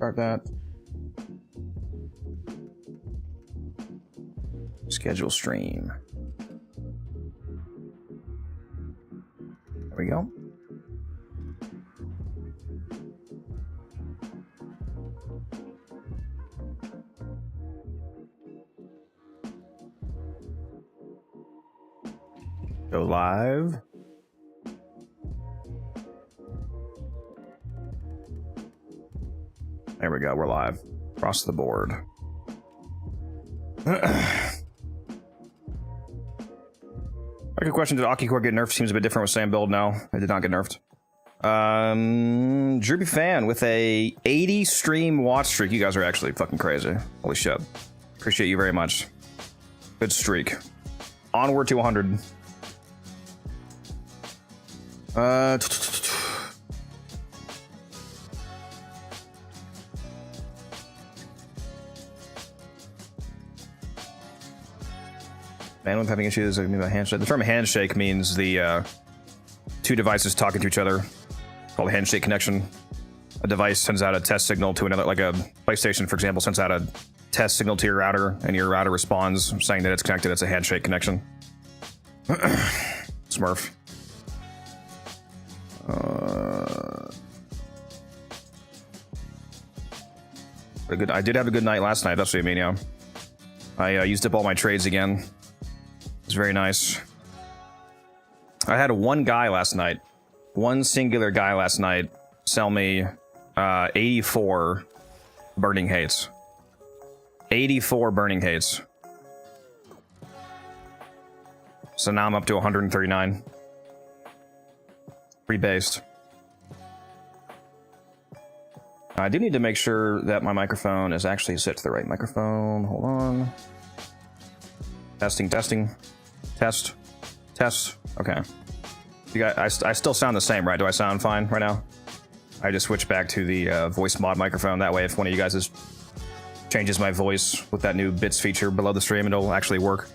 Start that. Schedule stream. There we go. Go live. There we go, we're live. Across the board. A good question, did Aki Core get nerfed? Seems a bit different with same build now. It did not get nerfed. Droopy Fan with a 80 stream watch streak. You guys are actually fucking crazy. Holy shit. Appreciate you very much. Good streak. Onward to 100. Man with having issues with a handshake. The term handshake means the two devices talking to each other, called a handshake connection. A device sends out a test signal to another, like a PlayStation, for example, sends out a test signal to your router, and your router responds saying that it's connected. It's a handshake connection. Smurf. I did have a good night last night. That's what I mean, yeah. I used up all my trades again. It's very nice. I had one guy last night, one singular guy last night, sell me 84 burning hates. 84 burning hates. So now I'm up to 139. Rebased. I do need to make sure that my microphone is actually set to the right microphone. Hold on. Testing, testing. Test. Test. Okay. You got, I still sound the same, right? Do I sound fine right now? I just switched back to the voice mod microphone. That way, if one of you guys changes my voice with that new bits feature below the stream, it'll actually work.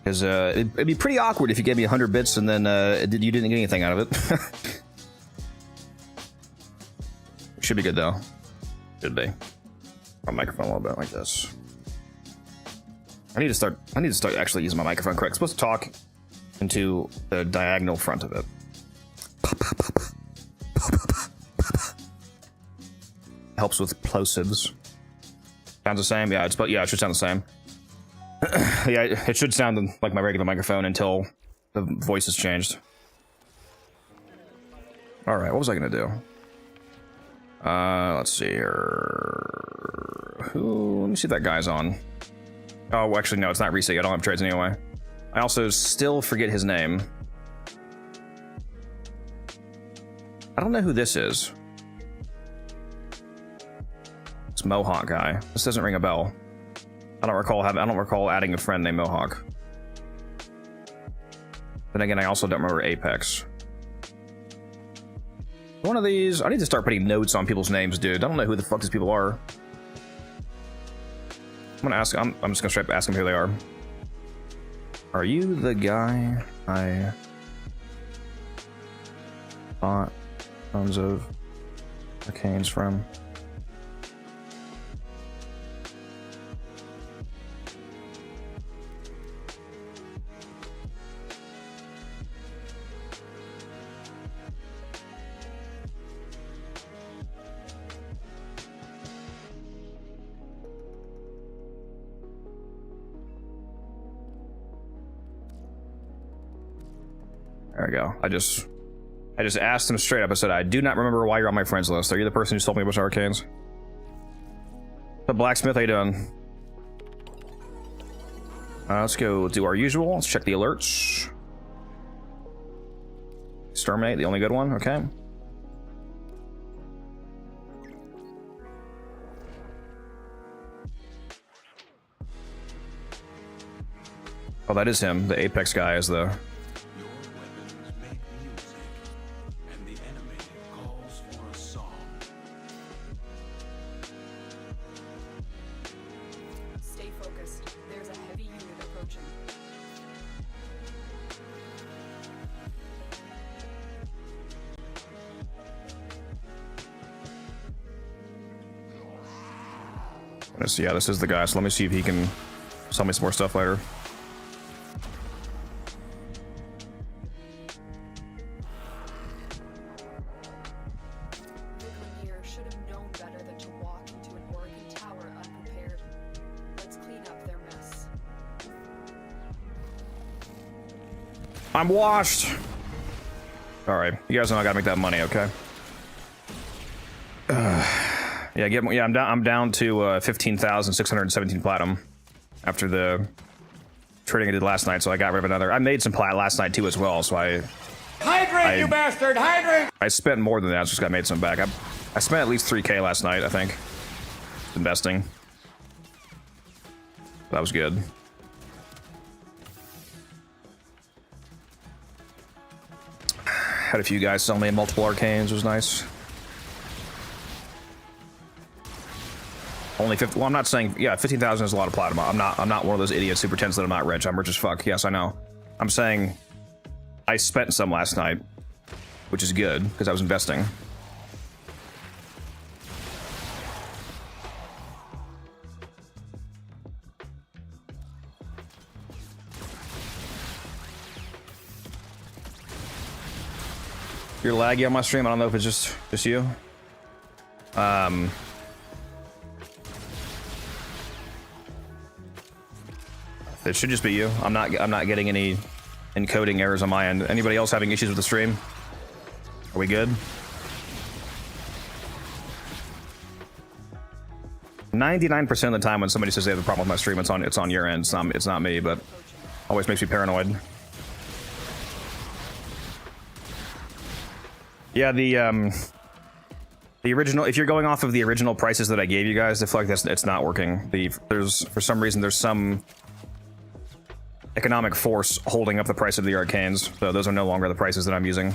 Because it'd be pretty awkward if you gave me 100 bits and then you didn't get anything out of it. Should be good though. Should be. My microphone a little bit like this. I need to start actually using my microphone correct. I'm supposed to talk into the diagonal front of it. Helps with plosives. Sounds the same? Yeah, it should sound the same. Yeah, it should sound like my regular microphone until the voice is changed. Alright, what was I gonna do? Let's see here. Let me see if that guy's on. Oh, actually, no, it's not reset. I don't have trades anyway. I also still forget his name. I don't know who this is. It's Mohawk guy. This doesn't ring a bell. I don't recall adding a friend named Mohawk. Then again, I also don't remember Apex. One of these, I need to start putting notes on people's names, dude. I don't know who the fuck these people are. I'm gonna ask. I'm just gonna straight up ask them who they are. Are you the guy I bought tons of Arcanes from? There we go. I just asked him straight up. I said, I do not remember why you're on my friends list. Are you the person who sold me a bunch of Arcanes? But Blacksmith, how you doing? Let's go do our usual. Let's check the alerts. Exterminate, the only good one. Okay. Oh, that is him. The Apex guy is the... Yeah, this is the guy, so let me see if he can sell me some more stuff later. Should have known better than to walk into an Oregon tower unprepared. Let's clean up their mess. I'm washed. All right, you guys know I gotta make that money, okay? Yeah, I'm down to 15,617 platinum after the trading I did last night. So I got rid of another. I made some plat last night too as well. So hydrate, you bastard, hydrate! I spent more than that. Just made some back. I spent at least 3K last night, I think, investing. That was good. Had a few guys sell me multiple arcanes, was nice. Only 50. Well, I'm not saying, yeah, 15,000 is a lot of platinum. I'm not one of those idiots who pretends that I'm not rich. I'm rich as fuck. Yes, I know. I'm saying I spent some last night, which is good because I was investing. You're laggy on my stream. I don't know if it's just you. It should just be you. I'm not getting any encoding errors on my end. Anybody else having issues with the stream? Are we good? 99% of the time when somebody says they have a problem with my stream, it's on your end. It's not me, but always makes me paranoid. Yeah, the original. If you're going off of the original prices that I gave you guys, I feel like it's not working. For some reason there's some economic force holding up the price of the arcanes, so those are no longer the prices that I'm using.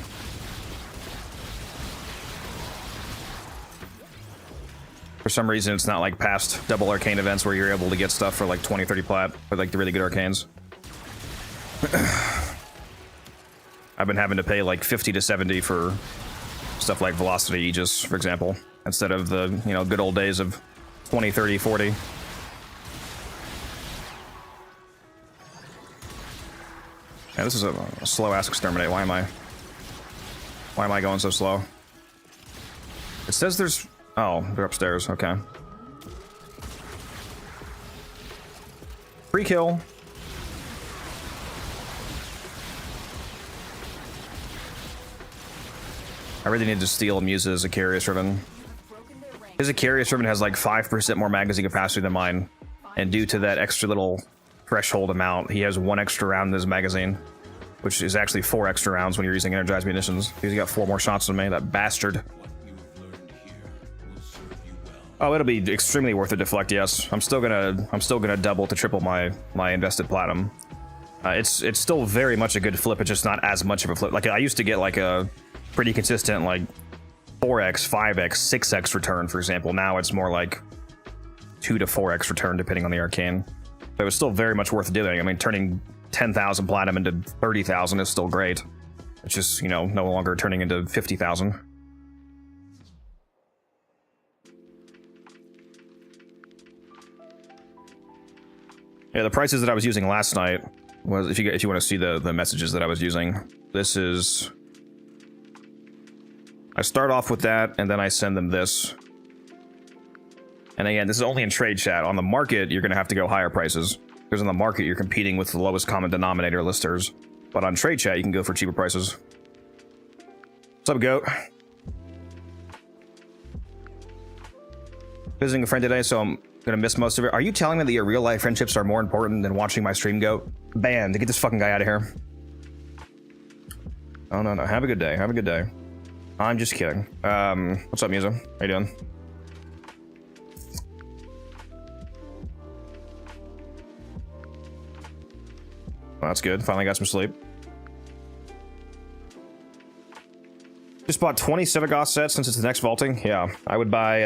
For some reason, it's not like past double arcane events where you're able to get stuff for like 20, 30 plat, for like the really good arcanes. I've been having to pay like 50 to 70 for stuff like Velocity Aegis, for example, instead of the, you know, good old days of 20, 30, 40. Yeah, this is a slow-ass exterminate. Why am I going so slow? It says there's... Oh, they're upstairs. Okay. Free kill. I really need to steal Muse's Icarius Riven. His Icarius Riven has like 5% more magazine capacity than mine, and due to that extra little threshold amount, he has 1 extra round in his magazine, which is actually 4 extra rounds when you're using energized munitions. He's got 4 more shots than me, that bastard. Oh, it'll be extremely worth the deflect, yes. I'm still gonna double to triple my invested platinum. It's still very much a good flip, it's just not as much of a flip. Like, I used to get like a pretty consistent like 4x, 5x, 6x return, for example. Now it's more like 2 to 4x return depending on the arcane. But it was still very much worth doing. I mean, turning 10,000 platinum into 30,000 is still great. It's just, you know, no longer turning into 50,000. Yeah, the prices that I was using last night was, if you want to see the messages that I was using, this is... I start off with that, and then I send them this. And again, this is only in trade chat. On the market, you're going to have to go higher prices. Because on the market, you're competing with the lowest common denominator listers. But on trade chat, you can go for cheaper prices. What's up, Goat? Visiting a friend today, so I'm going to miss most of it. Are you telling me that your real-life friendships are more important than watching my stream, Goat? Banned. Get this fucking guy out of here. Oh, no. Have a good day. Have a good day. I'm just kidding. What's up, Musa? How you doing? Well, that's good. Finally got some sleep. Just bought 20 Sevagoth sets since it's the next vaulting. Yeah, I would buy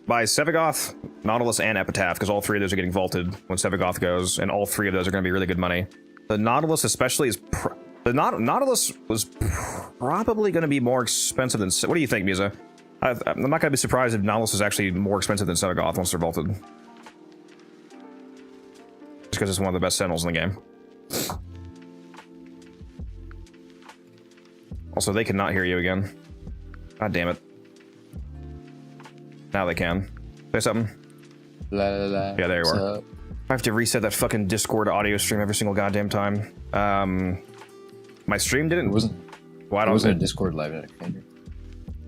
Sevagoth, Nautilus, and Epitaph, because all 3 of those are getting vaulted when Sevagoth goes, and all 3 of those are going to be really good money. The Nautilus especially is... The Nautilus was probably going to be more expensive than... What do you think, Musa? I'm not gonna be surprised if Nautilus is actually more expensive than Sevagoth once they're vaulted. Just because it's one of the best Sentinels in the game. Also, they cannot hear you again. God damn it. Now they can. Say something. La, la, la. Yeah, there you are. Up? I have to reset that fucking Discord audio stream every single goddamn time. My stream didn't. It wasn't. Well, I It don't. wasn't a Discord live notification.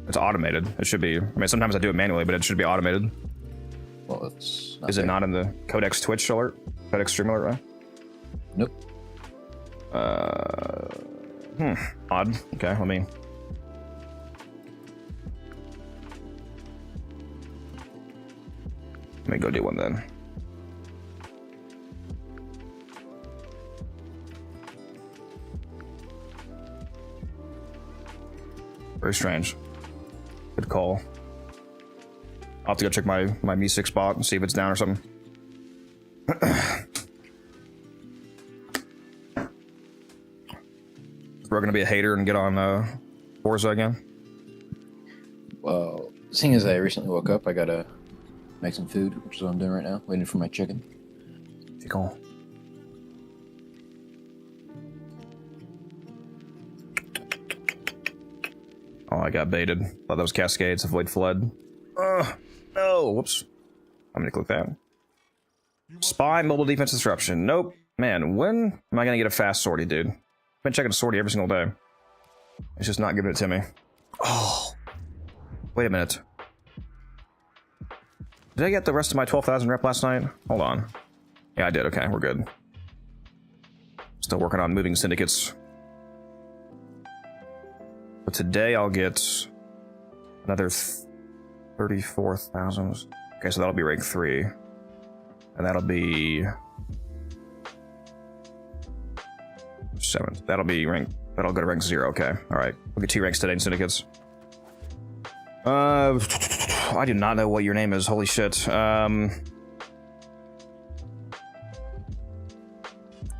It's automated. It should be. I mean, sometimes I do it manually, but it should be automated. Well, it's. Is it not in the Codex Twitch alert? Codex stream alert, right? Nope. Odd. Okay, let me. Let me go do one then. Very strange. Good call. I'll have to go check my Mi6 spot and see if it's down or something. We're gonna be a hater and get on Forza again. Well, seeing as I recently woke up, I gotta make some food, which is what I'm doing right now, waiting for my chicken. Good call. Oh, I got baited. Thought that was Cascades. Avoid flood. No. Whoops. I'm gonna click that. Spy mobile defense disruption. Nope. Man, when am I gonna get a fast sortie, dude? I've been checking a sortie every single day. It's just not giving it to me. Oh. Wait a minute. Did I get the rest of my 12,000 rep last night? Hold on. Yeah, I did. Okay, we're good. Still working on moving syndicates. But today I'll get another 34,000. Okay, so that'll be rank 3. And that'll be 7. That'll be rank. That'll go to rank 0. Okay, all right. We'll get 2 ranks today in syndicates. I do not know what your name is. Holy shit. I'm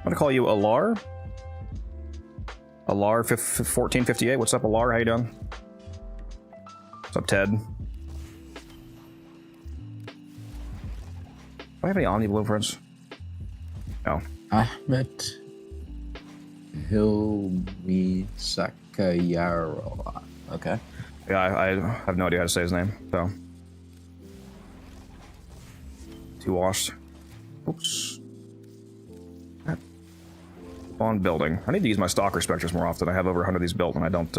gonna call you Alar. Alar 1458. What's up, Alar? How you doing? What's up, Ted? Do I have any Omni blueprints? No. Ahmed Hilmi Sakayaro. Okay. Yeah, I have no idea how to say his name, so. Too washed. Oops. On building. I need to use my Stalker Spectres more often. I have over 100 of these built and I don't,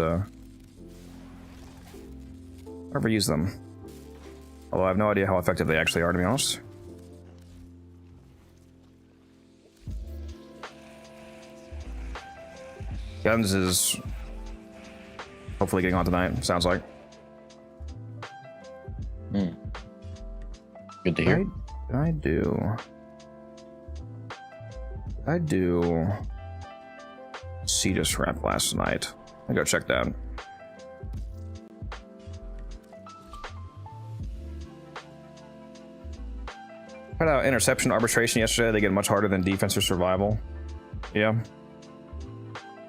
ever use them. Although I have no idea how effective they actually are, to be honest. Guns is hopefully getting on tonight, sounds like. Good to hear. I do Cetus rep last night. I go check that. Tried out interception arbitration yesterday. They get much harder than defense or survival. Yeah.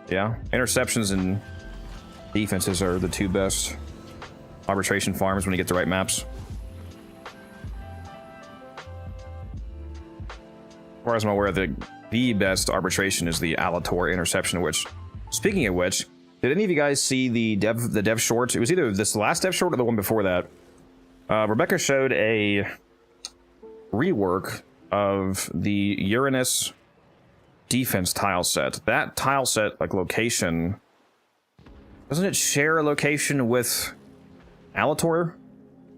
Yeah. Interceptions and defenses are the 2 best arbitration farms when you get the right maps. As far as I'm aware, the best arbitration is the Alator interception, which, speaking of which, did any of you guys see the dev short? It was either this last dev short or the one before that. Rebecca showed a rework of the Uranus defense tile set. That tile set, like location, doesn't it share a location with Alator?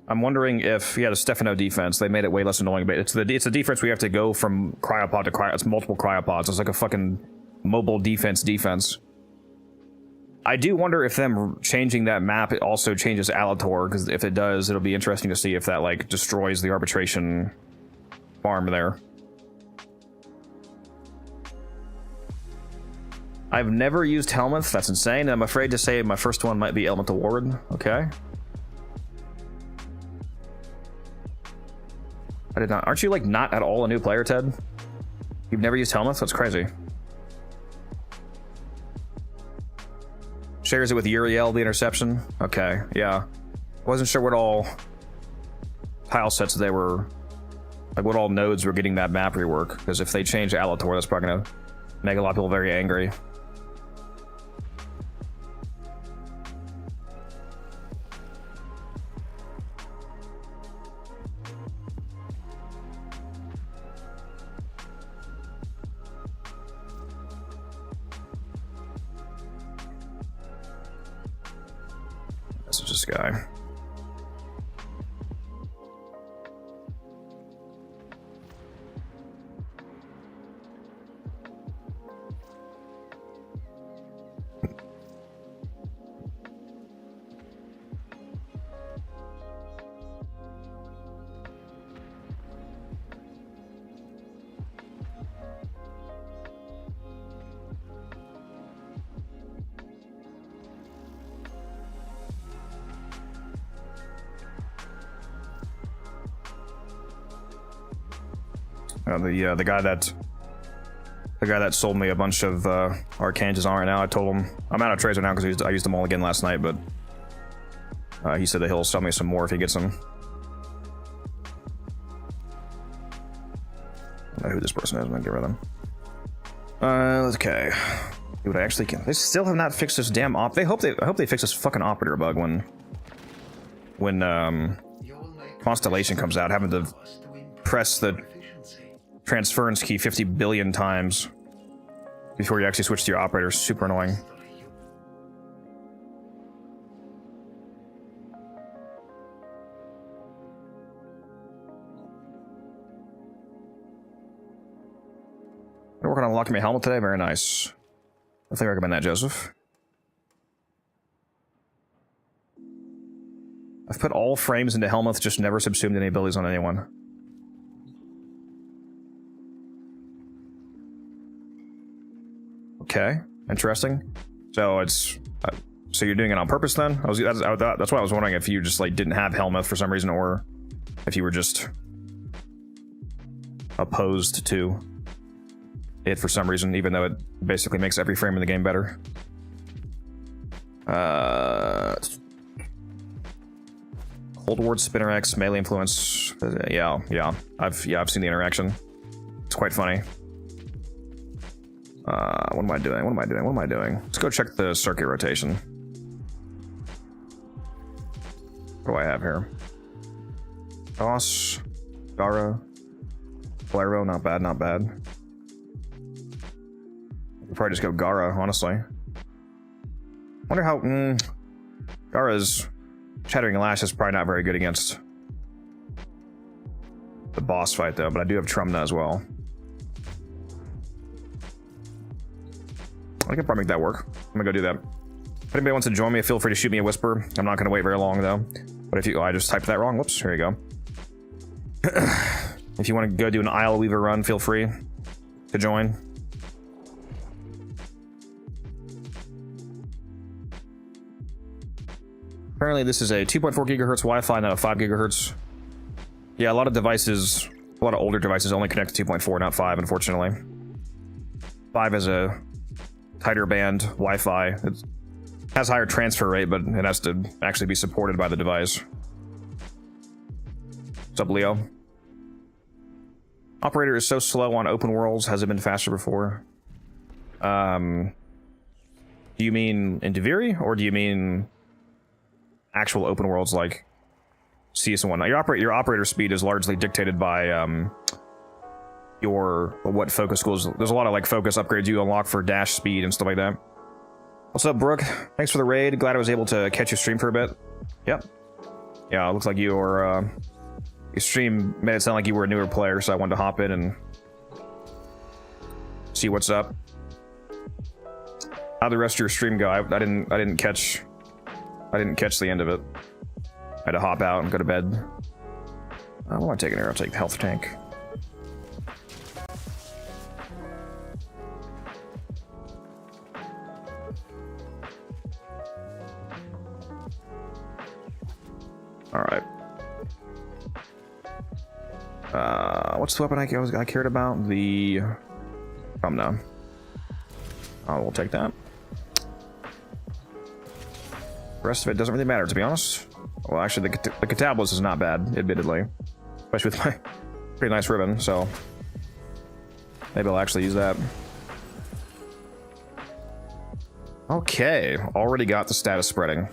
I'm wondering if, yeah, the Stefano defense, they made it way less annoying, but it's a defense where you have to go from cryopod to cryopod. It's multiple cryopods. It's like a fucking mobile defense. I do wonder if them changing that map, it also changes Alator, because if it does, it'll be interesting to see if that, like, destroys the arbitration farm there. I've never used Helminth. That's insane. I'm afraid to say my first one might be Elemental Ward. Okay. I did not. Aren't you, like, not at all a new player, Ted? You've never used Helminth? That's crazy. Shares it with Uriel, the interception? Okay, yeah. Wasn't sure what all tile sets they were, like what all nodes were getting that map rework, because if they change Alator, that's probably gonna make a lot of people very angry. This is this guy. The guy that sold me a bunch of Arcane is on right now. I told him I'm out of tracer now because I used them all again last night, but he said that he'll sell me some more if he gets them. I don't know who this person is. I'm gonna get rid of them. Okay. Dude, I actually can. They still have not fixed this damn op. I hope they fix this fucking operator bug when Constellation comes out, having to press the transference key 50 billion times before you actually switch to your operator. Super annoying. We're working on unlocking my helmet today. Very nice. I think I recommend that, Joseph. I've put all frames into Helminth, just never subsumed any abilities on anyone. Okay, interesting. So it's so you're doing it on purpose then? That's why I was wondering if you just like didn't have Helminth for some reason, or if you were just opposed to it for some reason, even though it basically makes every frame in the game better. Cold Ward, Spinner X, melee influence. Yeah. I've seen the interaction. It's quite funny. What am I doing? Let's go check the circuit rotation. What do I have here? Toss, Gara, Blaireau, not bad. We'll probably just go Gara, honestly. Wonder how Gara's Shattering Lash is probably not very good against the boss fight though, but I do have Trumna as well. I can probably make that work. I'm gonna go do that. If anybody wants to join me, feel free to shoot me a whisper. I'm not gonna wait very long though. But if you, I just typed that wrong. Whoops, here you go. If you want to go do an Isle Weaver run, feel free to join. Apparently this is a 2.4 gigahertz Wi-Fi, not a 5 gigahertz. Yeah, a lot of devices, a lot of older devices only connect to 2.4, not 5, unfortunately. 5 is a tighter band Wi-Fi. It has higher transfer rate, but it has to actually be supported by the device. What's up, Leo? Operator is so slow on open worlds. Has it been faster before? Do you mean in Deviri, or do you mean actual open worlds like CS and whatnot? Your operator speed is largely dictated by what focus schools. There's a lot of like focus upgrades you unlock for dash speed and stuff like that. What's up, Brooke? Thanks for the raid. Glad I was able to catch your stream for a bit. Yep. Yeah, it looks like you were your stream made it sound like you were a newer player, so I wanted to hop in and see what's up. How'd the rest of your stream go? I didn't catch the end of it. I had to hop out and go to bed. What am I taking here? I'll take the health tank. Alright. What's the weapon I cared about? The no. Oh, we'll take that. The rest of it doesn't really matter, to be honest. Well, actually, the Catabolist is not bad, admittedly. Especially with my pretty nice Riven, so... maybe I'll actually use that. Okay, already got the status spreading.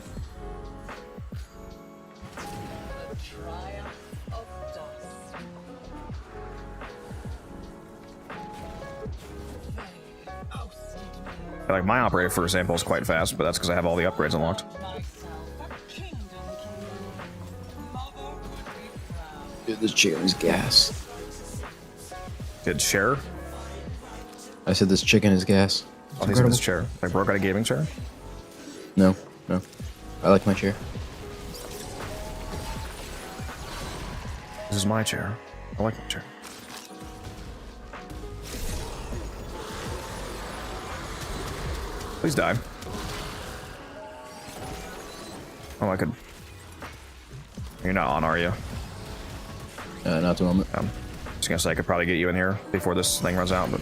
Like my operator, for example, is quite fast, but that's because I have all the upgrades unlocked. Dude, this chair is gas. Did share? I said this chicken is gas. I think this chair. Like broke out a gaming chair? No, no. I like my chair. This is my chair. I like my chair. Please die. Oh, I could... You're not on, are you? Not at the moment. Just gonna say I could probably get you in here before this thing runs out, but...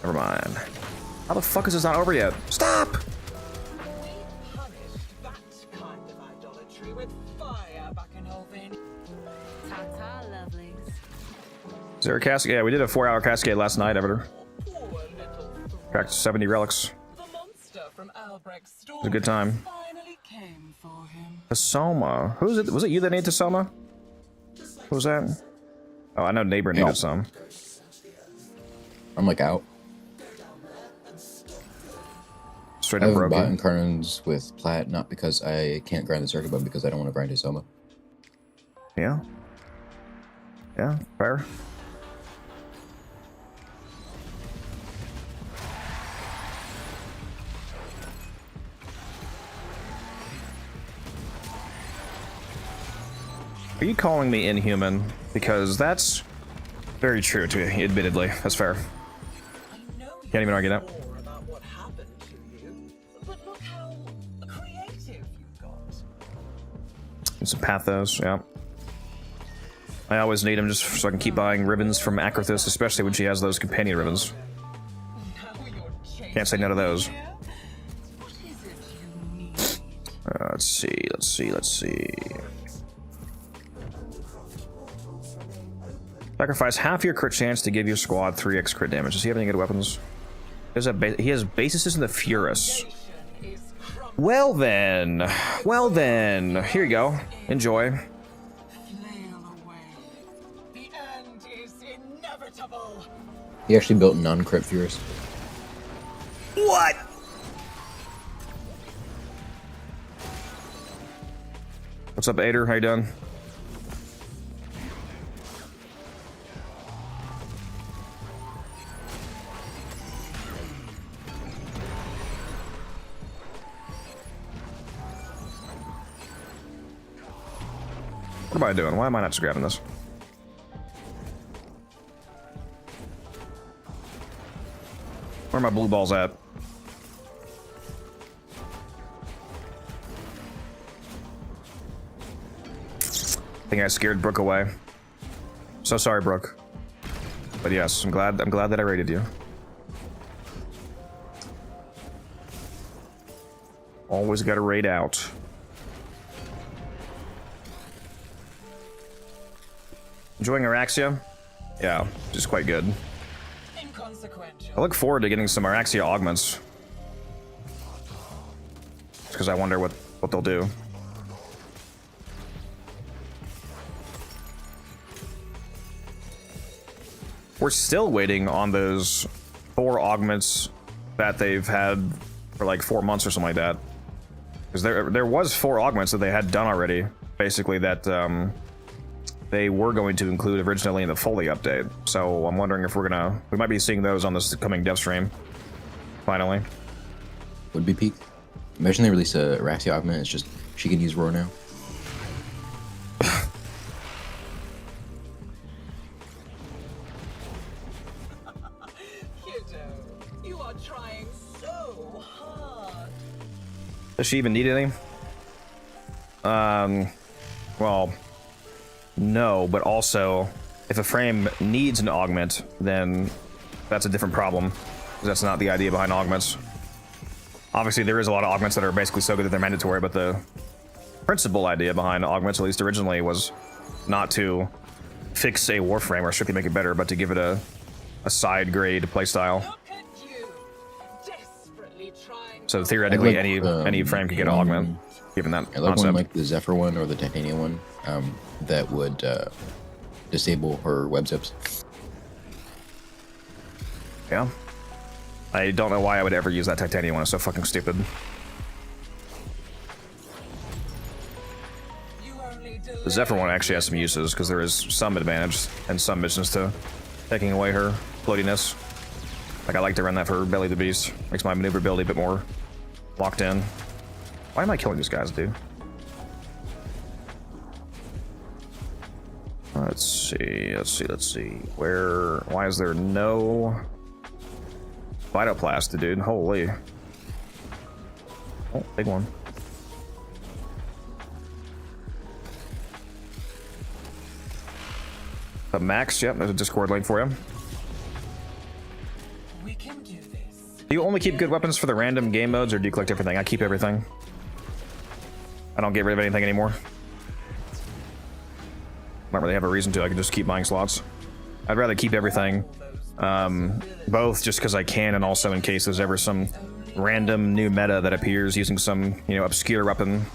never mind. How the fuck is this not over yet? Stop! Is there a cascade? Yeah, we did a 4-hour cascade last night, Everter. Cracked 70 relics. It was a good time. Tasoma. Who's it? Was it you that needed Tasoma? Who was that? Oh, I know neighbor needed some. I'm like out. Straight I up haven't bought broken. Incarnates with Plat, not because I can't grind the circuit, but because I don't want to grind his Soma. Yeah. Yeah, fair. Are you calling me inhuman? Because that's very true to you, admittedly. That's fair. Can't even argue that. And some pathos, yeah. I always need them just so I can keep buying ribbons from Acrithis, especially when she has those companion ribbons. Can't say no to those. Let's see. Sacrifice half your crit chance to give your squad 3x crit damage. Does he have any good weapons? He has Basis in the Furus. Well then, here you go. Enjoy. He actually built non-crit Furus. What? What's up, Ader? How you doing? What am I doing? Why am I not just grabbing this? Where are my blue balls at? I think I scared Brooke away. So sorry, Brooke. But yes, I'm glad that I raided you. Always gotta raid out. Enjoying Araxia? Yeah, just quite good. I look forward to getting some Araxia augments. Because I wonder what they'll do. We're still waiting on those 4 augments that they've had for like 4 months or something like that. Because there was 4 augments that they had done already, basically, that they were going to include originally in the Foley update. So I'm wondering if we might be seeing those on this coming dev stream. Finally. Would be peak. Imagine they release a Araxia augment, it's just, she can use Roar now. You are trying so hard. Does she even need any? Well, no, but also, if a frame needs an augment, then that's a different problem. That's not the idea behind augments. Obviously, there is a lot of augments that are basically so good that they're mandatory, but the principal idea behind Augments, at least originally, was not to fix a Warframe or strictly make it better, but to give it a side grade playstyle. Look at you, desperately trying So theoretically, I like, any frame could get an augment, given that I like concept. one like the Zephyr one or the Titanium one that would disable her web zips. Yeah. I don't know why I would ever use that titanium one. It's so fucking stupid. you only The Zephyr one actually has some uses because there is some advantage and some missions to taking away her floatiness. Like I like to run that for Belly the Beast. Makes my maneuverability a bit more locked in. Why am I killing these guys, dude? Let's see. Why is there no Phytoplast, dude? Holy. Oh, big one. But Max, yep, there's a Discord link for you. We can do this. Do you only keep good weapons for the random game modes, or do you collect everything? I keep everything. I don't get rid of anything anymore. Don't really have a reason to. I can just keep buying slots. I'd rather keep everything, both just because I can, and also in case there's ever some random new meta that appears using some, you know, obscure weapon.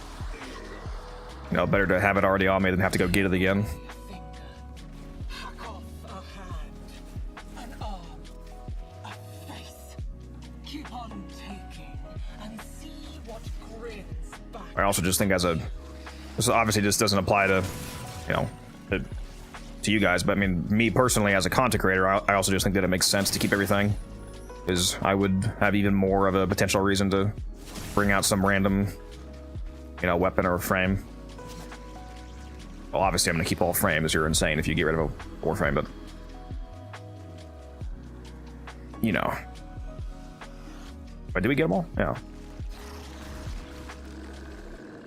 You know, better to have it already on me than have to go get it again. Hack off a hand, an arm, a face. Keep on taking and see what grins back. I also just think this obviously just doesn't apply to, you know, to you guys, but I mean, me personally as a content creator, I also just think that it makes sense to keep everything, because I would have even more of a potential reason to bring out some random, you know, weapon or frame. Well, obviously I'm gonna keep all frames. You're insane if you get rid of a Warframe, but you know. But did we get them all? Yeah.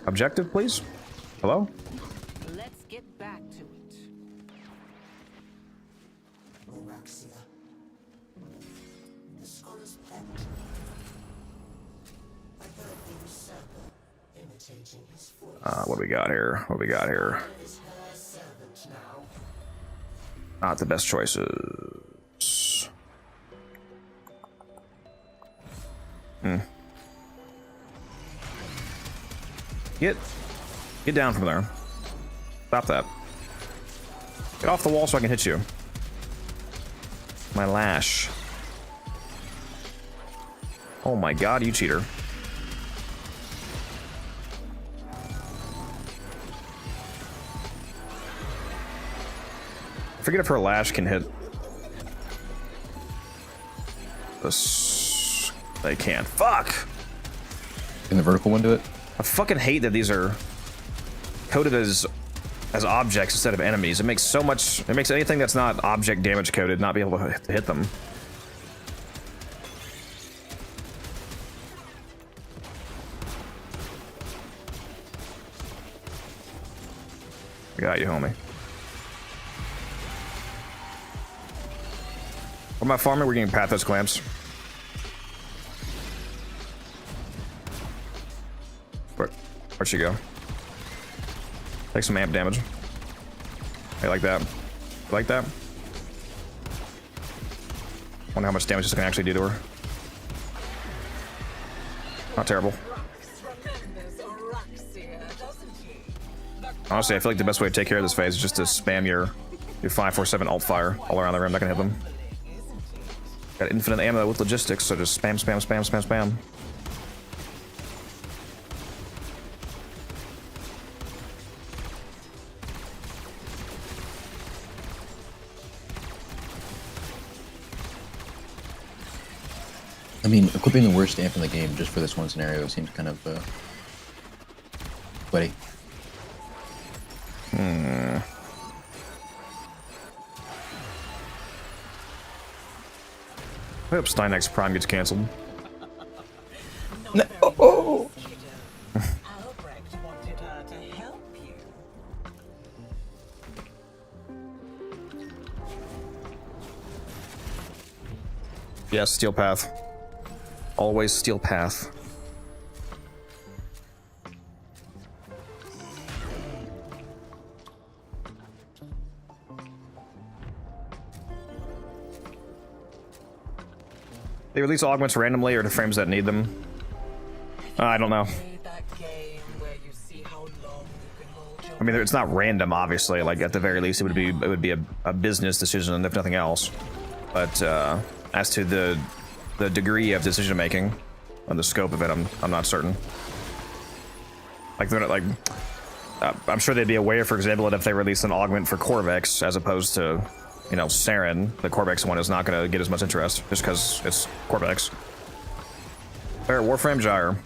Objective, please. Hello? Let's get back to it. What do we got here? What do we got here? Not the best choices. Get down from there. Stop that. Get off the wall so I can hit you. My lash. Oh my god, you cheater. I forget if her lash can hit this. They can't. Fuck! Can the vertical one do it? I fucking hate that these are coded as objects instead of enemies. It makes so much. It makes anything that's not object damage coded not be able to hit them. I got you, homie. What am I farming? We're getting pathos clamps. Where'd she go? Take some amp damage. Hey, like that. Like that? Wonder how much damage this can actually do to her. Not terrible. Honestly, I feel like the best way to take care of this phase is just to spam your 547 alt fire all around the room. Not gonna hit them. Got infinite ammo with logistics, so just spam, spam, spam, spam, spam. I mean, equipping the worst amp in the game just for this one scenario seems kind of sweaty. I hope Steinek's Prime gets cancelled. No. Oh. Albrecht wanted her to help you. Yes, Steel Path. Always Steel Path. They release augments randomly or to frames that need them. I don't know. Play that game where you see how long you can hold your I mean, it's not random, obviously. Like at the very least, it would be a business decision, if nothing else. But as to the degree of decision making and the scope of it, I'm not certain. Like they're not like. I'm sure they'd be aware, for example, that if they release an augment for Corvex as opposed to, you know, Saren, the Corvex one is not going to get as much interest just because it's Corvex. Alright, Warframe Gyre.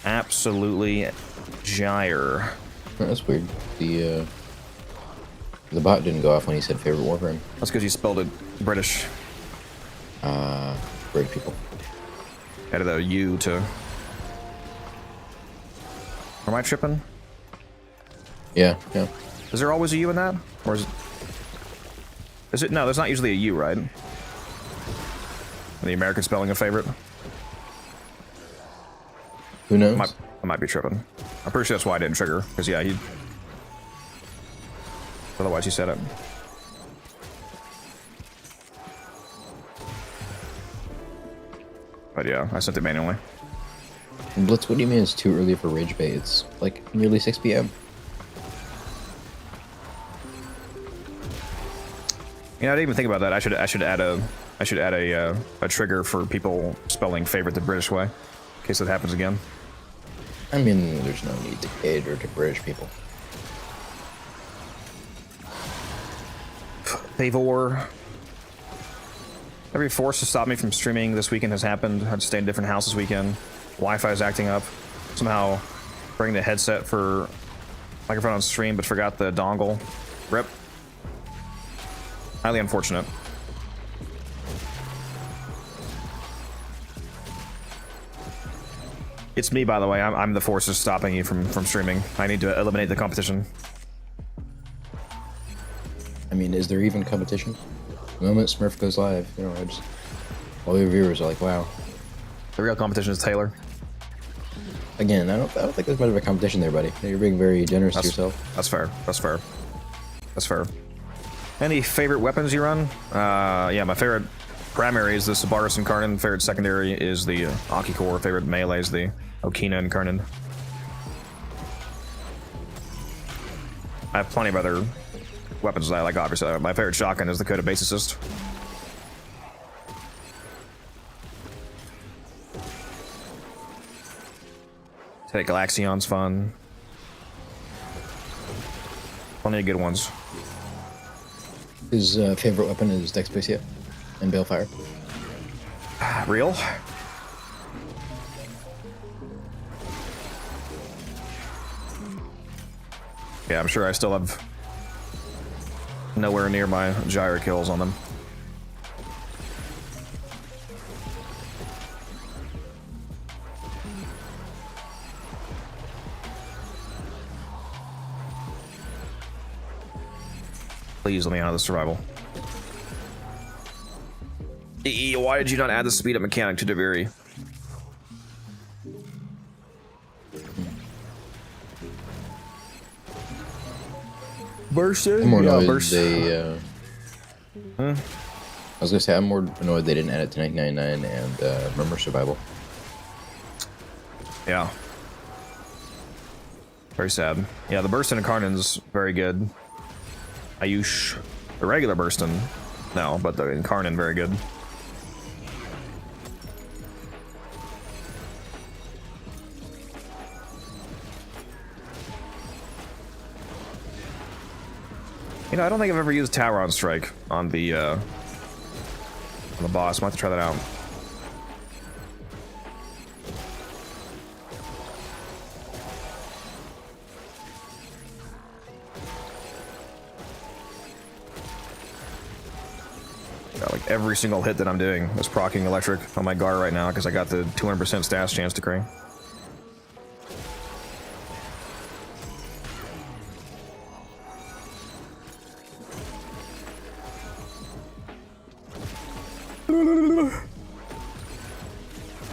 Absolutely gyre. That's weird. The bot didn't go off when he said favorite Warframe. That's because you spelled it British. British people. Added a U to. Am I tripping? Yeah. Is there always a U in that? Or is it? No, there's not usually a U, right? The American spelling a favorite? Who knows? I might be tripping. I'm pretty sure that's why I didn't trigger. Because, yeah, he. Otherwise, he said it. But, yeah, I sent it manually. Blitz, what do you mean it's too early for Rage Bait? It's like nearly 6 p.m. You know, I didn't even think about that. I should add a trigger for people spelling favorite the British way, in case it happens again. I mean, there's no need to cater to British people. Favor. Every force to stop me from streaming this weekend has happened. I had to stay in a different house this weekend. Wi-Fi is acting up. Somehow bring the headset for microphone on stream, but forgot the dongle. Rip. Highly unfortunate. It's me, by the way. I'm the force that's stopping you from streaming. I need to eliminate the competition. I mean, is there even competition? The moment Smurf goes live, you know, all your viewers are like, wow. The real competition is Taylor. Again, I don't think there's much of a competition there, buddy. You're being very generous to yourself. That's fair. That's fair. That's fair. Any favorite weapons you run? Yeah, my favorite primary is the Sabaris and Karnan. Favorite secondary is the Aki-Core. Favorite melee is the Okina and Karnan. I have plenty of other weapons that I like, obviously. My favorite shotgun is the Coda Base Assist. Take Galaxion's fun. Plenty of good ones. His favorite weapon is Dexpacia and Balefire. Real? Yeah, I'm sure I still have nowhere near my gyro kills on them. Please let me out of the survival. Why did you not add the speed up mechanic to Deviri? Bursted? I'm more annoyed burst. I was gonna say I'm more annoyed they didn't add it to 1999 and Murmur Survival. Yeah. Very sad. Yeah, the Burstin' and Karnan's very good. Ayush. The regular Burstin', no, but the Incarnan very good. You know, I don't think I've ever used Tower on Strike on the boss. Might have to try that out. Yeah, like every single hit that I'm doing is proccing electric on my Gar right now because I got the 200% stash chance decree.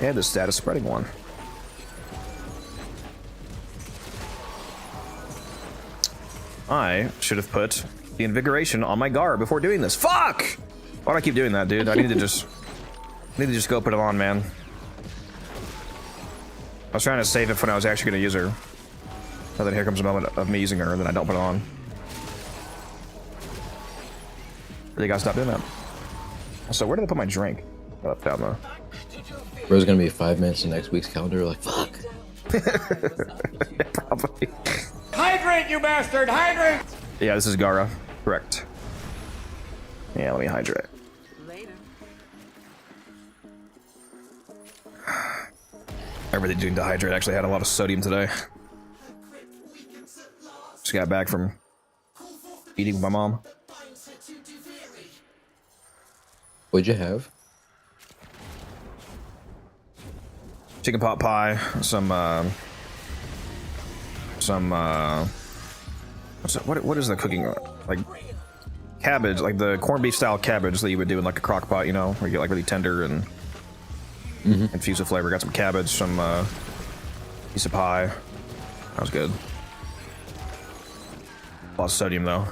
And the status spreading one. I should have put the invigoration on my Gar before doing this. Fuck! Why do I keep doing that, dude? I need to just go put it on, man. I was trying to save it for when I was actually going to use her. And then here comes a moment of me using her, and then I don't put it on. Really gotta stop doing that. So where did I put my drink? Up down there. Bro's gonna be 5 minutes in next week's calendar. Like, fuck. Probably. Hydrate, you bastard! Hydrate! Yeah, this is Gara. Correct. Yeah, let me hydrate. Later. I really do need to hydrate. Actually, had a lot of sodium today. Just got back from eating with my mom. What'd you have? Chicken pot pie, some what's it, what is the cooking, like cabbage, like the corned beef style cabbage that you would do in like a crock pot, you know, where you get like really tender and infused with flavor. Got some cabbage, some piece of pie. That was good. A lot of sodium though.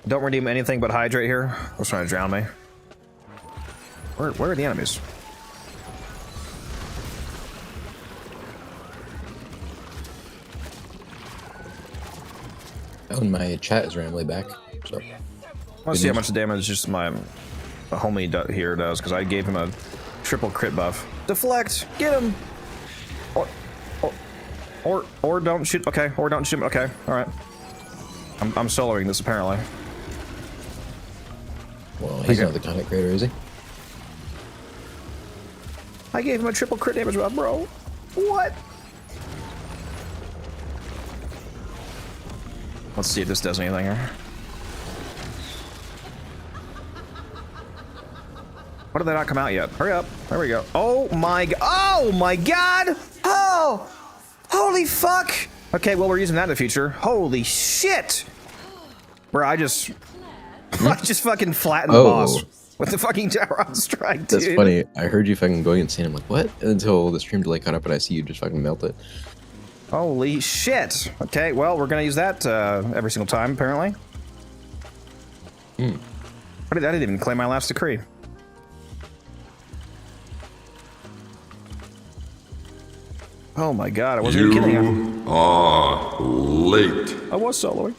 Don't redeem anything but hydrate here. What's trying to drown me? Where are the enemies? Oh, and my chat is randomly back. So Let's see how much damage just my homie here does, because I gave him a triple crit buff. Deflect! Get him! Or don't shoot. Okay, or don't shoot. Okay, alright. I'm soloing this apparently. well, he's not the content creator, is he? I gave him a triple crit damage buff, bro. What? Let's see if this does anything here. Why did that not come out yet? Hurry up. There we go. Oh my god. Oh my god. Oh! Holy fuck! Okay, well, we're using that in the future. Holy shit! Bro, I just fucking flattened the boss with the fucking tower on strike, dude. That's funny. I heard you fucking going insane. I'm like, what? Until the stream delay caught up and I see you just fucking melt it. Holy shit. Okay, well, we're gonna use that every single time, apparently. I didn't even claim my last decree. Oh my god, I wasn't even kidding him. You are late. I was soloing.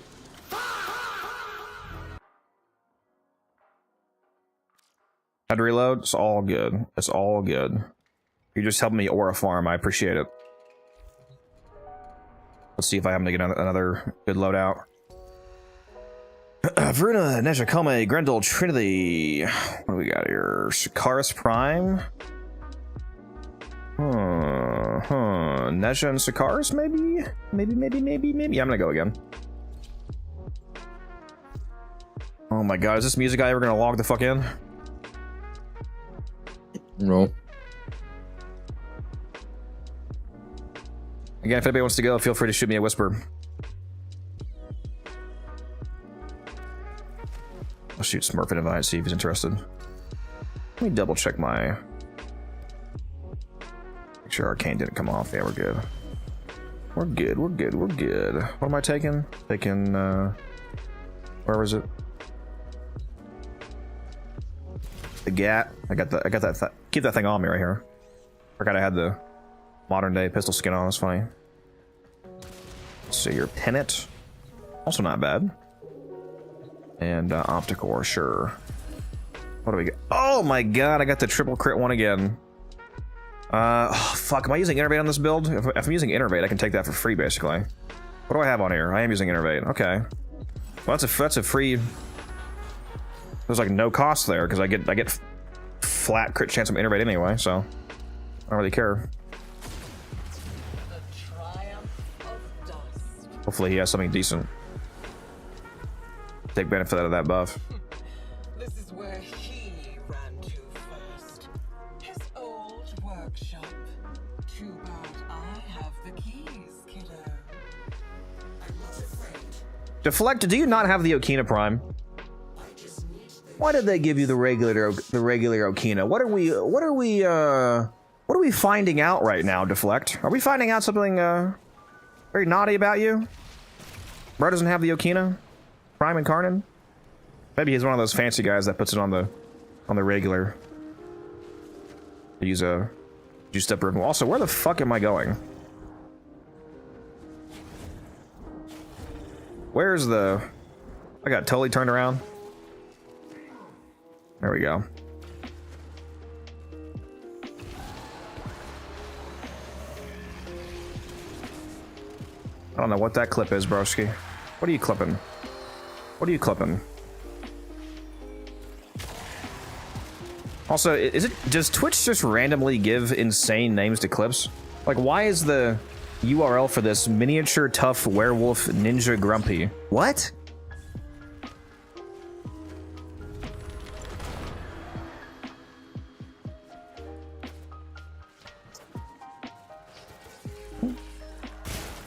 Had to reload. It's all good. It's all good. You just helped me aura farm. I appreciate it. Let's see if I happen to get another good loadout. Veruna, Nezhakome, Grendel, Trinity. What do we got here? Sikaris Prime. Nezha and Sikaris, maybe? Maybe. Yeah, I'm gonna go again. Oh my god, is this music guy ever gonna log the fuck in? No. Again, if anybody wants to go, feel free to shoot me a whisper. I'll shoot Smurf an invite, see if he's interested. Let me double check my... Make sure Arcane didn't come off. Yeah, we're good. We're good. What am I taking? Taking, where was it? The Gat. I got that. Keep that thing on me right here. Forgot I had the modern day pistol skin on. That's funny. So your Pennant, also not bad. And Opticore, sure. What do we get? Oh my god, I got the triple crit one again. Oh, fuck, am I using Innervate on this build? If I'm using Innervate, I can take that for free, basically. What do I have on here? I am using Innervate. Okay. Well, that's a free... There's like no cost there, because I get flat crit chance of Innervate anyway, so... I don't really care. Hopefully he has something decent. Take benefit out of that buff. This is where he ran to first. His old workshop. Too bad I have the keys, kiddo. I'm not afraid. Deflect, do you not have the Okina Prime? Why did they give you the regular Okina? What are we finding out right now, Deflect? Are we finding out something very naughty about you? Bro doesn't have the Okina? Prime Incarnate? Maybe he's one of those fancy guys that puts it on the regular. Use a step ribbon. Also, where the fuck am I going? Where's the... I got totally turned around. There we go. I don't know what that clip is, broski. What are you clipping? What are you clipping? Also, does Twitch just randomly give insane names to clips? Like, why is the URL for this miniature tough werewolf ninja grumpy? What?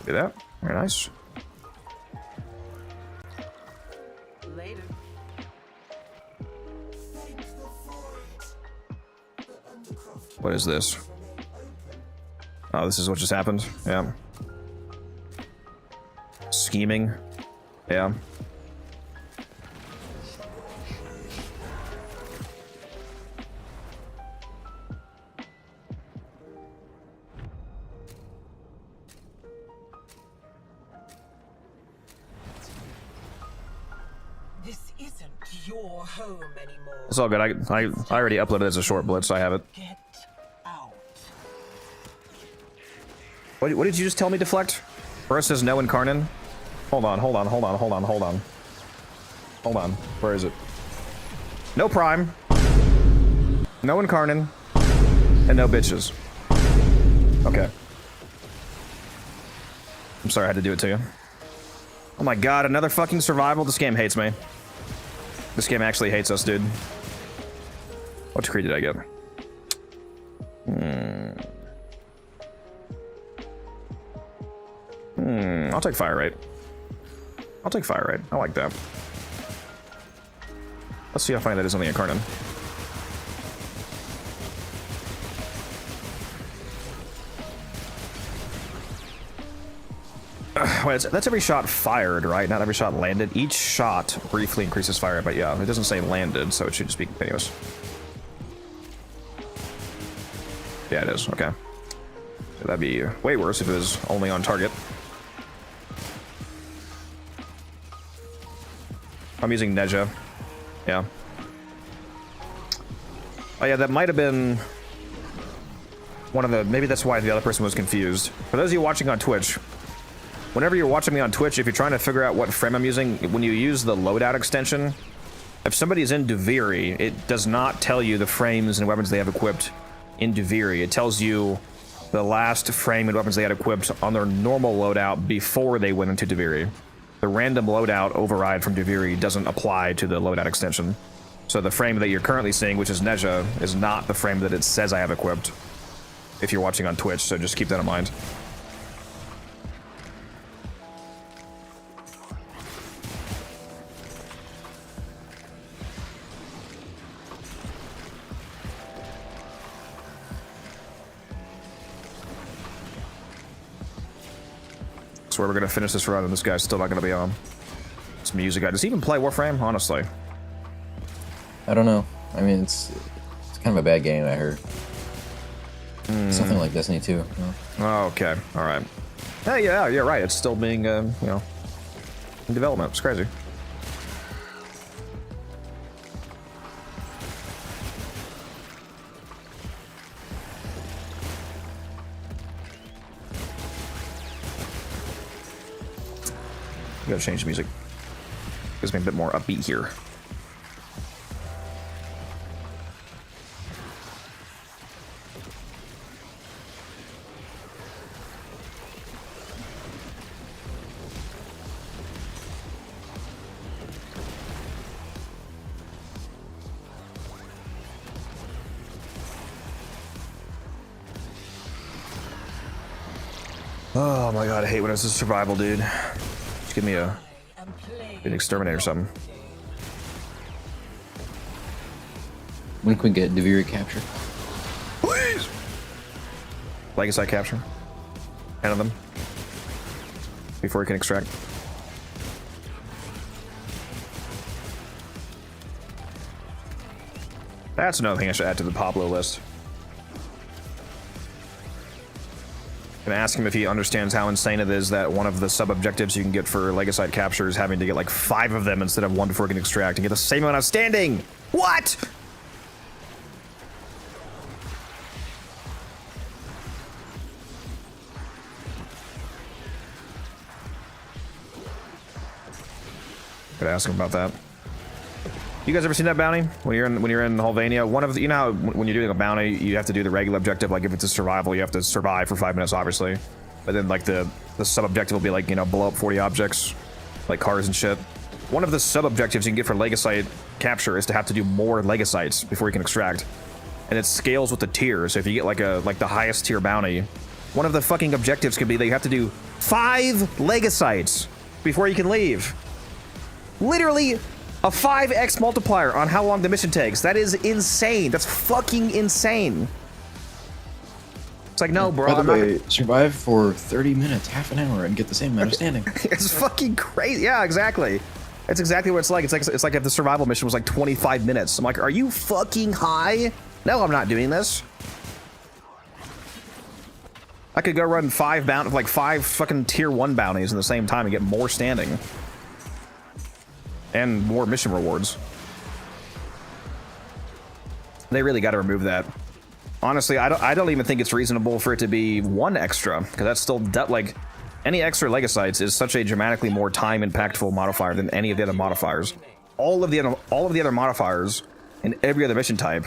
Do that. Very nice. Later. What is this? Oh, this is what just happened? Yeah. Scheming? Yeah. This isn't your home anymore. It's all good. I already uploaded it as a short blitz, so I have it. Get out. What did you just tell me, Deflect? First says no Incarnate. Hold on. Hold on. Where is it? No Prime. No Incarnate. And no bitches. Okay. I'm sorry I had to do it to you. Oh my god, another fucking survival? This game hates me. This game actually hates us, dude. What decree did I get? I'll take fire rate. I like that. Let's see how funny that is on the Incarnate. Wait, that's every shot fired, right? Not every shot landed. Each shot briefly increases fire, but yeah, it doesn't say landed, so it should just be continuous. Yeah, it is. Okay. So that'd be way worse if it was only on target. I'm using Neja. Yeah. Oh yeah, that might have been one of the... Maybe that's why the other person was confused. For those of you watching on Twitch, whenever you're watching me on Twitch, if you're trying to figure out what frame I'm using, when you use the loadout extension, if somebody's in Duviri, it does not tell you the frames and weapons they have equipped in Duviri. It tells you the last frame and weapons they had equipped on their normal loadout before they went into Duviri. The random loadout override from Duviri doesn't apply to the loadout extension. So the frame that you're currently seeing, which is Neja, is not the frame that it says I have equipped if you're watching on Twitch, so just keep that in mind. Where we're gonna finish this run, and this guy's still not gonna be on. This music guy. Does he even play Warframe? Honestly, I don't know. I mean, it's kind of a bad game, I heard. Something like Destiny 2. Oh, okay, all right. Hey, yeah, you're right. It's still being, you know, in development. It's crazy. Gotta change the music. Gives me a bit more upbeat here. Oh my god, I hate when it's a survival, dude. Just give me an exterminator or something. When can we get Duviri capture? Please! Legacy capture. 10 of them. Before we can extract. That's another thing I should add to the Pablo list. Gonna ask him if he understands how insane it is that one of the sub-objectives you can get for Legacyte capture is having to get like 5 of them instead of 1 before you can extract and get the same amount of standing. What? Gotta ask him about that. You guys ever seen that bounty when you're in Hulvania? One of the, you know how when you're doing a bounty you have to do the regular objective, like if it's a survival you have to survive for 5 minutes obviously, but then like the sub objective will be like, you know, blow up 40 objects like cars and shit. One of the sub objectives you can get for Legacyte capture is to have to do more Legacytes before you can extract, and it scales with the tier. So if you get like the highest tier bounty, one of the fucking objectives could be that you have to do 5 Legacytes before you can leave. Literally a 5x multiplier on how long the mission takes. That is insane. That's fucking insane. It's like, no, bro. By the way, survive for 30 minutes, half an hour, and get the same amount of standing. It's fucking crazy. Yeah, exactly. That's exactly what it's like. It's like if the survival mission was like 25 minutes. I'm like, are you fucking high? No, I'm not doing this. I could go run 5 fucking tier 1 bounties in the same time and get more standing. And more mission rewards. They really got to remove that. Honestly, I don't even think it's reasonable for it to be 1 extra, because that's still like any extra Legacytes is such a dramatically more time impactful modifier than any of the other modifiers. All of the other modifiers in every other mission type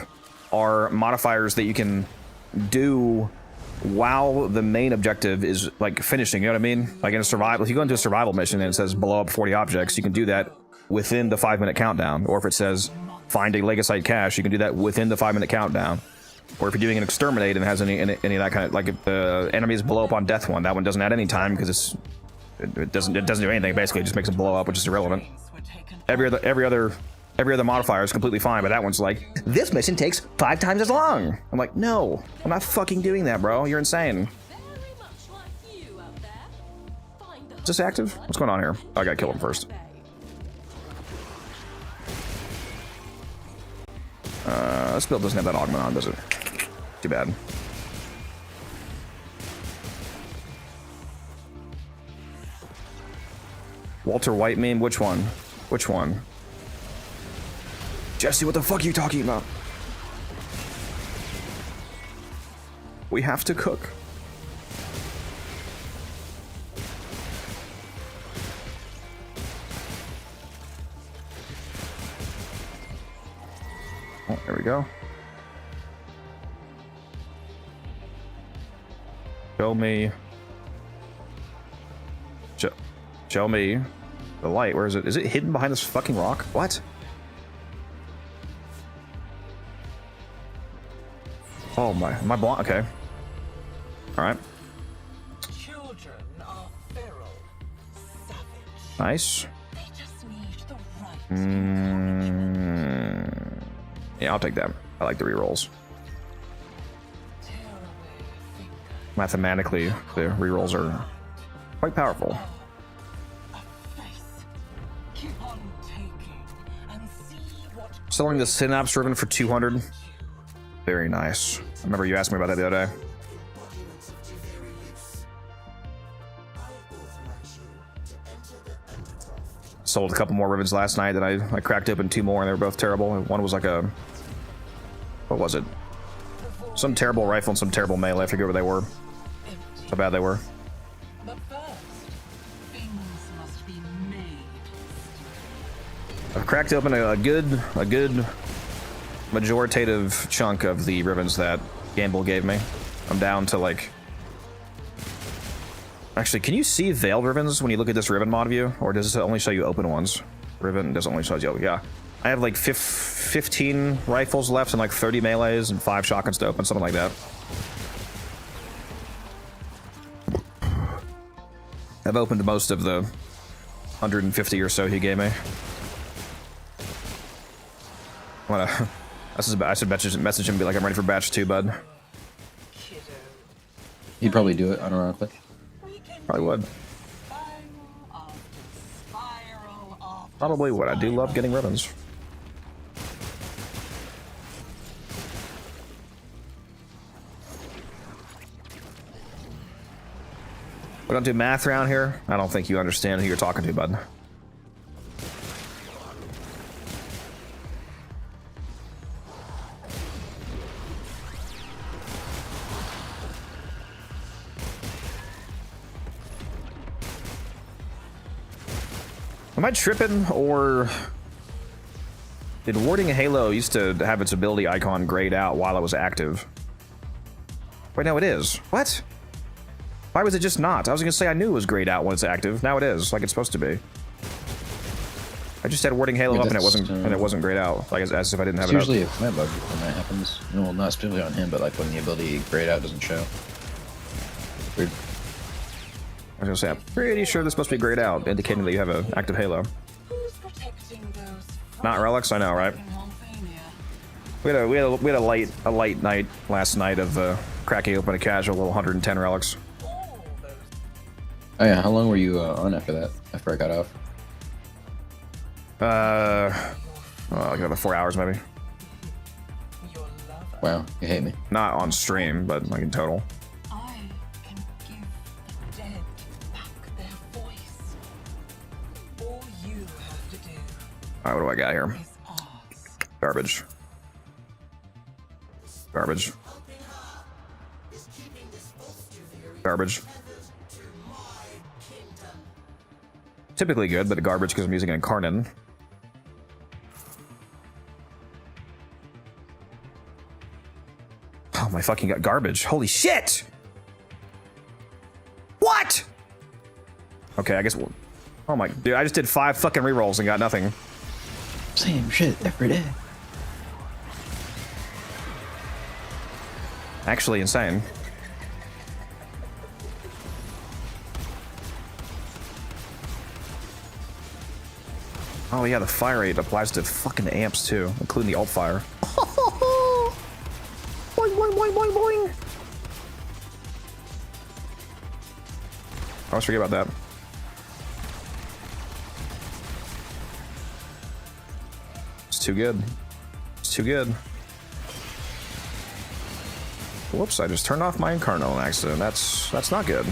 are modifiers that you can do while the main objective is like finishing. You know what I mean? Like in a survival, if you go into a survival mission and it says blow up 40 objects, you can do that within the 5-minute countdown. Or if it says find a Legacyte cache, you can do that within the 5-minute countdown. Or if you're doing an exterminate and has any of that kind of, like if the enemies blow up on death one, that one doesn't add any time because it doesn't do anything. Basically, it just makes it blow up, which is irrelevant. Every other modifier is completely fine, but that one's like, this mission takes 5 times as long. I'm like, no, I'm not fucking doing that, bro. You're insane. Is this active? What's going on here? Oh, I gotta kill him first. This build doesn't have that augment on, does it? Too bad. Walter White meme? Which one? Which one? Jesse, what the fuck are you talking about? We have to cook. Oh, there we go. Show me. Show me the light. Where is it? Is it hidden behind this fucking rock? What? Oh my, am I blind? Okay. All right. Children are feral, savage. Nice. They just need the right. Yeah, I'll take that. I like the rerolls. Mathematically, the rerolls are quite powerful. Selling the Synapse Riven for 200. Very nice. I remember you asked me about that the other day. Sold a couple more Rivens last night that I cracked open 2 more and they were both terrible. One was like a, what was it? Some terrible rifle and some terrible melee. I forget what they were. How bad they were. But first, things must be made. I've cracked open a good majoritative chunk of the Rivens that Gamble gave me. I'm down to like... Actually, can you see veiled Rivens when you look at this Riven mod view? Or does it only show you open ones? Riven doesn't only show you... Yeah. I have like 15 rifles left and like 30 melees and 5 shotguns to open, something like that. I've opened most of the 150 or so he gave me. I should message him and be like, I'm ready for batch 2, bud. He'd probably do it unironically. Probably would. Probably would. I do love getting ribbons. We don't do math around here. I don't think you understand who you're talking to, bud. Am I tripping, or did Warding Halo used to have its ability icon grayed out while it was active? Wait, no, it is. What? Why was it just not? I was gonna say I knew it was grayed out when it's active. Now it is, like it's supposed to be. I just had Warding Halo up and it wasn't grayed out, like as if I didn't have it up. It's usually a command bug when that happens. No, well, not specifically on him, but like when the ability grayed out doesn't show. Weird. I was gonna say, I'm pretty sure this must be grayed out, indicating that you have an active Halo. Who's protecting those Not relics, I know, right? We had a light night last night of cracking open a casual little 110 relics. Oh yeah, how long were you on after that? After I got off? Like another 4 hours maybe. Wow, you hate me. Not on stream, but like in total. I can give the dead back their voice. All you have to do Alright, what do I got here? is ask. Garbage. Garbage. Garbage. Typically good, but garbage because I'm using an Arcane. Oh my fucking god, garbage. Holy shit! What? Okay, I guess we'll... Oh my... Dude, I just did 5 fucking rerolls and got nothing. Same shit every day. Actually insane. Oh yeah, the fire rate applies to fucking amps too, including the alt fire. Boing, boing, boing, boing, boing. I always forget about that. It's too good. It's too good. Whoops, I just turned off my Incarno on accident. That's not good.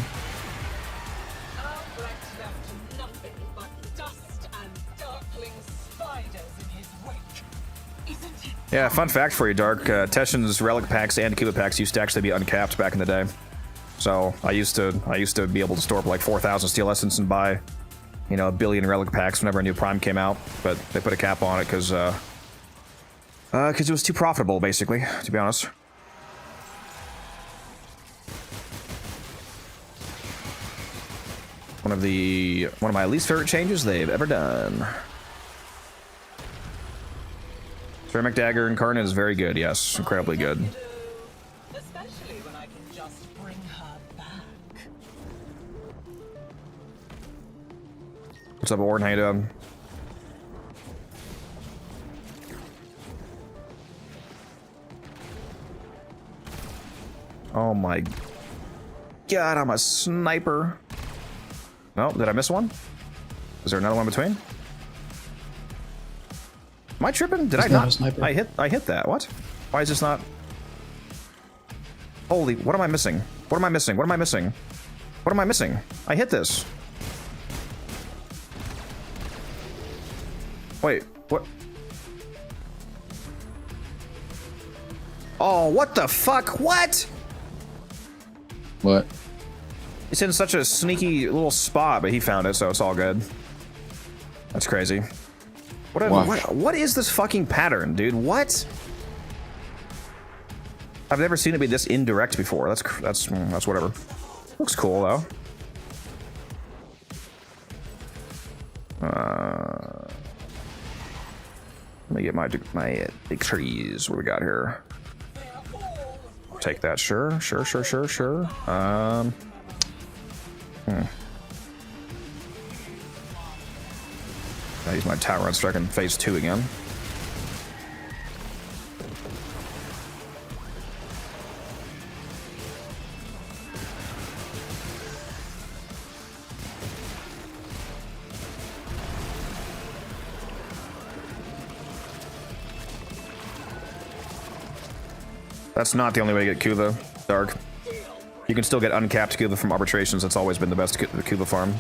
Yeah, fun fact for you, Dark. Teshin's Relic packs and Cuba packs used to actually be uncapped back in the day. So I used to be able to store up like 4,000 Steel Essence and buy, you know, 1 billion Relic packs whenever a new Prime came out. But they put a cap on it because it was too profitable, basically, to be honest. One of my least favorite changes they've ever done. Ceramic Dagger Incarnate is very good, yes, incredibly good. Especially when I can just bring her back. What's up, Warden? How you doing? Oh my god, I'm a sniper. No, did I miss one? Is there another one between? Am I tripping? Did I not? I hit that. What? Why is this not? Holy, what am I missing? What am I missing? What am I missing? What am I missing? I hit this. Wait, what? Oh, what the fuck? What? What? It's in such a sneaky little spot, but he found it, so it's all good. That's crazy. What is this fucking pattern, dude? What? I've never seen it be this indirect before. That's whatever. Looks cool though. Let me get my big trees. What do we got here? Take that, sure. I use my tower on strike in phase 2 again. That's not the only way to get Q though, Dark. You can still get uncapped Kuva from arbitrations. That's always been the best Kuva farm.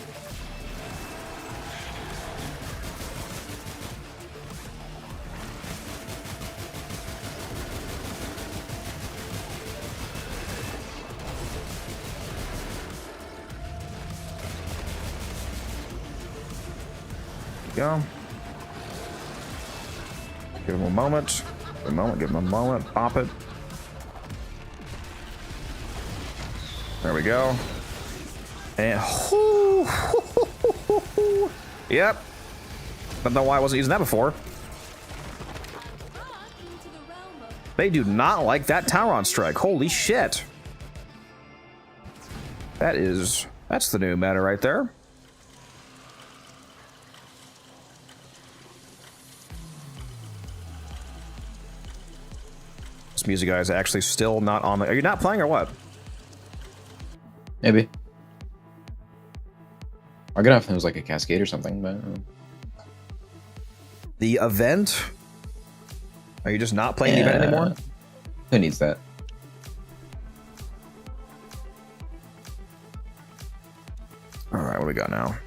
Go. Give him a moment. Give him a moment. Pop it. There we go. And yep. Don't know why I wasn't using that before. They do not like that Tauron strike. Holy shit. That's the new meta right there. This music guy is actually still not on the... Are you not playing or what? Maybe. I'll get off if it was like a cascade or something, but... The event? Are you just not playing the event anymore? Who needs that? Alright, what do we got now?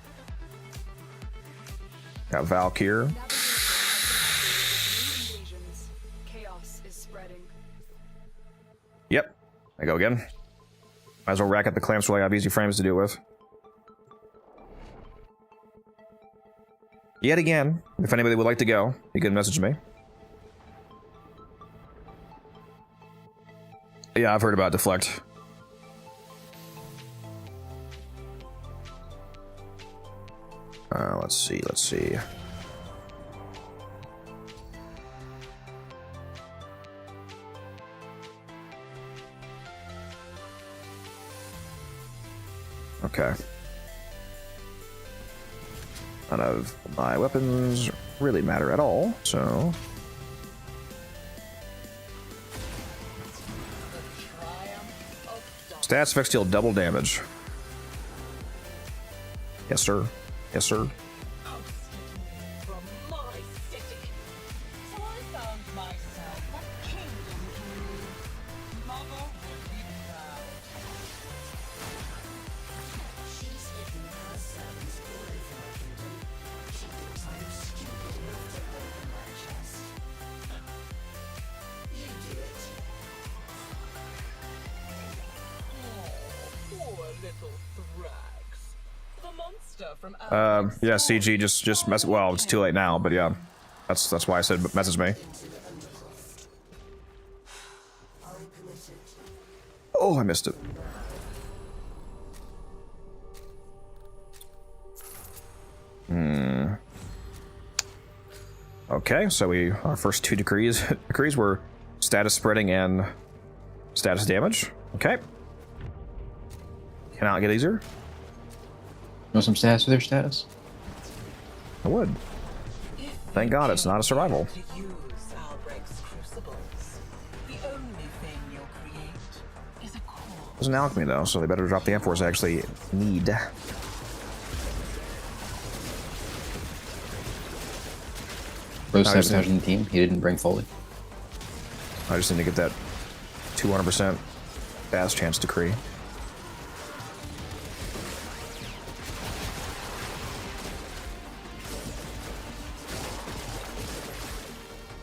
Got Valkyr. Invasions. Chaos is spreading. Yep. I go again. Might as well rack up the clamps while I have easy frames to deal with. Yet again, if anybody would like to go, you can message me. Yeah, I've heard about Deflect. Let's see. Okay. None of my weapons really matter at all, so... Stats effects deal double damage. Yes, sir. Yes, sir. From my city. So I found myself a kingdom to rule. Mother would be proud. She's hidden her servant's glory from her kingdom. She thinks I am stupid enough to open my chest. You do it. Oh, poor little Thrax. The monster from Yeah, CG just mess. Well, it's too late now, but yeah, that's why I said message me. Oh, I missed it. Okay, so our first two decrees were status spreading and status damage. Okay. Cannot get easier. Know some stats for their status? I would. Thank God it's not a survival. To use Albrecht's crucibles. The only thing you'll create is a core. There's an alchemy though, so they better drop the M4s I actually need. Bro's I just sabotaging the team. He didn't bring Foley. I just need to get that 200% fast chance decree.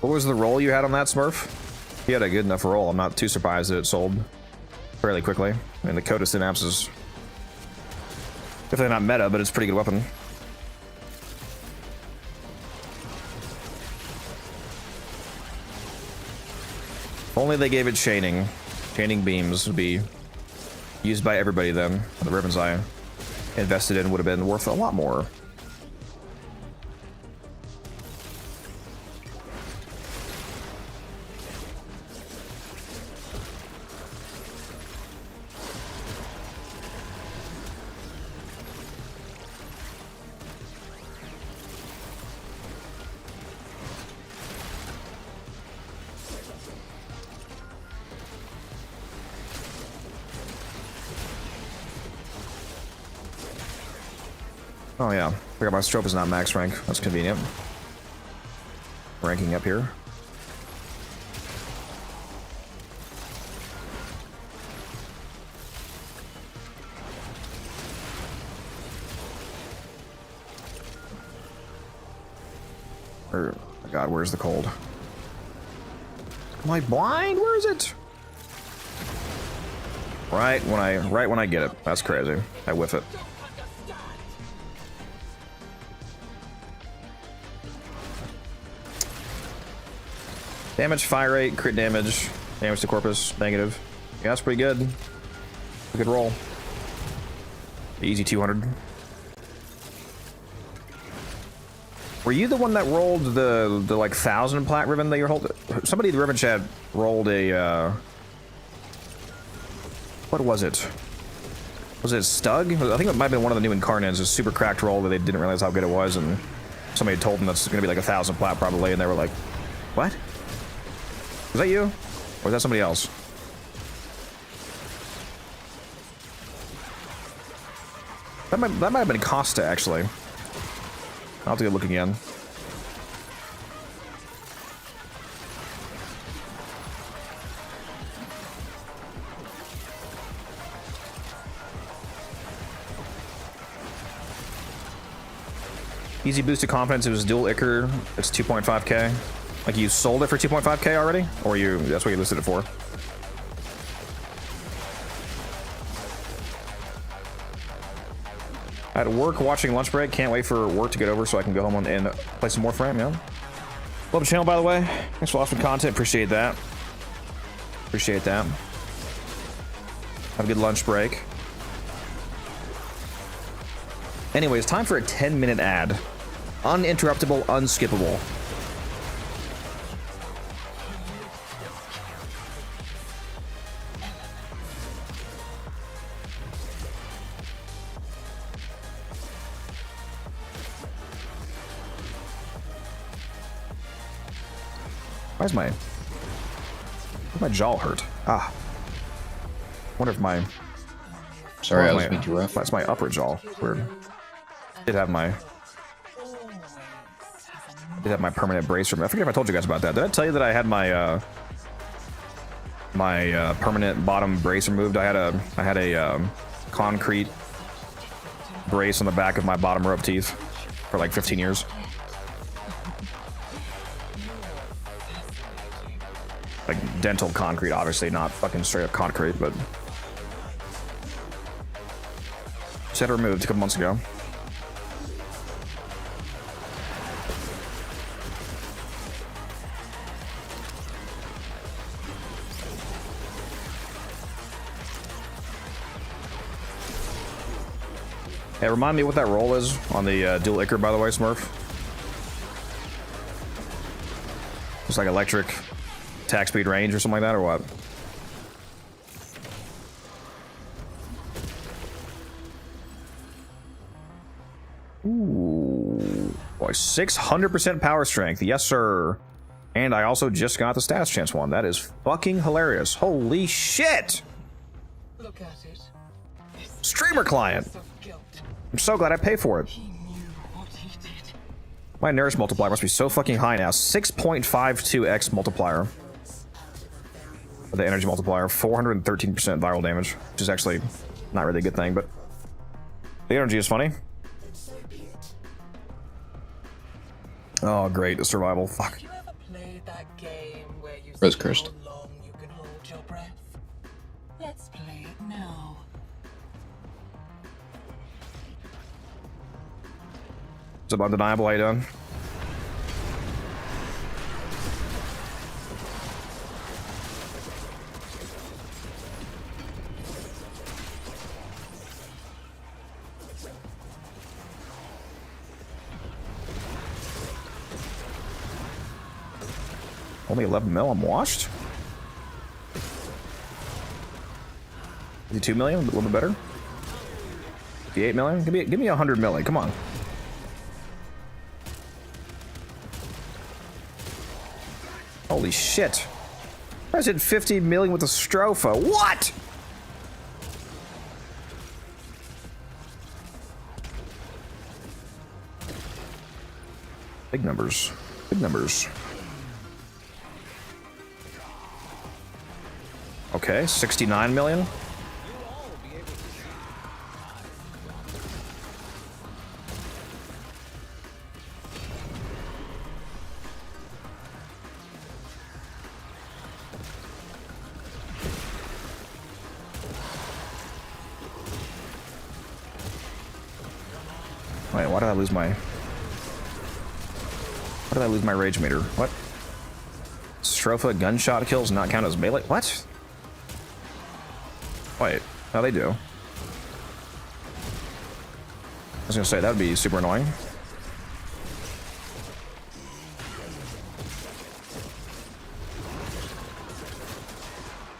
What was the roll you had on that, Smurf? He had a good enough roll. I'm not too surprised that it sold fairly quickly. I mean, the Coda Synapse is definitely not meta, but it's a pretty good weapon. If only they gave it chaining. Chaining beams would be used by everybody then. The ribbons I invested in would have been worth a lot more. Oh yeah, forgot my strobe is not max rank. That's convenient. Ranking up here. Or, oh God, where's the cold? Am I blind? Where is it? Right when I get it. That's crazy. I whiff it. Damage, fire rate, crit damage, damage to corpus, negative. Yeah, that's pretty good. Good roll. Easy 200. Were you the one that rolled the like 1,000 plat ribbon that you're holding? Somebody in the ribbon chat rolled a what was it? Was it Stug? I think it might have been one of the new incarnates, a super cracked roll that they didn't realize how good it was, and somebody told them that's gonna be like 1,000 plat probably, and they were like, what? Was that you? Or was that somebody else? That might have been Costa, actually. I'll have to go look again. Easy boost to confidence. It was dual Ichor. It's 2.5k. Like you sold it for 2.5k already, or that's what you listed it for. At work, watching lunch break. Can't wait for work to get over so I can go home and play some Warframe. Yeah. Love the channel, by the way. Thanks for watching content. Appreciate that. Appreciate that. Have a good lunch break. Anyways, time for a 10-minute ad. Uninterruptible, unskippable. Why's my jaw hurt? Ah. Wonder if my... Sorry, I was being too rough. That's my upper jaw. Weird. Did have my permanent brace removed. I forget if I told you guys about that. Did I tell you that I had my permanent bottom brace removed? I had a concrete brace on the back of my bottom row of teeth for like 15 years. Like dental concrete, obviously, not fucking straight up concrete, but just had it removed a couple months ago. Hey, remind me what that roll is on the dual Ichor, by the way, Smurf. It's like electric attack speed range or something like that, or what? Ooh, boy, 600% power strength, yes sir. And I also just got the stats chance one. That is fucking hilarious. Holy shit! Look at it. Streamer client. Of guilt. I'm so glad I paid for it. He knew what he did. My nourish multiplier must be so fucking high now. 6.52x multiplier. The energy multiplier, 413% viral damage, which is actually not really a good thing, but the energy is funny. Oh, great, the survival. Fuck. You ever played that game where you Rose see cursed. how long you can hold your breath? Let's play it now. It's about undeniable. How you doing? Only 11 mil, I'm washed? 52 million, a little bit better. 58 million? Give me 100 million, come on. Holy shit. I said 50 million with a Stropha. What? Big numbers. Big numbers. Okay, 69 million. Wait, why did I lose my... Why did I lose my rage meter? What? Stropha gunshot kills not count as melee? What? Wait, no, they do. I was gonna say, that would be super annoying.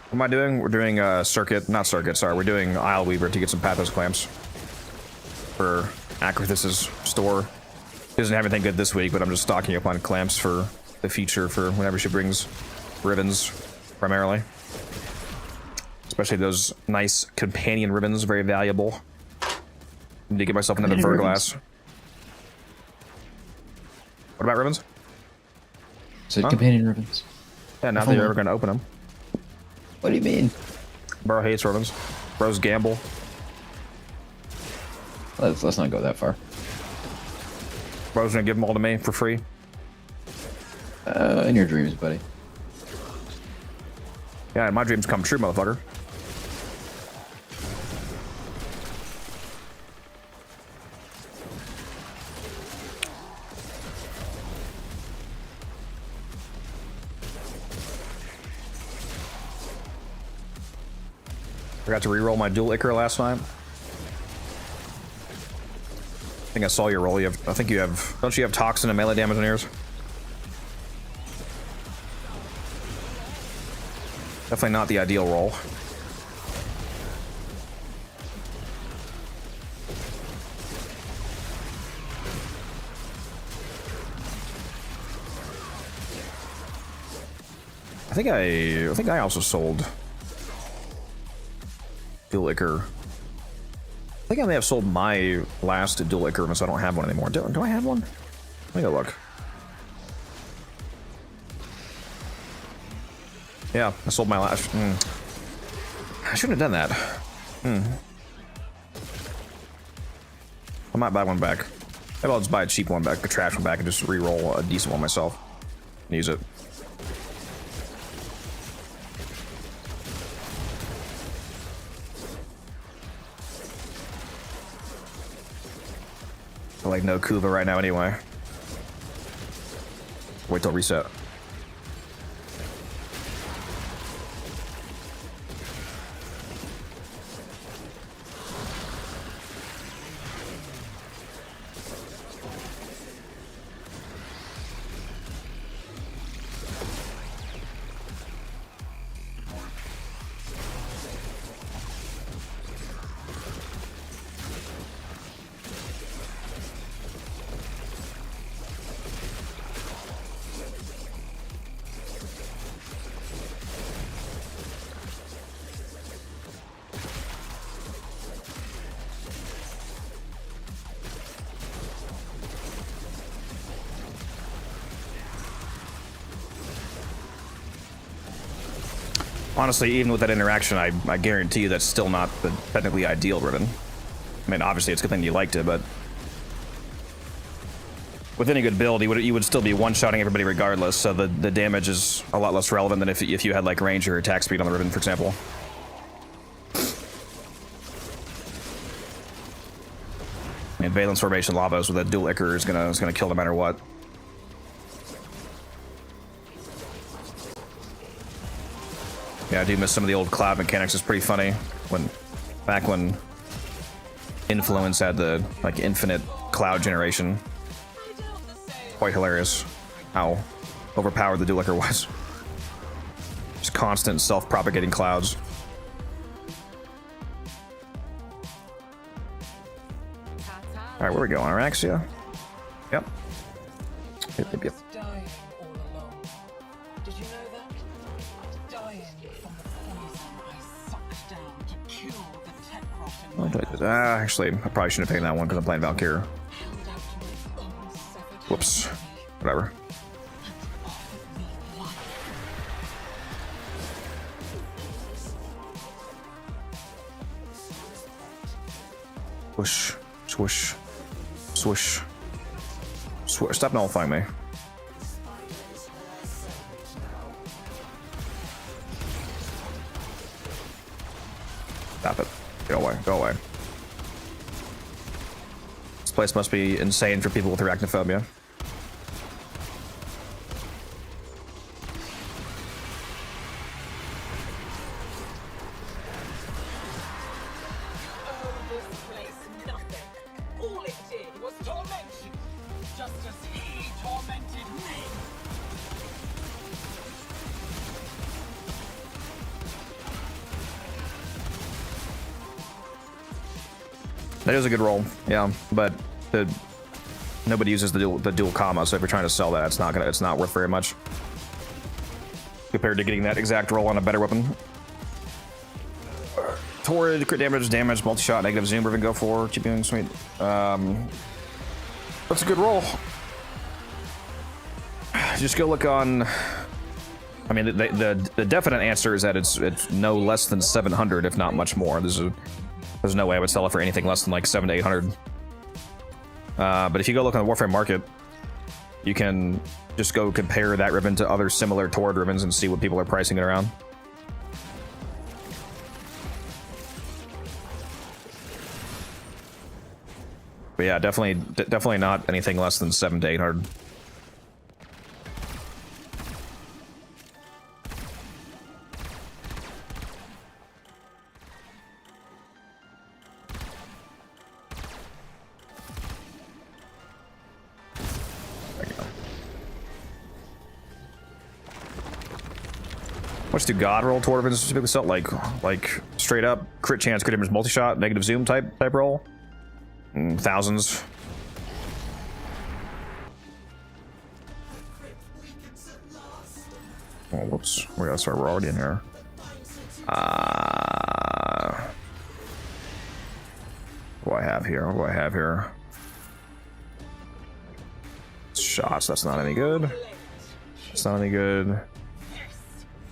What am I doing? We're doing we're doing Isle Weaver to get some pathos clamps for Acrithis' store. He doesn't have anything good this week, but I'm just stocking up on clamps for the future for whenever she brings ribbons, primarily. Especially those nice companion ribbons, very valuable. Need to get myself another Verglass. What about ribbons? So companion ribbons. Yeah, not that you're ever going to open them. What do you mean? Bro hates ribbons. Bros gamble. Let's not go that far. Bro's gonna give them all to me for free. In your dreams, buddy. Yeah, and my dreams come true, motherfucker. Forgot to reroll my dual Ichor last night. I think I saw your roll. I think you have. Don't you have toxin and melee damage on yours? Definitely not the ideal roll. I think I also sold dual Ichor. I think I may have sold my last dual Ichor, so I don't have one anymore. Do I have one? Let me go look. Yeah, I sold my last. I shouldn't have done that. I might buy one back. Maybe I'll just buy a cheap one back, a trash one back, and just re-roll a decent one myself. And use it. I like no Kuva right now anyway. Wait till reset. Honestly, even with that interaction, I guarantee you that's still not the technically ideal Riven. I mean, obviously it's a good thing you liked it, but with any good build, you would still be one-shotting everybody regardless, so the damage is a lot less relevant than if you had like range or attack speed on the Riven, for example. I mean, Valence Formation Lavos with a dual Ichor is gonna kill no matter what. Yeah, I do miss some of the old cloud mechanics. It's pretty funny back when Influence had the like infinite cloud generation. Quite hilarious how overpowered the dual Ichor was. Just constant self-propagating clouds. All right, where we going? Araxia? Yep. Yep. Dying all along. Did you know that? Dying from the poison I sucked down to kill the tech rot in my Actually, I probably shouldn't have taken that one because I'm playing Valkyrie. held out my own Sevagoth Whoops. Whatever. and offered me life. Swoosh. Swoosh. Swoosh. Swoosh. Stop nullifying me. Stop it. Go away. Go away. This place must be insane for people with arachnophobia. Oh, this place, nothing. All it did was torment you, just as he tormented me. That is a good roll, yeah, but nobody uses the dual comma, so if you're trying to sell that, it's not worth very much compared to getting that exact roll on a better weapon. Torrid, crit damage, multi-shot, negative zoom, Riven go for, keep doing sweet. That's a good roll. Just go look on. I mean, the definite answer is that it's no less than 700, if not much more. There's no way I would sell it for anything less than like 700 to 800. But if you go look on the Warframe market, you can just go compare that ribbon to other similar Torrid ribbons and see what people are pricing it around. But yeah, definitely not anything less than 700 to 800. What's do God roll Torrid ribbons typically sell? Like straight up crit chance, crit damage, multi-shot, negative zoom type roll? Thousands. Oh, whoops. We gotta start. We're already in here. What do I have here? What do I have here? Shots. That's not any good. That's not any good.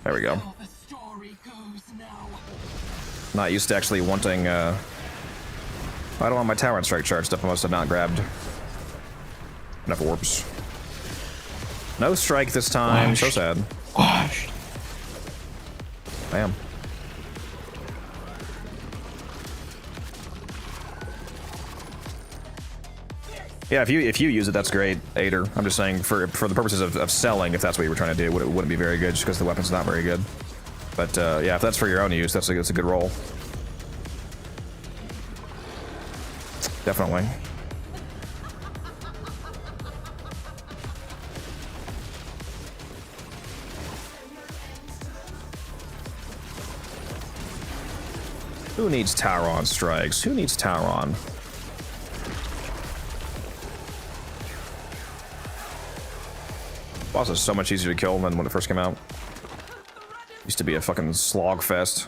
There we go. How the story goes now. Not used to actually wanting, I don't want my tower and strike charge stuff. I must have not grabbed enough warps. No strike this time. Washed. So sad. Washed. Bam. Yeah, if you use it, that's great, Aider. I'm just saying for the purposes of selling, if that's what you were trying to do, it wouldn't be very good just because the weapon's not very good. But yeah, if that's for your own use, that's a good roll. Definitely. Who needs Tauron strikes? Who needs Tauron? Boss is so much easier to kill than when it first came out. Used to be a fucking slog fest.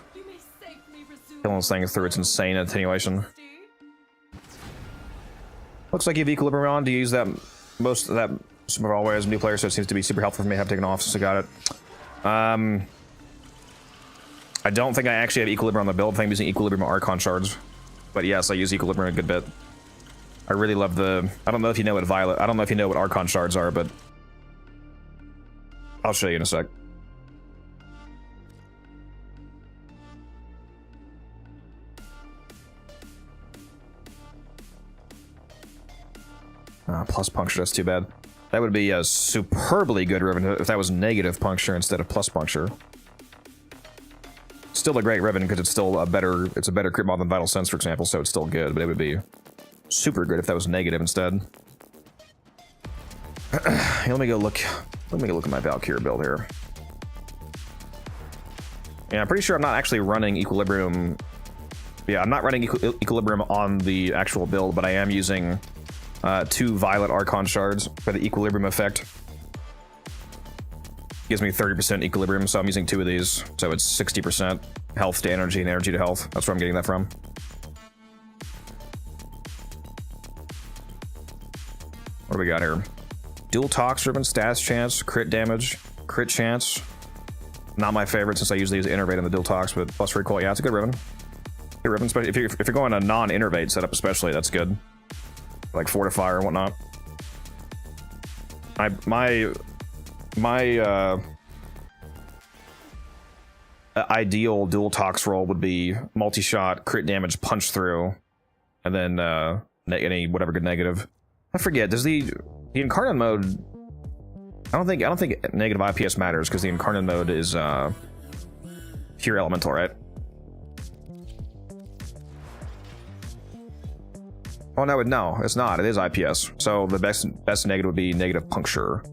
Killing this thing through its insane attenuation. Looks like you have Equilibrium on. Do you use that most of that always as a new player, so it seems to be super helpful for me to have taken off since I got it. I don't think I actually have Equilibrium on the build. I think I'm using Equilibrium Archon shards. But yes, I use Equilibrium a good bit. I really love the... I don't know if you know what Violet... I don't know if you know what Archon shards are, but... I'll show you in a sec. Plus puncture, that's too bad. That would be a superbly good Riven if that was negative puncture instead of plus puncture. Still a great Riven because it's still a better crit mod than Vital Sense, for example, so it's still good, but it would be super good if that was negative instead. Let me go look at my Valkyrie build here. Yeah, I'm pretty sure I'm not actually running Equilibrium. Yeah, I'm not running Equilibrium on the actual build, but I am using 2 Violet Archon shards for the Equilibrium effect. Gives me 30% Equilibrium, so I'm using 2 of these. So it's 60% health to energy and energy to health. That's where I'm getting that from. What do we got here? Dual Tox Riven, stats chance, crit damage, crit chance. Not my favorite since I usually use Innervate on the Dual Tox, but plus recoil. Yeah, it's a good Riven. Good Riven, especially if you're going a non-Innervate setup, especially, that's good. Like Fortify or whatnot. My ideal Dual Tox roll would be multi-shot, crit damage, punch through, and then any whatever good negative. I forget. Does the incarnate mode? I don't think negative IPS matters because the incarnate mode is pure elemental, right? Oh no, it's not. It is IPS. So the best negative would be negative puncture.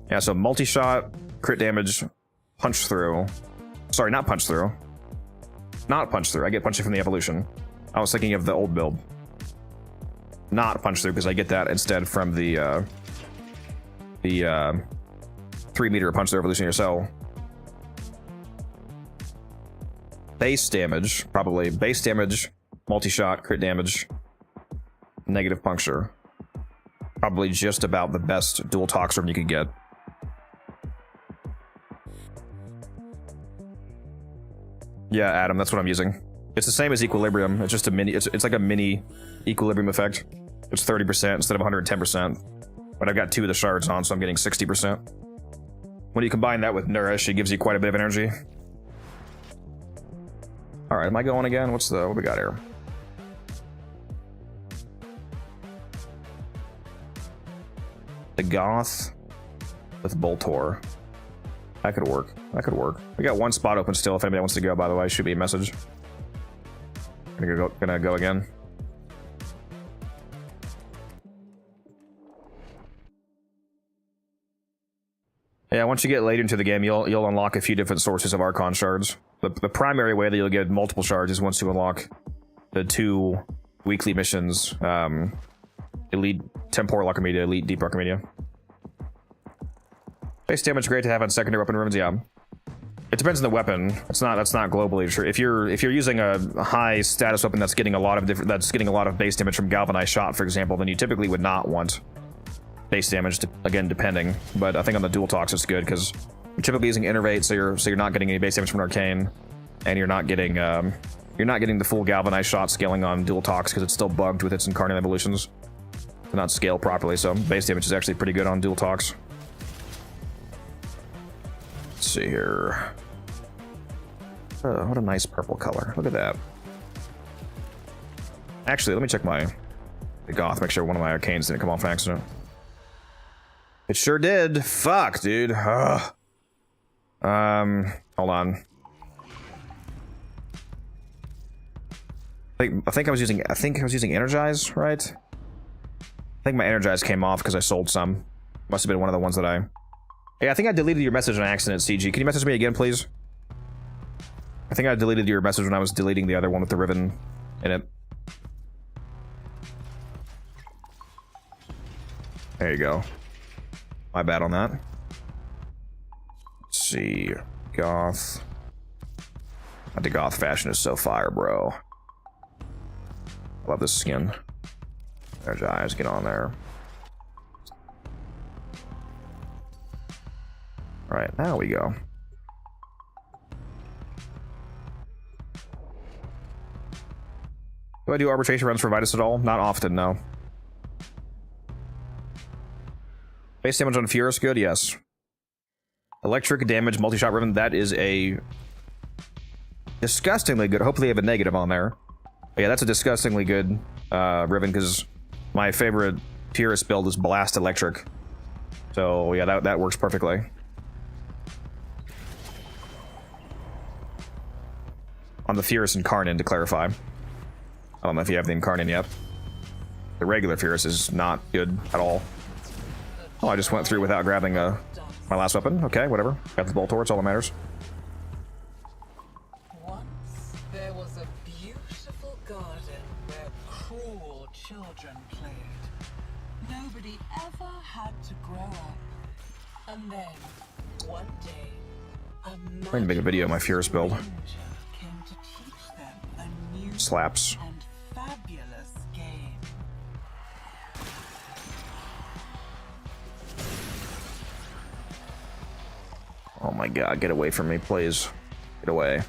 Yeah, so multi-shot, crit damage, punch through. Sorry, not punch through. Not punch through. I get punching from the evolution. I was thinking of the old build. Not punch through because I get that instead from the 3-meter punch through evolution here. So base damage, probably base damage, multi-shot, crit damage, negative puncture. Probably just about the best dual toxin you could get. Yeah, Adam, that's what I'm using. It's the same as equilibrium. It's just a mini. It's like a mini equilibrium effect. It's 30% instead of 110%. But I've got 2 of the shards on, so I'm getting 60%. When you combine that with Nourish, it gives you quite a bit of energy. All right, am I going again? What we got here? The Goth with Boltor. That could work. That could work. We got 1 spot open still. If anybody wants to go, by the way, shoot me a message. Gonna go again. Yeah, once you get later into the game, you'll unlock a few different sources of Archon shards. The primary way that you'll get multiple shards is once you unlock the 2 weekly missions, Elite Temporal Archimedia, Elite Deep Archimedia. Base damage great to have on secondary weapon runes, yeah. It depends on the weapon. That's not globally true. If you're using a high status weapon that's getting a lot of base damage from galvanized shot, for example, then you typically would not want base damage, again, depending. But I think on the dual tox it's good because you're typically using innervate, so you're not getting any base damage from Arcane, and you're not getting the full galvanized shot scaling on dual tox because it's still bugged with its incarnate evolutions to not scale properly. So base damage is actually pretty good on dual tox. Let's see here. Oh, what a nice purple color. Look at that. Actually, let me check the Goth, make sure one of my Arcanes didn't come off on accident. It sure did. Fuck, dude. Ugh. Hold on. I think I was using Energize, right? I think my Energize came off because I sold some. Must have been one of the ones that I... Hey, I think I deleted your message on accident, CG. Can you message me again, please? I think I deleted your message when I was deleting the other one with the Riven in it. There you go. My bad on that. Let's see. Goth. The Goth fashion is so fire, bro. Love this skin. There's eyes. Get on there. Alright, now we go. Do I do arbitration runs for Vitus at all? Not often, no. Base damage on Furus, good, yes. Electric damage, multi-shot Riven, that is a disgustingly good. Hopefully, they have a negative on there. But yeah, that's a disgustingly good Riven because my favorite Furus build is Blast Electric. So yeah, that works perfectly. On the Furus Incarnate, to clarify. I don't know if you have the Incarnate yet. The regular Furus is not good at all. Oh, I just went through without grabbing my last weapon. Okay, whatever. Got the Boltor, it's all that matters. Once there was a beautiful garden where cruel children played. Nobody ever had to grow up. And then, one day, I'm going to make a video of my Furus build. came to teach them a new Slaps. and fabulous game. Oh my god, get away from me, please. Get away.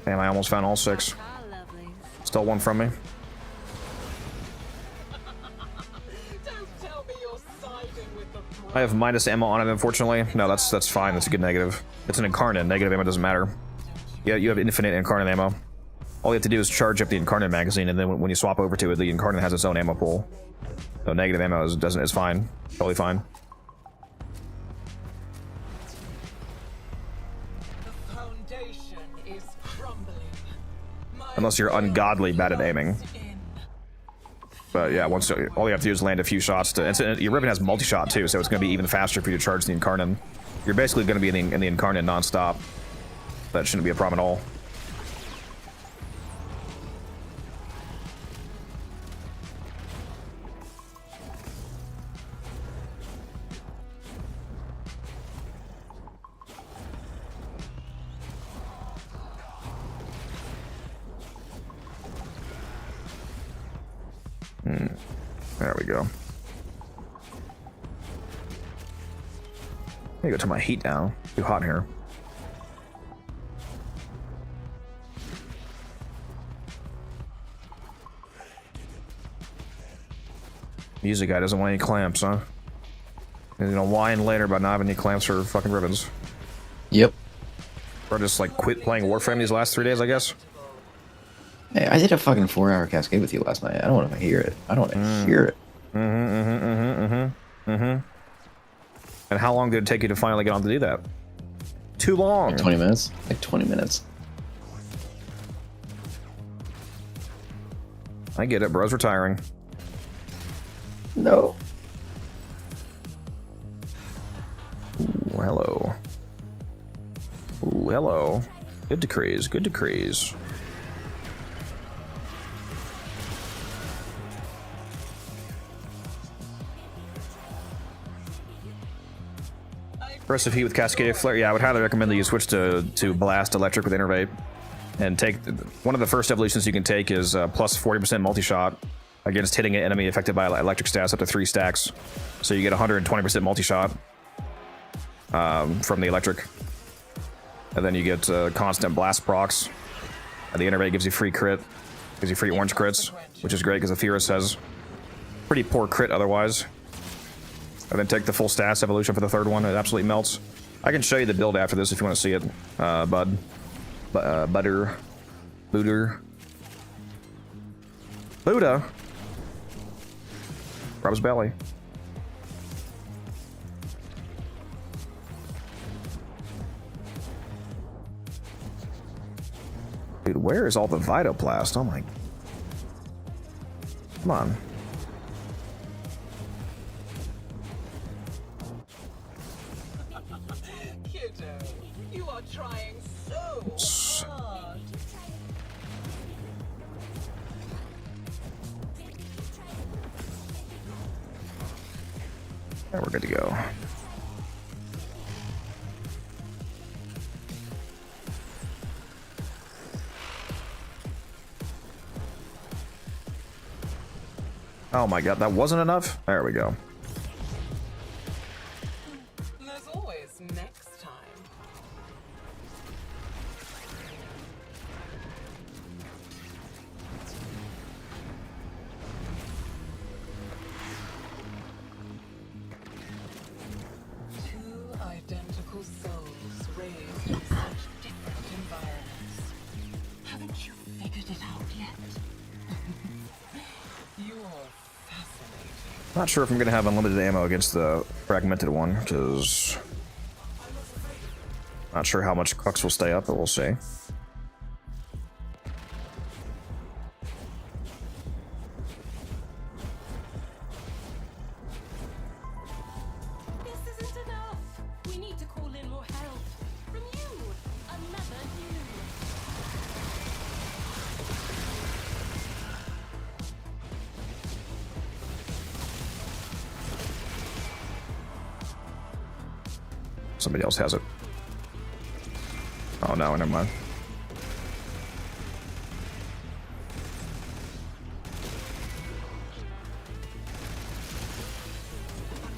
Damn, I almost found all 6. Stole one from me. Don't tell me you're siding with the I have minus ammo on it, unfortunately. No, that's fine. That's a good negative. It's an incarnate. Negative ammo doesn't matter. Yeah, you have infinite incarnate ammo. All you have to do is charge up the incarnate magazine, and then when you swap over to it, the incarnate has its own ammo pool. So negative ammo is fine. Totally fine. The foundation is crumbling. Unless you're ungodly bad at aiming. But yeah, once all you have to do is land a few shots to. Your Riven has multi-shot too, so it's going to be even faster for you to charge the incarnate. You're basically going to be in the incarnate non-stop. That shouldn't be a problem at all. There we go. I gotta turn my heat down. Too hot in here. Music guy doesn't want any clamps, huh? He's gonna whine later about not having any clamps for fucking ribbons. Yep. Or just like quit playing Warframe these last 3 days, I guess. Hey, I did a fucking 4-hour cascade with you last night. I don't want to hear it. I don't want to hear it. And how long did it take you to finally get on to do that? Too long. Like 20 minutes. Like 20 minutes. I get it, bro's retiring. No. Ooh, hello. Ooh, hello. Good decrees, good decrees. Aggressive heat with Cascade Flare. Yeah, I would highly recommend that you switch to Blast Electric with Innervate. And take... One of the first evolutions you can take is plus 40% multi-shot against hitting an enemy affected by electric stats up to 3 stacks. So you get 120% multi-shot from the electric. And then you get constant blast procs. And the Innervate gives you free crit. Gives you free orange crits, which is great because Aetherius has pretty poor crit otherwise. And then take the full stats evolution for the third one. It absolutely melts. I can show you the build after this if you want to see it, bud. Butter. Booter. Buddha. Rob's belly. Dude, where is all the Vitoplast? Oh my... Come on. Kiddo, you are trying so hard. Yeah, we're good to go. Oh my god, that wasn't enough? There we go. There's always next time. Two identical souls raised in such different environments. Haven't you figured it out yet? You are fascinating. Not sure if I'm gonna have unlimited ammo against the fragmented one, because not sure how much Crux will stay up, but we'll see. This isn't enough. We need to call in more help. From you. Another you. Somebody else has it. Oh no, never mind.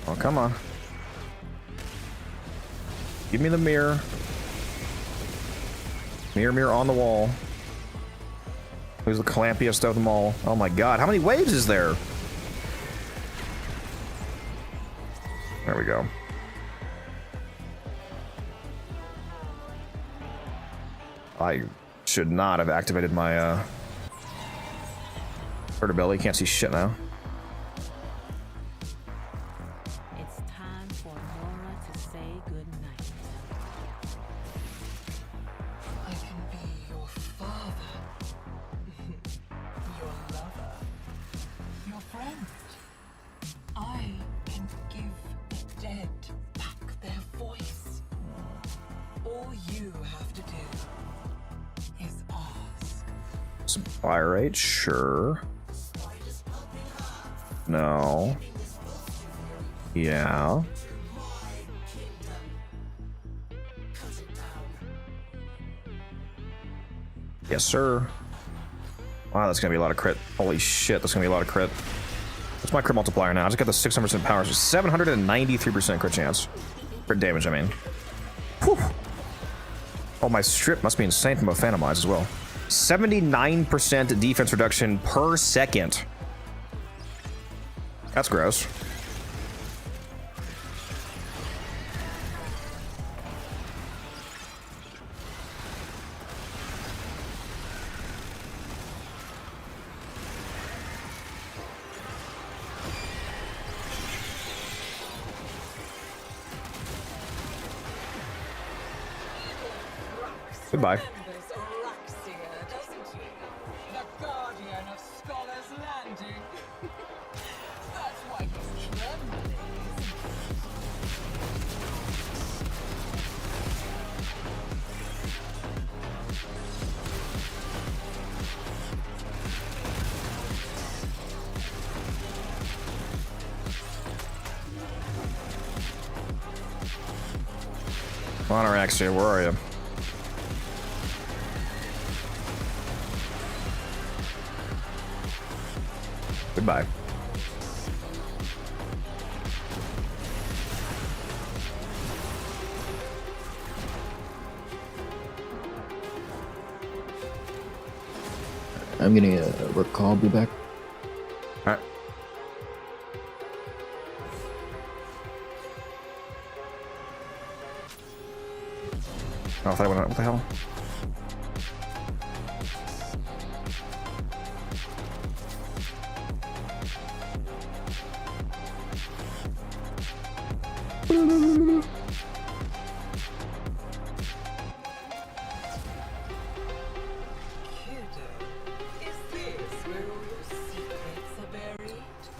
Oh, come on. Give me the mirror. Mirror, mirror on the wall. Who's the clampiest of them all? Oh my god, how many waves is there? There we go. I should not have activated my Vertibelli. Can't see shit now. It's time for Nora to say goodnight. I can be your father, your lover, your friend. I can give the dead back their voice. All you have to do is ask. Spirate, sure. No. Yeah. Yes, sir. Wow, that's gonna be a lot of crit. Holy shit, that's gonna be a lot of crit. What's my crit multiplier now? I just got the 600% power, so 793% crit chance. Crit damage, I mean. Whew. Oh, my strip must be insane from a Phantomize as well. 79% defense reduction per second. That's gross. Goodbye. Remembers Araxia, doesn't he? The guardian of Scholar's Landing. That's why he's trembling. Monaraxia, where are you? Goodbye. I'm getting a work call. Be back. Alright. Oh, I thought I went out. What the hell?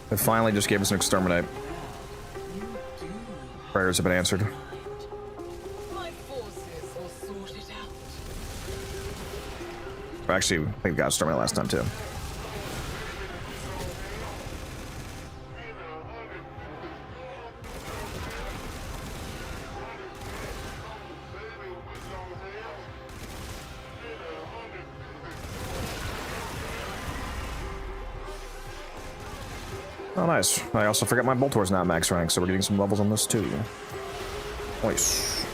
It finally just gave us an exterminate. Prayers have been answered. My forces will sort it out. Actually, I think we got exterminate last time too. Oh, nice. I also forgot my Boltor's not max rank, so we're getting some levels on this too. Nice.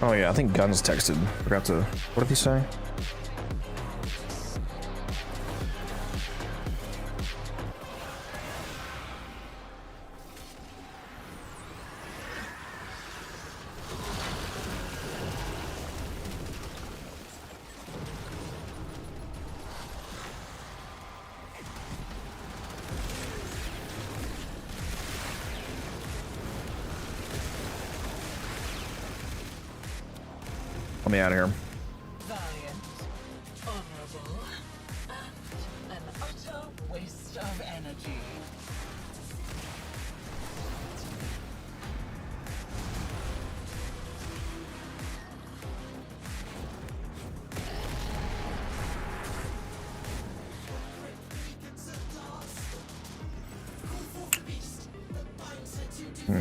Oh yeah, I think Guns texted. Forgot to. What did he say? Let me out of here. Valiant, honorable, and an utter waste of energy. I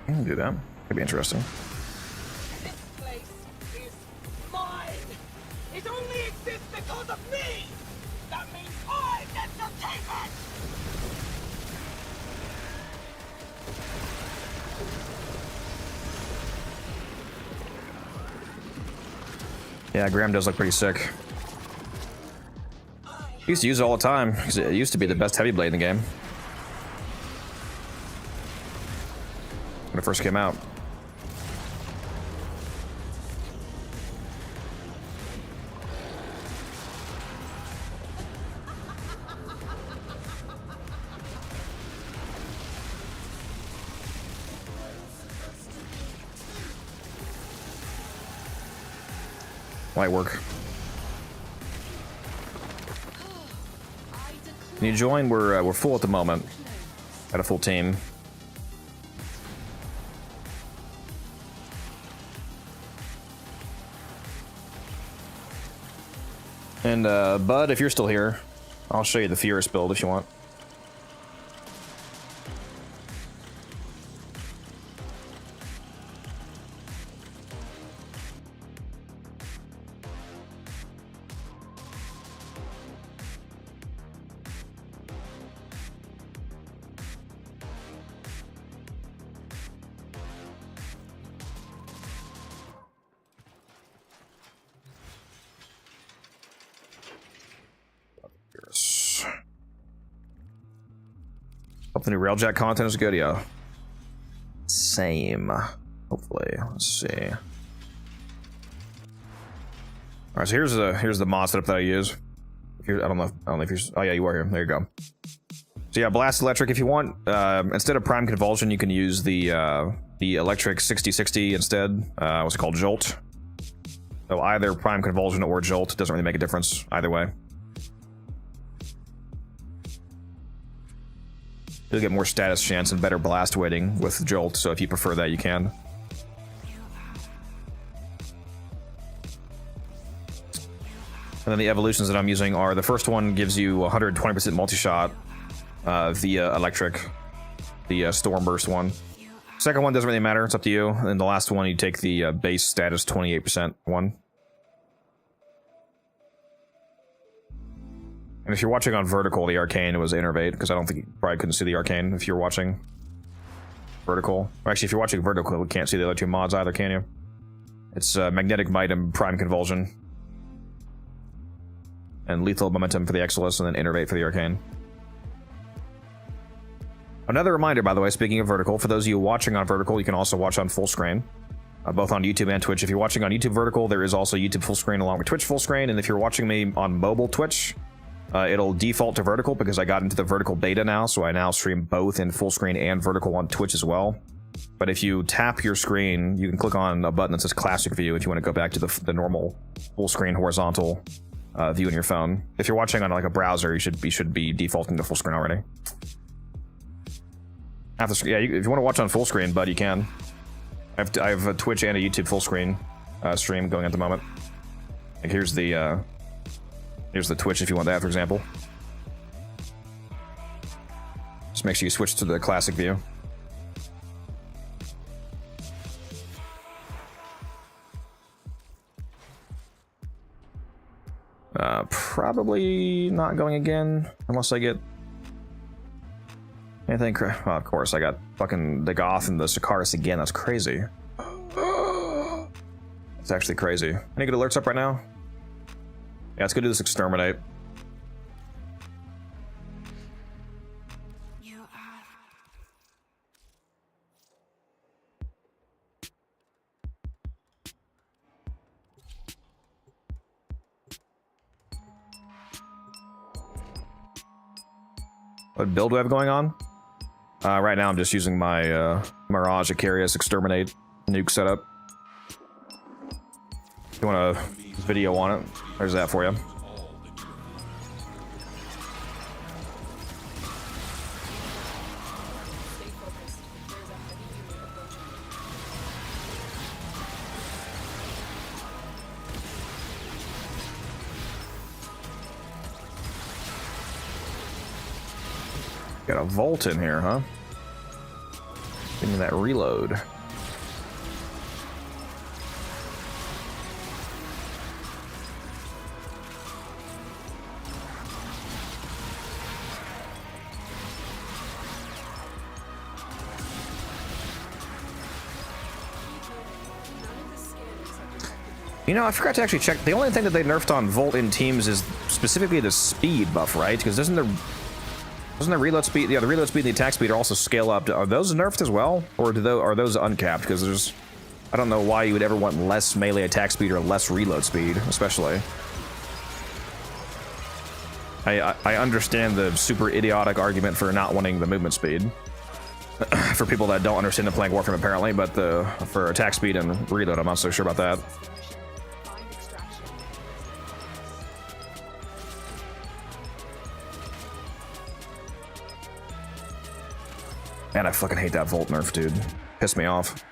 can do that. Could be interesting. This place is mine. It only exists because of me. That means I get to take it. Yeah, Graham does look pretty sick. I used to use it all the time because it used to be the best heavy blade in the game when it first came out. Light work. Can you join? We're full at the moment. Got a full team. And Bud, if you're still here, I'll show you the Furious build if you want. Hope the new Railjack content is good, yeah. Same. Hopefully. Let's see. Alright, so here's the mod setup that I use. I don't know if you're, oh yeah, you are here. There you go. So yeah, Blast Electric if you want. Instead of Prime Convulsion, you can use the Electric 6060 instead. What's it called? Jolt. So either Prime Convulsion or Jolt, doesn't really make a difference either way. You'll get more status chance and better blast weighting with Jolt, so if you prefer that, you can. And then the evolutions that I'm using are, the first one gives you 120% multi-shot via Electric, the Storm Burst one. Second one doesn't really matter, it's up to you. And the last one, you take the base status 28% one. And if you're watching on vertical, the Arcane was Innervate, because I don't think you probably couldn't see the Arcane if you're watching vertical. Or actually, if you're watching vertical, you can't see the other two mods either, can you? It's Magnetic Might and Prime Convulsion. And Lethal Momentum for the Exilus, and then Innervate for the Arcane. Another reminder, by the way, speaking of vertical, for those of you watching on vertical, you can also watch on full screen. Both on YouTube and Twitch. If you're watching on YouTube vertical, there is also YouTube full screen along with Twitch full screen. And if you're watching me on mobile Twitch, it'll default to vertical because I got into the vertical beta now, so I now stream both in full screen and vertical on Twitch as well. But if you tap your screen, you can click on a button that says Classic View if you want to go back to the normal full screen horizontal view in your phone. If you're watching on like a browser, you should be defaulting to full screen already. Yeah, if you want to watch on full screen, bud, you can. I have a Twitch and a YouTube full screen stream going at the moment. Like here's the Twitch if you want that, for example. Just make sure you switch to the classic view. Probably not going again, unless I get anything. Well, of course, I got fucking the Goth and the Sakaris again. That's crazy. It's actually crazy. Any good alerts up right now? Yeah, let's go do this Exterminate. What build do I have going on? Right now I'm just using my Mirage Icarius Exterminate nuke setup. If you want a video on it, there's that for you. Stay focused. There's a heavy unit approaching. Got a Volt in here, huh? Give me that reload. You know, I forgot to actually check. The only thing that they nerfed on Volt in teams is specifically the speed buff, right? Because doesn't the reload speed, yeah, the reload speed and the attack speed are also scale up. Are those nerfed as well, or are those uncapped? Because there's, I don't know why you would ever want less melee attack speed or less reload speed, especially. I understand the super idiotic argument for not wanting the movement speed. For people that don't understand the playing Warframe, apparently, but for attack speed and reload, I'm not so sure about that. Find extraction. Man, I fucking hate that Volt nerf, dude. Pissed me off.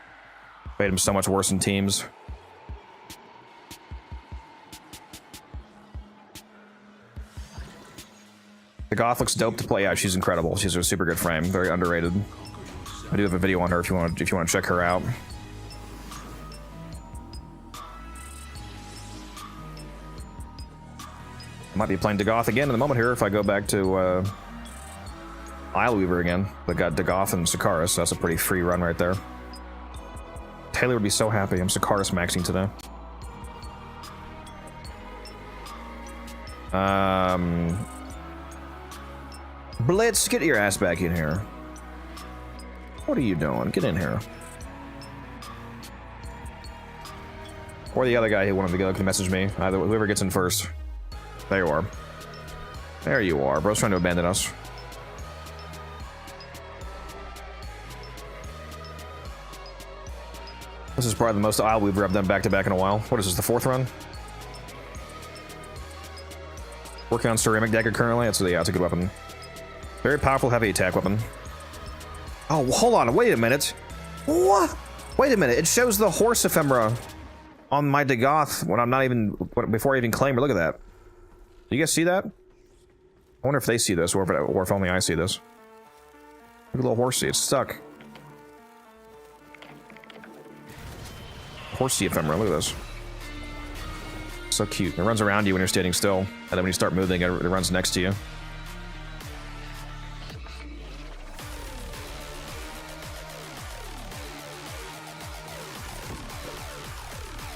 Made him so much worse in teams. The Goth looks dope to play. Yeah, she's incredible. She's a super good frame. Very underrated. I do have a video on her if you want to check her out. I might be playing Dagoth again in the moment here if I go back to Ileweaver again. But got Dagoth and Sakaris, so that's a pretty free run right there. Taylor would be so happy. I'm Sakaris maxing today. Blitz, get your ass back in here. What are you doing? Get in here. Or the other guy who wanted to go can message me. Either whoever gets in first. There you are. There you are. Bro's trying to abandon us. This is probably the most Ileweaver I've done back-to-back in a while. What is this, the 4th run? Working on Ceramic Dagger currently. That's a good weapon. Very powerful, heavy attack weapon. Oh, hold on. Wait a minute. What? Wait a minute. It shows the horse ephemera on my Dagoth when I'm not even... before I even claim her. Look at that. Do you guys see that? I wonder if they see this, or if only I see this. Look at the little horsey. It's stuck. Horsey ephemera. Look at this. So cute. It runs around you when you're standing still, and then when you start moving, it runs next to you.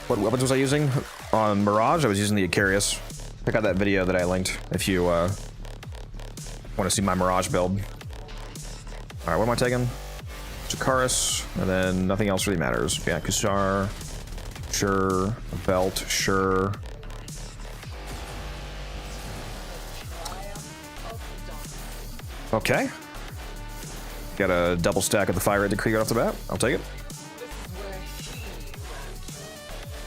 What weapons was I using? On Mirage, I was using the Icarius. Check out that video that I linked if you want to see my Mirage build. Alright, what am I taking? Sakaris, and then nothing else really matters. Yeah, Kushar, sure. Belt, sure. Okay. Got a double stack of the fire rate decree right off the bat. I'll take it.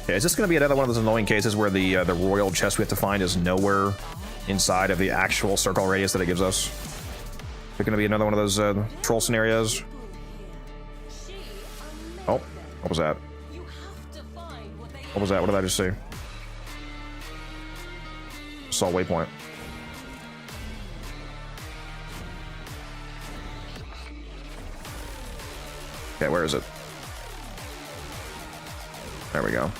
Okay, is this going to be another one of those annoying cases where the royal chest we have to find is nowhere inside of the actual circle radius that it gives us? Is it going to be another one of those troll scenarios? Oh, what was that? What was that? What did I just see? Saw waypoint. Okay, where is it? There we go.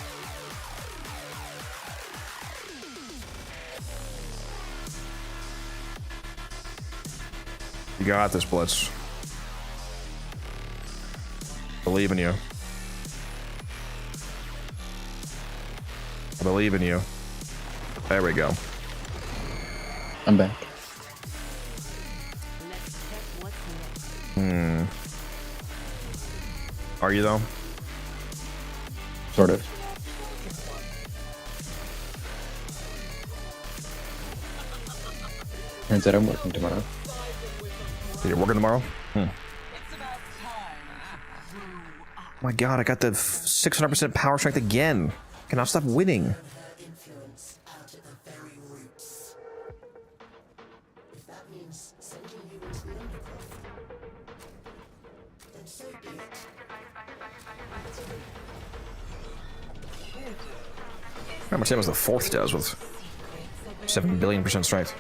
You got this, Blitz. Believe in you. I believe in you. There we go. I'm back. Are you though? Sort of. Turns out I'm working tomorrow. You're working tomorrow? Oh my god, I got the 600% power strength again. I cannot stop winning. Influence out at the very roots. If that means sending you into the undergrowth, then so be it. How much damage the 4th does with 7 billion% strength?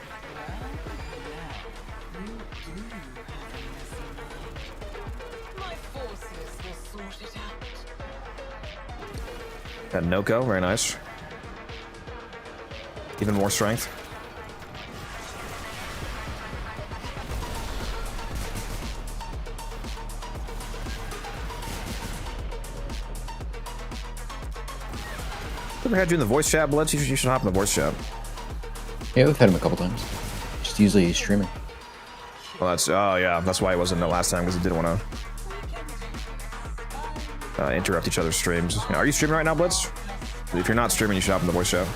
Got Noko, very nice. Even more strength. Ever had you in the voice chat, Blitz? You should hop in the voice chat. Yeah, we've had him a couple times. Just usually streaming. Well, that's yeah, that's why he wasn't the last time because he didn't want to interrupt each other's streams. Are you streaming right now, Blitz? If you're not streaming, you should hop in the voice chat.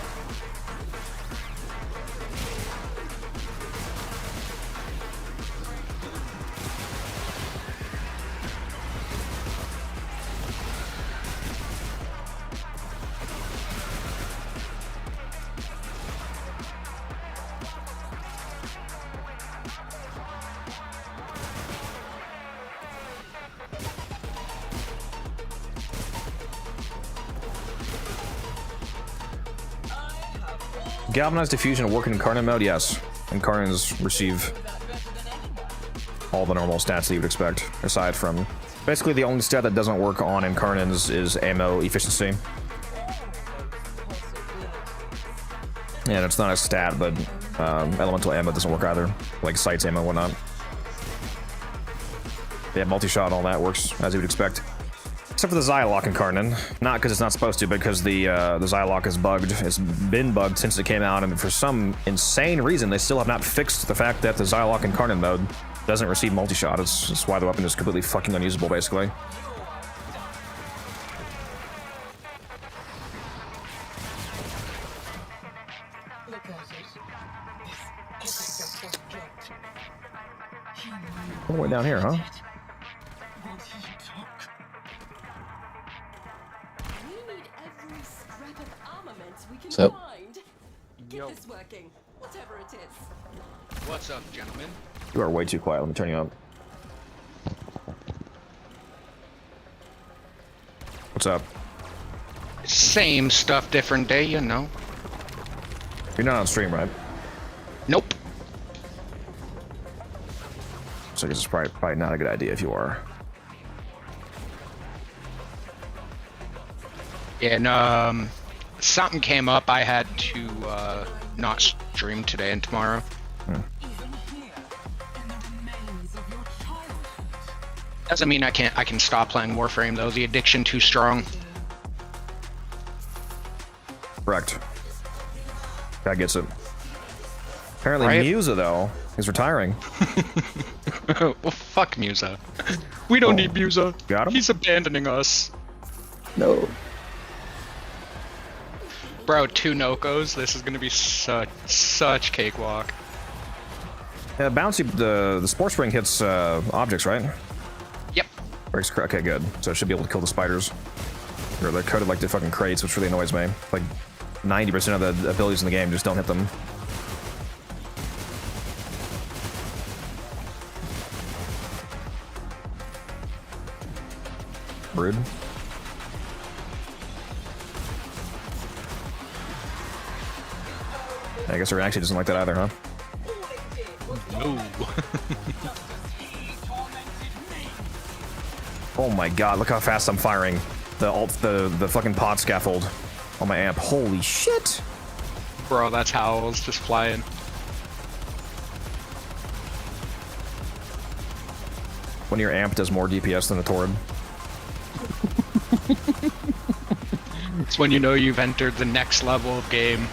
Galvanized diffusion work in Incarnate mode? Yes. Incarnates receive all the normal stats that you would expect, aside from... Basically, the only stat that doesn't work on Incarnates is ammo efficiency. Yeah, it's not a stat, but elemental ammo doesn't work either. Like sights ammo and whatnot. Yeah, multi-shot and all that works, as you would expect. Except for the Zylok Incarnate. Not because it's not supposed to, but because the Zylok is bugged. It's been bugged since it came out, and for some insane reason, they still have not fixed the fact that the Zylok Incarnate mode doesn't receive multi-shot. It's why the weapon is completely fucking unusable, basically. All the way down here, huh? So, Yo. This working, whatever it is. What's up, gentlemen? You are way too quiet. Let me turn you up. What's up? Same stuff, different day, you know. You're not on stream, right? Nope. So this is probably not a good idea if you are. Yeah, and something came up. I had to not stream today and tomorrow. Doesn't mean I can stop playing Warframe though. The addiction too strong. Correct. Guy gets it. Apparently, Right? Musa though is retiring. Well, fuck Musa. We don't need Musa. Got him? He's abandoning us. no. Bro, 2 Nokos. This is gonna be such cakewalk. Yeah, bouncy. The sports ring hits objects, right? Yep. Okay, good. So it should be able to kill the spiders. Or they're coded like the fucking crates, which really annoys me. Like 90% of the abilities in the game just don't hit them. Rude. I guess her actually doesn't like that either, huh? No. Oh my god, look how fast I'm firing. The fucking pod scaffold on my amp. Holy shit! Bro, that's howls just flying. When your amp does more DPS than a Torrid. It's when you know you've entered the next level of game.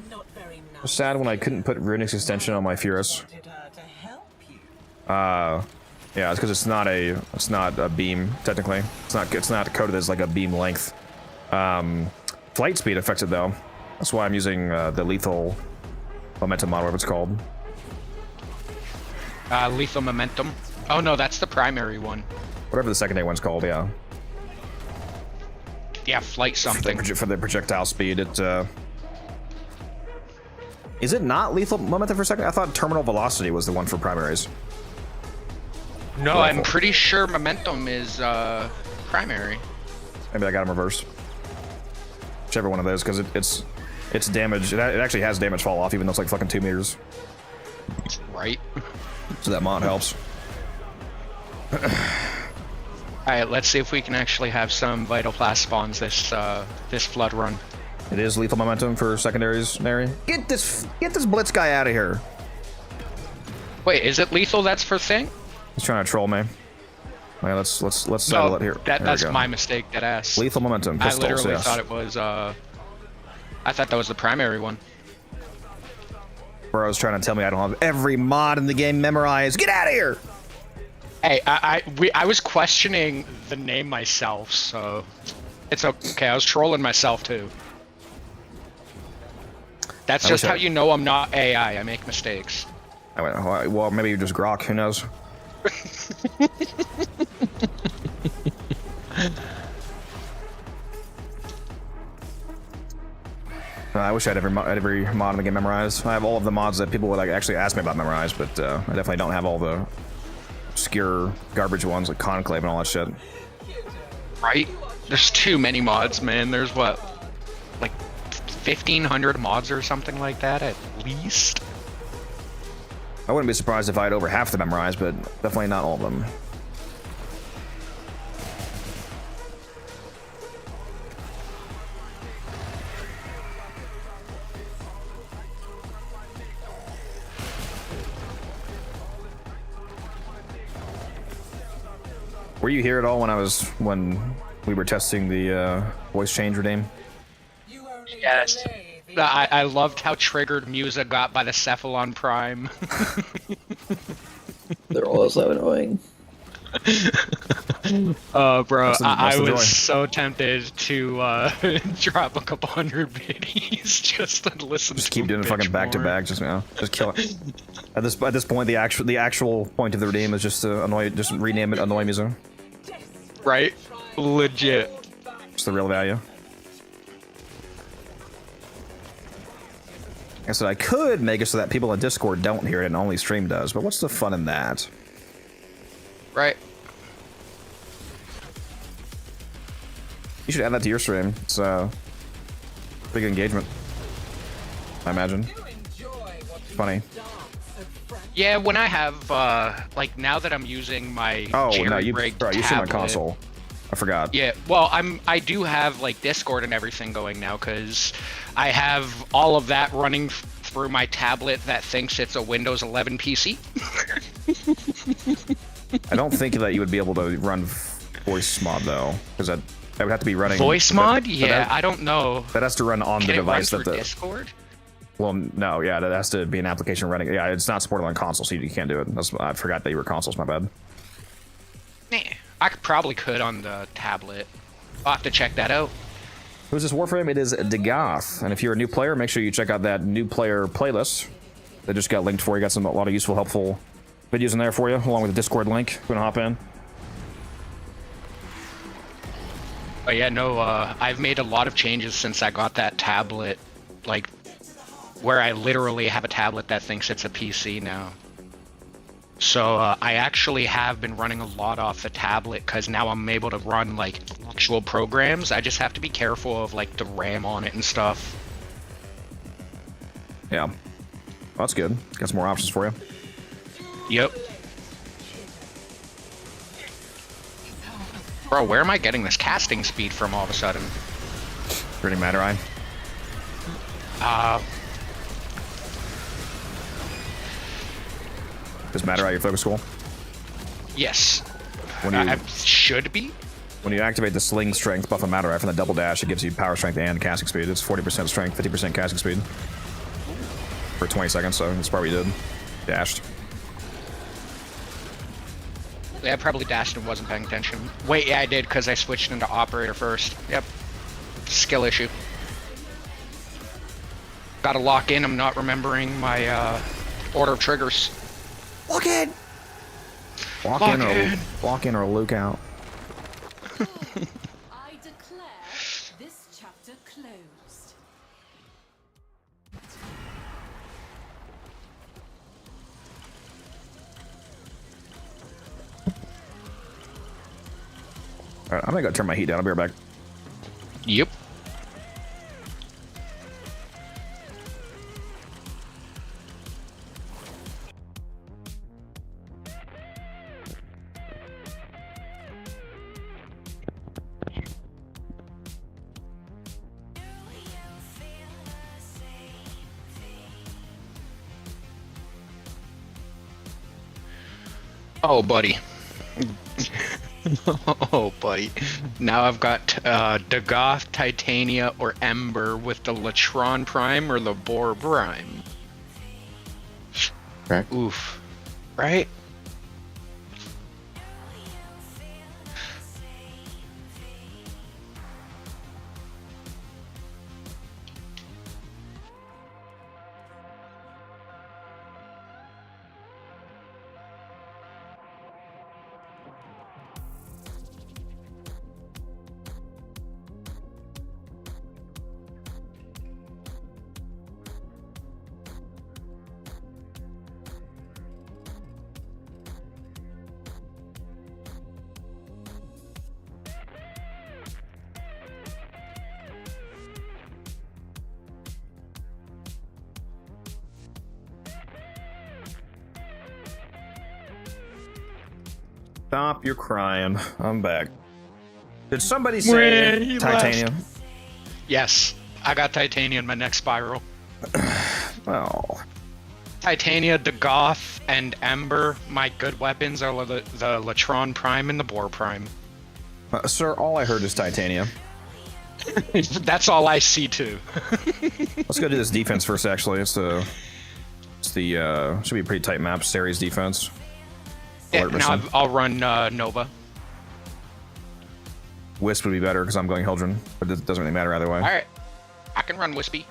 Not very I nice. was sad when I couldn't put Runix extension on my Furus. Wanted her to help you. Yeah, it's because it's not a beam technically. It's not coded as like a beam length. Flight speed affected though. That's why I'm using the lethal momentum model, whatever it's called. Lethal momentum. Oh no, that's the primary one. Whatever the secondary one's called, yeah. Yeah, flight something. For the projectile speed, it is it not lethal momentum for second? I thought terminal velocity was the one for primaries. No, I'm pretty sure momentum is primary. Maybe I got them reversed. Whichever one of those, because it's damage. It actually has damage fall off, even though it's like fucking 2 meters. Right. So that mod helps. Alright, let's see if we can actually have some Vital Blast spawns this flood run. It is lethal momentum for secondaries, Nary. Get this Blitz guy out of here. Wait, is it lethal that's for thing? He's trying to troll me. Okay, let's settle it here. That's my mistake, that ass. Lethal momentum, pistols, I literally yes. thought it was, I thought that was the primary one. Bro's trying to tell me I don't have every mod in the game memorized. Get out of here! Hey, I was questioning the name myself, so it's okay. I was trolling myself too. That's just how you know I'm not AI. I make mistakes. I went, well, maybe you're just Grok. Who knows? I wish I had every mod in the game memorized. I have all of the mods that people would like actually ask me about memorized, but I definitely don't have all the obscure garbage ones like Conclave and all that shit. Right? There's too many mods, man. There's what, like 1,500 mods or something like that at least. I wouldn't be surprised if I had over half the memorized, but definitely not all of them. Were you here at all when we were testing the voice change redeem? Yes. I loved how triggered Musa got by the Cephalon Prime. They're all so annoying. Oh, bro, I the was joy. so tempted to drop a couple hundred biddies just to listen Just to keep doing it fucking back to back, just kill it. At this point, the actual point of the redeem is just to just rename it Annoy Musa. Right? Legit. It's the real value. I said I could make it so that people in Discord don't hear it and only stream does, but what's the fun in that? Right. You should add that to your stream. It's big engagement, I imagine. Funny. Yeah, when I have, like, now that I'm using my Oh no, jerry-rigged bro, you stream on tablet- console. I forgot. Yeah, well, I do have like Discord and everything going now because I have all of that running through my tablet that thinks it's a Windows 11 PC. I don't think that you would be able to run voice mod though, because that would have to be running Voice mod? but Yeah, I don't know. that has to run on Can the it run device through that the Discord? well, no, yeah, that has to be an application running. Yeah, it's not supported on console, so you can't do it. I forgot that you were consoles. My bad. Nah, I probably could on the tablet. I'll have to check that out. Who's this Warframe? It is Degoth, and if you're a new player, make sure you check out that new player playlist that just got linked for you. Got a lot of useful, helpful videos in there for you, along with the Discord link. We're gonna hop in. But yeah, no, I've made a lot of changes since I got that tablet, like, where I literally have a tablet that thinks it's a PC now. So I actually have been running a lot off the tablet because now I'm able to run like actual programs. I just have to be careful of like the RAM on it and stuff. Yeah, well, that's good. Got some more options for you. Yep. Bro, where am I getting this casting speed from all of a sudden? Pretty matter, Ryan. Does matter your focus school? Yes. When you I should be. when you activate the sling strength buff on Matter from the double dash, it gives you power strength and casting speed. It's 40% strength, 50% casting speed for 20 seconds. So that's probably what you did. Dashed. Yeah, I probably dashed and wasn't paying attention. Wait, yeah, I did because I switched into operator first. Yep. Skill issue. Gotta lock in. I'm not remembering my order of triggers. Lock in. Walk in or Luke out. I declare this chapter closed. All right, I'm gonna go turn my heat down. I'll be right back. Yep. Oh, buddy. Oh, buddy. Now I've got Dagoth, Titania, or Ember with the Latron Prime or the Boar Prime. Correct. Oof. Right? Stop your crying. I'm back. Did somebody say titanium? Yes. I got Titania in my next spiral. Oh. Titania, Dagoth, and Ember, my good weapons are the Latron Prime and the Boar Prime. Sir, all I heard is titanium. That's all I see too. Let's go do this defense first, actually. Should be a pretty tight map, series defense. Yeah, now I'll run Nova. Wisp would be better because I'm going Hildren, but it doesn't really matter either way. Alright. I can run Wispy.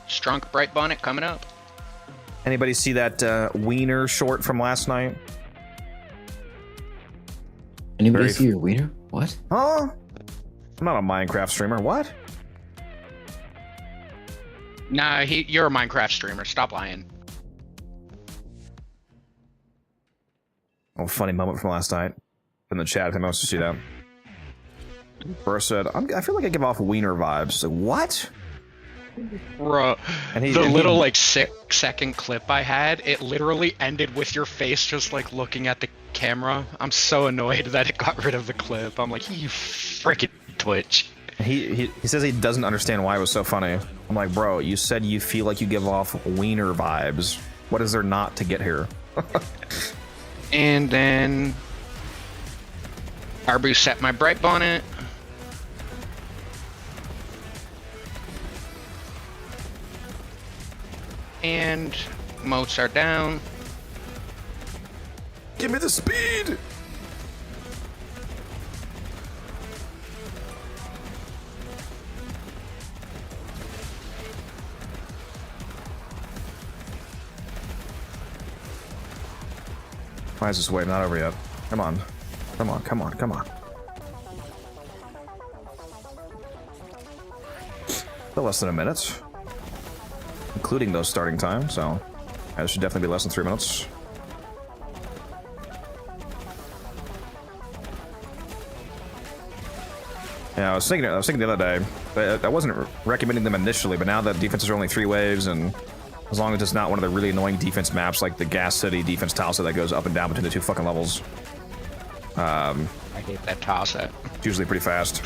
Strunk Bright Bonnet coming up. Anybody see that Wiener short from last night? Anybody see your wiener? What? Huh? I'm not a Minecraft streamer. What? Nah, you're a Minecraft streamer. Stop lying. Oh, funny moment from last night. In the chat, if anyone wants to see that. Burst said, I feel like I give off Wiener vibes. Like, what? Bruh, the little like 6-second clip I had, it literally ended with your face just like looking at the camera. I'm so annoyed that it got rid of the clip. I'm like, you freaking Twitch. He says he doesn't understand why it was so funny. I'm like, bro, you said you feel like you give off Wiener vibes. What is there not to get here? And then Arbu set my Bright Bonnet. And moats are down. Give me the speed! Why is this wave not over yet? Come on. Come on, come on, come on. Still less than a minute. Including those starting time, so it should definitely be less than 3 minutes. Yeah, I was thinking the other day, but I wasn't recommending them initially, but now that defenses are only 3 waves, and as long as it's not one of the really annoying defense maps like the Gas City defense tile set that goes up and down between the 2 fucking levels. I hate that tile set. It's usually pretty fast.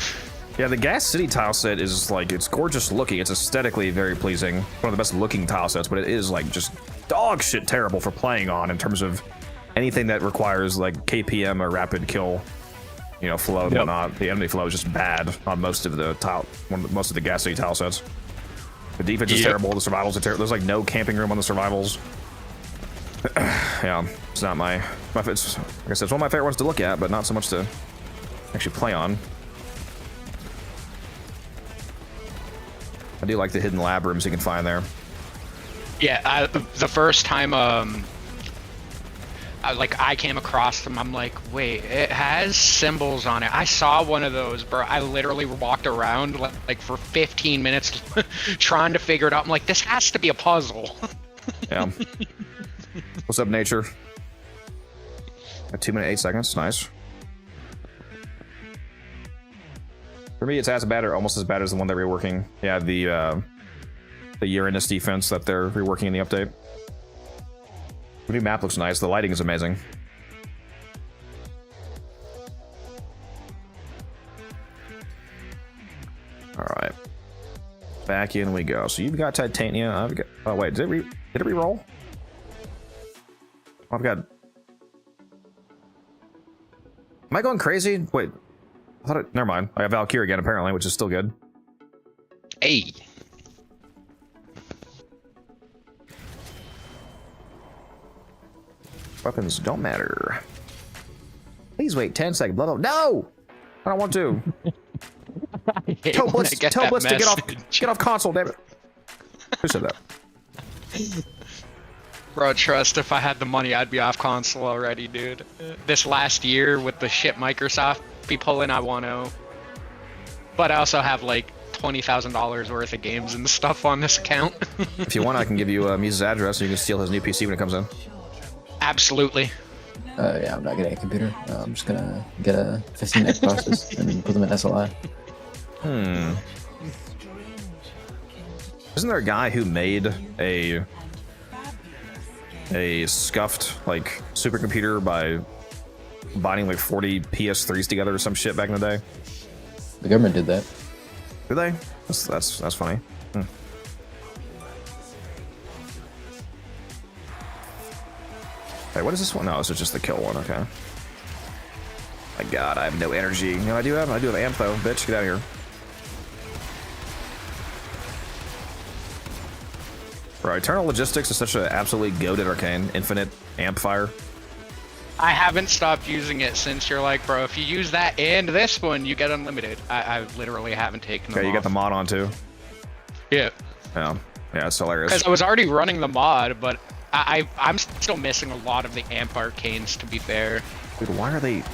Yeah, the Gas City tile set is like, it's gorgeous looking. It's aesthetically very pleasing. One of the best looking tile sets, but it is like just dog shit terrible for playing on in terms of anything that requires like KPM or rapid kill, you know, flow and whatnot. The enemy flow is just bad on most of the most of the Gas City tile sets. The defense is terrible. The survivals are terrible. There's like no camping room on the survivals. Yeah, it's not my it's, like I said, it's one of my favorite ones to look at, but not so much to actually play on. I do like the hidden lab rooms you can find there. Yeah, the first time I came across them, I'm like, wait, it has symbols on it. I saw one of those, bro. I literally walked around like for 15 minutes trying to figure it out. I'm like, this has to be a puzzle. Yeah. What's up, nature? A 2 minute 8 seconds. Nice. For me, it's as bad or almost as bad as the one they're reworking. Yeah, the Uranus defense that they're reworking in the update. The new map looks nice. The lighting is amazing. All right, back in we go. So you've got Titania. I've got. Oh wait, did it re-roll? I've got... Am I going crazy? Wait. I thought it... Never mind. I got Valkyrie again, apparently, which is still good. Hey. Weapons don't matter. Please wait 10 seconds. Blah, blah. No! I don't want to. Tell Blitz to get off console, damn it. Who said that? Bro, trust, if I had the money, I'd be off console already, dude. This last year with the shit Microsoft be pulling, I want to. But I also have like $20,000 worth of games and stuff on this account. If you want, I can give you Mises' address so you can steal his new PC when it comes in. Absolutely. Yeah, I'm not getting a computer. I'm just gonna get a 15x process and put them in SLI. Isn't there a guy who made a scuffed like supercomputer by binding like 40 PS3s together or some shit back in the day? The government did that. Did they? That's funny. Hey, what is this one? No, this is just the kill one. Okay. My God, I have no energy. You know, I do have amp though. Bitch, get out of here. Bro, Eternal Logistics is such an absolutely goated Arcane. Infinite amp fire. I haven't stopped using it since you're like, bro, if you use that and this one, you get unlimited. I literally haven't taken them Okay, you got off. the mod on too. Yeah. Yeah, it's hilarious. Because I was already running the mod, but I'm still missing a lot of the amp arcanes, to be fair. Dude, why are they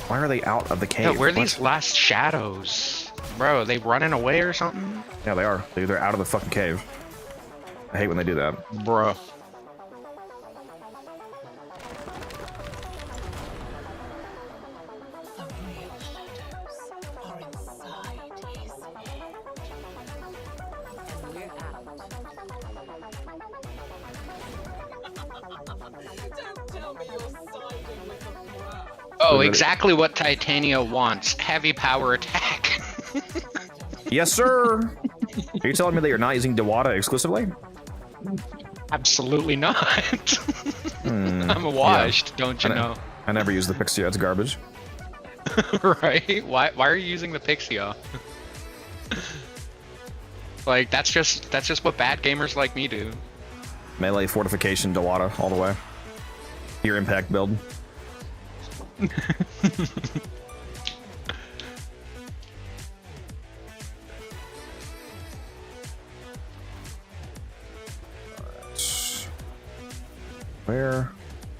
out of the cave? Yeah, where are these last shadows? Bro, are they running away or something? Yeah, they are. They're out of the fucking cave. I hate when they do that. Bro. The real shadows are inside his head. And we're out. Don't tell me you're siding with the brow. Oh, exactly what Titania wants. Heavy power attack. Yes, sir. Are you telling me that you're not using Dewata exclusively? Absolutely not. I'm washed, don't you know? I never use the Pixie. It's garbage. Right? Why are you using the Pixia? Like that's just what bad gamers like me do. Melee fortification Dewata all the way. Your impact build. Where?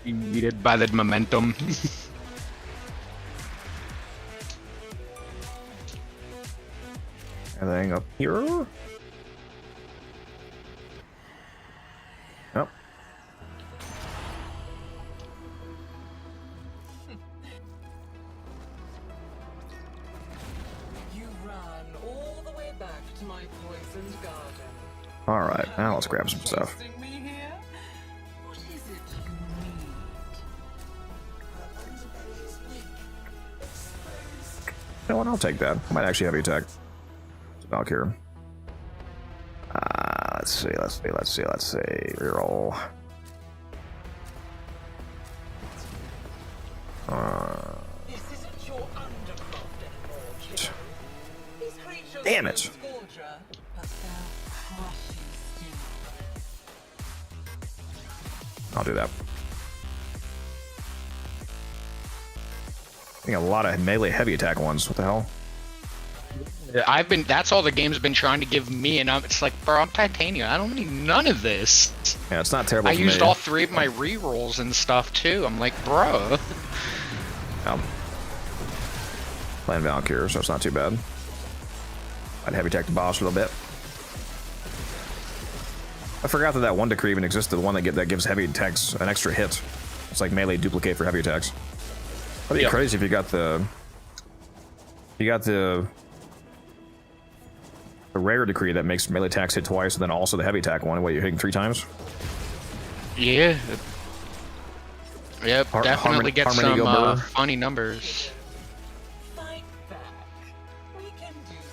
Needed by the momentum. Anything up here? Nope. You ran all the way back to my poisoned garden. All right, now let's grab some stuff. Tasting me here? What is it you need? You know what? I'll take that. I might actually have you attack. Valkyrie. Let's see. Reroll. This isn't your undercroft anymore, kid. These creatures Damn are it. no torture, but they'll crush you still. I'll do that. I think a lot of melee heavy attack ones. What the hell? That's all the game's been trying to give me, and it's like, bro, I'm Titania. I don't need none of this. Yeah, it's not terrible. I for used me. all 3 of my rerolls and stuff too. I'm like, bro. Playing Valkyrie, so it's not too bad. I'd heavy attack the boss a little bit. I forgot that one decree even existed. The one that gives heavy attacks an extra hit. It's like melee duplicate for heavy attacks. That'd be crazy if you got the rare decree that makes melee attacks hit twice, and then also the heavy attack one. What, you're hitting 3 times? Yeah. Yep, definitely get Harmony some go funny numbers. Fight back. We can do this.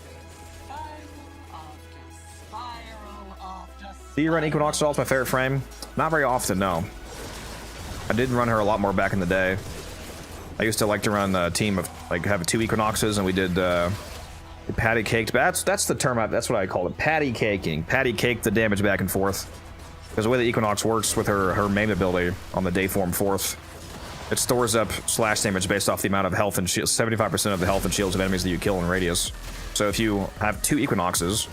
Spiral after spiral after Do you run Equinox Assault, my favorite frame? Not very often, no. I did run her a lot more back in the day. I used to like to run a team of, like, have 2 Equinoxes, and we did patty caked. That's the term. That's what I call it. Patty caking. Patty cake the damage back and forth. Because the way the Equinox works with her main ability on the Dayform 4th, it stores up slash damage based off the amount of health and shields, 75% of the health and shields of enemies that you kill in radius. So if you have 2 Equinoxes,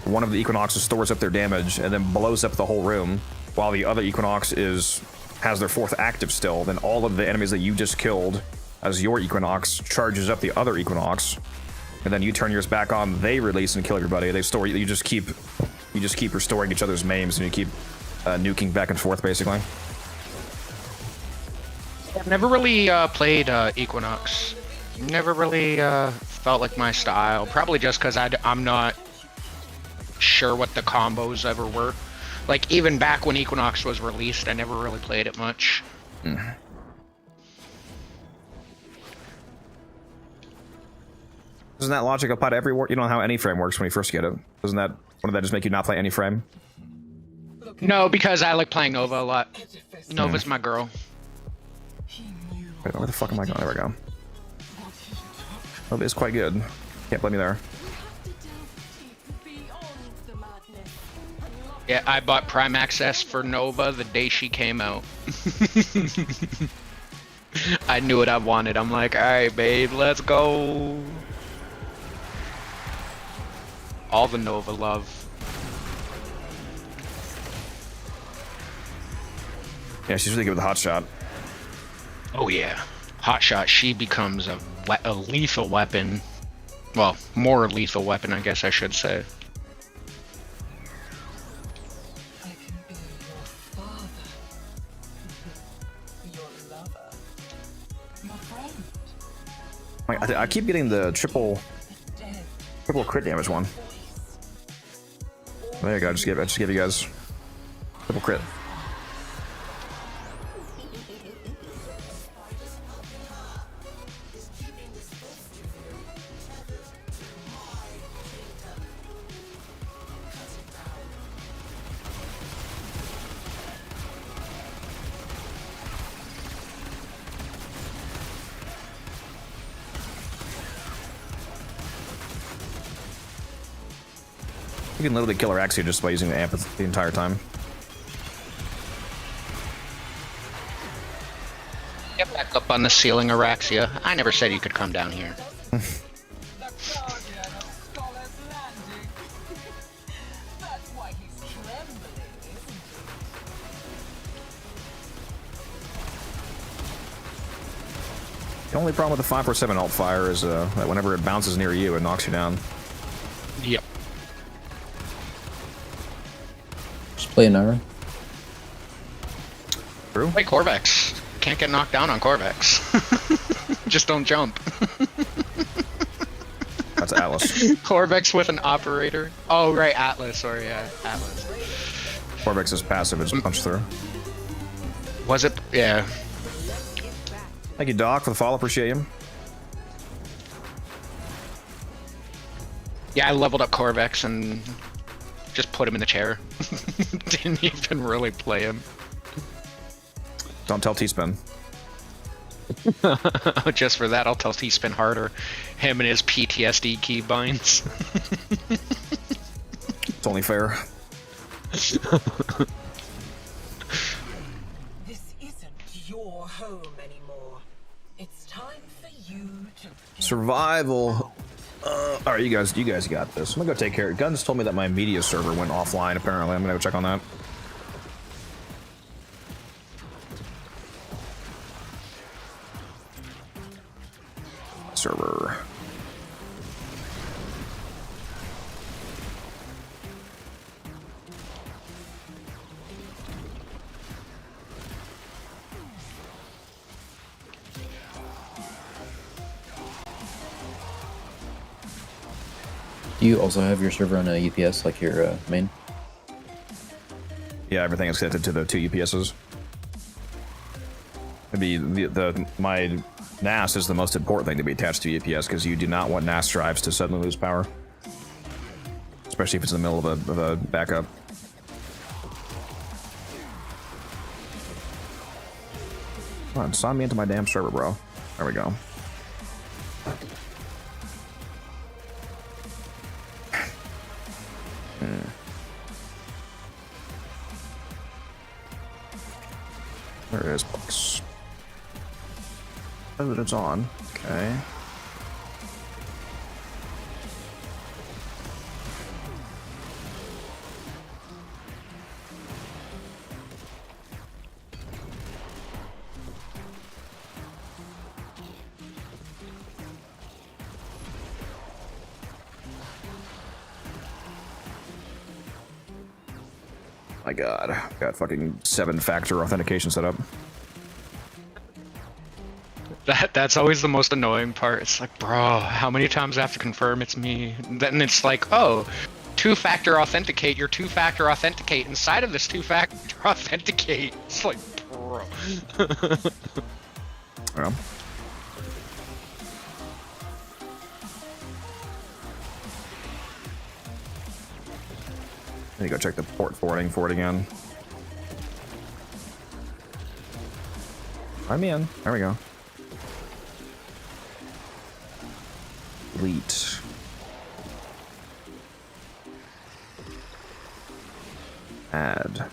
one of the Equinoxes stores up their damage and then blows up the whole room, while the other Equinox has their 4th active still, then all of the enemies that you just killed as your Equinox charges up the other Equinox, and then you turn yours back on, they release and kill everybody. They store, you just keep restoring each other's maims, and you keep nuking back and forth, basically. I've never really played Equinox. Never really felt like my style. Probably just because I'm not sure what the combos ever were. Like, even back when Equinox was released, I never really played it much. Mm. Doesn't that logic apply to every war? You don't know how any frame works when you first get it. Doesn't that, wouldn't that just make you not play any frame? No, because I like playing Nova a lot. Nova's my girl. Wait, where the fuck am I going? There we go. Nova is quite good. Can't blame me there. Yeah, I bought Prime Access for Nova the day she came out. I knew what I wanted. I'm like, alright, babe, let's go. All the Nova love. Yeah, she's really good with the hot shot. Oh yeah, hot shot. She becomes a lethal weapon. Well, more lethal weapon, I guess I should say. I can be your father, your lover, your friend. I keep getting the triple crit damage one. There you go. I just give you guys triple crit. You can literally kill her Axia just by using the amp the entire time. Get back up on the ceiling, Araxia. I never said you could come down here. The only problem with the 547 alt fire is that whenever it bounces near you, it knocks you down. Yep. Just play Nara. True. Play Corvex. Can't get knocked down on Corvex. Just don't jump. That's Atlas. Corvex with an operator. Oh, right, Atlas. Sorry, yeah, Atlas. Corvex's passive is punch through. Was it? Yeah. Thank you, Doc, for the follow. Appreciate you. Yeah, I leveled up Corvex and just put him in the chair. Didn't even really play him. Don't tell T-Spin. Just for that, I'll tell T-Spin harder. Him and his PTSD keybinds. It's only fair. This isn't your home anymore. It's time for you to Survival. Alright, you guys got this. I'm gonna go take care of it. Guns told me that my media server went offline, apparently. I'm gonna go check on that. Server. Do you also have your server on a UPS like your main? Yeah, everything is connected to the 2 UPSs. Maybe my NAS is the most important thing to be attached to UPS because you do not want NAS drives to suddenly lose power, especially if it's in the middle of a backup. Come on, sign me into my damn server, bro. There we go. There it is, books. Oh, that it's on. Okay. My god, got fucking 7-factor authentication set up. That's always the most annoying part. It's like, bro, how many times I have to confirm it's me? Then it's like, oh, 2-factor authenticate, your 2-factor authenticate inside of this 2-factor authenticate. It's like, bro. Yeah. I need to go check the port forwarding for it again. I'm in. There we go. Delete. Add.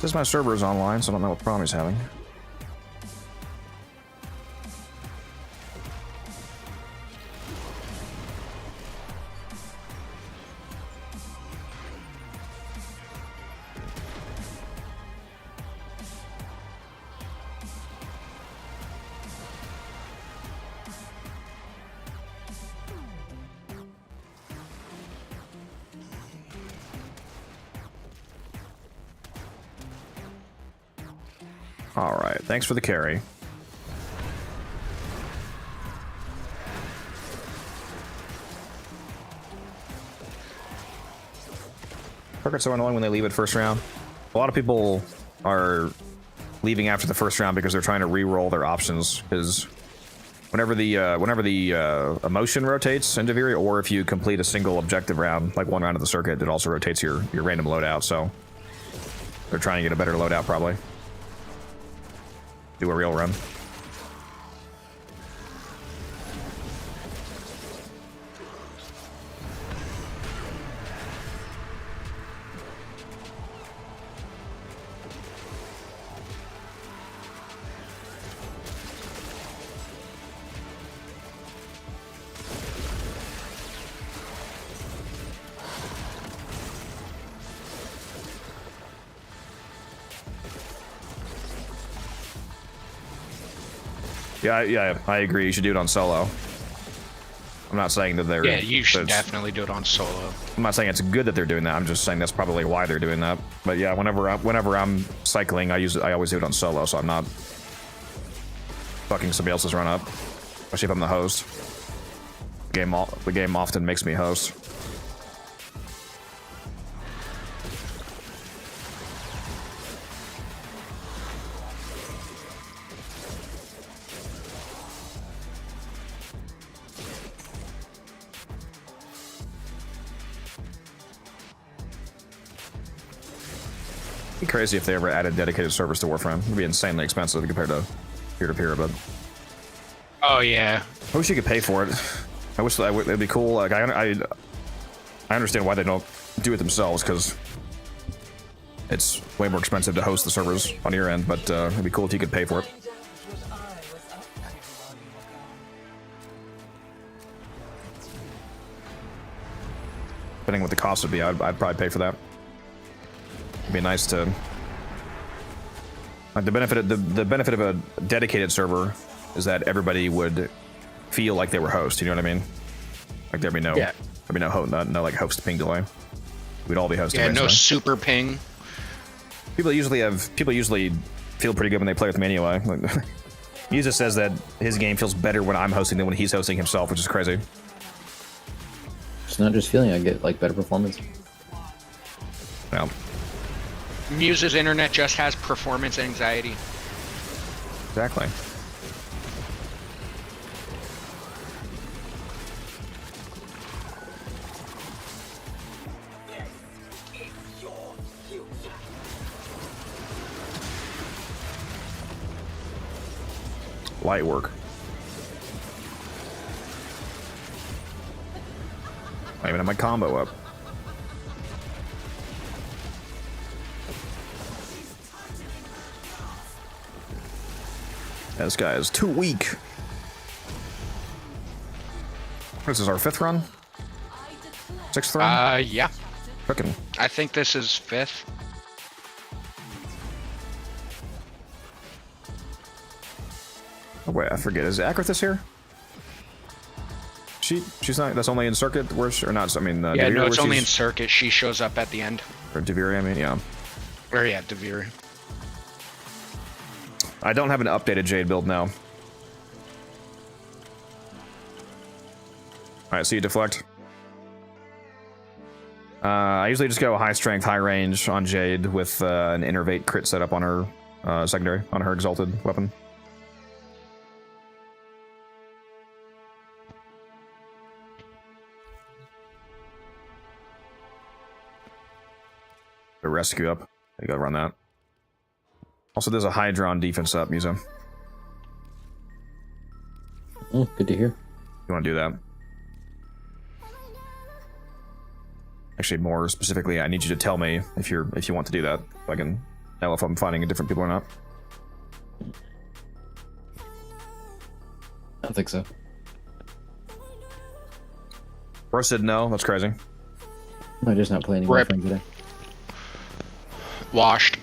Says my server is online, so I don't know what problem he's having. All right, thanks for the carry. Target's so annoying when they leave it first round. A lot of people are leaving after the first round because they're trying to re-roll their options. Because whenever the emotion rotates into Viri, or if you complete a single objective round, like one round of the circuit, it also rotates your random loadout. So they're trying to get a better loadout, probably. Do a real run. Yeah, I agree. You should do it on solo. I'm not saying that they're... Yeah, you should definitely do it on solo. I'm not saying it's good that they're doing that. I'm just saying that's probably why they're doing that. But yeah, whenever I'm cycling, I always do it on solo, so I'm not fucking somebody else's run up. Especially if I'm the host. The game often makes me host. It'd be crazy if they ever added dedicated servers to Warframe. It'd be insanely expensive compared to peer-to-peer, but... Oh, yeah. I wish you could pay for it. I wish it'd be cool. Like, I understand why they don't do it themselves, because it's way more expensive to host the servers on your end, but it'd be cool if you could pay for it. Depending on what the cost would be, I'd probably pay for that. It'd be nice to... Like, the benefit of a dedicated server is that everybody would feel like they were host, you know what I mean? Like there'd be no like host ping delay. We'd all be hosting. Yeah, no super ping. People usually feel pretty good when they play with me anyway. He just says that his game feels better when I'm hosting than when he's hosting himself, which is crazy. It's not just feeling, I get like better performance. Yeah. Muse's internet just has performance anxiety. Exactly. Light work. I even have my combo up. This guy is too weak. This is our 5th run? 6th run? Yeah. Frickin'. I think this is 5th. Oh, wait, I forget. Is Akrithis here? She's not. That's only in circuit. Where's or not? I mean, Yeah, Devere, no, it's where only in she's- circuit. She shows up at the end. Or Devere, I mean, yeah. Or yeah, Devere. I don't have an updated Jade build now. Alright, so you deflect. I usually just go high strength, high range on Jade with an Innervate crit setup on her secondary, on her exalted weapon. The rescue up. You gotta run that. Also, there's a Hydra on defense up, Musa. Oh, good to hear. You want to do that? Actually, more specifically, I need you to tell me if you want to do that, so I can know if I'm finding different people or not. I don't think so. Ross said no. That's crazy. I'm just not playing Rip. Warframe today. Washed.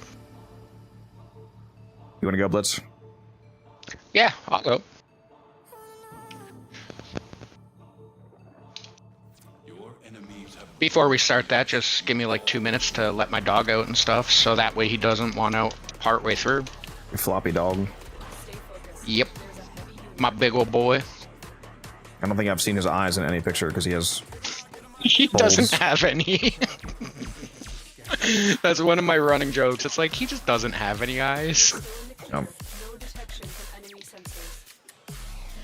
You want to go, Blitz? Yeah, I'll go. Before we start that, just give me like 2 minutes to let my dog out and stuff, so that way he doesn't want out partway through. Your floppy dog. Yep. My big old boy. I don't think I've seen his eyes in any picture because he has. He Balls. doesn't have any. That's one of my running jokes. It's like, he just doesn't have any eyes. No. No detection from enemy sensors.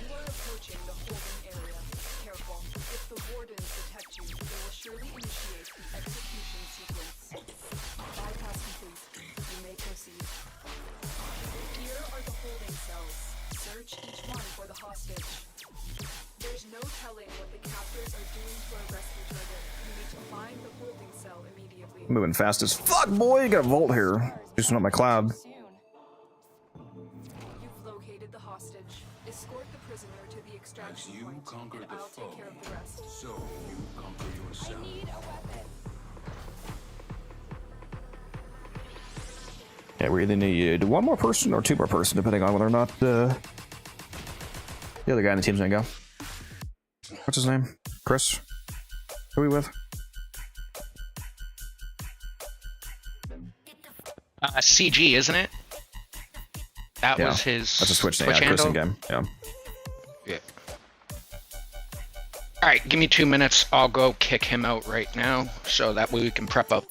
You are approaching the holding area. Careful. If the wardens detect you, they will surely initiate the execution sequence. Bypass complete. You may proceed. Here are the holding cells. Search each one for the hostage. There's no telling what the captors are doing to our rescue target. You need to find the holding cell immediately. Moving fast as fuck, boy. You got a vault here. Just not my cloud. Soon. You've located the hostage. Escort the prisoner to the extraction point, and I'll take care of the rest. So you conquer yourself. Yeah, we either need one more person or two more person, depending on whether or not the other guy in the team's gonna go. What's his name? Chris? Who are we with? CG, isn't it? That Yeah, was his that's a Switch name. Yeah, handle? Chris in game. Yeah. Yeah. Alright, give me 2 minutes. I'll go kick him out right now, so that way we can prep up.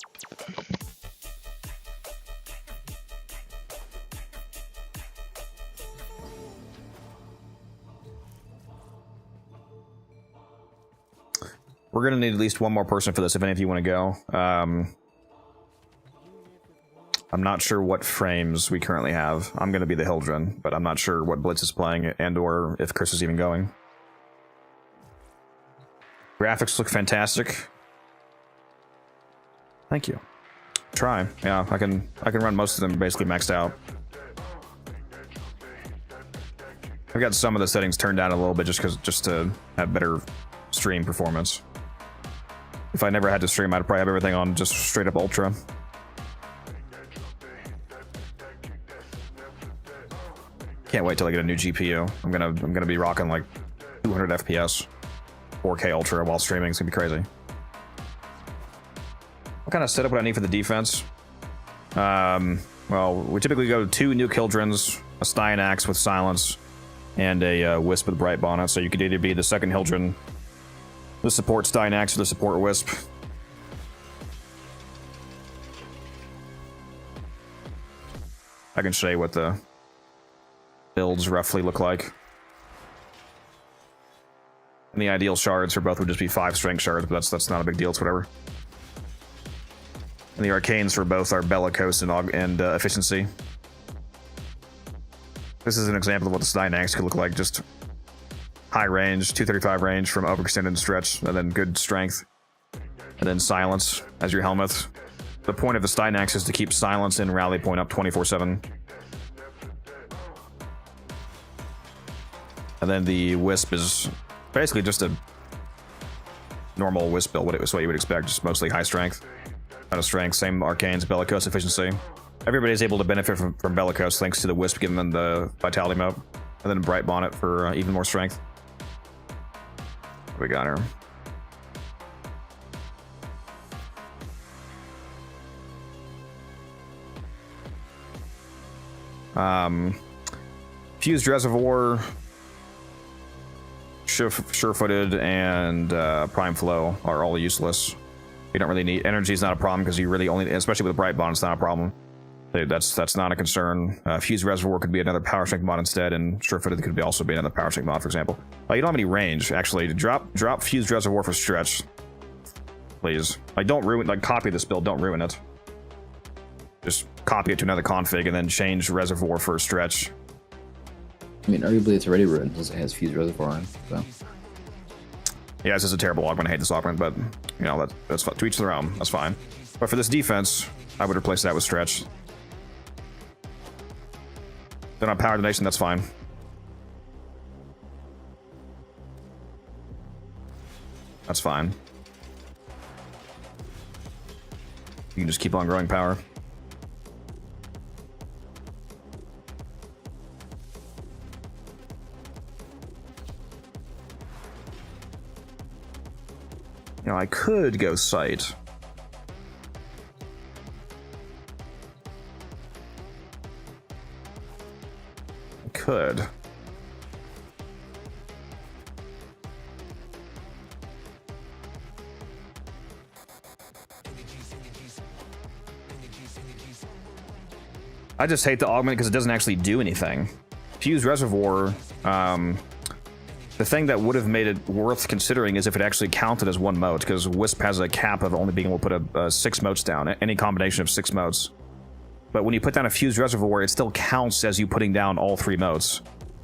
We're gonna need at least one more person for this if any of you want to go. I'm not sure what frames we currently have. I'm gonna be the Hildren, but I'm not sure what Blitz is playing and or if Chris is even going. Graphics look fantastic. Thank you. Try. Yeah, I can run most of them basically maxed out. I've got some of the settings turned down a little bit just to have better stream performance. If I never had to stream, I'd probably have everything on just straight up ultra. Can't wait till I get a new GPU. I'm gonna be rocking like 200 FPS, 4K ultra while streaming. It's gonna be crazy. What kind of setup would I need for the defense? Well, we typically go 2 Nuke Hildrens, a Stein Axe with Silence, and a Wisp with Bright Bonnet. So you could either be the second Hildren, the support Stein Axe, or the support Wisp. I can show you what the builds roughly look like. And the ideal shards for both would just be 5 strength shards, but that's not a big deal. It's whatever. And the arcanes for both are bellicose and efficiency. This is an example of what the Steinax could look like. Just high range, 235 range from overextended and stretch, and then good strength. And then silence as your Helminth. The point of the Steinax is to keep silence and rally point up 24/7. And then the Wisp is basically just a normal Wisp build, what you would expect, just mostly high strength. Kind of strength, same arcanes, bellicose efficiency. Everybody's able to benefit from bellicose thanks to the Wisp giving them the vitality mode. And then Bright Bonnet for even more strength. What we got here? Fused Reservoir, Sure-Footed, and Prime Flow are all useless. You don't really need energy. Is not a problem because you really only, especially with Bright Bond, it's not a problem. That's not a concern. Fused Reservoir could be another power strength mod instead, and Sure-Footed could also be another power strength mod, for example. You don't have any range actually. Drop Fused Reservoir for stretch, please. Don't ruin. Copy this build. Don't ruin it. Just copy it to another config and then change Reservoir for stretch. I mean, arguably it's already ruined since it has Fused Reservoir on, so. Yeah, this is a terrible augment. I hate this augment, but, you know, that's to each their own. That's fine. But for this defense, I would replace that with stretch. Then on Power Donation, that's fine. That's fine. You can just keep on growing power. You know, I could go Sight. I could. I just hate the augment because it doesn't actually do anything. Fused Reservoir, the thing that would have made it worth considering is if it actually counted as one mote, because Wisp has a cap of only being able to put 6 motes down, any combination of 6 motes. But when you put down a Fused Reservoir, it still counts as you putting down all 3 motes,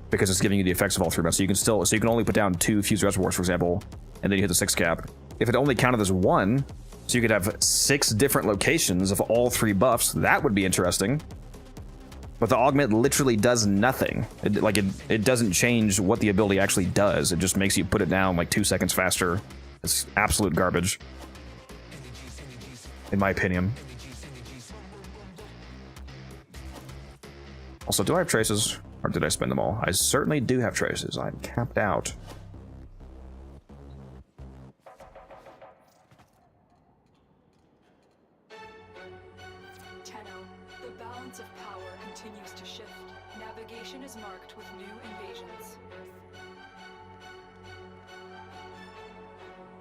because it's giving you the effects of all 3 motes. So you can only put down 2 Fused Reservoirs, for example, and then you hit the 6 cap. If it only counted as 1, so you could have 6 different locations of all 3 buffs, that would be interesting. But the augment literally does nothing. It doesn't change what the ability actually does. It just makes you put it down like 2 seconds faster. It's absolute garbage, in my opinion. Also, do I have traces? Or did I spend them all? I certainly do have traces. I'm capped out. Is marked with new invasions.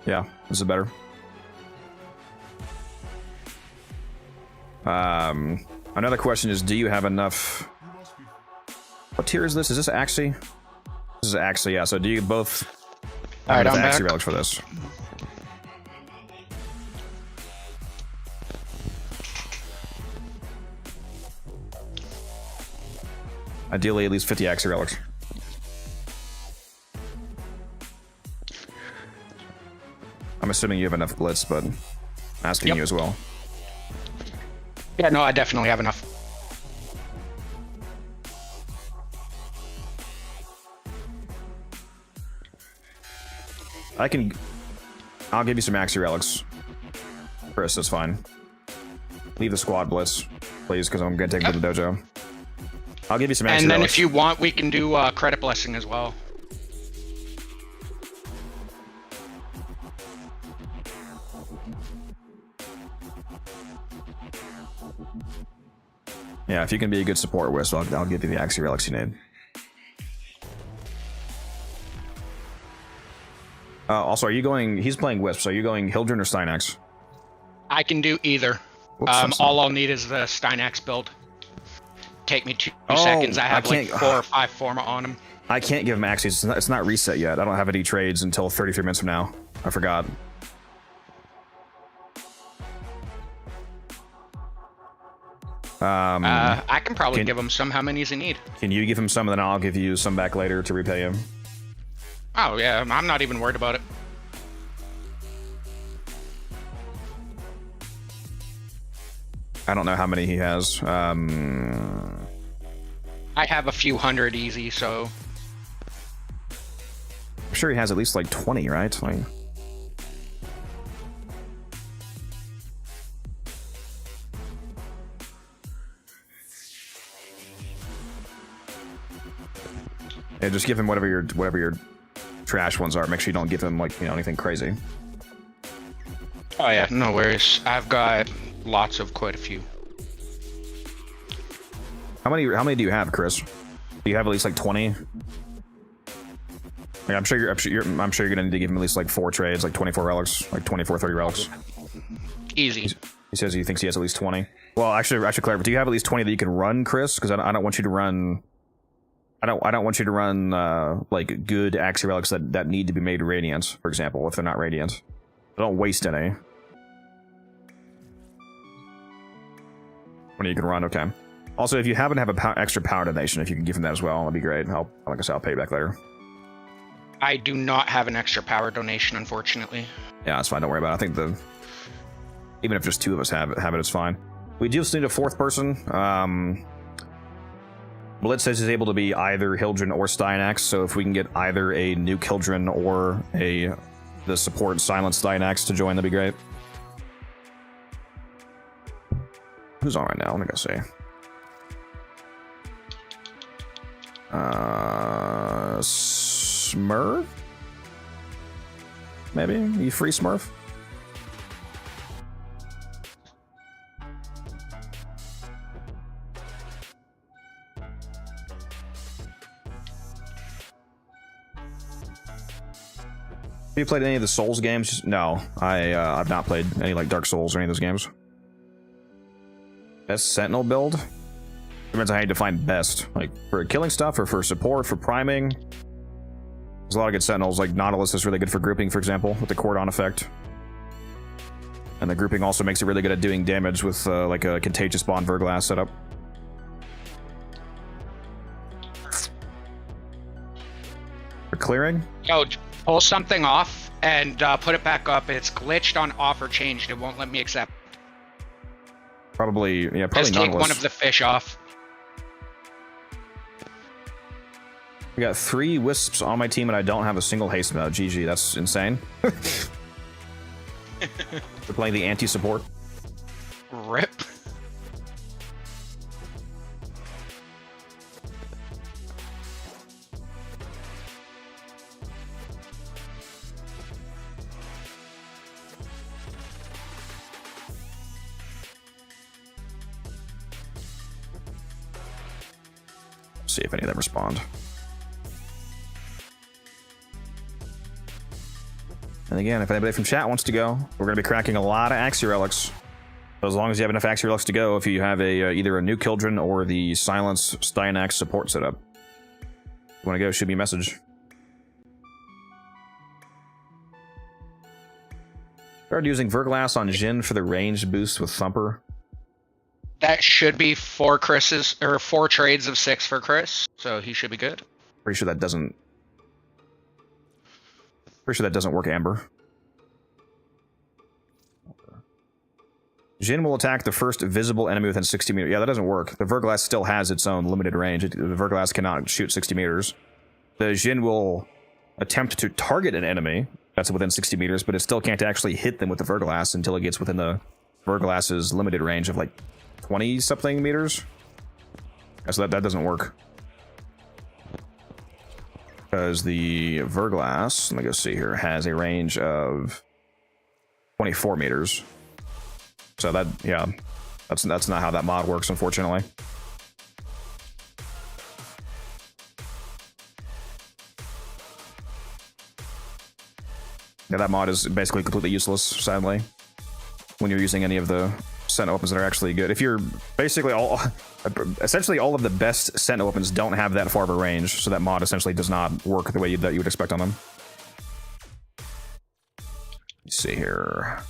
Yeah, this is better. Another question is, do you have enough? What tier is this? Is this Axie? This is Axie, yeah. So do you both have enough Axie relics for this? Ideally, at least 50 Axie relics. I'm assuming you have enough blitz, but asking you as well. Yeah, no, I definitely have enough. I'll give you some Axie relics. Chris, that's fine. Leave the squad blitz, please, because I'm gonna take it to the dojo. I'll give you some Axie relics. And then if you want, we can do credit blessing as well. Yeah, if you can be a good support Wisp, I'll give you the Axie relics you need. Also, are you going... He's playing Wisp, so are you going Hildren or Steinax? I can do either. Whoops, all I'll need is the Steinax build. take me 2 seconds. I have like can't- 4 or 5 forma on him. I can't give him access. It's not reset yet. I don't have any trades until 33 minutes from now. I forgot. I can probably give him some. How many does he need? Can you give him some, and then I'll give you some back later to repay him? Oh yeah, I'm not even worried about it. I don't know how many he has. I have a few hundred easy, so I'm sure he has at least like 20, right? Like, yeah, just give him whatever your trash ones are. Make sure you don't give him like, you know, anything crazy. oh yeah, no worries. I've got lots of quite a few. How many do you have, Chris? Do you have at least like 20? Like, I'm sure you're gonna need to give him at least like 4 trades, like 24 relics, like 24, 30 relics. Easy. He says he thinks he has at least 20. Well, actually, clarify. Do you have at least 20 that you can run, Chris? Because I don't want you to run. I don't want you to run like good Axie relics that need to be made radiant, for example, if they're not radiant. Don't waste any. When you can run, okay. Also, if you happen to have a extra power donation, if you can give him that as well, that'd be great. Like I said, I'll pay you back later. I do not have an extra power donation, unfortunately. Yeah, that's fine. Don't worry about it. I think even if just 2 of us have it, it's fine. We just need a 4th person. Blitz says he's able to be either Hildren or Styanax, so if we can get either a nuke Hildren or the support Silent Styanax to join, that'd be great. Who's on right now? Let me go see. Smurf? Maybe? You free, Smurf? Have you played any of the Souls games? No, I've not played any like Dark Souls or any of those games. Best Sentinel build? Depends on how you define best. Like for killing stuff or for support, for priming. There's a lot of good Sentinels, like Nautilus is really good for grouping, for example, with the Cordon effect. And the grouping also makes it really good at doing damage with like a Contagious Bond Verglass setup. For clearing? Yo, pull something off and put it back up. It's glitched on off or changed. It won't let me accept. Probably, yeah, probably Just take Nautilus. one of the fish off. We got 3 Wisps on my team and I don't have a single haste mode. GG, that's insane. We're playing the anti-support. Rip. See if any of them respond. And again, if anybody from chat wants to go, we're going to be cracking a lot of Axie relics. So as long as you have enough Axie relics to go, if you have either a new Kildren or the Silence Styanax support setup. If you want to go, shoot me a message. Started using Verglass on Jin for the range boost with Thumper. That should be 4 Chris's, or 4 trades of 6 for Chris, so he should be good. Pretty sure that doesn't work, Amber. Jin will attack the first visible enemy within 60 meters. Yeah, that doesn't work. The Verglass still has its own limited range. The Verglass cannot shoot 60 meters. The Jin will attempt to target an enemy that's within 60 meters, but it still can't actually hit them with the Verglass until it gets within the Verglass's limited range of like 20-something meters. So that doesn't work. Because the Verglass, let me go see here, has a range of 24 meters. So that, yeah, that's not how that mod works, unfortunately. Yeah, that mod is basically completely useless, sadly, when you're using any of the Sentinel weapons that are actually good. If you're basically Essentially, all of the best Sentinel weapons don't have that far of a range, so that mod essentially does not work the way that you would expect on them. Let's see here.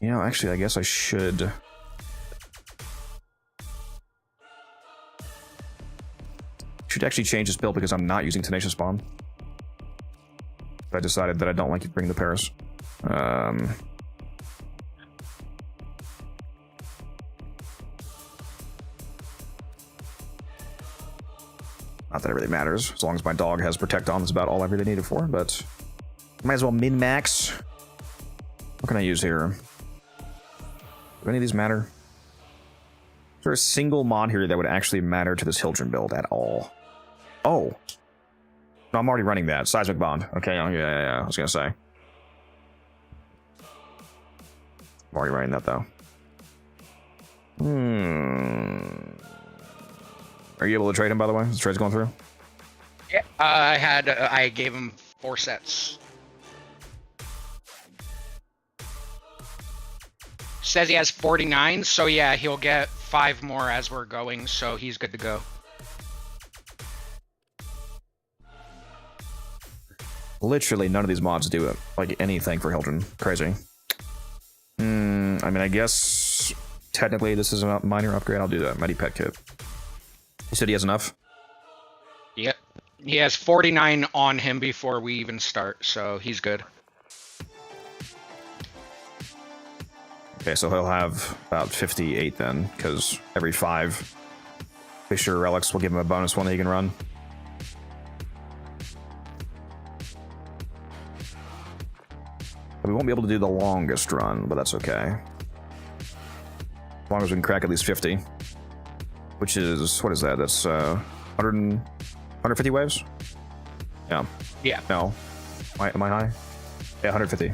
You know, actually, I guess I should... Should actually change this build because I'm not using Tenacious Bomb. But I decided that I don't like to bring the Paris. Not that it really matters. As long as my dog has Protect on, that's about all I really need it for, but... Might as well min-max. What can I use here? Do any of these matter? Is there a single mod here that would actually matter to this Hildren build at all? Oh. No, I'm already running that. Seismic Bond. Okay, yeah. I was gonna say. I'm already running that, though. Are you able to trade him, by the way? Is the trade's going through? Yeah, I gave him 4 sets. Says he has 49, so yeah, he'll get 5 more as we're going, so he's good to go. Literally none of these mods do it, like anything for Hildren. Crazy. I mean, I guess technically this is a minor upgrade. I'll do that. Mighty Pet Kit. You said he has enough? Yep. He has 49 on him before we even start, so he's good. Okay, so he'll have about 58 then, because every 5 Fisher Relics will give him a bonus one that he can run. We won't be able to do the longest run, but that's okay. As long as we can crack at least 50. Which is, what is that? That's 150 waves? Yeah. Yeah. No. Am I high? Yeah, 150.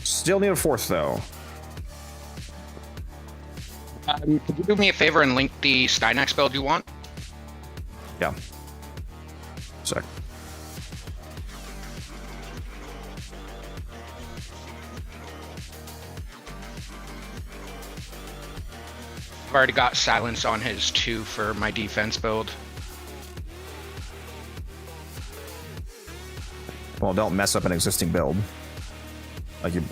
Still need a 4th, though. Could you do me a favor and link the Stynax build you want? Yeah. Sec. I've already got silence on his 2 for my defense build. Well, don't mess up an existing build. Like you're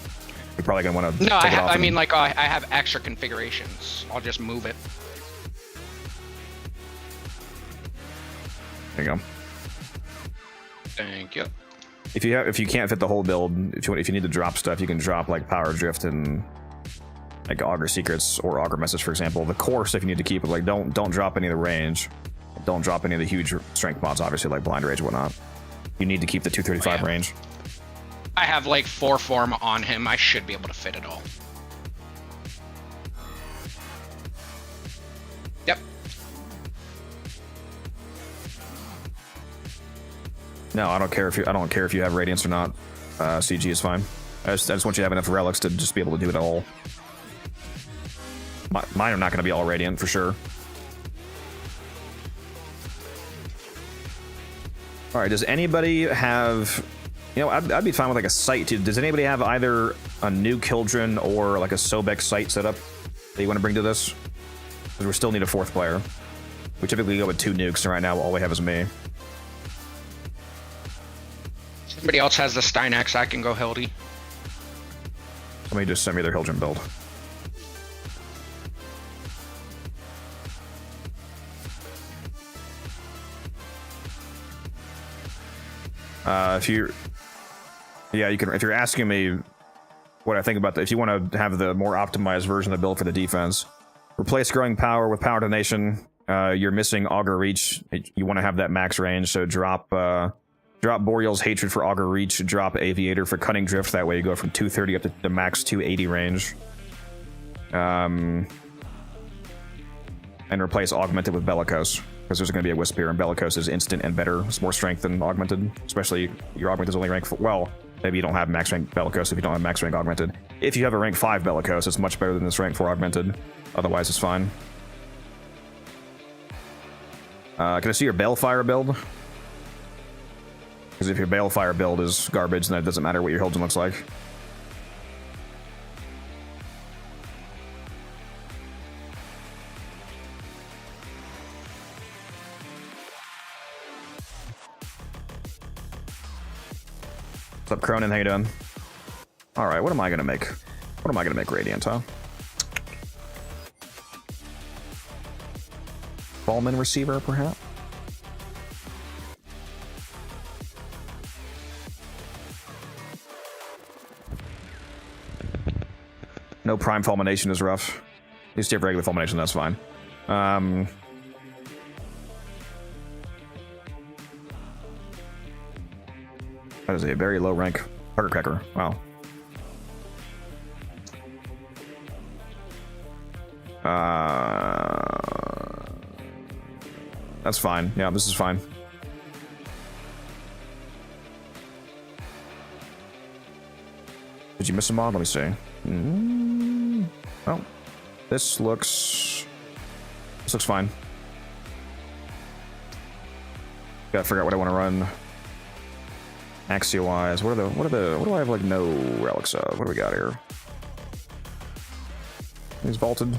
probably gonna want to. No, I mean, like I have extra configurations. I'll just move it. There you go. Thank you. If you can't fit the whole build, if you need to drop stuff, you can drop like Power Drift and like Augur Secrets or Augur Message, for example. The core stuff you need to keep, but like don't drop any of the range. Don't drop any of the huge strength mods, obviously, like Blind Rage and whatnot. You need to keep the 235 range. I have like 4 form on him. I should be able to fit it all. Yep. No, I don't care if you have Radiance or not. CG is fine. I just want you to have enough relics to just be able to do it all. Mine are not going to be all Radiant for sure. All right. Does anybody have? You know, I'd be fine with like a site too. Does anybody have either a new Kildren or like a Sobek site set up that you want to bring to this? Because we still need a 4th player. We typically go with 2 nukes, and right now all we have is me. Somebody else has the Stynax. I can go Hildy. Somebody just send me their Hildren build. Yeah, you can. If you're asking me what I think about that, if you want to have the more optimized version of the build for the defense, replace Growing Power with Power Donation. You're missing Augur Reach. You want to have that max range, so drop Boreal's Hatred for Augur Reach, drop Aviator for Cunning Drift. That way you go from 230 up to the max 280 range. And replace Augmented with Bellicose, because there's going to be a Wisp here, and Bellicose is instant and better. It's more strength than Augmented, especially your Augmented is only rank 4. Well, maybe you don't have max rank Bellicose if you don't have max rank Augmented. If you have a rank 5 Bellicose, it's much better than this rank 4 Augmented. Otherwise, it's fine. Can I see your Balefire build? Because if your Balefire build is garbage, then it doesn't matter what your Hildren looks like. What's up, Cronin? How you doing? Alright, what am I gonna make? What am I gonna make Radiant, huh? Ballman Receiver, perhaps? No Prime Fulmination is rough. At least you have regular Fulmination, that's fine. That is a very low rank Burger Cracker. Wow. That's fine. Yeah, this is fine. Did you miss a mod? Let me see. Well, this looks fine. Gotta figure out what I want to run. Axia-wise, what do I have like no relics of? What do we got here? He's vaulted.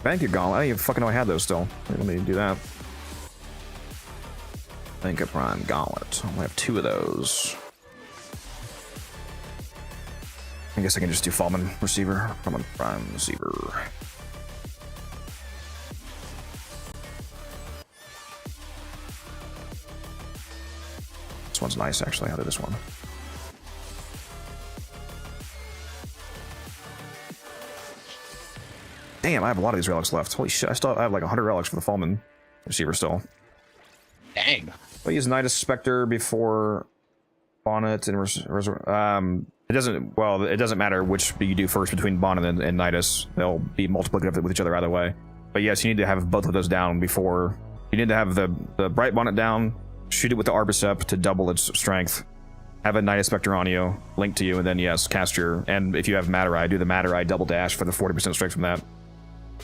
Thank you, Gauntlet. I didn't even fucking know I had those still. Let me do that. Think of Prime Gauntlet. I only have 2 of those. I guess I can just do Fallman Receiver. Fallman Prime Receiver. This one's nice, actually. How did this one? Damn, I have a lot of these relics left. Holy shit, I have like 100 relics for the Fallman Receiver still. Dang. I use Nidus Spectre before Bonnet and it doesn't matter which you do first between Bonnet and Nidus. They'll be multiplicative with each other either way. But yes, you need to have both of those down before. You need to have the Bright Bonnet down, shoot it with the Arbicep to double its strength, have a Nidus Spectre on you, link to you, and then yes, cast your, and if you have Matter Eye, do the Matter Eye double dash for the 40% strength from that.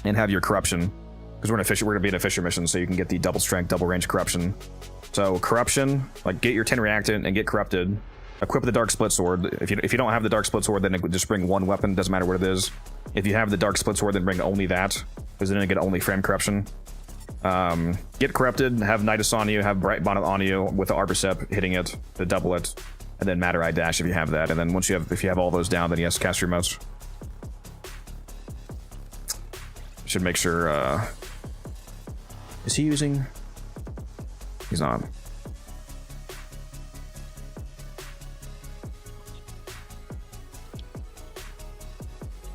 And have your Corruption, because we're gonna be in a Fisher mission, so you can get the double strength, double range Corruption. So Corruption, like get your 10 Reactant and get Corrupted. Equip the Dark Split Sword. If you don't have the Dark Split Sword, then just bring one weapon, doesn't matter what it is. If you have the Dark Split Sword, then bring only that, because then you get only Frame Corruption. Get Corrupted, have Nidus on you, have Bright Bonnet on you with the Arbicep hitting it to double it, and then Matter Eye dash if you have that. And then if you have all those down, then yes, cast your motes. Should make sure, is he using? He's not.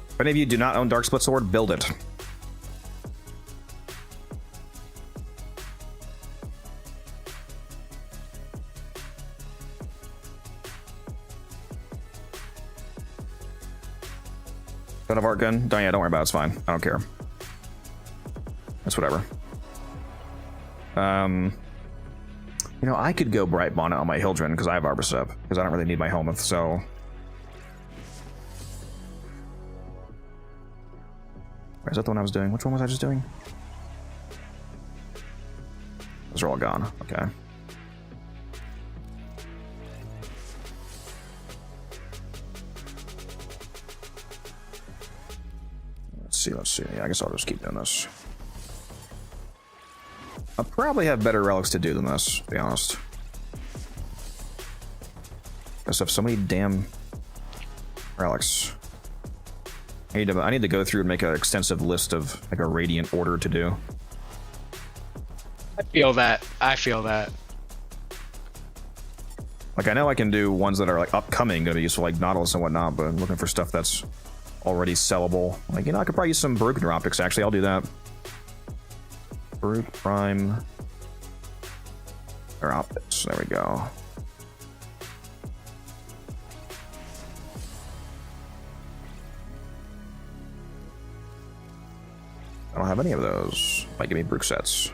If any of you do not own Dark Split Sword, build it. Don't have Art Gun? Don't worry about it, it's fine. I don't care. That's whatever. You know, I could go Bright Bonnet on my Hildren because I have Arbicep, because I don't really need my Helminth, so... Is that the one I was doing? Which one was I just doing? Those are all gone. Okay. Let's see. Yeah, I guess I'll just keep doing this. I'll probably have better relics to do than this, to be honest. I just have so many damn relics. I need to go through and make an extensive list of like a Radiant order to do. I feel that. Like, I know I can do ones that are like upcoming, gonna be useful, like Nautilus and whatnot, but I'm looking for stuff that's already sellable. Like, you know, I could probably use some Baruch Neuroptics, actually. I'll do that. Baruch Prime Neuroptics. There we go. I don't have any of those. Might give me Baruch sets.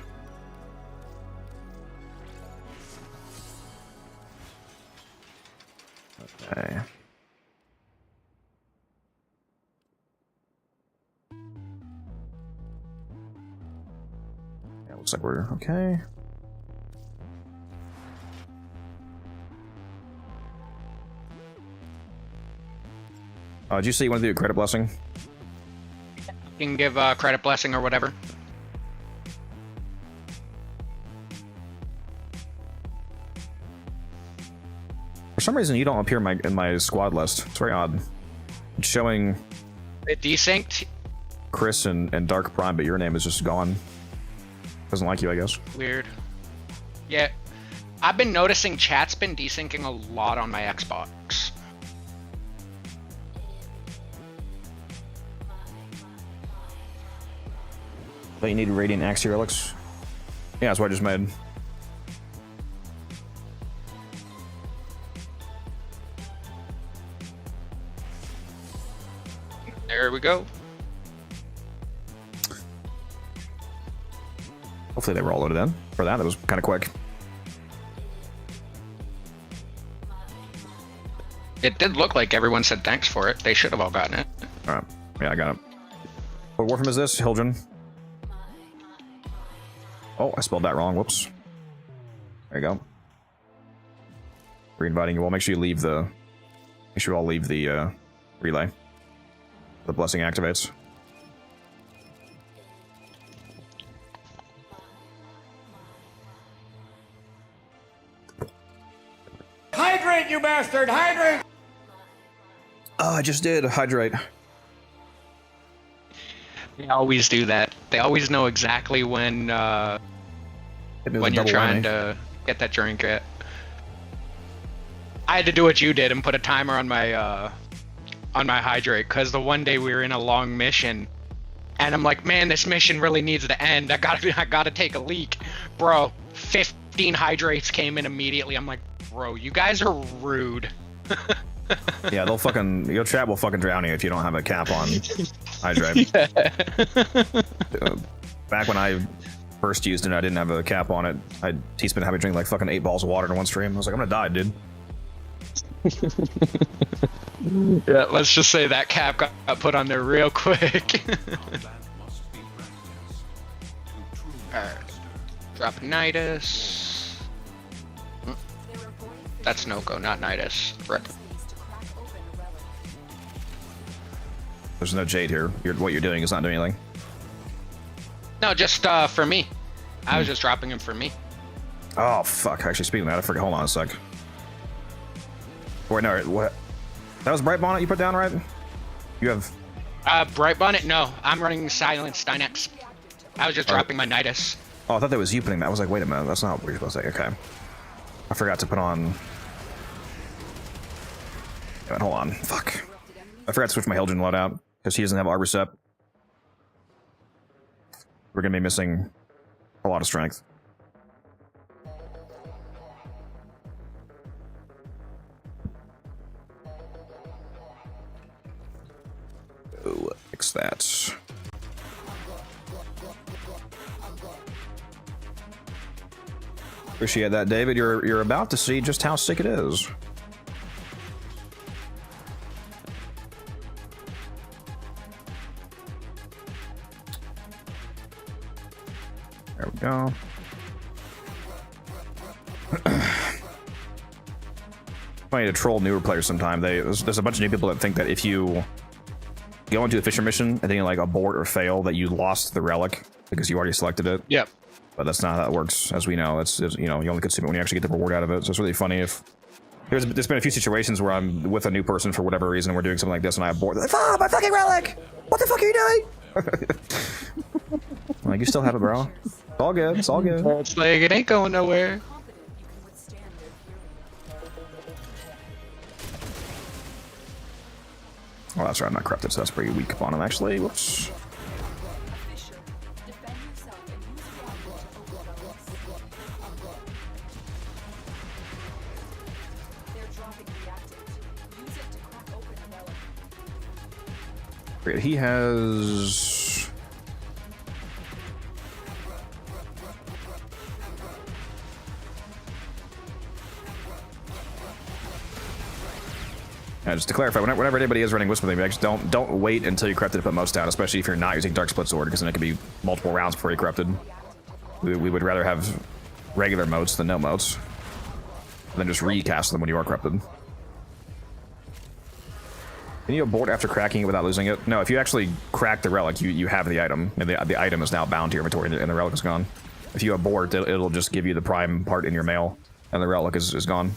Okay. Looks like we're okay. Did you say you want to do a credit blessing? You can give credit blessing or whatever. For some reason, you don't appear in my squad list. It's very odd. It's showing It desynced. Chris and Dark Prime, but your name is just gone. Doesn't like you, I guess. Weird. Yeah. I've been noticing chat's been desyncing a lot on my Xbox. But you need Radiant Axe Relics. Yeah, that's what I just made. There we go. Hopefully they were all loaded in. For that was kind of quick. It did look like everyone said thanks for it. They should have all gotten it. Alright. Yeah, I got it. What Warframe is this? Hildren. Oh, I spelled that wrong. Whoops. There you go. Re-inviting you all. Make sure you leave the... Make sure you all leave the relay. The blessing activates. Hydrate, you bastard! Hydrate! Oh, I just did. Hydrate. They always do that. They always know exactly when you're trying to get that drink. I had to do what you did and put a timer on my hydrate, because the one day we were in a long mission, and I'm like, man, this mission really needs to end. I gotta take a leak, bro. 15 hydrates came in immediately. I'm like, bro, you guys are rude. Yeah, they'll fucking... Your chat will fucking drown you if you don't have a cap on hydrate. Back when I first used it, I didn't have a cap on it. T-Spin had me drink like fucking 8 balls of water in one stream. I was like, I'm gonna die, dude. Yeah, let's just say that cap got put on there real quick. Alright. Drop Nidus. That's no-go, not Nidus. Rip. There's no Jade here. What you're doing is not doing anything. No, just for me. I was just dropping him for me. Oh, fuck. Actually, speaking of that, I forgot. Hold on a sec. Wait, no, what? That was Bright Bonnet you put down, right? You have... Bright Bonnet? No, I'm running Silent Stynex. I was just dropping my Nidus. Oh, I thought that was you putting that. I was like, wait a minute, that's not what you're supposed to say. Okay. I forgot to put on... Wait, hold on. Fuck. I forgot to switch my Helgen loadout, because he doesn't have Arbitration. We're gonna be missing a lot of strength. Oh, fix that. Appreciate that, David. You're about to see just how sick it is. There we go. Funny to troll newer players sometime. There's a bunch of new people that think that if you go into a Fisher mission and then you like abort or fail, that you lost the relic because you already selected it. Yep. But that's not how it works, as we know. It's you know, you only consume it when you actually get the reward out of it. So it's really funny if there's been a few situations where I'm with a new person for whatever reason and we're doing something like this and I abort. They're like, oh, my fucking relic! What the fuck are you doing? Like, you still have it, bro. It's all good. It's all good. It's like, it ain't going nowhere. Oh, that's right. I'm not corrupted, so that's pretty weak on him, actually. Whoops. Great. He has... just to clarify, whenever anybody is running Wisp with me, actually don't wait until you're corrupted to put most down, especially if you're not using Dark Split Sword, because then it could be multiple rounds before you're corrupted. We would rather have regular motes than no motes. And then just recast them when you are corrupted. Can you abort after cracking it without losing it? No, if you actually crack the relic, you have the item. And the item is now bound to your inventory and the relic is gone. If you abort, it'll just give you the prime part in your mail, and the relic is gone.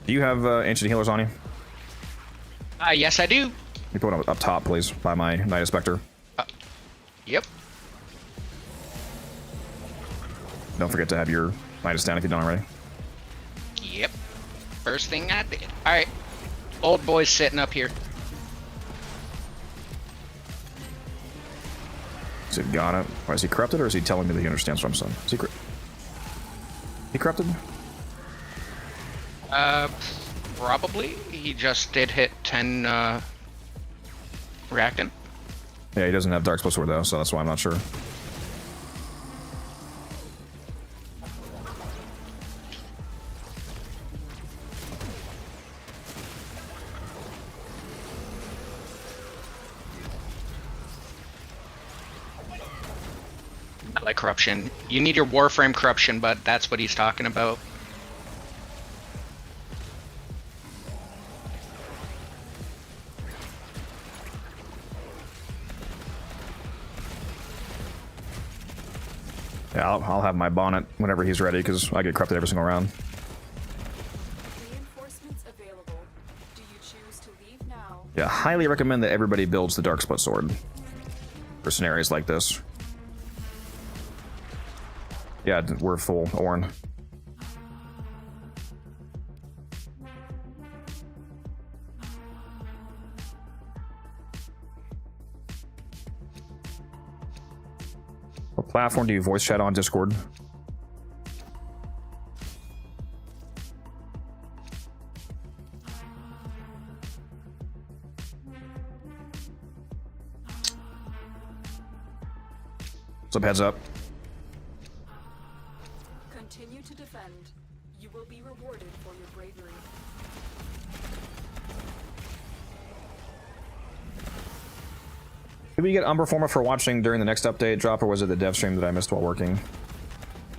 Do you have ancient healers on you? Yes, I do. You put them up top, please, by my Knight of Spectre. Yep. Don't forget to have your Midas down if you don't already. Yep. First thing I did. Alright. Old boy's sitting up here. Is he got it? Or is he corrupted, or is he telling me that he understands what I'm saying? Is he corrupted? Probably. He just did hit 10, reactant. Yeah, he doesn't have Dark Split Sword, though, so that's why I'm not sure. I like corruption. You need your Warframe corruption, but that's what he's talking about. Yeah, I'll have my bonnet whenever he's ready, because I get corrupted every single round. Reinforcements available. Do you choose to leave now? Yeah, highly recommend that everybody builds the Dark Split Sword for scenarios like this. Yeah, we're full, Orin. What platform do you voice chat on Discord? What's up, heads up? Continue to defend. You will be rewarded for your bravery. Did we get Umbra Forma for watching during the next update drop, or was it the dev stream that I missed while working?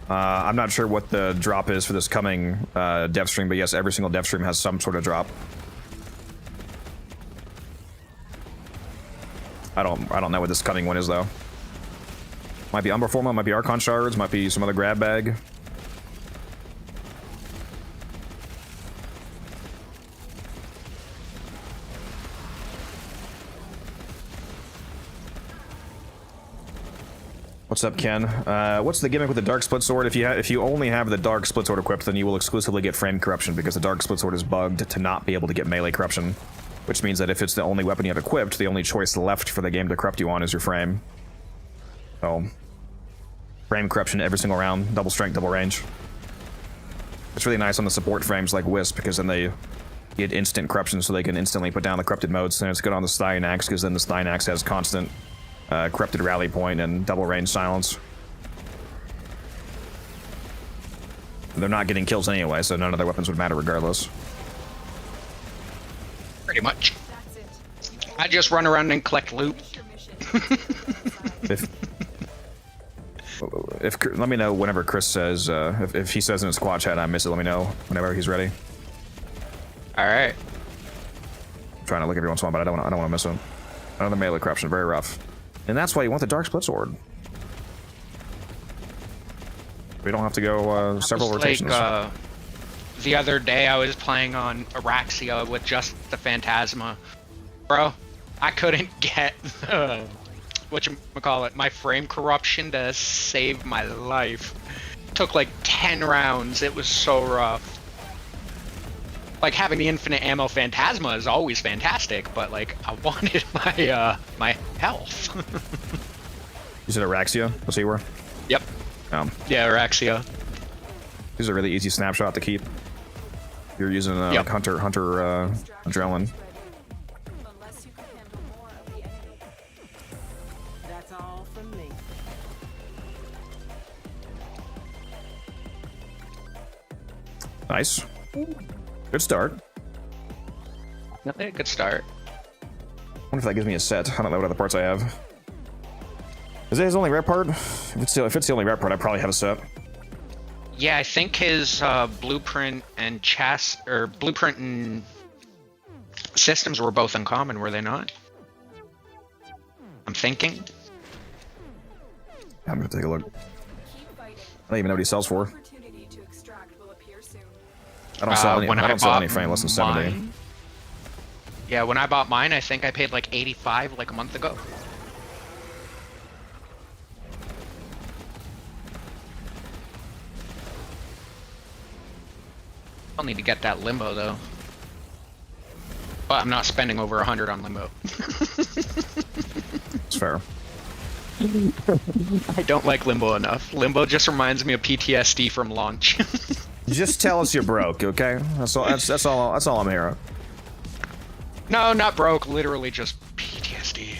I'm not sure what the drop is for this coming dev stream, but yes, every single dev stream has some sort of drop. I don't know what this coming one is though. Might be Umbra Forma, might be Archon Shards, might be some other grab bag. What's up, Ken? What's the gimmick with the Dark Split Sword? If you only have the Dark Split Sword equipped, then you will exclusively get frame corruption, because the Dark Split Sword is bugged to not be able to get melee corruption. Which means that if it's the only weapon you have equipped, the only choice left for the game to corrupt you on is your frame. So, frame corruption every single round, double strength, double range. It's really nice on the support frames like Wisp, because then they get instant corruption, so they can instantly put down the corrupted modes. And it's good on the Styanax, because then the Styanax has constant corrupted rally point and double range silence. They're not getting kills anyway, so none of their weapons would matter regardless. Pretty much. I just run around and collect loot. Let me know whenever Chris says, if he says in his squad chat I miss it, let me know whenever he's ready. Alright. I'm trying to look every once in a while, but I don't want to miss him. Another melee corruption, very rough. And that's why you want the Dark Split Sword. We don't have to go several rotations. Like, the other day I was playing on Araxia with just the Phantasma. Bro, I couldn't get whatchamacallit, my frame corruption to save my life. Took like 10 rounds, it was so rough. Like, having the infinite ammo Phantasma is always fantastic, but like, I wanted my my health. You said Araxia? That's who you were? Yep. Yeah, Araxia. These are a really easy snapshot to keep. You're using Yep. like Hunter Adrenaline. Unless you can handle more of the enemy. That's all from me. Nice. Good start. Nothing. Good start. I wonder if that gives me a set. I don't know what other parts I have. Is it his only rare part? If it's the only rare part, I probably have a set. Yeah, I think his blueprint and blueprint and systems were both uncommon, were they not? I'm thinking. I'm gonna take a look. Keep fighting. I don't even know what he sells for. Opportunity to extract will appear soon. I don't sell any. When I don't sell bought any frame less than 70. mine- Yeah, when I bought mine, I think I paid like 85 like a month ago. I'll need to get that limbo though. But I'm not spending over 100 on limbo. It's fair. I don't like limbo enough. Limbo just reminds me of PTSD from launch. Just tell us you're broke, okay? That's all. That's all I'm hearing. No, not broke. Literally just PTSD.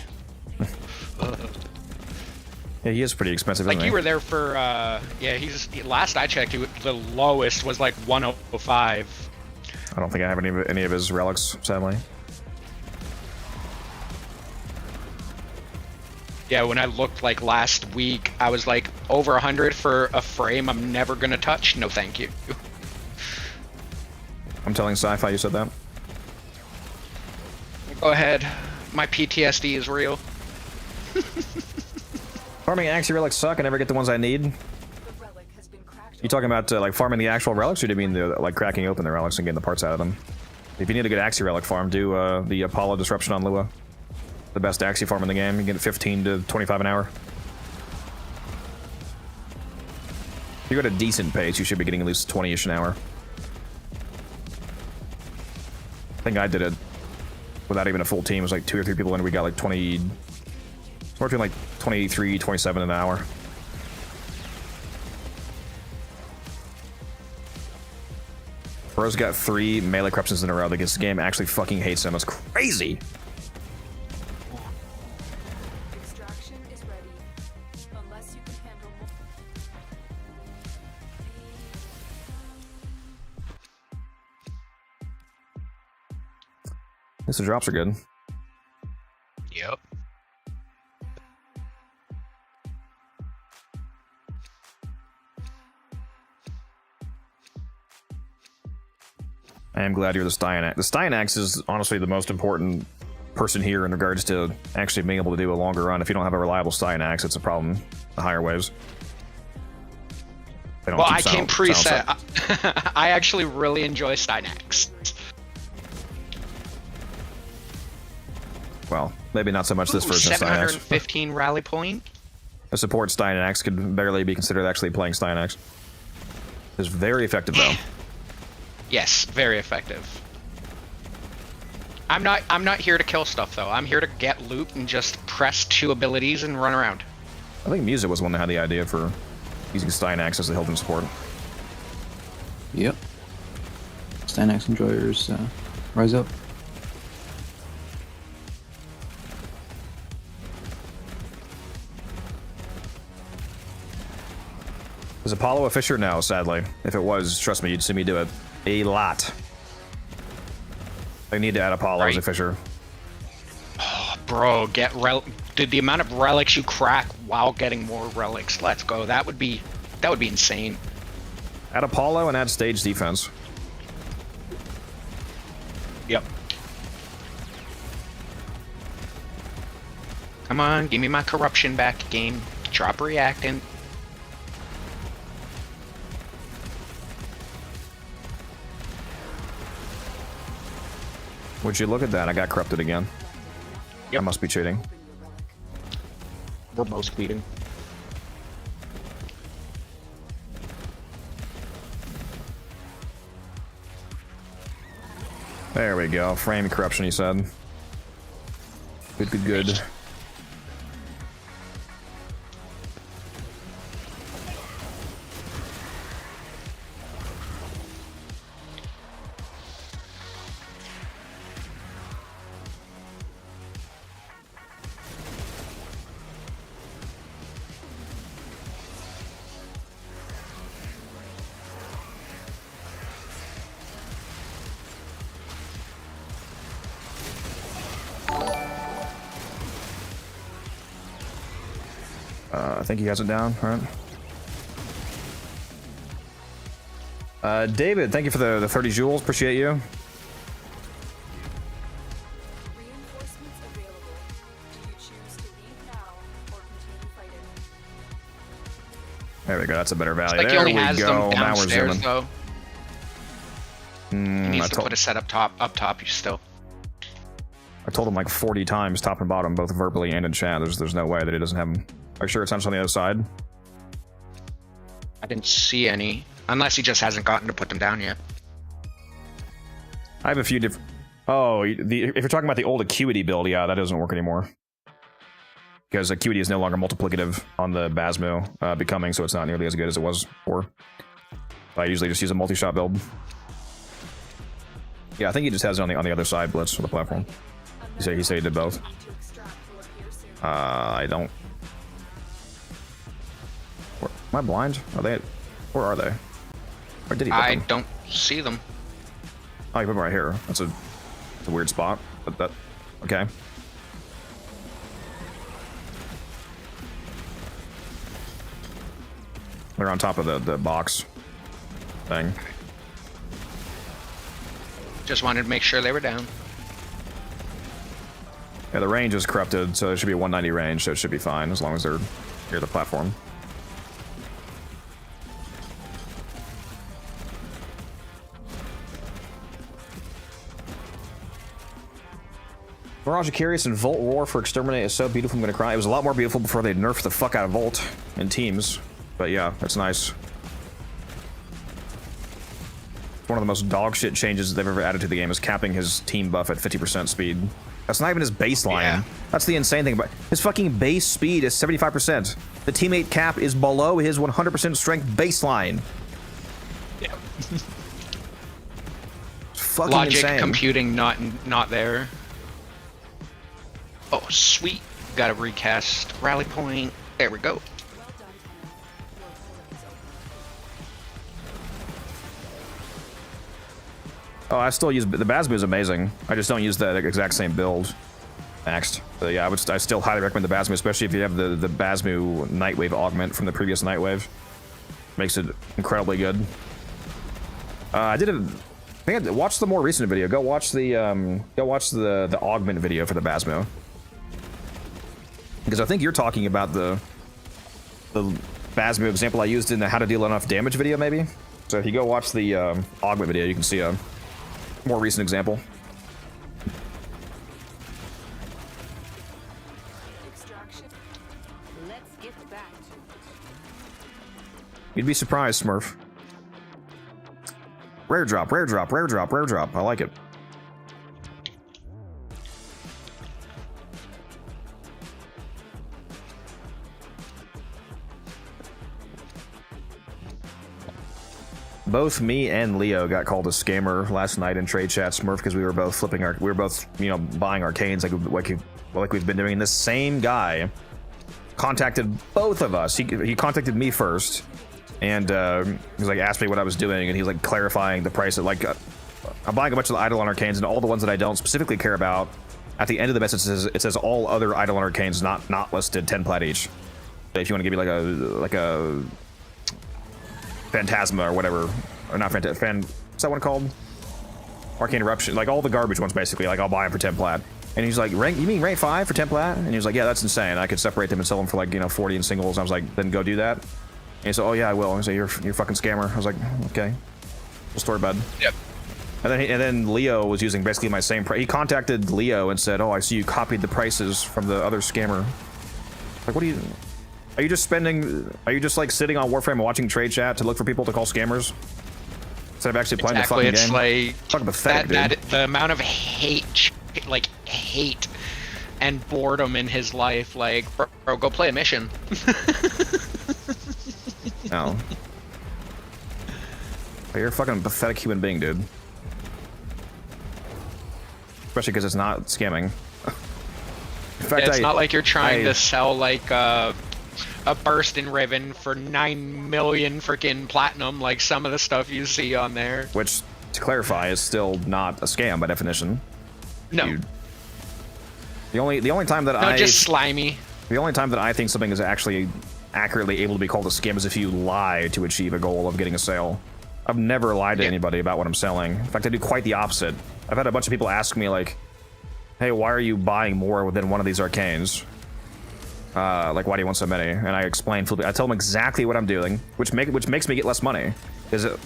Yeah, he is pretty expensive. Like isn't you he? were there for, last I checked, the lowest was like 105. I don't think I have any of his relics, sadly. Yeah, when I looked like last week, I was like over 100 for a frame I'm never gonna touch. No, thank you. I'm telling Sci-Fi you said that. Go ahead. My PTSD is real. Farming Axie relics suck. I never get the ones I need. The relic has been cracked. You talking about like farming the actual relics, or do you mean the like cracking open the relics and getting the parts out of them? If you need a good Axie relic farm, do the Apollo Disruption on Lua. The best Axie farm in the game. You get 15 to 25 an hour. If you're at a decent pace, you should be getting at least 20-ish an hour. I think I did it without even a full team. It was like 2 or 3 people in. We got like 20, somewhere between like 23, 27 an hour. Bro's got 3 melee corruptions in a row. Like this game actually fucking hates him. It's crazy. Extraction is ready. Unless you can handle more. At least the drops are good. Yep. I am glad you're the Styanax. The Styanax is honestly the most important person here in regards to actually being able to do a longer run. If you don't have a reliable Styanax, it's a problem. The higher waves. They don't Well, keep I came preset. I actually really enjoy Stynax. Well, maybe not so much this version of Styanax. 715 rally point. A support Styanax could barely be considered actually playing Styanax. It's very effective though. Yes, very effective. I'm not here to kill stuff though. I'm here to get loot and just press 2 abilities and run around. I think Musa was the one that had the idea for using Styanax as the Hilton support. Yep. Styanax enjoyers, rise up. Is Apollo a Fisher? No, sadly. If it was, trust me, you'd see me do it a lot. I need to add Apollo as a Fisher. Oh, bro, the amount of relics you crack while getting more relics. Let's go. That would be insane. Add Apollo and add stage defense. Yep. Come on, give me my corruption back, game. Drop reactant. Would you look at that? I got corrupted again. Yep. I must be cheating. We're both beating. There we go. Frame corruption, he said. Good, good, good. I think he has it down, right? David, thank you for the 30 joules. Appreciate you. Reinforcements available. Do you choose to leave now or continue fighting? There we go. That's a better value. Like he there only we has go. them Now we're downstairs zooming. though. He needs to told- put a set up top. Up top, you still. I told him like 40 times, top and bottom, both verbally and in chat. There's no way that he doesn't have them. Are you sure it's on the other side? I didn't see any, unless he just hasn't gotten to put them down yet. I have a few different. Oh, if you're talking about the old Acuity build, yeah, that doesn't work anymore. Because Acuity is no longer multiplicative on the Basmu becoming, so it's not nearly as good as it was before. I usually just use a multi-shot build. Yeah, I think he just has it on the other side, Blitz, of the platform. He said he did both. To extract will appear soon. I don't. Am I blind? Are they? Where are they? Where did he put I them? don't see them. Oh, he put them right here. That's a weird spot. But that. Okay. They're on top of the box thing. Just wanted to make sure they were down. Yeah, the range is corrupted, so it should be a 190 range, so it should be fine as long as they're near the platform. Mirage Curious and Volt Roar for Exterminate is so beautiful, I'm gonna cry. It was a lot more beautiful before they nerfed the fuck out of Volt in teams. But yeah, that's nice. One of the most dog shit changes they've ever added to the game is capping his team buff at 50% speed. That's not even his baseline. Yeah. That's the insane thing about his fucking base speed is 75%. The teammate cap is below his 100% strength baseline. Yeah. It's fucking Logic insane. computing not there. Oh sweet, got a recast rally point. There we go. Well done, Tenno. Your port is open. Oh, I still use the Basmu is amazing. I just don't use that exact same build. Next, but yeah, I still highly recommend the Basmu, especially if you have the Basmu Nightwave augment from the previous Nightwave. Makes it incredibly good. I think I watched the more recent video. Go watch the augment video for the Basmu. Because I think you're talking about the Basmu example I used in the how to deal enough damage video, maybe. So if you go watch the augment video, you can see a more recent example. Extraction. Let's get back to it. You'd be surprised, Smurf. Rare drop, rare drop, rare drop, rare drop. I like it. Both me and Leo got called a scammer last night in trade chat, Smurf, because we were both buying Arcanes like we've been doing. This same guy contacted both of us. He contacted me first, and he was like asked me what I was doing, and he was like clarifying the price of like I'm buying a bunch of the Eidolon Arcanes, and all the ones that I don't specifically care about. At the end of the message, it says all other Eidolon Arcanes not listed, 10 plat each. If you want to give me like a Phantasma or whatever, or not Phantasma, what's that one called? Arcane Eruption, like all the garbage ones basically, like I'll buy them for 10 plat. And he's like, you mean rank 5 for 10 plat? And he was like, yeah, that's insane. I could separate them and sell them for like, 40 in singles. I was like, then go do that. And he said, oh yeah, I will. And he said, you're a fucking scammer. I was like, okay. Full story, bud. Yep. And then Leo was using basically my same price. He contacted Leo and said, oh, I see you copied the prices from the other scammer. Like, what are you just like sitting on Warframe and watching trade chat to look for people to call scammers? Instead of actually playing the fucking It's game? like Fucking pathetic, dude. the amount of hate and boredom in his life. Like, bro, go play a mission. No. But you're a fucking pathetic human being, dude. Especially because it's not scamming. In fact, It's not like you're trying to sell like a burst in Riven for 9 million freaking platinum, like some of the stuff you see on there. Which, to clarify, is still not a scam by definition. No. Dude. The only time that Just slimy. the only time that I think something is actually accurately able to be called a scam is if you lie to achieve a goal of getting a sale. I've never lied to anybody about what I'm selling. In fact, I do quite the opposite. I've had a bunch of people ask me like, hey, why are you buying more within one of these arcanes? Like, why do you want so many? And I explain, I tell them exactly what I'm doing, which makes me get less money. Is it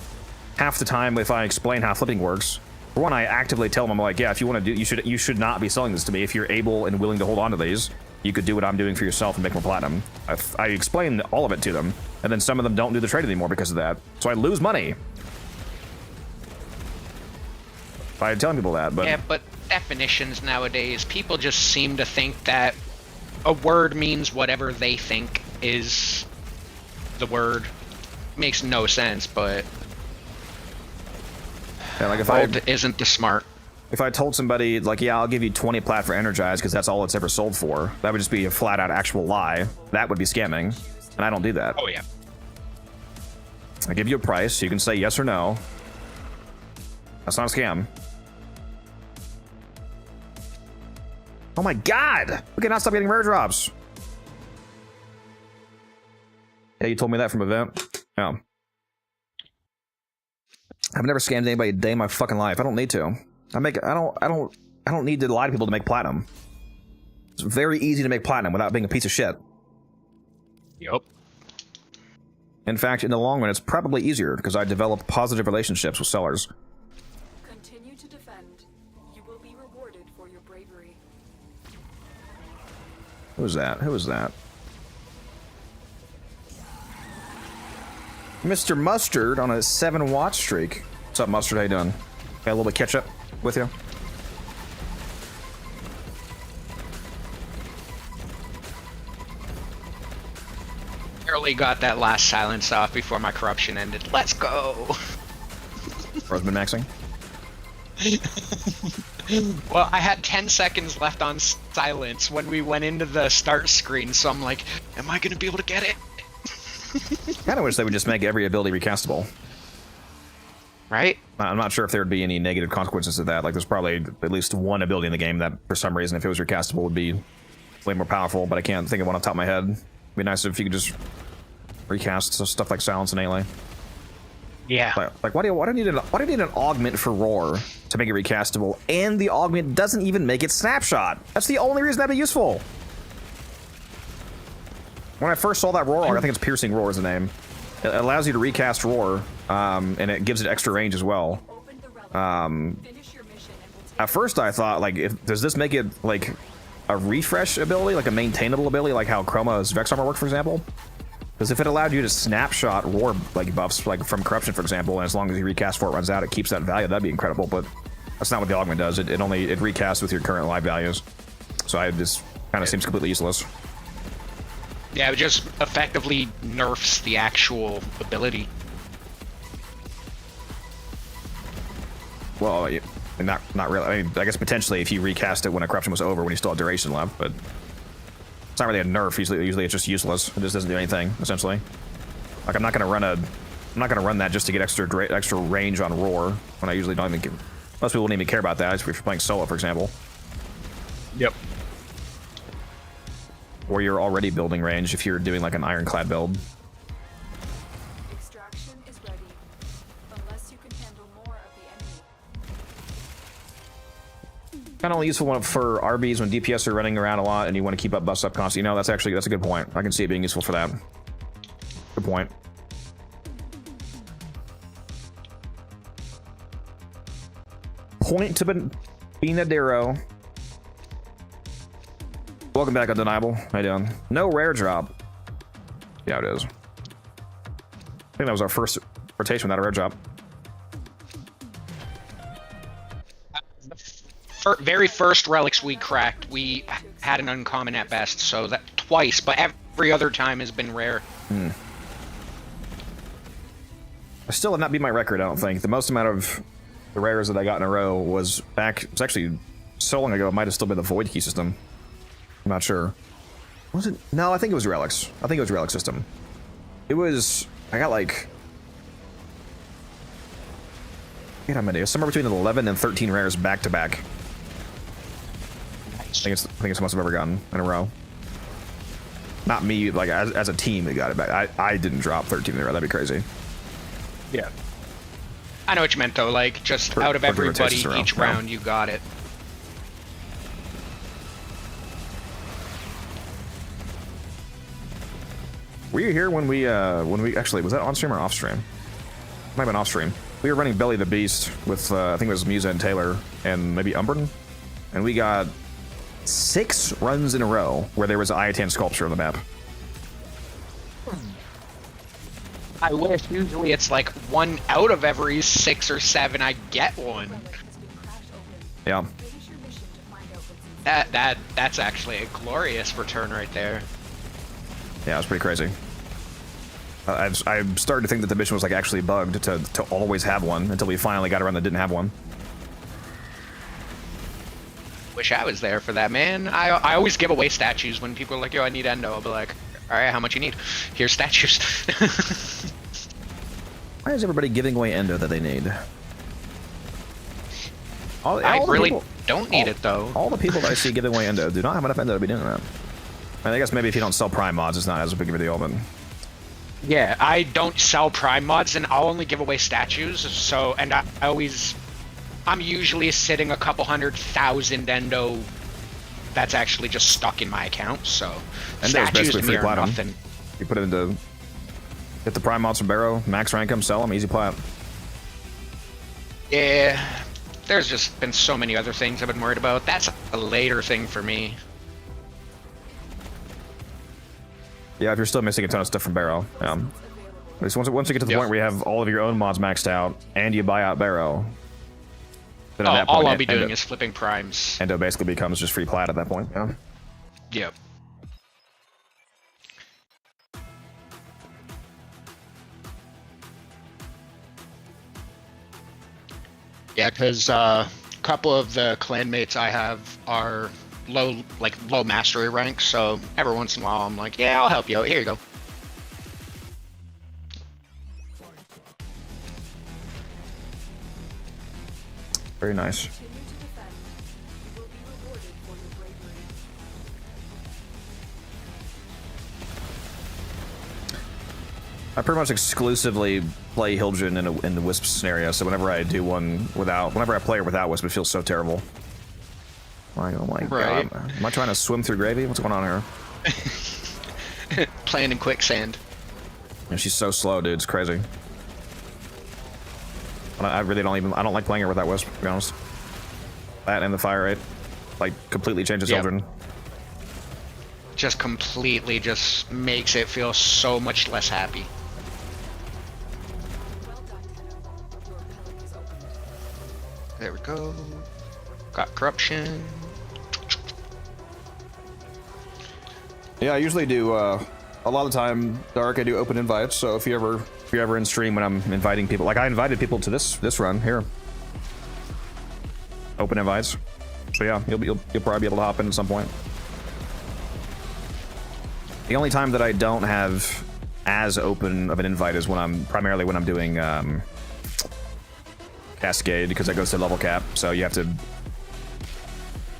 half the time if I explain how flipping works? For one, I actively tell them, I'm like, yeah, if you want to do, you should not be selling this to me. If you're able and willing to hold on to these, you could do what I'm doing for yourself and make more platinum. I explain all of it to them, and then some of them don't do the trade anymore because of that. So I lose money by telling people that. But yeah, but definitions nowadays, people just seem to think that a word means whatever they think is the word. Makes no sense, but yeah, like if world isn't the smart. If I told somebody, like, yeah, I'll give you 20 plat for Energize because that's all it's ever sold for, that would just be a flat-out actual lie. That would be scamming, and I don't do that. Oh, yeah. I give you a price, you can say yes or no. That's not a scam. Oh my god! We cannot stop getting rare drops! Yeah, you told me that from event? No. I've never scammed anybody a day in my fucking life. I don't need to. I don't need to lie to people to make platinum. It's very easy to make platinum without being a piece of shit. Yup. In fact, in the long run, it's probably easier because I develop positive relationships with sellers. Continue to defend. You will be rewarded for your bravery. Who was that? Who was that? Mr. Mustard on a 7-watch streak. What's up, Mustard? How you doing? Got a little bit of ketchup with you? Barely got that last silence off before my corruption ended. Let's go! Roseman maxing? Well, I had 10 seconds left on silence when we went into the start screen, so I'm like, am I gonna be able to get it? Kinda wish they would just make every ability recastable. Right? I'm not sure if there would be any negative consequences to that. Like, there's probably at least one ability in the game that, for some reason, if it was recastable, would be way more powerful, but I can't think of one off the top of my head. It'd be nice if you could just recast stuff like Silence and Melee. Yeah. Like, why do you need an augment for Roar to make it recastable, and the augment doesn't even make it snapshot? That's the only reason that'd be useful. When I first saw that Roar, I think it's Piercing Roar is the name. It allows you to recast Roar, and it gives it extra range as well. At first I thought, like, does this make it, like, a refresh ability, like a maintainable ability, like how Chroma's Vex Armor worked, for example? Because if it allowed you to snapshot Roar, like, buffs, like, from Corruption, for example, and as long as you recast before it runs out, it keeps that value, that'd be incredible, but that's not what the augment does. It recasts with your current live values. So it just kind of seems completely useless. Yeah, it just effectively nerfs the actual ability. Well, not really. I mean, I guess potentially if you recast it when a corruption was over, when you still have duration left, but it's not really a nerf. Usually it's just useless. It just doesn't do anything, essentially. Like, I'm not gonna run that just to get extra range on Roar when I usually don't even give. Most people wouldn't even care about that if you're playing solo, for example. Yep. Or you're already building range if you're doing like an ironclad build. Extraction is ready. Unless you can handle more of the enemy. Kind of only useful for RBs when DPS are running around a lot and you want to keep up buffs up constantly. You know, that's a good point. I can see it being useful for that. Good point. Point to Benadero. Welcome back, Undeniable. How you doing? No rare drop. Yeah, it is. I think that was our first rotation without a rare drop. Very first relics we cracked, we had an uncommon at best, so that twice, but every other time has been rare. I still have not beat my record, I don't think. The most amount of the rares that I got in a row was actually so long ago, it might have still been the Void Key system. I'm not sure. Was it? No, I think it was Relics. I think it was Relic system. It was, I got like, how many? It was somewhere between 11 and 13 rares back to back. I think it's the most I've ever gotten in a row. Not me, like as a team, we got it back. I didn't drop 13 in a row. That'd be crazy. Yeah. I know what you meant though. Like just out of everybody, each round you got it. Were you here when we actually, was that on stream or off stream? Might have been off stream. We were running Belly the Beast with I think it was Musa and Taylor and maybe Umbrin, and we got 6 runs in a row where there was an Iatan sculpture on the map. I wish. Usually it's like 1 out of every 6 or 7 I get one. Yeah. That's actually a glorious return right there. Yeah, it was pretty crazy. I've started to think that the mission was like actually bugged to always have one until we finally got around that didn't have one. Wish I was there for that, man. I always give away statues when people are like, yo, I need endo. I'll be like, all right, how much you need? Here's statues. Why is everybody giving away endo that they need? I really don't need it though. All the people that I see giving away endo do not have enough endo to be doing that. I guess maybe if you don't sell prime mods, it's not as big of a deal, but... Yeah, I don't sell prime mods, and I'll only give away statues, so... And I'm usually sitting a couple 100,000 endo that's actually just stuck in my account, so... Endo's statues basically free platinum. nothing. You put it into... Get the prime mods from Barrow, max rank them, sell them, easy plat. Yeah, there's just been so many other things I've been worried about. That's a later thing for me. Yeah, if you're still missing a ton of stuff from Barrow. At least once you get to the point where you have all of your own mods maxed out and you buy out Barrow, then at that point, all I'll be doing is flipping primes. Endo basically becomes just free plat at that point. Yeah. Yep. Yeah, because a couple of the clanmates I have are low mastery rank, so every once in a while I'm like, yeah, I'll help you out. Here you go. Very nice. I pretty much exclusively play Hildren in the Wisp scenario, so whenever I do one whenever I play her without Wisp, it feels so terrible. Like, oh my god. Am I trying to swim through gravy? What's going on here? Playing in quicksand. And she's so slow, dude. It's crazy. I really don't like playing her without Wisp, to be honest. That and the fire rate, like, completely changes Hildren. Just completely just makes it feel so much less happy. There we go. Got corruption. Yeah, I usually do a lot of the time, Dark, I do open invites, so if you're ever in stream when I'm inviting people, like I invited people to this run here. Open invites. So yeah, you'll probably be able to hop in at some point. The only time that I don't have as open of an invite is primarily when I'm doing Cascade, because that goes to level cap, so you have to...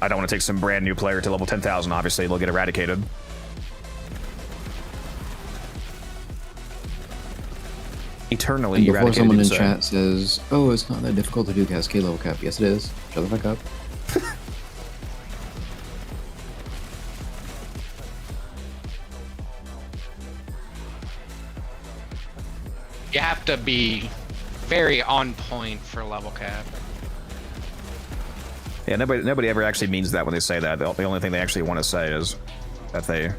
I don't want to take some brand new player to level 10,000, obviously they'll get eradicated. Eternally and before eradicated. Someone in chat says, oh, it's not that difficult to do Cascade level cap. Yes, it is. Shut the fuck up. You have to be very on point for level cap. Yeah, nobody ever actually means that when they say that. The only thing they actually want to say is that they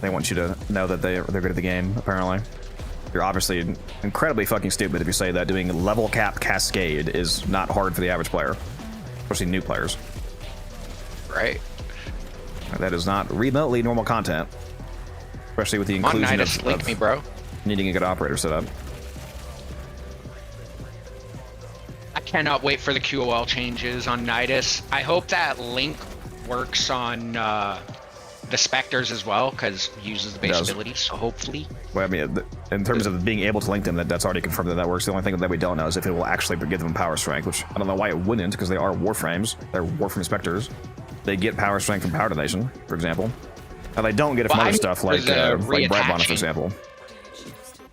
want you to know that they're good at the game, apparently. You're obviously incredibly fucking stupid if you say that doing level cap Cascade is not hard for the average player, especially new players. Right. That is not remotely normal content, especially with the inclusion of me, bro. Needing a good operator set up. I cannot wait for the QOL changes on Nidus. I hope that link works on the Spectres as well, because it uses the base abilities, so hopefully. Well, I mean, in terms of being able to link them, that's already confirmed that works. The only thing that we don't know is if it will actually give them power strength, which I don't know why it wouldn't, because they are Warframes. They're Warframe Spectres. They get power strength from Power Donation, for example. Now they don't get it from Well, other I mean stuff for like the Brightbonnet, for reattaching. example.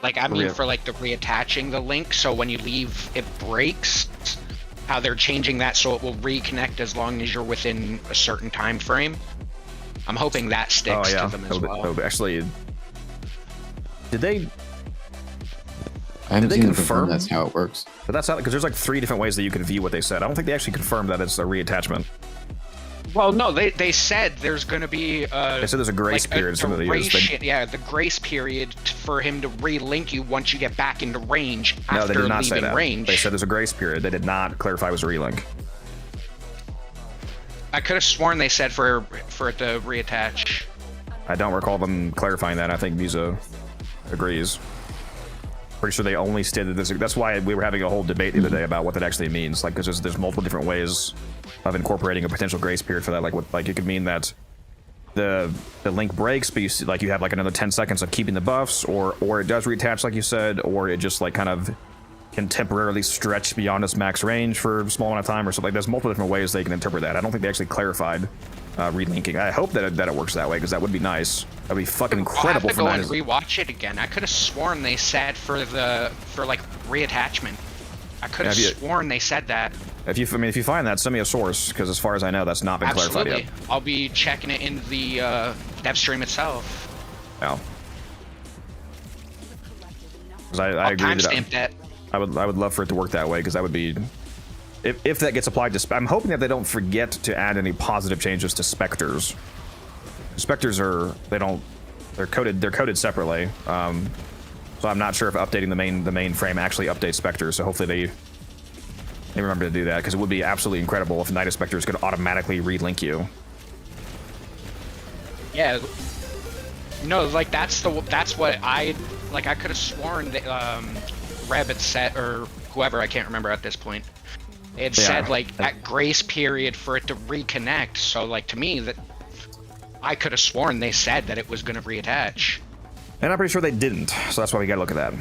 Like, I mean for like the reattaching the link, so when you leave, it breaks. How they're changing that so it will reconnect as long as you're within a certain time frame. I'm hoping that sticks to them as well. Actually, did they? I haven't Did they seen them confirm? confirm that's how it works. But that's not because there's like 3 different ways that you can view what they said. I don't think they actually confirmed that it's a reattachment. Well, no, they said there's going to be They said there's a grace period. A Some of the years. yeah, the grace period for him to relink you once you get back into range No, after they did not leaving say that. range. They said there's a grace period. They did not clarify it was a relink. I could have sworn they said for it to reattach. I don't recall them clarifying that. I think Musa agrees. Pretty sure they only stated this. That's why we were having a whole debate the other day about what that actually means. Like, because there's multiple different ways of incorporating a potential grace period for that. Like, it could mean that the link breaks, but you have like another 10 seconds of keeping the buffs, or it does reattach, like you said, or it just like kind of can temporarily stretch beyond its max range for a small amount of time, or something. There's multiple different ways they can interpret that. I don't think they actually clarified relinking. I hope that it works that way, because that would be nice. That'd be fucking incredible. I'll have to go and rewatch it again. I could have sworn they said for like reattachment. I could have sworn they said that. If you find that, send me a source, because as far as I know, that's not been clarified yet. I'll be checking it in the dev stream itself. Oh. Because I agree that I would love for it to work that way, because that would be, if that gets applied to. I'm hoping that they don't forget to add any positive changes to specters. Specters they're coded separately. So I'm not sure if updating the main frame actually updates specters. So hopefully they remember to do that, because it would be absolutely incredible if Night Specters could automatically relink you. Yeah. No, like that's what I could have sworn that Rabbit said, or whoever, I can't remember at this point. It said like that grace period for it to reconnect. So like to me that I could have sworn they said that it was going to reattach. And I'm pretty sure they didn't. So that's why we gotta look at that.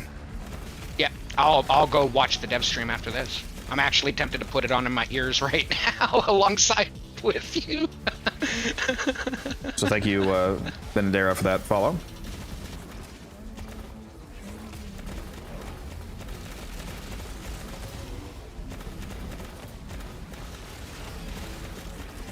Yeah, I'll go watch the dev stream after this. I'm actually tempted to put it on in my ears right now alongside with you. So thank you, Benedera, for that follow.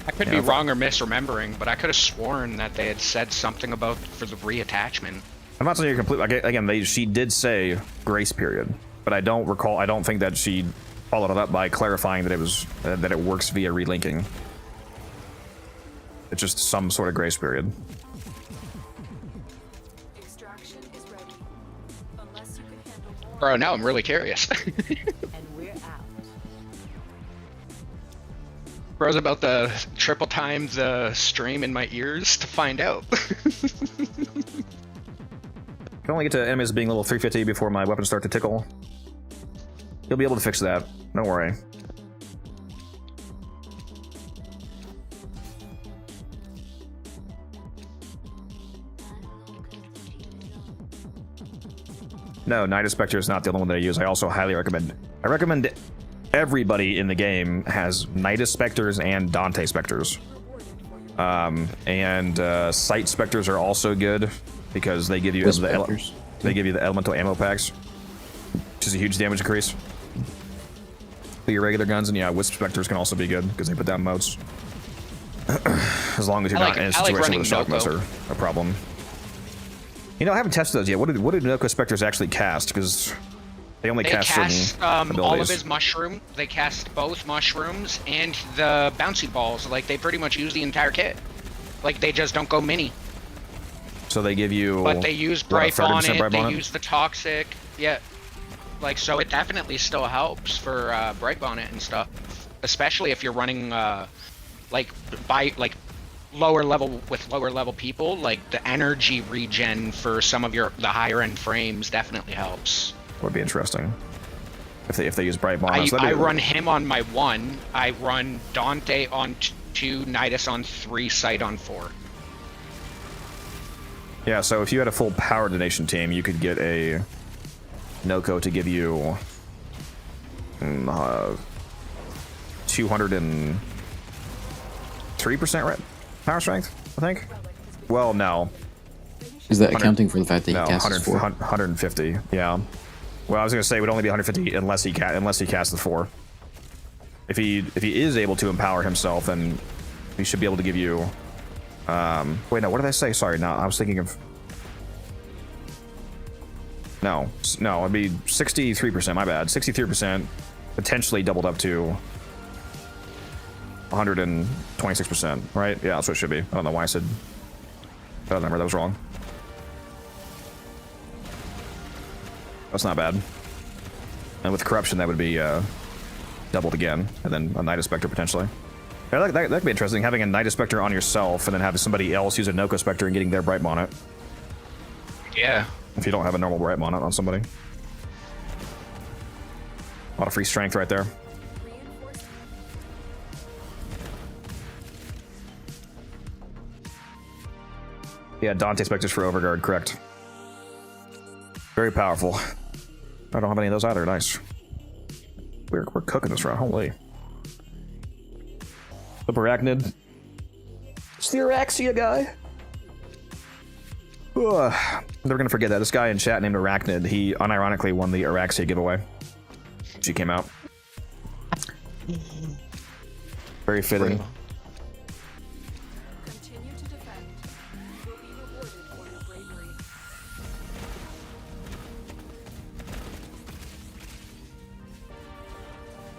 I could be wrong or misremembering, but I could have sworn that they had said something about for the reattachment. I'm not saying you're completely. Again, she did say grace period, but I don't recall. I don't think that she followed it up by clarifying that it was that it works via relinking. It's just some sort of grace period. Extraction is ready. Unless you can handle more. Bro, now I'm really curious. And we're out. Bro's about to triple time the stream in my ears to find out. I can only get to enemies being level 350 before my weapons start to tickle. You'll be able to fix that. Don't worry. No, Night Spectre is not the only one that I use. I also highly recommend. I recommend everybody in the game has Night Specters and Dante Specters. Sight Specters are also good because they give you the elemental ammo packs, which is a huge damage increase for your regular guns. And yeah, Wisp Specters can also be good because they put down motes. As long as you're not in a situation where the shock motes are a problem. You know, I haven't tested those yet. What did Noko Specters actually cast? Because they only cast certain abilities. All of his mushroom. They cast both mushrooms and the bouncy balls. Like, they pretty much use the entire kit. Like, they just don't go mini. So they give you... But they use Bright Bonnet, they use the Toxic. Yeah. Like, so it definitely still helps for Bright Bonnet and stuff. Especially if you're running, lower level people, like the energy regen for some of the higher end frames definitely helps. Would be interesting if they use Bright Bonnet. I run him on my 1. I run Dante on 2, Nidus on 3, Sight on 4. Yeah, so if you had a full power donation team, you could get a Noko to give you 203% power strength, I think. Well, no. Is that accounting for the fact that he No, casts 100, 4? 150. Yeah. Well, I was gonna say it would only be 150 unless he casts the 4. If he is able to empower himself, then he should be able to give you. Wait, no. What did I say? Sorry, no. I was thinking of. No, it'd be 63%. My bad. 63%, potentially doubled up to 126%. Right? Yeah, that's what it should be. I don't know why I said that number. That was wrong. That's not bad. And with corruption, that would be doubled again, and then a Night Spectre potentially. Yeah, that could be interesting. Having a Night Spectre on yourself, and then having somebody else use a Noko Spectre and getting their Bright Bonnet. Yeah. If you don't have a normal Bright Bonnet on somebody. A lot of free strength right there. Yeah, Dante Spectres for Overguard, correct. Very powerful. I don't have any of those either, nice. We're cooking this round, holy. Up Arachnid. It's the Araxia guy. Ugh. Never gonna forget that. This guy in chat named Arachnid, he unironically won the Araxia giveaway. She came out. Very fitting. Continue to defend. You will be rewarded for your bravery.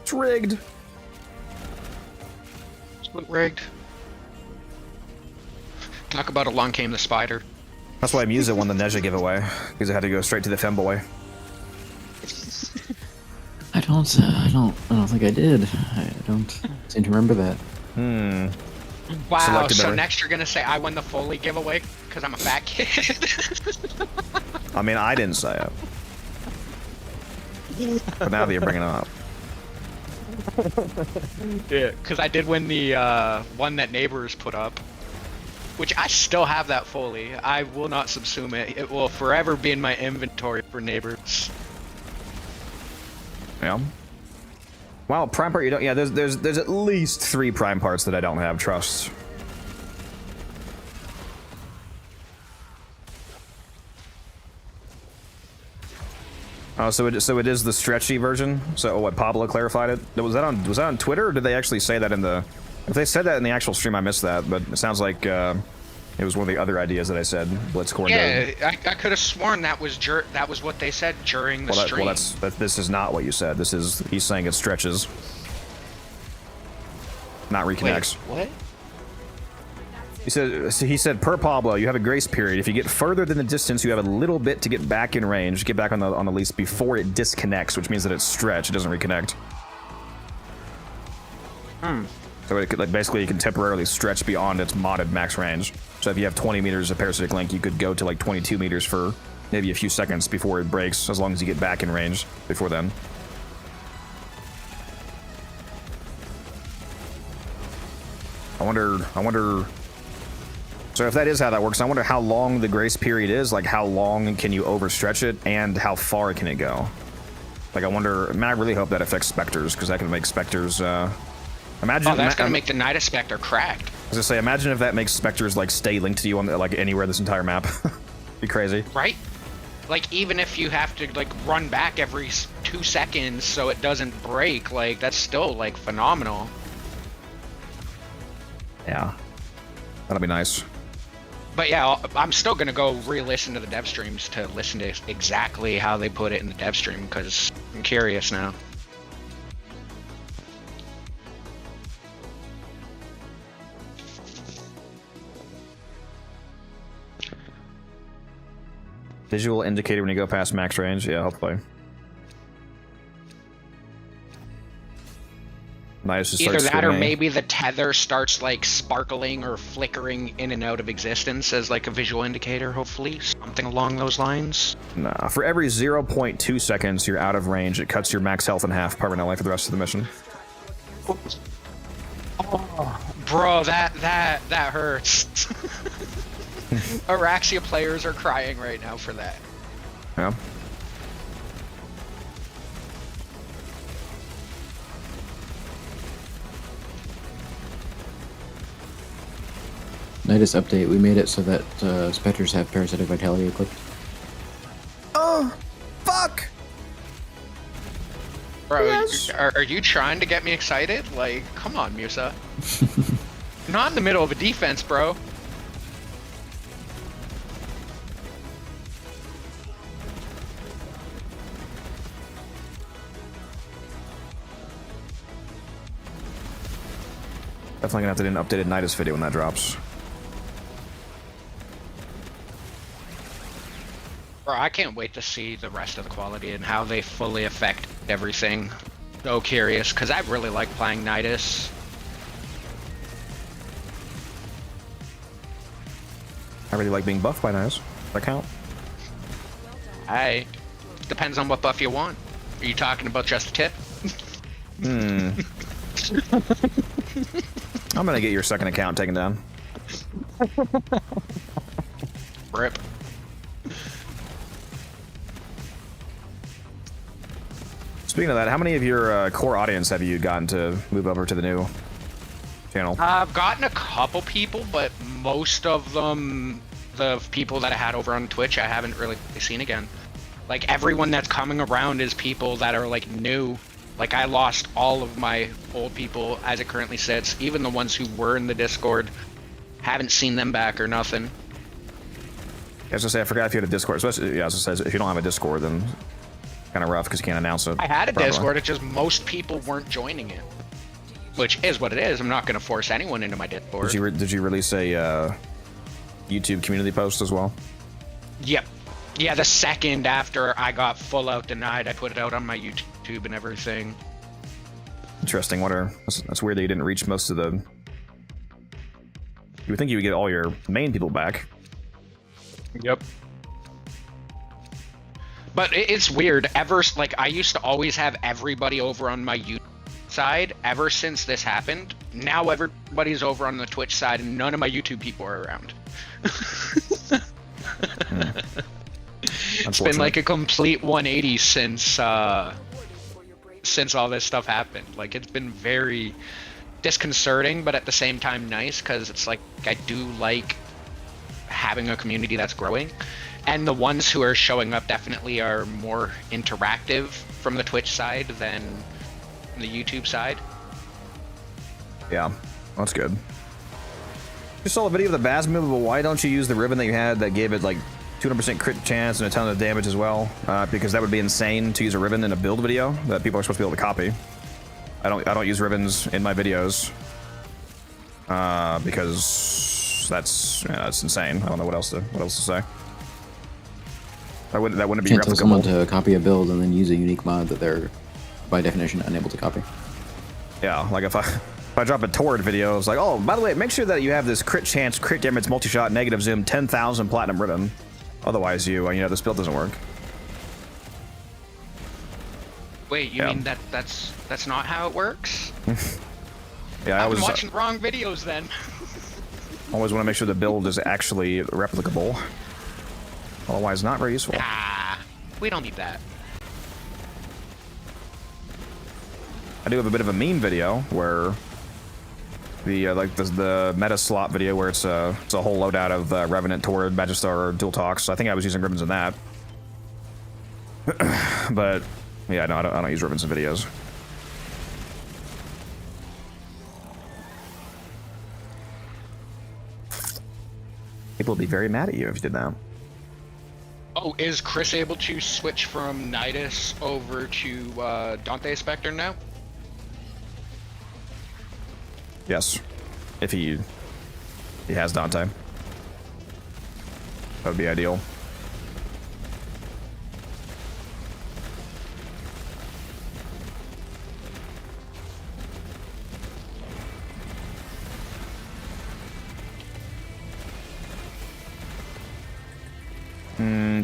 It's rigged. It's rigged. Talk about along came the spider. That's why Musa won the Neja giveaway, because it had to go straight to the femboy. I don't think I did. I don't seem to remember that. Wow, Selected so memory. next you're gonna say I won the Foley giveaway because I'm a fat kid? I mean, I didn't say it. But now that you're bringing it up. Yeah, because I did win the one that Neighbors put up. Which I still have that Foley. I will not subsume it. It will forever be in my inventory for Neighbors. Yeah. Wow, prime part you don't. Yeah, there's at least 3 prime parts that I don't have. Trust. Oh, so it is the stretchy version. So what? Pablo clarified it. Was that on Twitter, or did they actually say that in the? If they said that in the actual stream, I missed that. But it sounds like it was one of the other ideas that I said. Blitzcorn. Yeah, I could have sworn that was what they said during the stream. This is not what you said. He's saying it stretches, not reconnects. Wait, what? He said per Pablo, you have a grace period. If you get further than the distance, you have a little bit to get back in range, get back on the lease before it disconnects, which means that it's stretched. It doesn't reconnect. So it could, basically you can temporarily stretch beyond its modded max range. So if you have 20 meters of parasitic link, you could go to like 22 meters for maybe a few seconds before it breaks, as long as you get back in range before then. I wonder. So if that is how that works, I wonder how long the grace period is. Like, how long can you overstretch it, and how far can it go? Like, I wonder. I really hope that affects specters, because that can make specters. Imagine. That's gonna make the Night Spectre cracked. I was gonna say, imagine if that makes specters like stay linked to you on like anywhere this entire map. Be crazy. Right? Like, even if you have to like run back every 2 seconds so it doesn't break, like that's still like phenomenal. Yeah, that'll be nice. But yeah, I'm still gonna go re-listen to the dev streams to listen to exactly how they put it in the dev stream, because I'm curious now. Visual indicator when you go past max range. Yeah, hopefully. Nice. Either that or maybe the tether starts like sparkling or flickering in and out of existence as like a visual indicator, hopefully. Something along those lines. Nah, for every 0.2 seconds you're out of range, it cuts your max health in half permanently for the rest of the mission. Bro, that hurts. Araxia players are crying right now for that. Yeah. Nidus update, we made it so that specters have parasitic vitality equipped. Oh, fuck! Bro, Yes. are you trying to get me excited? Like, come on, Musa. Not in the middle of a defense, bro. Definitely gonna have to do an updated Nidus video when that drops. Bro, I can't wait to see the rest of the quality and how they fully affect everything. So curious, because I really like playing Nidus. I really like being buffed by Nidus. Does that count? Hey, depends on what buff you want. Are you talking about just a tip? I'm gonna get your second account taken down. Rip. Speaking of that, how many of your core audience have you gotten to move over to the new channel? I've gotten a couple people, but most of them, the people that I had over on Twitch, I haven't really seen again. Like, everyone that's coming around is people that are, like, new. Like, I lost all of my old people as it currently sits. Even the ones who were in the Discord, haven't seen them back or nothing. I was gonna say, I forgot if you had a Discord. Especially, yeah, as I said, if you don't have a Discord, then kind of rough because you can't announce it. I had a properly. Discord, it's just most people weren't joining it. Which is what it is. I'm not going to force anyone into my Discord. Did you release a YouTube community post as well? Yep. Yeah, the second after I got full out denied, I put it out on my YouTube and everything. Interesting. That's weird that you didn't reach most of the... You would think you would get all your main people back. Yep. But it's weird. Like, I used to always have everybody over on my YouTube side. Ever since this happened, now everybody's over on the Twitch side, and none of my YouTube people are around. It's been like a complete 180 since all this stuff happened. Like, it's been very disconcerting, but at the same time nice, because it's like I do like having a community that's growing. And the ones who are showing up definitely are more interactive from the Twitch side than the YouTube side. Yeah, that's good. You saw a video of the Baz move, but why don't you use the ribbon that you had that gave it like 200% crit chance and a ton of damage as well? Because that would be insane to use a ribbon in a build video that people are supposed to be able to copy. I don't use ribbons in my videos because that's insane. I don't know what else to say. That wouldn't be Can't tell someone replicable. to copy a build and then use a unique mod that they're, by definition, unable to copy. Yeah, like if I drop a Torrid video, it's like, oh, by the way, make sure that you have this crit chance, crit damage, multi-shot, negative zoom, 10,000 platinum ribbon. Otherwise, you know, this build doesn't work. Wait, you mean that's not how it works? Yeah, I've been watching the wrong videos then. Always want to make sure the build is actually replicable. Otherwise, not very useful. Ah, we don't need that. I do have a bit of a meme video where the meta slot video where it's a whole loadout of Revenant, Torrid, Magistar, Dual Talks. I think I was using ribbons in that. But yeah, no, I don't use ribbons in videos. People would be very mad at you if you did that. Oh, is Chris able to switch from Nidus over to Dante Spectre now? Yes, if he has Dante, that would be ideal.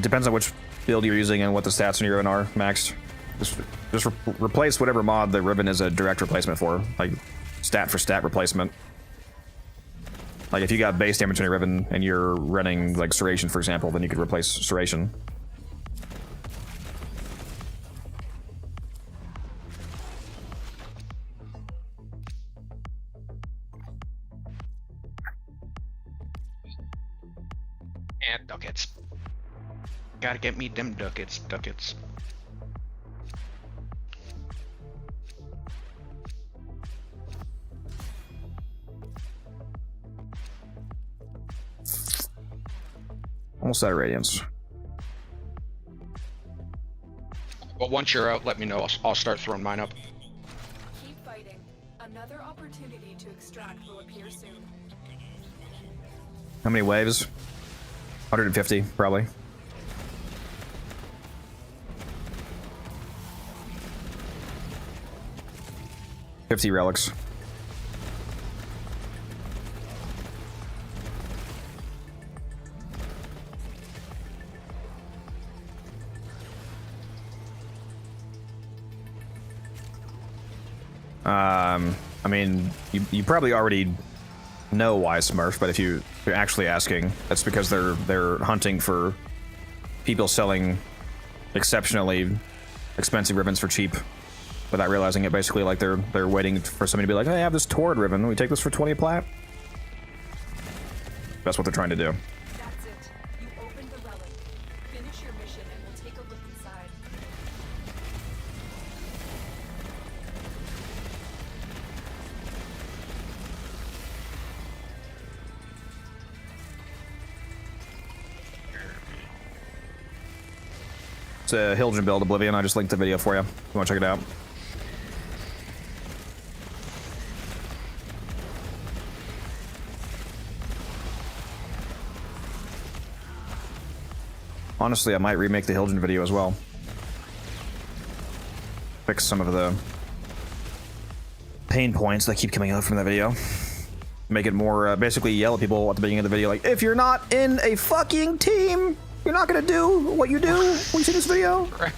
Depends on which build you're using and what the stats on your ribbon are maxed. Just replace whatever mod the ribbon is a direct replacement for, like stat for stat replacement. Like if you got base damage on your ribbon and you're running like Serration, for example, then you could replace Serration. And ducats. Gotta get me them ducats. Almost out of radiance. Well, once you're out, let me know. I'll start throwing mine up. Keep fighting. Another opportunity to extract will appear soon. How many waves? 150, probably. $50 relics. I mean, you probably already know why Smurf, but if you're actually asking, that's because they're hunting for people selling exceptionally expensive ribbons for cheap without realizing it. Basically, like they're waiting for somebody to be like, "Hey, I have this Taured ribbon. We take this for 20 plat." That's what they're trying to do. That's it. You opened the relic. Finish your mission and we'll take a look inside. It's a Hildren build, Oblivion. I just linked the video for you. If you want to check it out. Honestly, I might remake the Hildren video as well. Fix some of the pain points that keep coming out from that video. Make it more, basically yell at people at the beginning of the video, like, if you're not in a fucking team, you're not gonna do what you do when you see this video. Right.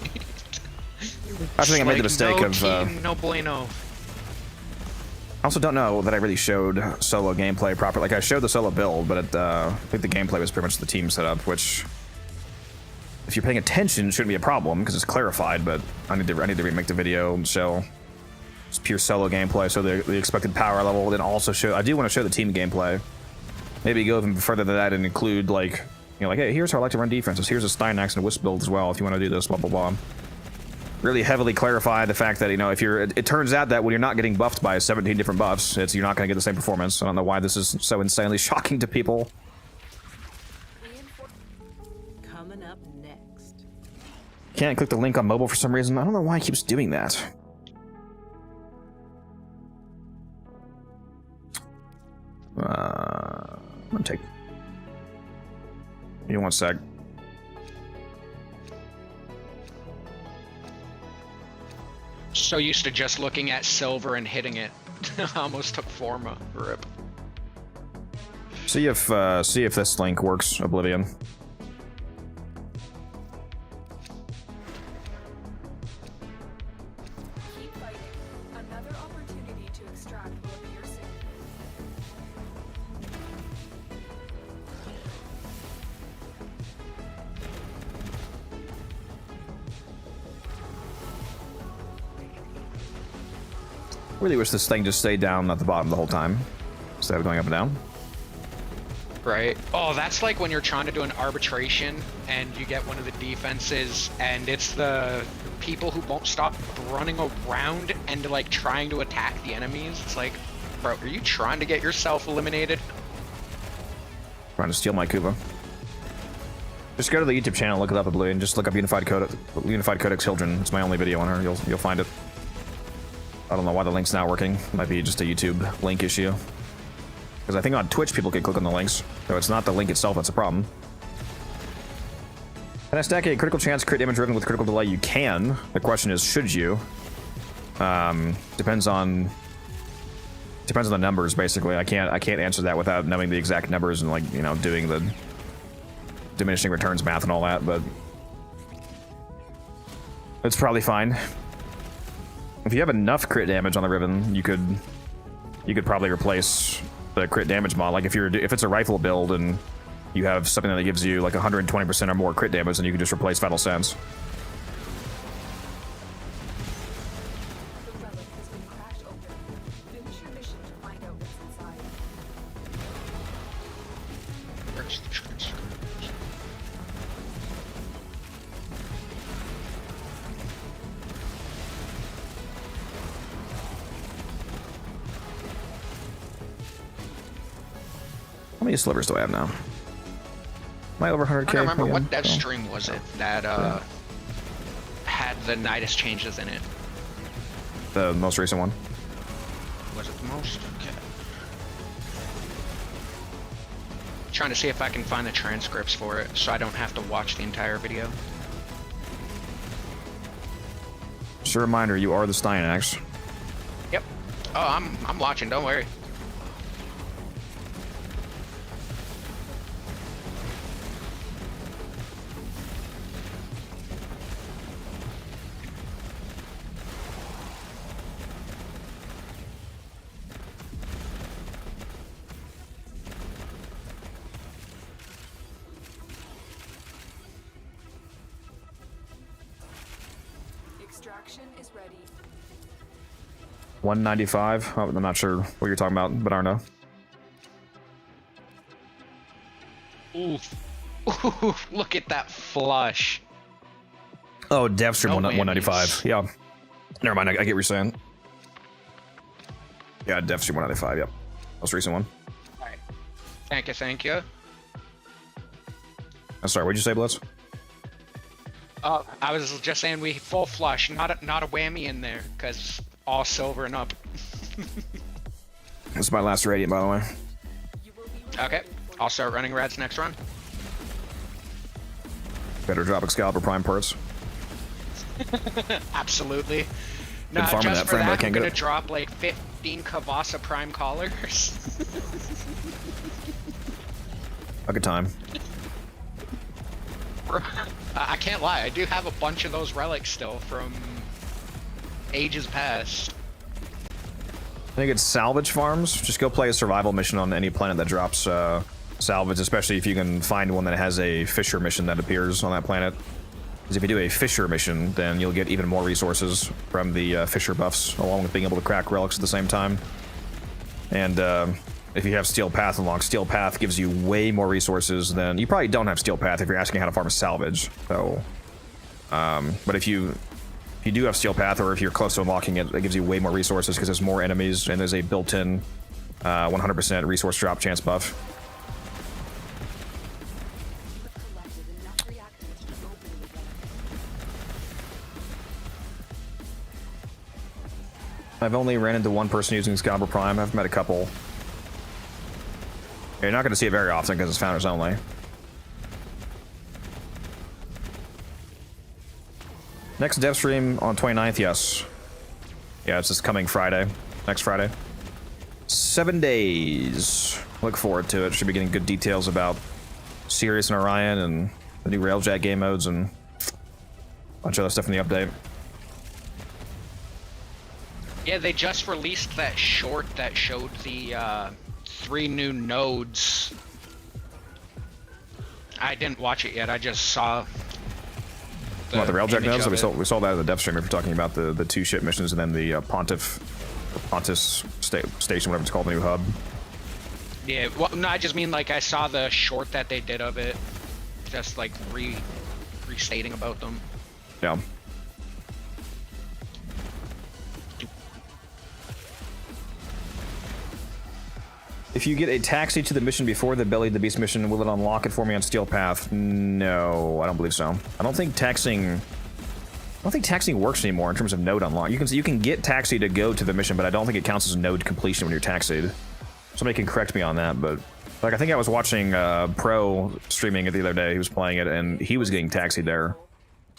I think I made the mistake no of... team, no bueno. I also don't know that I really showed solo gameplay proper. Like, I showed the solo build, but I think the gameplay was pretty much the team setup, which... if you're paying attention, shouldn't be a problem because it's clarified. But I need to remake the video and show just pure solo gameplay, so the expected power level. Then also show. I do want to show the team gameplay. Maybe go even further than that and include like, you know, like, hey, here's how I like to run defenses. Here's a Steinax and Wisp build as well if you want to do this. Blah blah blah. Really heavily clarify the fact that, you know, if you're, it turns out that when you're not getting buffed by 17 different buffs, you're not going to get the same performance. I don't know why this is so insanely shocking to people. Coming up next. Can't click the link on mobile for some reason. I don't know why it keeps doing that. I'm gonna take... You one sec. So used to just looking at silver and hitting it. Almost took Forma. Rip. See if this link works, Oblivion. Keep fighting. Another opportunity to extract will appear soon. Really wish this thing just stayed down at the bottom the whole time, instead of going up and down. Right. Oh, that's like when you're trying to do an arbitration and you get one of the defenses and it's the people who won't stop running around and like trying to attack the enemies. It's like, bro, are you trying to get yourself eliminated? Trying to steal my Kuba. Just go to the YouTube channel, look it up, Oblivion. Just look up Unified Codex Hildren. It's my only video on her. You'll find it. I don't know why the link's not working. It might be just a YouTube link issue. Because I think on Twitch people can click on the links, so it's not the link itself that's a problem. And I stack a critical chance crit damage driven with critical delay. You can. The question is, should you? Depends on the numbers. Basically, I can't answer that without knowing the exact numbers and, like, you know, doing the diminishing returns math and all that. But it's probably fine. If you have enough crit damage on the Riven, you could probably replace the crit damage mod. Like if it's a rifle build and you have something that gives you like 120% or more crit damage, then you can just replace Fatal Sense. The relic has been cracked open. Finish your mission to find out what's inside. Where's the transfer? How many slivers do I have now? Am I over 100k? I don't remember again? what dev Oh. stream was it that had the Nidus changes in it. The most recent one. Was it the most? Okay. Trying to see if I can find the transcripts for it so I don't have to watch the entire video. Just a reminder, you are the Steinax. Yep. Oh, I'm watching, don't worry. Extraction is ready. 195. Oh, I'm not sure what you're talking about, but I don't know. Oof. Oof, look at that flush. Oh, Devstream No 195. whammies. Yeah. Never mind, I get what you're saying. Yeah, Devstream 195, yep. Most recent one. Alright. Thank you, thank you. I'm sorry, what'd you say, Blitz? I was just saying we full flush, not a whammy in there, because all silver and up. This is my last radiant, by the way. Okay, I'll start running reds next run. Better drop Excalibur Prime parts. Absolutely. Been Nah, farming just that for frame, but I that, I'm can't get gonna it. drop like 15 Kavasa Prime collars. A good time. I can't lie, I do have a bunch of those relics still from ages past. I think it's salvage farms. Just go play a survival mission on any planet that drops salvage, especially if you can find one that has a fisher mission that appears on that planet. Because if you do a fisher mission, then you'll get even more resources from the fisher buffs, along with being able to crack relics at the same time. And if you have Steel Path unlocked, Steel Path gives you way more resources than... You probably don't have Steel Path if you're asking how to farm a salvage. So, but if you do have Steel Path, or if you're close to unlocking it, it gives you way more resources because there's more enemies and there's a built-in 100% resource drop chance buff. I've only ran into one person using Excalibur Prime. I've met a couple. You're not going to see it very often because it's founders only. Next dev stream on 29th, yes. Yeah, it's this coming Friday. Next Friday. 7 days. Look forward to it. Should be getting good details about Sirius and Orion and the new Railjack game modes and a bunch of other stuff in the update. Yeah, they just released that short that showed the 3 new nodes. I didn't watch it yet, I just saw the Railjack image nodes? of So it. we saw that in the dev stream if you're talking about the 2 ship missions and then the Pontiff station, whatever it's called, the new hub. Yeah, well, no, I just mean like I saw the short that they did of it, just like restating about them. Yeah. If you get a taxi to the mission before the Belly of the Beast mission, will it unlock it for me on Steel Path? No, I don't believe so. I don't think taxing works anymore in terms of node unlock. You can get taxi to go to the mission, but I don't think it counts as node completion when you're taxied. Somebody can correct me on that, but like I think I was watching Pro streaming it the other day. He was playing it and he was getting taxied there,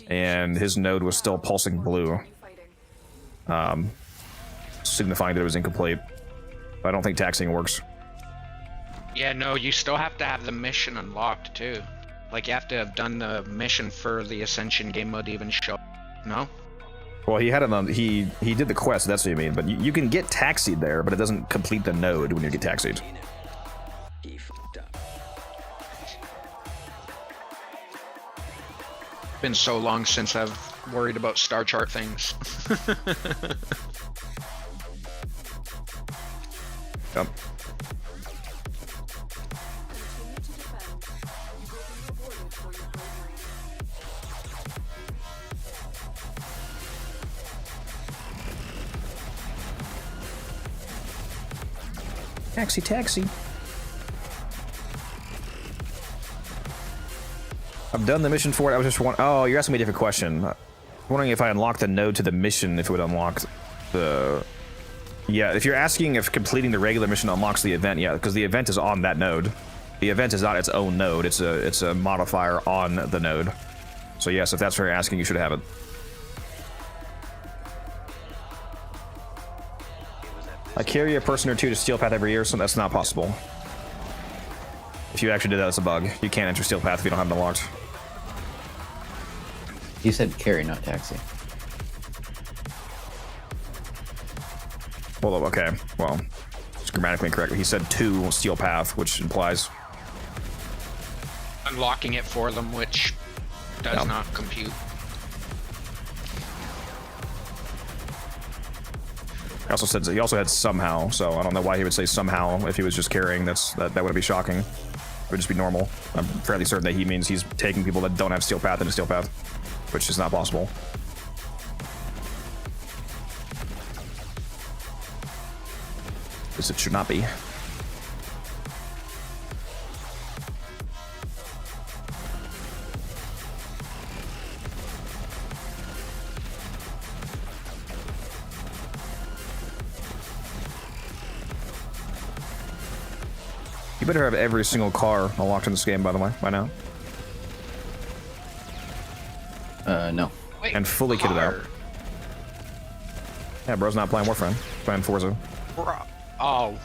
and his node was still pulsing blue, signifying that it was incomplete. But I don't think taxiing works. Yeah, no, you still have to have the mission unlocked too. Like you have to have done the mission for the Ascension game mode to even show. No? Well, he had it on. He did the quest. That's what you mean. But you can get taxied there, but it doesn't complete the node when you get taxied. Been so long since I've worried about star chart things. Yep. Continue to defend. You will be rewarded for your bravery. Taxi. I've done the mission for it. I was just wondering. Oh, you're asking me a different question. I'm wondering if I unlocked the node to the mission, if it would unlock the. Yeah, if you're asking if completing the regular mission unlocks the event, yeah, because the event is on that node. The event is not its own node. It's a modifier on the node. So yes, if that's what you're asking, you should have it. I carry a person or two to Steel Path every year, so that's not possible. If you actually did that, it's a bug. You can't enter Steel Path if you don't have it unlocked. You said carry, not taxi. Well, okay. Well, it's grammatically incorrect. He said to Steel Path, which implies Unlocking it for them, which does not compute. he also had somehow, so I don't know why he would say somehow if he was just carrying. That would be shocking. It would just be normal. I'm fairly certain that he means he's taking people that don't have Steel Path into Steel Path, which is not possible. Because it should not be. You better have every single car unlocked in this game, by the way, by now. No. Wait, And fully kitted out. Yeah, bro's not playing Warframe. Playing Forza. Bro. Oh.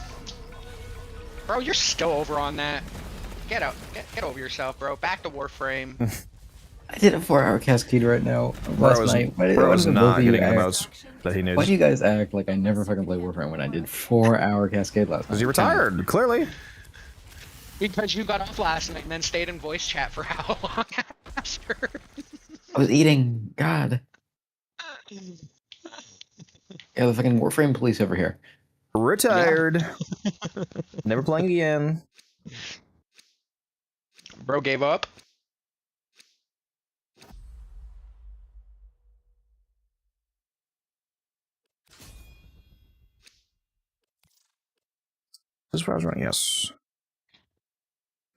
Bro, you're still over on that. Get out. Get over yourself, bro. Back to Warframe. I did a 4-hour cascade right now. Last night. Bro is not getting the most that he needs. Why do you guys act like I never fucking play Warframe when I did 4-hour cascade last night? Because you retired, clearly. Because you got off last night and then stayed in voice chat for how long after? I was eating. God. Yeah, the fucking Warframe police over here. Retired. Never playing again. Bro gave up. This is where I was running, yes.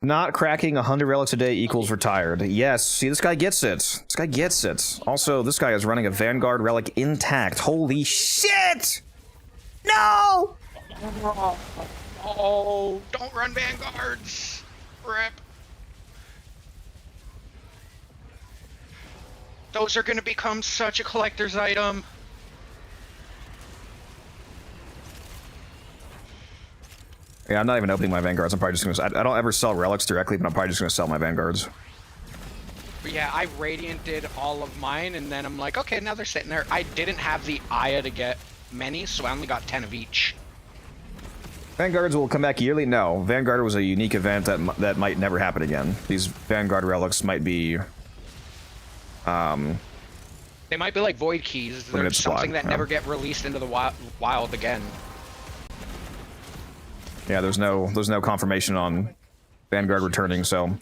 Not cracking 100 relics a day equals retired. Yes, see, this guy gets it. This guy gets it. Also, this guy is running a Vanguard relic intact. Holy shit! No! Oh, don't run Vanguards. Rip. Those are going to become such a collector's item. Yeah, I'm not even opening my Vanguards. I'm probably just gonna... I don't ever sell relics directly, but I'm probably just gonna sell my Vanguards. But yeah, I Radiant did all of mine, and then I'm like, okay, now they're sitting there. I didn't have the Aya to get many, so I only got 10 of each. Vanguards will come back yearly? No. Vanguard was a unique event that might never happen again. These Vanguard relics might be... They might be like Void Keys. There's something that never get released into the wild again. Yeah, there's no confirmation on Vanguard returning, so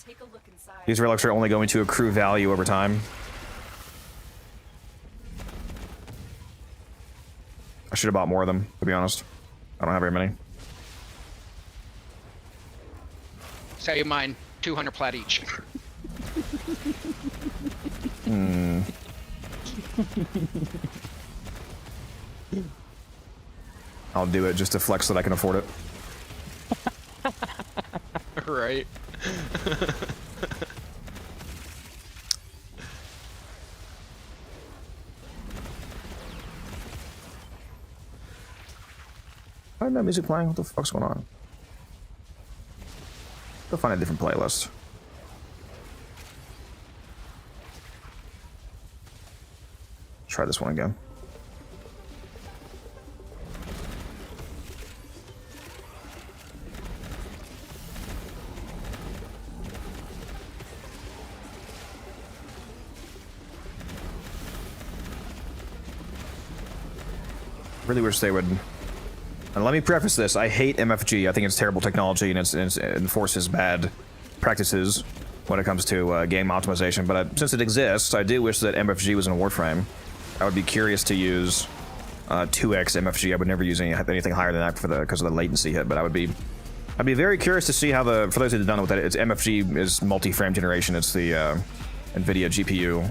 these relics are only going to accrue value over time. I should have bought more of them, to be honest. I don't have very many. Sell you mine, 200 plat each. I'll do it just to flex that I can afford it. Right. Why isn't that music playing? What the fuck's going on? Go find a different playlist. Try this one again. Really wish they would. And let me preface this: I hate MFG. I think it's terrible technology and it enforces bad practices when it comes to game optimization. But since it exists, I do wish that MFG was in Warframe. I would be curious to use 2x MFG. I would never use anything higher than that because of the latency hit. But I I'd be very curious to see how the, for those who don't know what that is, MFG is multi-frame generation. It's the NVIDIA GPU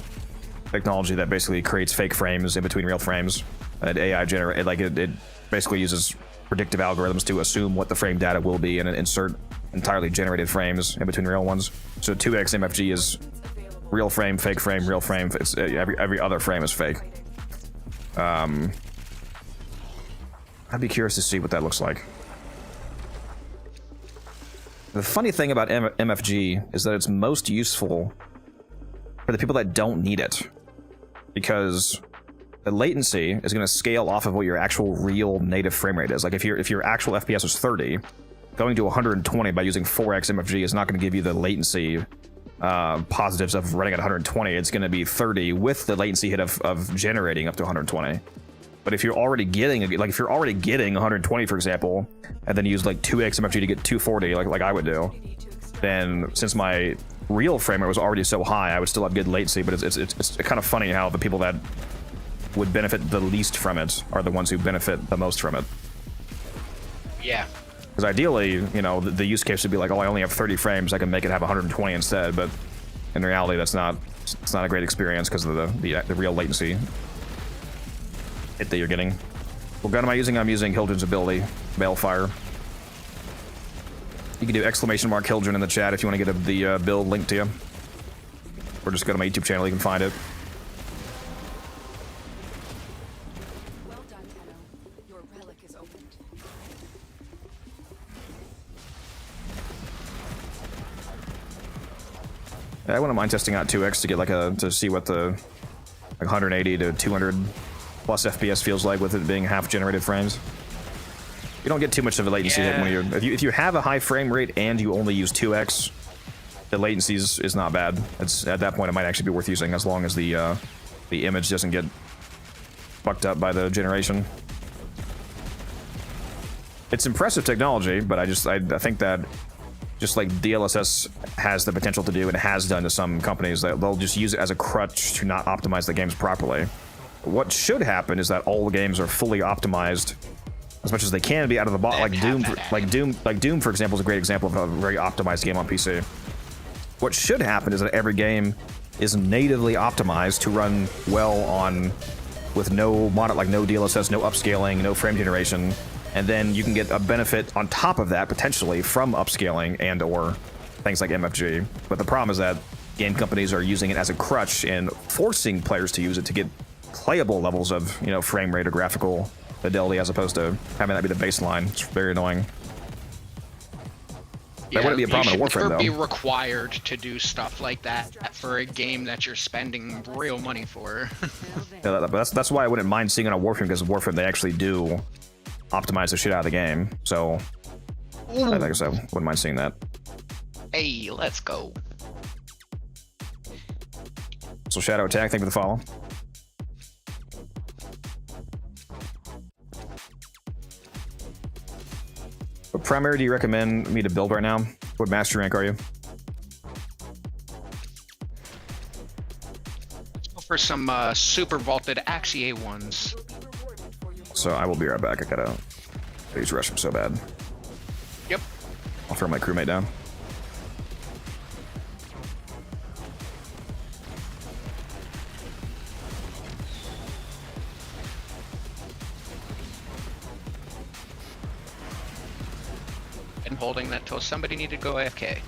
technology that basically creates fake frames in between real frames. And AI generate, like it basically uses predictive algorithms to assume what the frame data will be and insert entirely generated frames in between real ones. So 2x MFG is real frame, real frame. It's every other frame is fake. I'd be curious to see what that looks like. The funny thing about MFG is that it's most useful for the people that don't need it, because the latency is going to scale off of what your actual real native frame rate is. Like if your actual FPS is 30, going to 120 by using 4x MFG is not going to give you the latency positives of running at 120. It's going to be 30 with the latency hit of generating up to 120. But if you're already getting, like if you're already getting 120, for example, and then use like 2x MFG to get 240, like I would do, then since my real frame rate was already so high, I would still have good latency. But it's kind of funny how the people that would benefit the least from it are the ones who benefit the most from it. Yeah. Because ideally, you know, the use case would be like, oh, I only have 30 frames, I can make it have 120 instead. But in reality, that's not, it's not a great experience because of the real latency hit that you're getting. What gun am I using? I'm using Hildren's ability, Balefire. You can do !Hildren in the chat if you want to get the build link to you. Or just go to my YouTube channel, you can find it. Well done, Tenno. Your relic is opened. Yeah, I wouldn't mind testing out 2x to get like to see what the like 180 to 200 plus FPS feels like with it being half generated frames. You don't get too much of a latency hit when if you have a high frame rate and you only use 2x, the latency is not bad. It's at that point it might actually be worth using as long as the image doesn't get fucked up by the generation. It's impressive technology, but I think that just like DLSS has the potential to do and has done to some companies, that they'll just use it as a crutch to not optimize the games properly. What should happen is that all the games are fully optimized as much as they can be out of the box. Like Doom, for example, is a great example of a very optimized game on PC. What should happen is that every game is natively optimized to run well on, with no no DLSS, no upscaling, no frame generation, and then you can get a benefit on top of that potentially from upscaling and or things like MFG. But the problem is that game companies are using it as a crutch and forcing players to use it to get playable levels of, you know, frame rate or graphical fidelity as opposed to having that be the baseline. It's very annoying. That wouldn't be a problem in Warframe, though. You should never be required to do stuff like that for a game that you're spending real money for. Yeah, that's why I wouldn't mind seeing it on Warframe, because Warframe, they actually do optimize the shit out of the game. So, I think so. Wouldn't mind seeing that. Hey, let's go. So, Shadow Attack, thank you for the follow. What primary do you recommend me to build right now? What master rank are you? Let's go for some super vaulted Axie ones. So I will be right back. I gotta please rush him so bad. Yep. I'll throw my crewmate down. Been holding that till somebody needed to go AFK.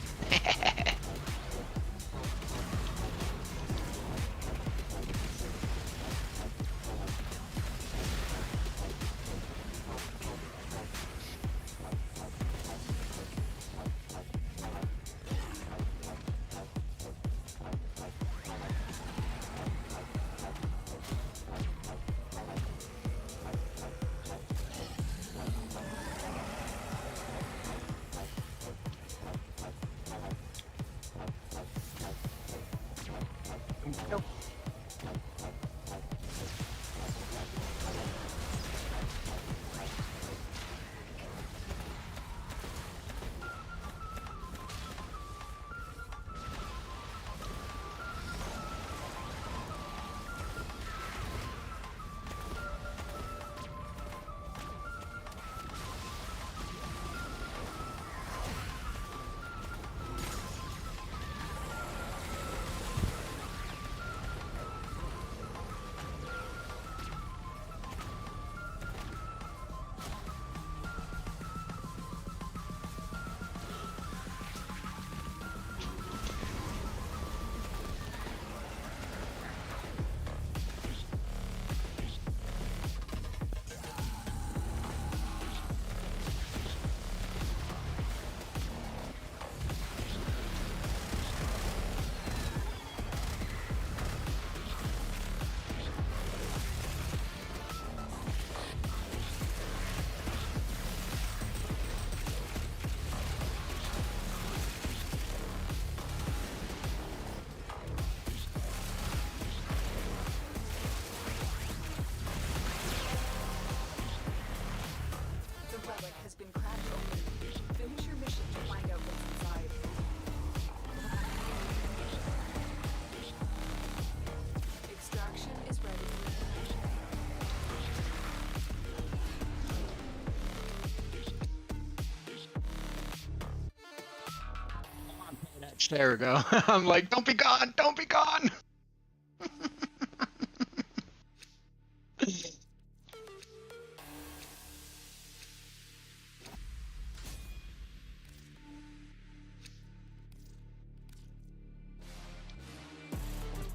There we go. I'm like, don't be gone, don't be gone.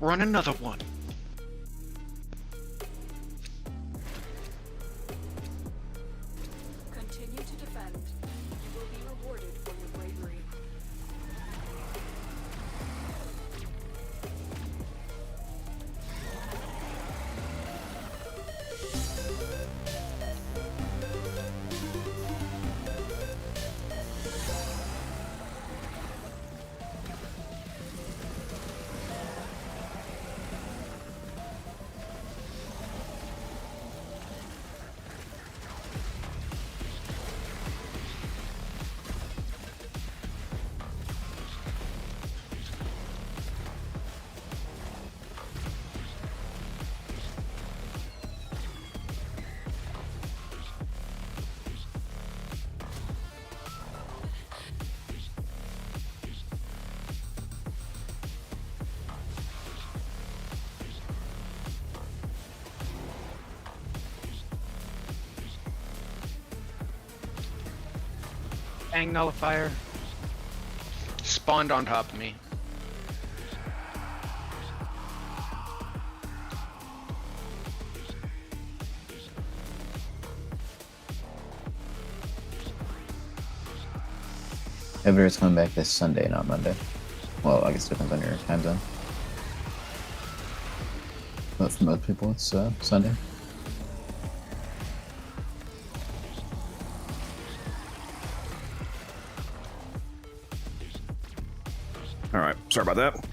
Run another one. Continue to defend. You will be rewarded for your bravery. Bang nullifier. Spawned on top of me. Everett's coming back this Sunday, not Monday. Well, I guess it depends on your time zone. But for most people, it's Sunday. All right, sorry about that.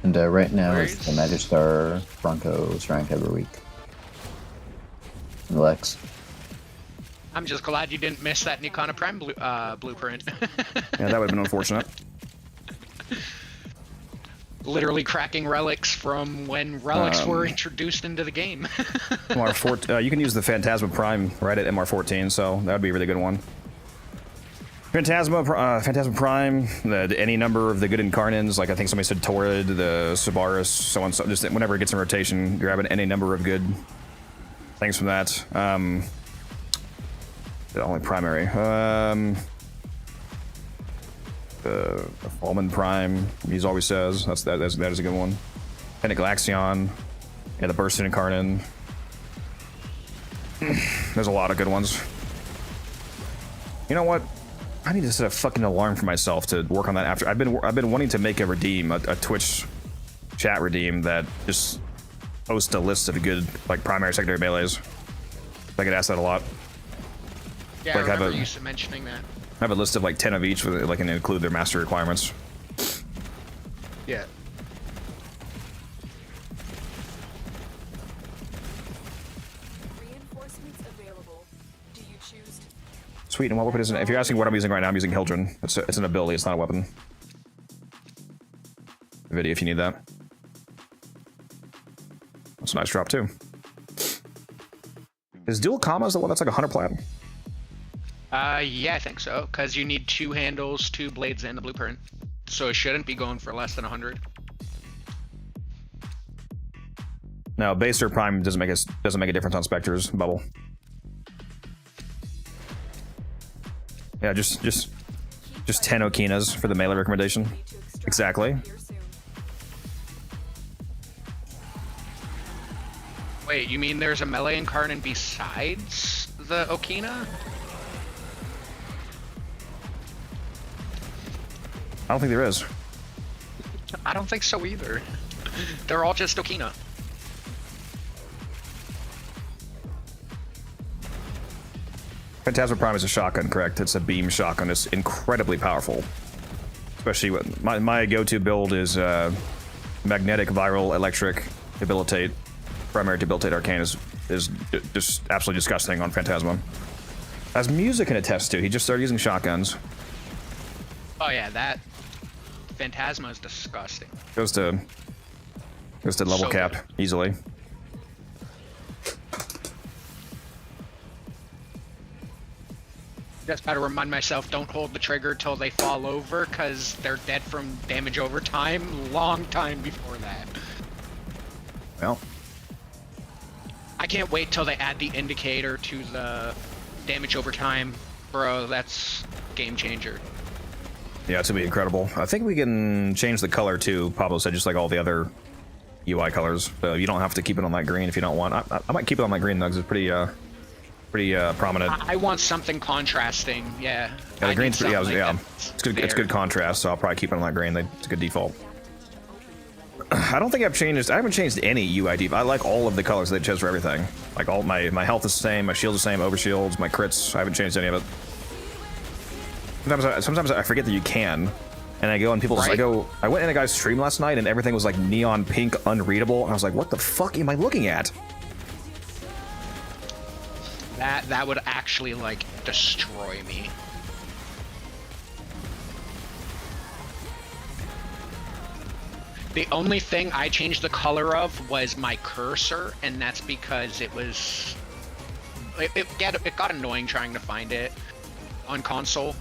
And right now it's the Magister Broncos rank every week. And Lex. I'm just glad you didn't miss that Nikana Prime blueprint. Yeah, that would have been unfortunate. Literally cracking relics from when relics were introduced into the game. MR4, you can use the Phantasma Prime right at MR14, so that would be a really good one. Phantasma Prime, any number of the good Incarnins, like I think somebody said Torrid, the Sabaris, so on, so just whenever it gets in rotation, grabbing any number of good things from that. The only primary. The Fallman Prime, he's always says, that is a good one. Pentagalaxion, yeah, the Bursting Incarnin. There's a lot of good ones. You know what? I need to set a fucking alarm for myself to work on that after. I've been wanting to make a redeem, a Twitch chat redeem that just posts a list of good like primary, secondary melees. I get asked that a lot. Yeah, like I remember you mentioning that. I have a list of like 10 of each, with like, and include their master requirements. Yeah. Reinforcements available. Do you choose to... Sweet, and what weapon is it? If you're asking what I'm using right now, I'm using Hildren. It's an ability, it's not a weapon. Video if you need that. That's a nice drop too. Is Dual Commas the one that's like 100 plat? Yeah, I think so, because you need 2 handles, 2 blades, and the blueprint. So it shouldn't be going for less than 100. No, base or prime doesn't make a difference on Spectre's bubble. Yeah, just 10 Okinas for the melee recommendation. Exactly. Wait, you mean there's a melee Incarnate besides the Okina? I don't think there is. I don't think so either. They're all just Okina. Phantasma Prime is a shotgun, correct? It's a beam shotgun. It's incredibly powerful. Especially with my go-to build is magnetic, viral, electric, debilitate. Primary debilitate arcane is just absolutely disgusting on Phantasma. As music can attest to, he just started using shotguns. Oh yeah, that Phantasma is disgusting. Goes to level So cap good. easily. Just gotta remind myself, don't hold the trigger till they fall over, because they're dead from damage over time, long time before that. Well, I can't wait till they add the indicator to the damage over time. Bro, that's game changer. yeah, it's gonna be incredible. I think we can change the color too. Pablo said just like all the other UI colors. So you don't have to keep it on that green if you don't want. I might keep it on that green though, 'cause it's pretty prominent. I want something contrasting. Yeah. Yeah, the green's pretty, something yeah. that's It's good. It's fair. good contrast. So I'll probably keep it on that green. It's a good default. I don't think I've changed. I haven't changed any UI default. I like all of the colors they chose for everything. Like all my health is the same, my shield's the same, overshields, my crits. I haven't changed any of it. Sometimes I forget that you can, and I go on people's. Right. I went in a guy's stream last night, and everything was like neon pink, unreadable, and I was like, "What the fuck am I looking at?" That would actually like destroy me. The only thing I changed the color of was my cursor, and that's because it was it got annoying trying to find it on console.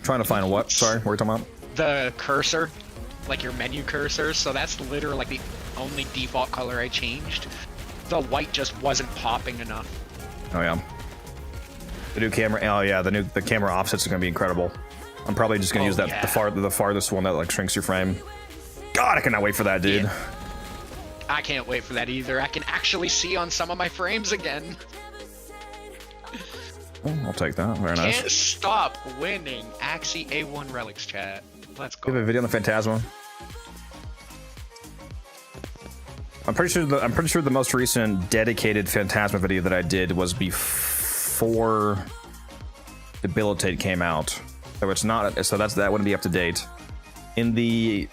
Trying to find what? Sorry, what are we talking about? The cursor, like your menu cursor. So that's literally like the only default color I changed. The white just wasn't popping enough. Oh yeah. The new camera. Oh yeah, the camera offsets are gonna be incredible. I'm probably just gonna use that yeah. the farthest one that like shrinks your frame. God, I cannot wait for that, dude. Yeah. I can't wait for that either. I can actually see on some of my frames again. Oh, I'll take that. Very nice. Can't stop winning. Axie A1 Relics chat. Let's We have a go. video on the Phantasma. I'm pretty sure the most recent dedicated Phantasma video that I did was before Debilitate came out. So it's not. So that wouldn't be up to date. In the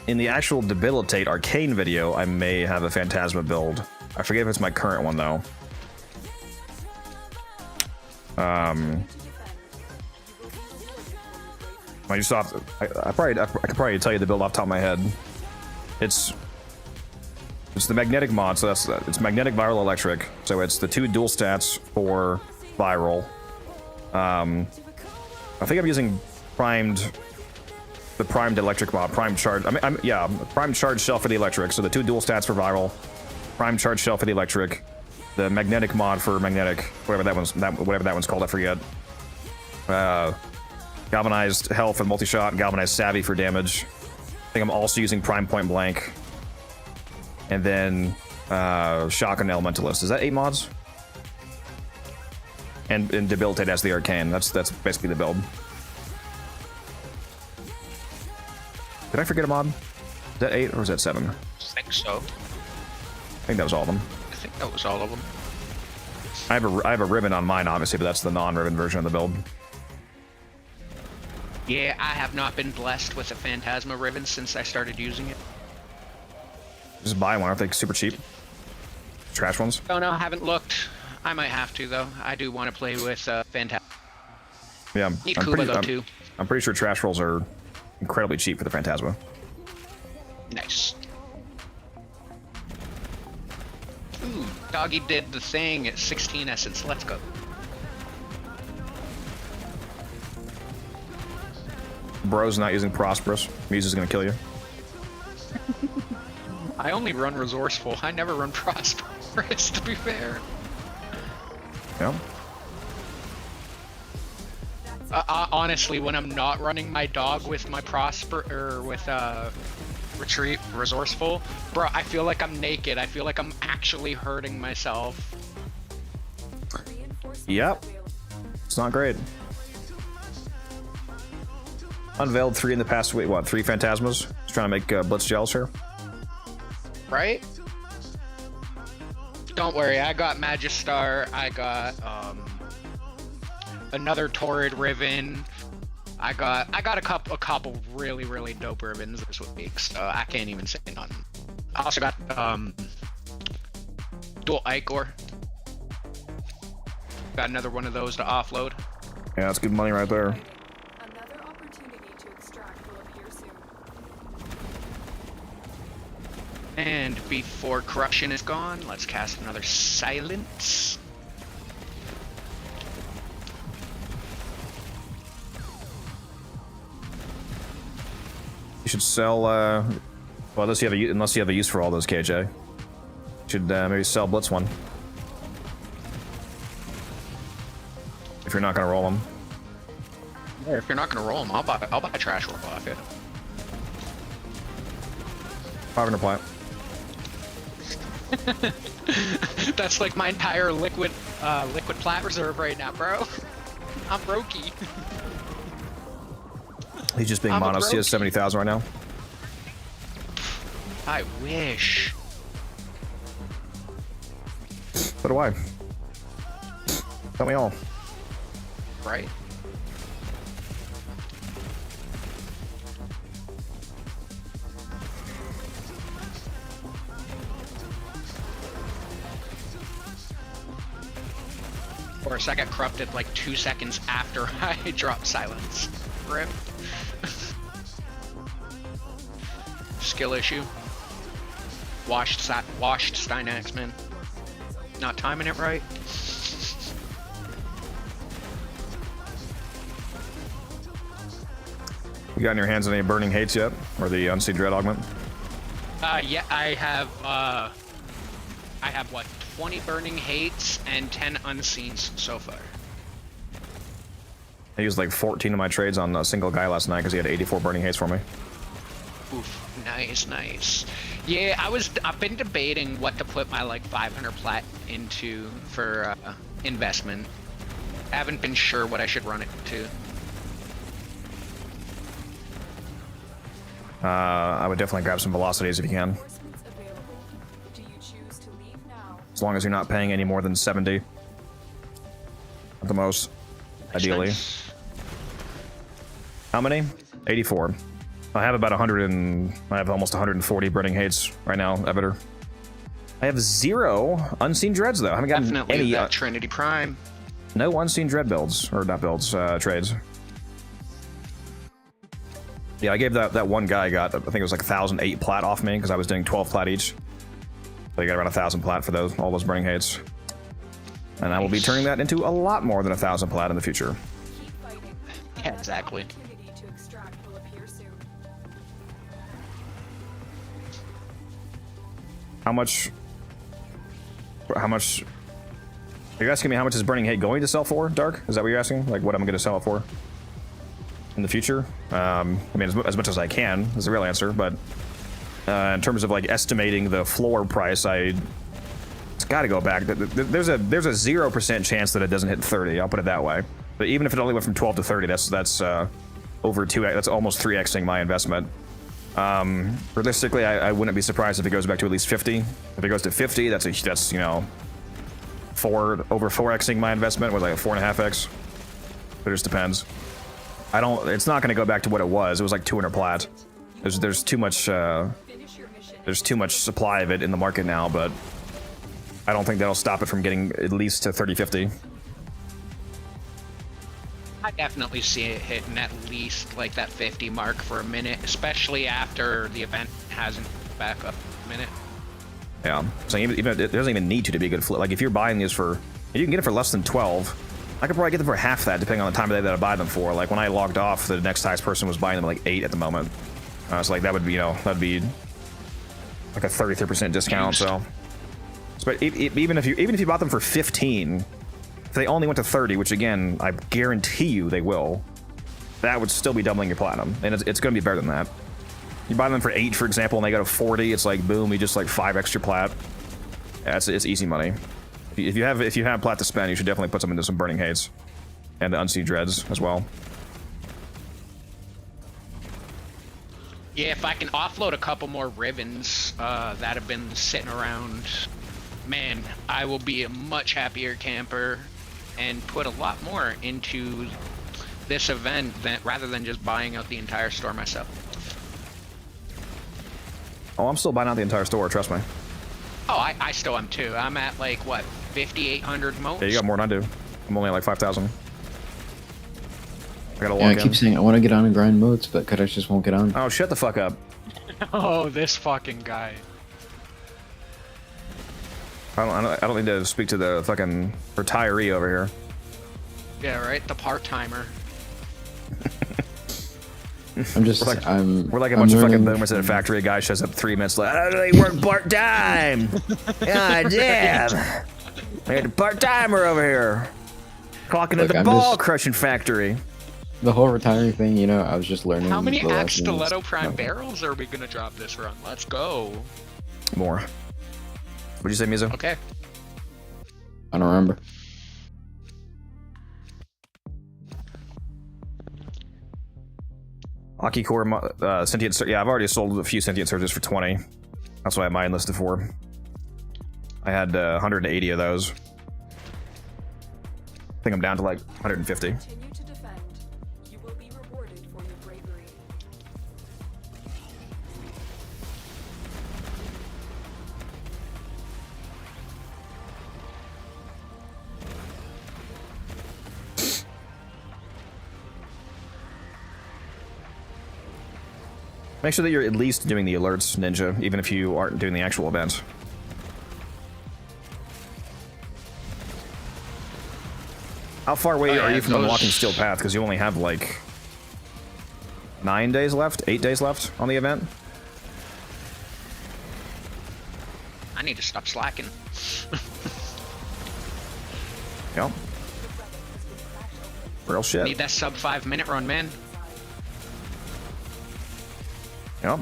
actual Debilitate Arcane video, I may have a Phantasma build. I forget if it's my current one though. I just off. I could probably tell you the build off the top of my head. It's the magnetic mod, so it's magnetic, viral, electric. So it's the 2 dual stats for viral. I think I'm using the primed electric mod, primed charge. Yeah, primed charge shell for the electric. So the 2 dual stats for viral, primed charge shell for the electric, the magnetic mod for magnetic, whatever that one's called, I forget. Galvanized health and multi-shot, and galvanized savvy for damage. I think I'm also using prime point blank. And then Shotgun Elementalist. Is that 8 mods? And Debilitate as the Arcane. That's basically the build. Did I forget a mod? Is that 8 or is that 7? I think so. I think that was all of them. I think that was all of them. I have a Riven on mine, obviously, but that's the non-Riven version of the build. Yeah, I have not been blessed with a Phantasma Riven since I started using it. Just buy one. Aren't they super cheap? Trash ones? Oh no, I haven't looked. I might have to though. I do want to play with Phantasma. Yeah, Need Kuba though too. I'm pretty sure trash rolls are incredibly cheap for the Phantasma. Nice. Ooh, Doggy did the thing at 16 essence. Let's go. Bro's not using Prosperous. Muse is gonna kill you. I only run Resourceful. I never run Prosperous, to be fair. Yeah. Honestly, when I'm not running my dog with my Retreat Resourceful, bro, I feel like I'm naked. I feel like I'm actually hurting myself. Yep. It's not great. Unveiled 3 in the past week. What? 3 Phantasmas? Just trying to make Blitz gels here. Right? Don't worry, I got Magistar, I got another Torrid Riven. I got a couple really dope Rivens this week, so I can't even say none. I also got dual Ichor. Got another one of those to offload. Yeah, that's good money right there. Another opportunity to extract will appear soon. And before Corruption is gone, let's cast another Silence. You should sell. Well, unless you have a use for all those, KJ. You should maybe sell Blitz one. If you're not gonna roll them. Yeah, if you're not gonna roll them, I'll buy a trash roll off it. 500 plat. That's like my entire liquid plat reserve right now, bro. I'm brokey. He's just being I'm a modest. He has brokey. 70,000 right now. I wish. So do I. Don't we all? Right. Of course, I got corrupted like 2 seconds after I dropped silence. Rip. Skill issue. Washed Steinax, man. Not timing it right. You got in your hands any Burning Hates yet? Or the Unseen Dread augment? Yeah, I have what, 20 Burning Hates and 10 Unseens so far. I used like 14 of my trades on a single guy last night because he had 84 Burning Hates for me. Oof, nice, nice. Yeah, I've been debating what to put my like 500 plat into for investment. I haven't been sure what I should run it to. I would definitely grab some velocities if you can. Reinforcements available. Do you choose to leave now? As long as you're not paying any more than 70. At the most. Ideally. Nice. How many? 84. I have about 100 and... I have almost 140 Burning Hates right now, Evitor. I have 0 Unseen Dreads, though. I haven't gotten Definitely any... that Trinity Prime. No Unseen Dread builds. Or not builds, trades. Yeah, I gave that one guy got, I think it was like 1,008 plat off me because I was doing 12 plat each. So you got around 1,000 plat for all those Burning Hates. And I will be turning that into a lot more than 1,000 plat in the future. Keep fighting. Yeah, exactly. Opportunity to extract will appear soon. How much... Are you asking me how much is Burning Hate going to sell for, Dark? Is that what you're asking? Like what I'm going to sell it for? In the future? I mean, as much as I can is the real answer, but in terms of like estimating the floor price, it's got to go back. There's a 0% chance that it doesn't hit 30. I'll put it that way. But even if it only went from 12 to 30, that's over 2x. That's almost 3xing my investment. Realistically, I wouldn't be surprised if it goes back to at least 50. If it goes to 50, that's you know, over 4xing my investment with like a 4.5x. It just depends. It's not going to go back to what it was. It was like 200 plat. There's too much. There's too much supply of it in the market now, but I don't think that'll stop it from getting at least to 30-50. I definitely see it hitting at least like that 50 mark for a minute, especially after the event hasn't back up a minute. Yeah, so even it doesn't even need to be a good flip. Like if you're buying these for, you can get it for less than 12. I could probably get them for half that, depending on the time of day that I buy them for. Like when I logged off, the next highest person was buying them like 8 at the moment. So like that would be, you know, that'd be like a 33% discount. So, but even if you bought them for 15, if they only went to 30, which again I guarantee you they will, that would still be doubling your platinum, and it's going to be better than that. You buy them for 8, for example, and they go to 40, it's like boom, you just like 5 extra plat. Yeah, it's easy money. If you have plat to spend, you should definitely put some into some Burning Hates and the Unseen Dreads as well. Yeah, if I can offload a couple more Rivens that have been sitting around, man, I will be a much happier camper and put a lot more into this event rather than just buying out the entire store myself. Oh, I'm still buying out the entire store, trust me. Oh, I still am too. I'm at like, what, 5,800 moats? Yeah, you got more than I do. I'm only at like 5,000. I gotta log Yeah, I in. keep saying I want to get on and grind modes, but Kadesh just won't get on. Oh, shut the fuck up. Oh, this fucking guy. I don't need to speak to the fucking retiree over here. Yeah, right? The part-timer. I'm just We're like a I'm bunch of fucking learning- boomers at a factory. A guy shows up 3 minutes later. How do they work part time? God damn. We had a part timer over here. Clocking at the I'm ball just- crushing factory. The whole retiring thing, you know, I was just learning. How many the Axe lessons. Stiletto Prime barrels are we gonna drop this run? Let's go. More. What'd you say, Mizo? Okay. I don't remember. Aki Core, Sentient Surge. Yeah, I've already sold a few Sentient Surges for 20. That's what I have mine listed for. I had 180 of those. I think I'm down to like 150. Continue to defend. You will be rewarded for your bravery. Make sure that you're at least doing the alerts, Ninja, even if you aren't doing the actual event. How far away are you from unlocking Steel Path? Because you only have like 9 days left, 8 days left on the event. I need to stop slacking. Yep. Real shit. Need that sub 5 minute run, man. Yep.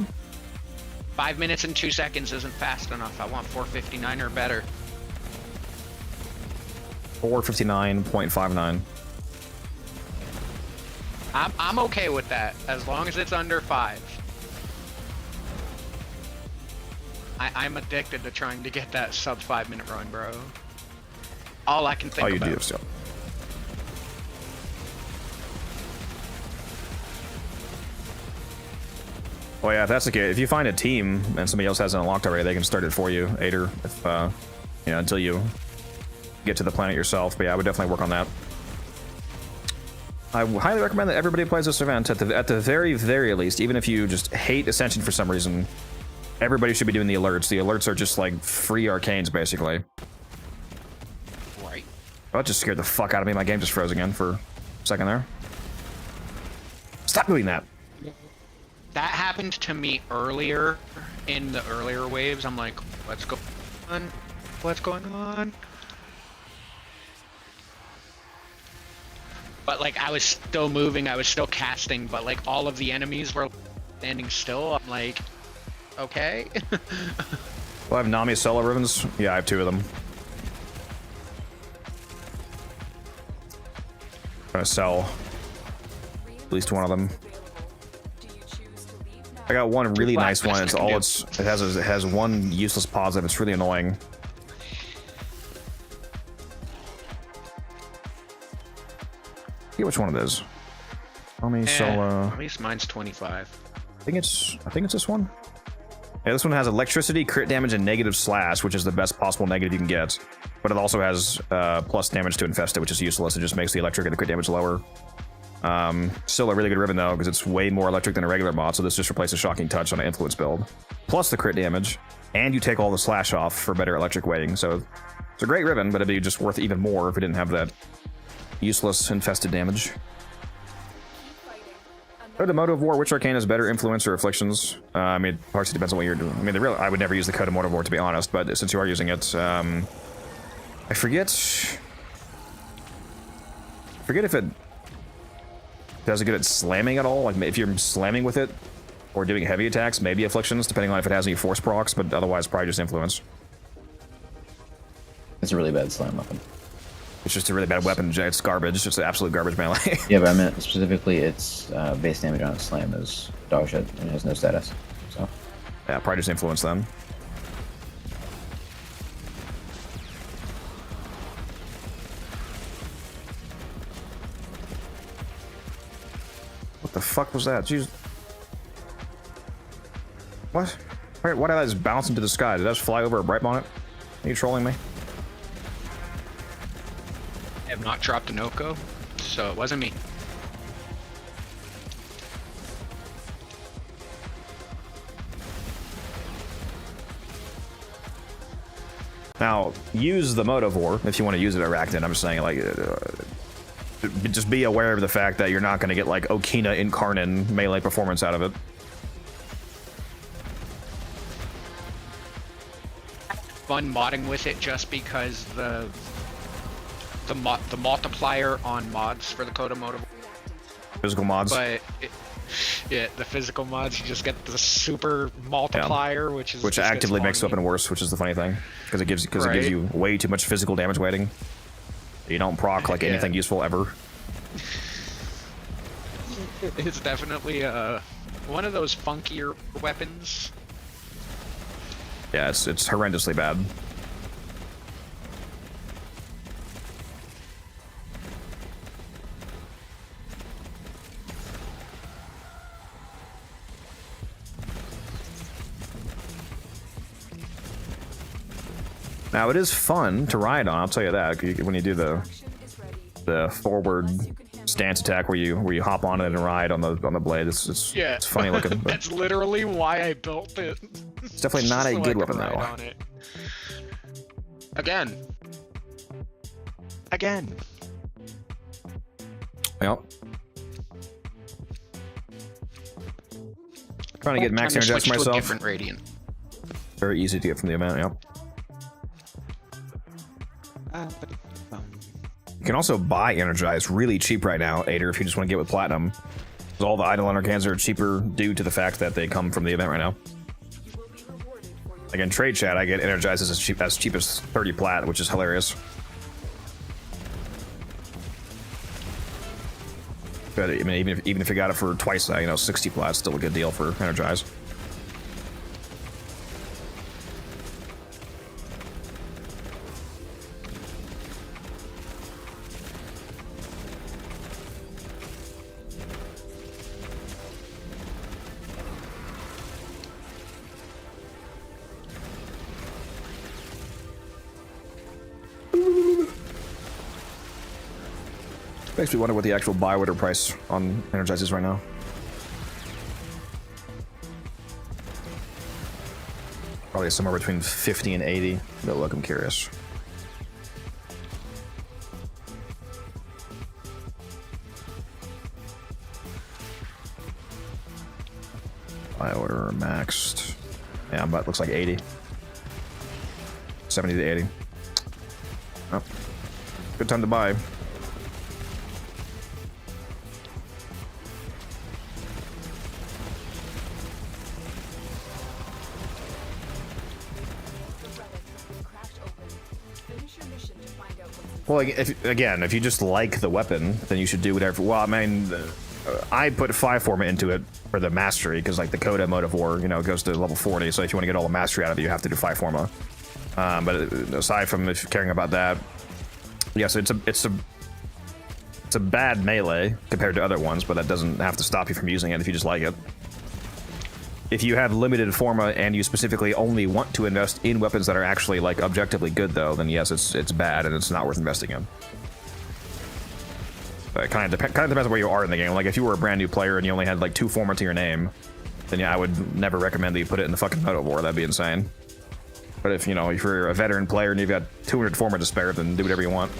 5 minutes and 2 seconds isn't fast enough. I want 4:59 or better. 4:59.59. I'm okay with that as long as it's under 5. I'm addicted to trying to get that sub 5 minute run, bro. All I can think Oh, you about. do still. Well, yeah, if that's the case, if you find a team and somebody else hasn't unlocked already, they can start it for you, Ader, if, you know, until you get to the planet yourself. But yeah, I would definitely work on that. I highly recommend that everybody plays this event at the very, very least, even if you just hate Ascension for some reason. Everybody should be doing the alerts. The alerts are just like free arcanes, basically. Right. Oh, that just scared the fuck out of me. My game just froze again for a second there. Stop doing that. That happened to me earlier in the earlier waves. I'm like, what's going on? What's going on? But like, I was still moving, I was still casting, but like all of the enemies were standing still. I'm like, okay. Well, I have Nami Solo Rivens. Yeah, I have 2 of them. I'm gonna sell at least one of them. Do you choose to leave now? I got one really Well, nice one. that's It's what I all can it has one useless positive. It's really annoying. I forget which one it is. Nami Solo. At least mine's 25. I think it's this one. Yeah, this one has electricity, crit damage, and negative slash, which is the best possible negative you can get. But it also has plus damage to infest it, which is useless. It just makes the electric and the crit damage lower. Still a really good Riven though, because it's way more electric than a regular mod, so this just replaces Shocking Touch on an influence build. Plus the crit damage, and you take all the slash off for better electric weighting, so it's a great Riven, but it'd be just worth even more if it didn't have that useless infested damage. Code of Mode of War, which arcane is better, Influence or Afflictions? I mean, it partially depends on what you're doing. I mean, I would never use the Code of Mode of War, to be honest, but since you are using it, I forget if it does it good at slamming at all. Like, if you're slamming with it, or doing heavy attacks, maybe Afflictions, depending on if it has any force procs, but otherwise probably just Influence. It's a really bad slam weapon. It's just a really bad weapon. It's garbage. It's an absolute garbage melee. Yeah, but I meant specifically its base damage on its slam is dog shit and it has no status. So Yeah, probably just Influence then. What the fuck was that? Jeez. What? Why did I just bounce into the sky? Did I just fly over a bright bonnet? Are you trolling me? I have not dropped an Oko, so it wasn't me. Now, use the Mode of War if you want to use it at Arachnid. I'm just saying, like, just be aware of the fact that you're not going to get like Okina Incarnin melee performance out of it. Fun modding with it just because the multiplier on mods for the Coda mode. Physical mods. But yeah, the physical mods, you just get the super multiplier, which actively makes the weapon worse, which is the funny thing, because it gives you way too much physical damage weighting. You don't proc like anything useful ever. It's definitely one of those funkier weapons. Yeah, it's horrendously bad. Now it is fun to ride on, I'll tell you that. When you do the forward stance attack where you hop on it and ride on the blade, it's funny looking. But that's literally why I built it. It's definitely not a good weapon though. Again. Yep. Trying to get max energized myself. Different radiant. Very easy to get from the event. Yep. You can also buy energized really cheap right now, Ader, if you just want to get with platinum. All the idle Arcans are cheaper due to the fact that they come from the event right now. Like in trade chat, I get energized as cheap as 30 plat, which is hilarious. But I mean, even if you got it for twice that, 60 plat, still a good deal for energized. Makes me wonder what the actual buy order price on Energize is right now. Probably somewhere between 50 and 80. But look, I'm curious. Buy order maxed. Yeah, but it looks like 80. 70 to 80. Oh. Good time to buy. Well, if you just like the weapon, then you should do whatever. Well, I mean, I put 5 forma into it for the mastery, because like the Coda mode of war, goes to level 40, so if you want to get all the mastery out of it, you have to do 5 forma. But aside from if you're caring about that, yeah, so it's a bad melee compared to other ones, but that doesn't have to stop you from using it if you just like it. If you have limited forma and you specifically only want to invest in weapons that are actually like objectively good, though, then yes, it's bad and it's not worth investing in. But it kind of depends on where you are in the game. Like if you were a brand new player and you only had like 2 forma to your name, then yeah, I would never recommend that you put it in the fucking mode of war. That'd be insane. But if if you're a veteran player and you've got 200 forma to spare, then do whatever you want.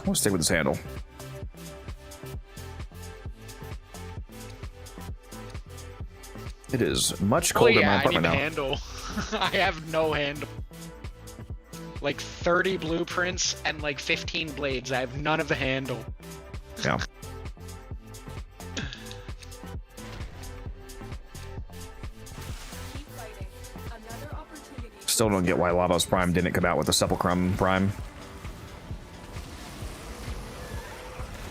We'll stick with this handle. It is much colder in my apartment now. I need a handle. I have no handle. Like 30 blueprints and like 15 blades. I have none of the handle. Yeah. Still don't get why Lavos Prime didn't come out with the Sepulchrum Prime.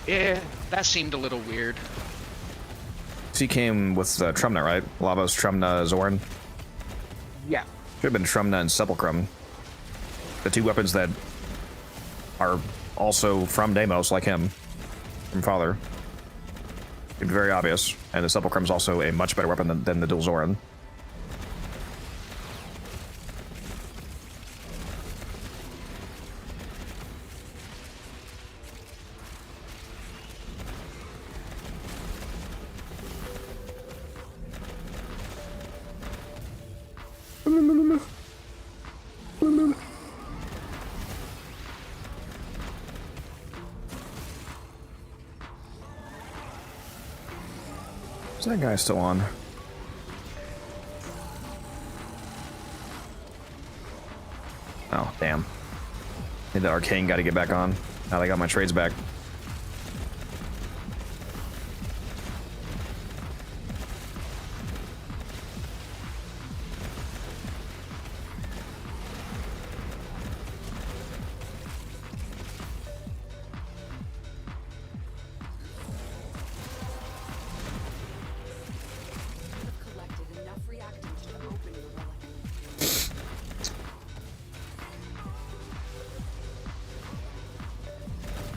Yeah, that seemed a little weird. He came with Trumna, right? Lavos, Trumna, Zorn? Yeah. Should have been Trumna and Sepulchrum. The 2 weapons that are also from Deimos, like him. From Father. It's very obvious. And the Sepulchrum's also a much better weapon than the dual Zoran. that guy still on? Oh, damn. Need that Arcane guy to get back on. Now they got my trades back. Collected enough reactants to open your relic.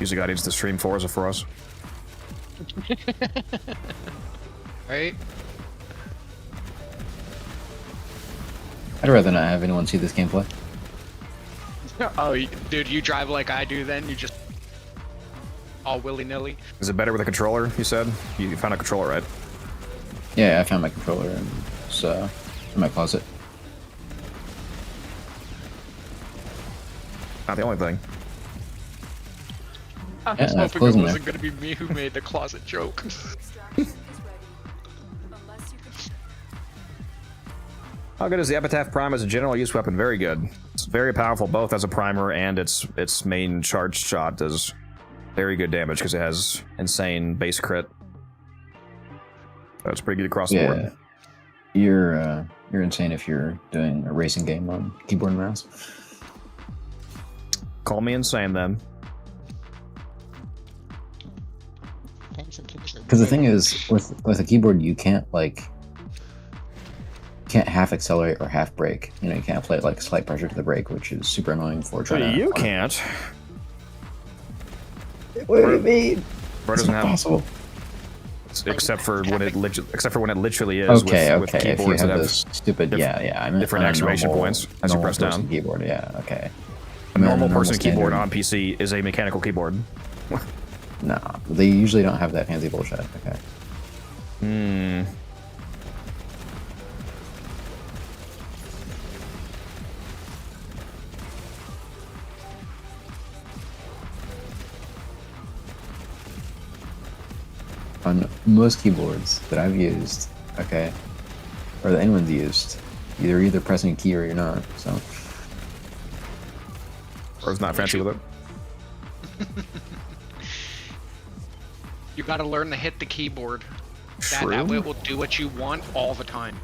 Usually God needs to stream Forza for us. Right? I'd rather not have anyone see this gameplay. Oh, dude, you drive like I do then? You just all willy-nilly? Is it better with a controller, you said? You found a controller, right? Yeah, I found my controller and it's in my closet. Not the only thing. I was Yeah, it's hoping it closing wasn't there. going to be me who made the closet joke. Extraction is ready. Unless you can. How good is the Epitaph Prime as a general use weapon? Very good. It's very powerful both as a primer and its main charged shot does very good damage because it has insane base crit. That's pretty good across the Yeah, board. you're insane if you're doing a racing game on keyboard and mouse. Call me insane then. Because the thing is, with a keyboard, you can't half accelerate or half brake. You know, you can't apply like slight pressure to the brake, which is super annoying for trying to. You can't. What do you mean? Bro It's doesn't not have, possible. except for when it literally is. Okay, with okay. If you keyboards have that have this stupid, I mean, different on a activation normal- points as you normal press person down. Keyboard, yeah, okay. a normal person standard- keyboard on PC is a mechanical keyboard. No, they usually don't have that fancy bullshit. Okay. Hmm. On most keyboards that I've used, okay, or that anyone's used, you're either pressing a key or you're not. So Or it's not fancy with it. You gotta learn to hit the keyboard. That True. way it will do what you want all the time.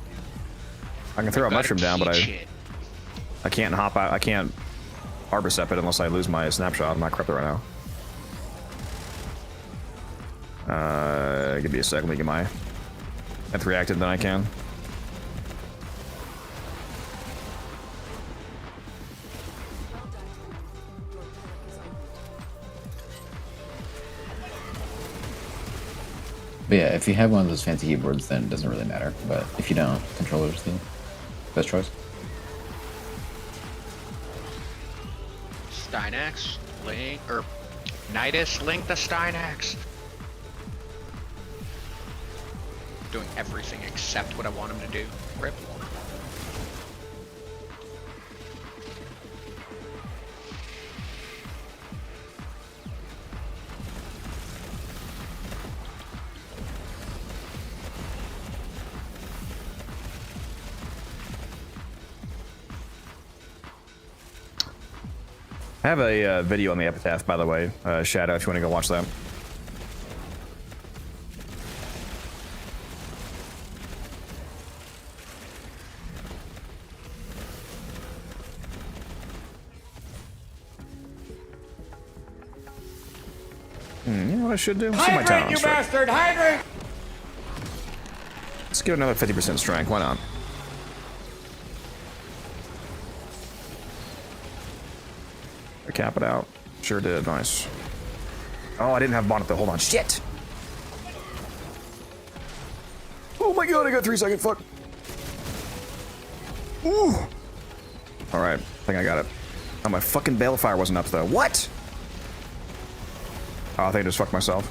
I can throw a Gotta mushroom down, but teach it. I can't hop out. I can't arbicep it unless I lose my snapshot. I'm not corrupted right now. Give me a sec. Let me get my 10th reacted, then I can. Well done. Your relic is open. But yeah, if you have one of those fancy keyboards, then it doesn't really matter. But if you don't, controller's the best choice. Stynax, Link, or Nidus, Link the Stynax. Doing everything except what I want him to do. Rip. I have a video on the Epitaph, by the way. Shadow, if you want to go watch that. You know what I should do? See my Hydrate, talent you strike. bastard! Hydrate! Let's give it another 50% strength. Why not? I cap it out. Sure did. Nice. Oh, I didn't have bonnet though. Hold on. Shit! Oh my god, I got 3 seconds. Fuck. Ooh. Alright, I think I got it. Oh, my fucking Balefire wasn't up though. What? Oh, I think I just fucked myself.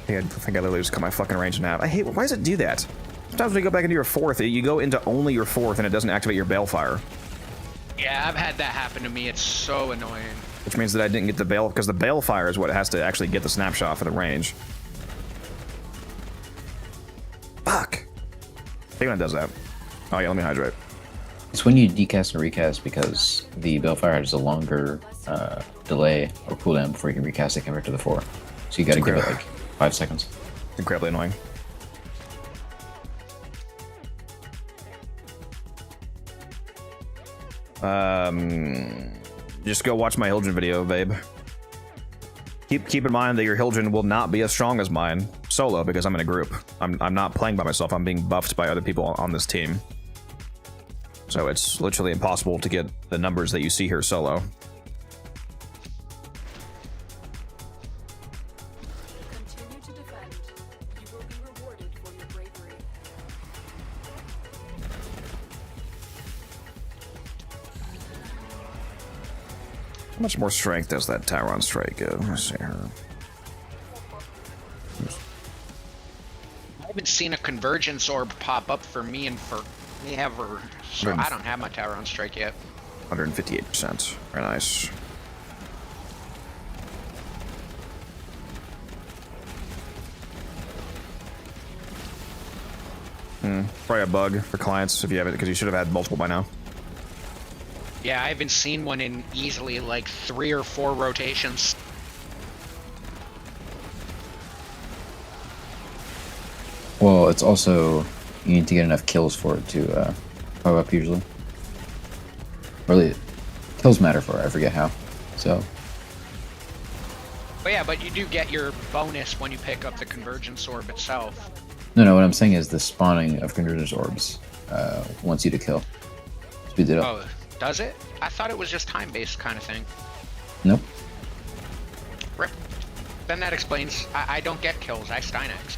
I think I literally just cut my fucking range in half. I hate. Why does it do that? Sometimes when you go back into your 4th, you go into only your 4th and it doesn't activate your Balefire. Yeah, I've had that happen to me. It's so annoying. which means that I didn't get the bale, because the balefire is what has to actually get the snapshot for the range. Fuck. I think when it does that. Oh yeah, let me hydrate. It's when you decast and recast because the balefire has a longer delay or cooldown before you can recast it compared to the 4. So you gotta give it like 5 seconds. It's incredibly annoying. Just go watch my Hildren video, babe. Keep in mind that your Hildren will not be as strong as mine solo because I'm in a group. I'm not playing by myself. I'm being buffed by other people on this team. So it's literally impossible to get the numbers that you see here solo. Continue to defend. You will be rewarded for your bravery. How much more strength does that Tyron strike give? Let's see here. I haven't seen a convergence orb pop up for me and for me ever, so I don't have my tower on strike yet. 158%. Very nice. Probably a bug for clients if you have it, because you should have had multiple by now. Yeah, I haven't seen one in easily like 3 or 4 rotations. Well, it's also you need to get enough kills for it to pop up usually. Really, kills matter for it. I forget how. So. But yeah, but you do get your bonus when you pick up the convergence orb itself. No, what I'm saying is the spawning of convergence orbs wants you to kill. Speed it up. Oh, does it? I thought it was just time-based kind of thing. Nope. Rip. Then that explains. I don't get kills. I Stynex.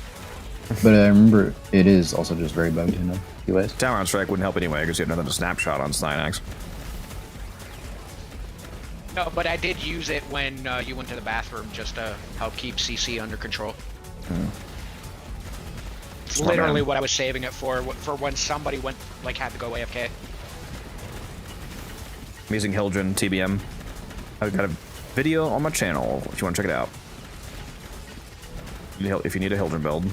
But I remember it is also just very bugged in a few ways. Tower on strike wouldn't help anyway because you have nothing to snapshot on Stynax. No, but I did use it when you went to the bathroom just to help keep CC under control. It's literally what I was saving it for when somebody went, like, had to go AFK. I'm using Hildren TBM. I've got a video on my channel if you want to check it out. If you need a Hildren build.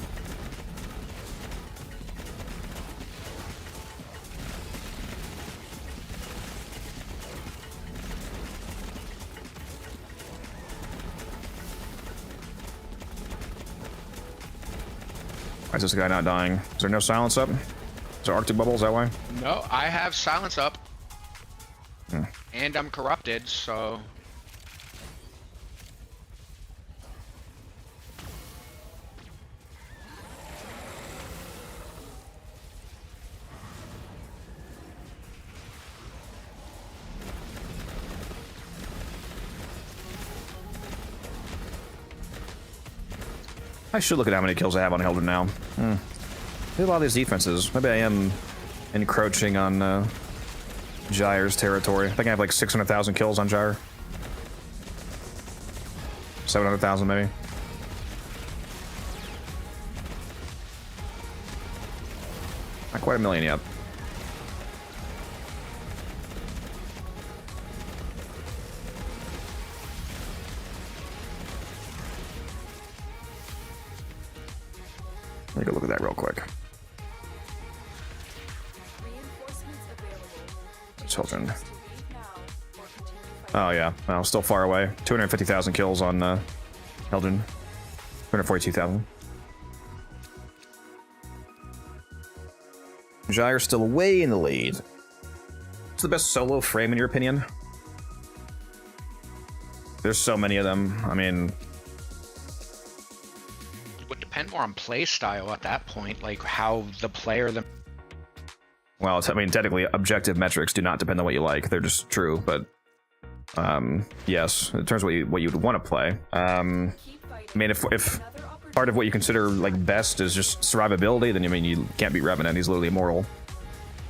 Why is this guy not dying? Is there no silence up? Is there Arctic bubbles that way? No, I have silence up. And I'm corrupted, so... I should look at how many kills I have on Hildren now. A lot of these defenses. Maybe I am encroaching on Gyre's territory. I think I have like 600,000 kills on Gyre. 700,000 maybe. Not quite a million yet. Let me go look at that real quick. Children. Oh yeah, well, still far away. 250,000 kills on Hildren. 242,000. Gyre's still way in the lead. What's the best solo frame in your opinion? There's so many of them. I mean, it would depend more on play style at that point, like how the player... Well, I mean, technically, objective metrics do not depend on what you like. They're just true, but yes, in terms of what you'd want to play. I mean, if part of what you consider like best is just survivability, then I mean you can't beat Revenant. He's literally immortal.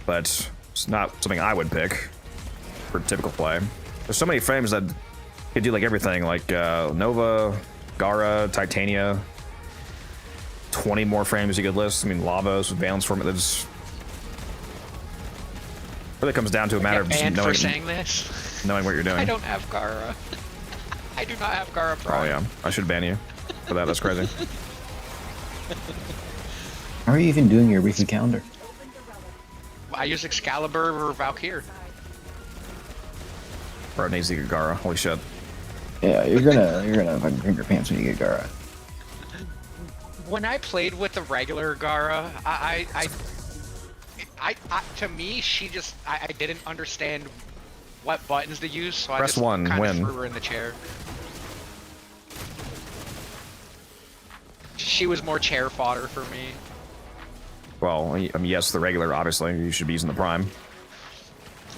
But it's not something I would pick for typical play. There's so many frames that could do like everything, like Nova, Gara, Titania. 20 more frames you could list. I mean, Lavos with Valence Form. There's... It really comes down to a matter of just banned knowing, for saying this. knowing what you're doing. I don't have Gara. I do not have Gara Oh Prime. yeah, I should ban you for that. That's crazy. How are you even doing your weekly calendar? I use Excalibur or Valkyr. Bro needs to get Gara. Holy shit. Yeah, you're gonna fucking crank your pants when you get Gara. When I played with the regular Gara, to me, I didn't understand what buttons to use, so Press I just one, kind win. of threw her in the chair. She was more chair fodder for me. Well, I mean, yes, the regular, obviously. You should be using the Prime.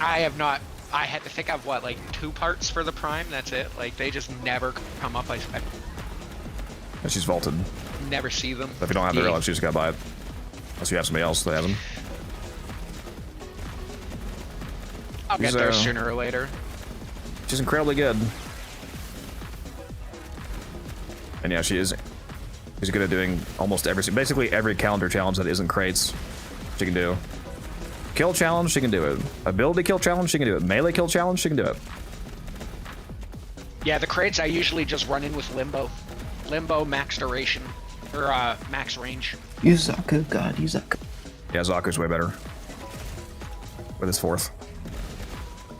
I have not. I had to think of what, like 2 parts for the Prime. That's it. Like they just never come up. I And she's vaulted. never see them. If you don't have the Relic, you just gotta buy it. Unless you have somebody else that has them. I'll get She's, there sooner or later. She's incredibly good. And yeah, she's good at doing almost basically every calendar challenge that isn't crates, she can do. Kill challenge, she can do it. Ability kill challenge, she can do it. Melee kill challenge, she can do it. Yeah, the crates I usually just run in with Limbo. Limbo, max duration, or max range. Use Zaku, God, use Zaku. Yeah, Zaku's way better. With his 4th.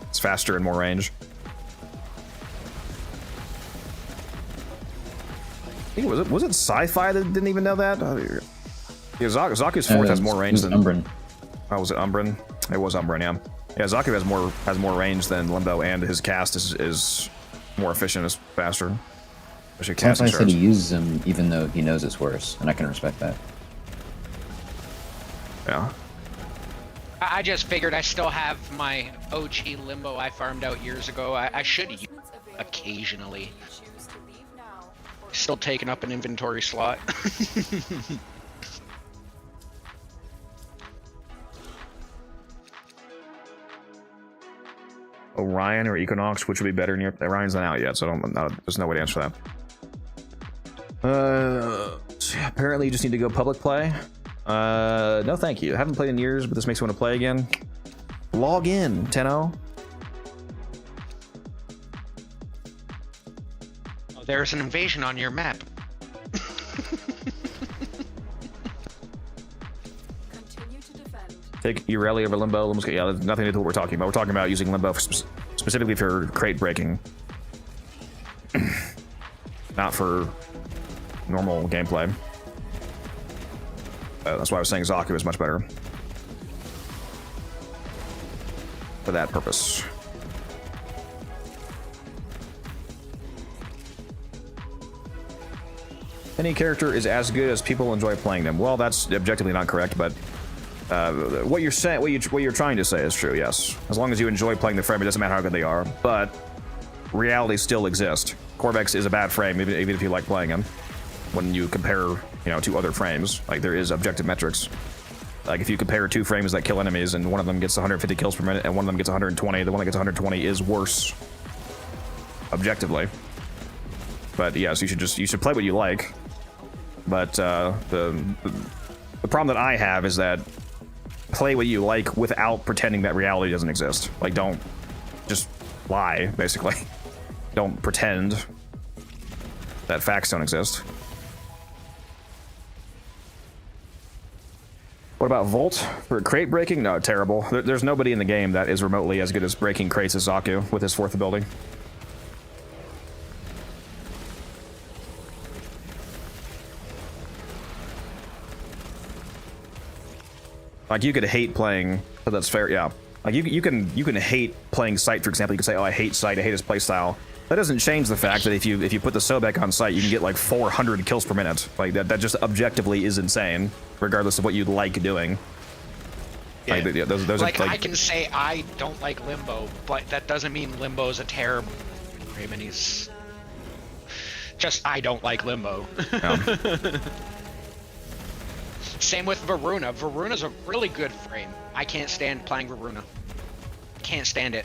It's faster and more range. I think was it sci-fi that didn't even know that? Yeah, Zaku's 4th has more range than Umbran. Oh, was it Umbran? It was Umbran, yeah. Yeah, Zaku has more range than Limbo, and his cast is more efficient, is faster. Especially That's why I casting said he charge. uses him even though he knows it's worse, and I can respect that. Yeah. I just figured I still have my OG Limbo I farmed out years ago. I should use occasionally. Choose to leave now or Still taking up an inventory slot. Orion or Equinox, which would be better? Orion's not out yet, so there's no way to answer that. Apparently you just need to go public play. No thank you. I haven't played in years, but this makes me want to play again. Log in, Tenno. There's an invasion on your map. continue to defend. Take Ureli over Limbo. Yeah, there's nothing to do with what we're talking about. We're talking about using Limbo specifically for crate breaking. Not for normal gameplay. That's why I was saying Zaku is much better. For that purpose. Any character is as good as people enjoy playing them. Well, that's objectively not correct, but what you're saying, what you're trying to say is true. Yes, as long as you enjoy playing the frame, it doesn't matter how good they are. But reality still exists. Corvex is a bad frame, even if you like playing him. When you compare, to other frames, like there is objective metrics. Like if you compare 2 frames that kill enemies, and one of them gets 150 kills per minute, and one of them gets 120, the one that gets 120 is worse, objectively. But yes, you should play what you like. But the problem that I have is that play what you like without pretending that reality doesn't exist. Like, don't just lie, basically. Don't pretend that facts don't exist. What about Volt for crate breaking? No, terrible. There's nobody in the game that is remotely as good as breaking crates as Zaku with his 4th ability. Like, you could hate playing, but that's fair, yeah. Like, you can hate playing Sight, for example. You could say, oh, I hate Sight, I hate his playstyle. That doesn't change the fact that if you put the Sobek on Sight, you can get like 400 kills per minute. Like, that just objectively is insane, regardless of what you like doing. Yeah. Like, those Like, are, I can say I don't like Limbo, but that doesn't mean Limbo is a terrible frame, and he's just, I don't like Limbo. yeah. Same with Varuna. Varuna's a really good frame. I can't stand playing Varuna. Can't stand it.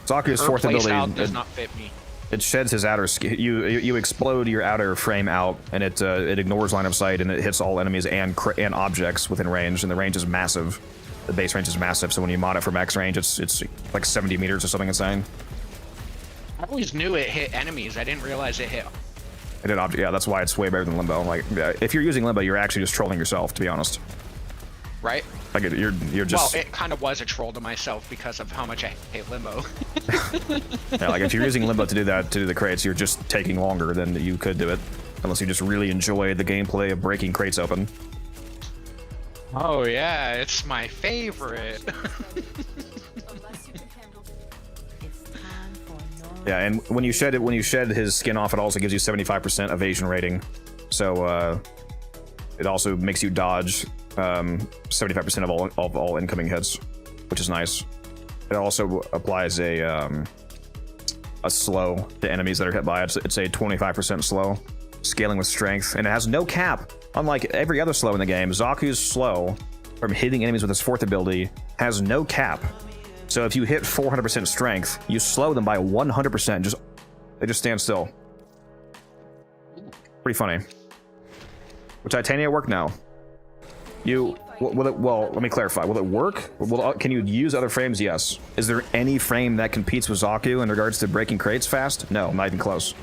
Zaku's Her 4th playstyle ability, does not fit me. it sheds his outer skin. You explode your outer frame out, and it ignores line of sight, and it hits all enemies and objects within range, and the range is massive. The base range is massive, so when you mod it for max range, it's like 70 meters or something insane. I always knew it hit enemies. I didn't realize it hit. It did object. Yeah, that's why it's way better than Limbo. Like, yeah, if you're using Limbo, you're actually just trolling yourself, to be honest. Right? Like, you're just. Well, it kind of was a troll to myself because of how much I hate Limbo. Yeah, like if you're using Limbo to do that, to do the crates, you're just taking longer than you could do it, unless you just really enjoy the gameplay of breaking crates open. Oh yeah, it's my favorite. Unless you can handle It's time for Nora. Yeah, and when you shed his skin off, it also gives you 75% evasion rating. So it also makes you dodge 75% of all incoming hits, which is nice. It also applies a slow to enemies that are hit by it. It's a 25% slow, scaling with strength, and it has no cap. Unlike every other slow in the game, Zaku's slow from hitting enemies with his fourth ability has no cap. So if you hit 400% strength, you slow them by 100%. They just stand still. Pretty funny. Will Titania work now? Well, let me clarify. Will it work? Can you use other frames? Yes. Is there any frame that competes with Zaku in regards to breaking crates fast? No, not even close.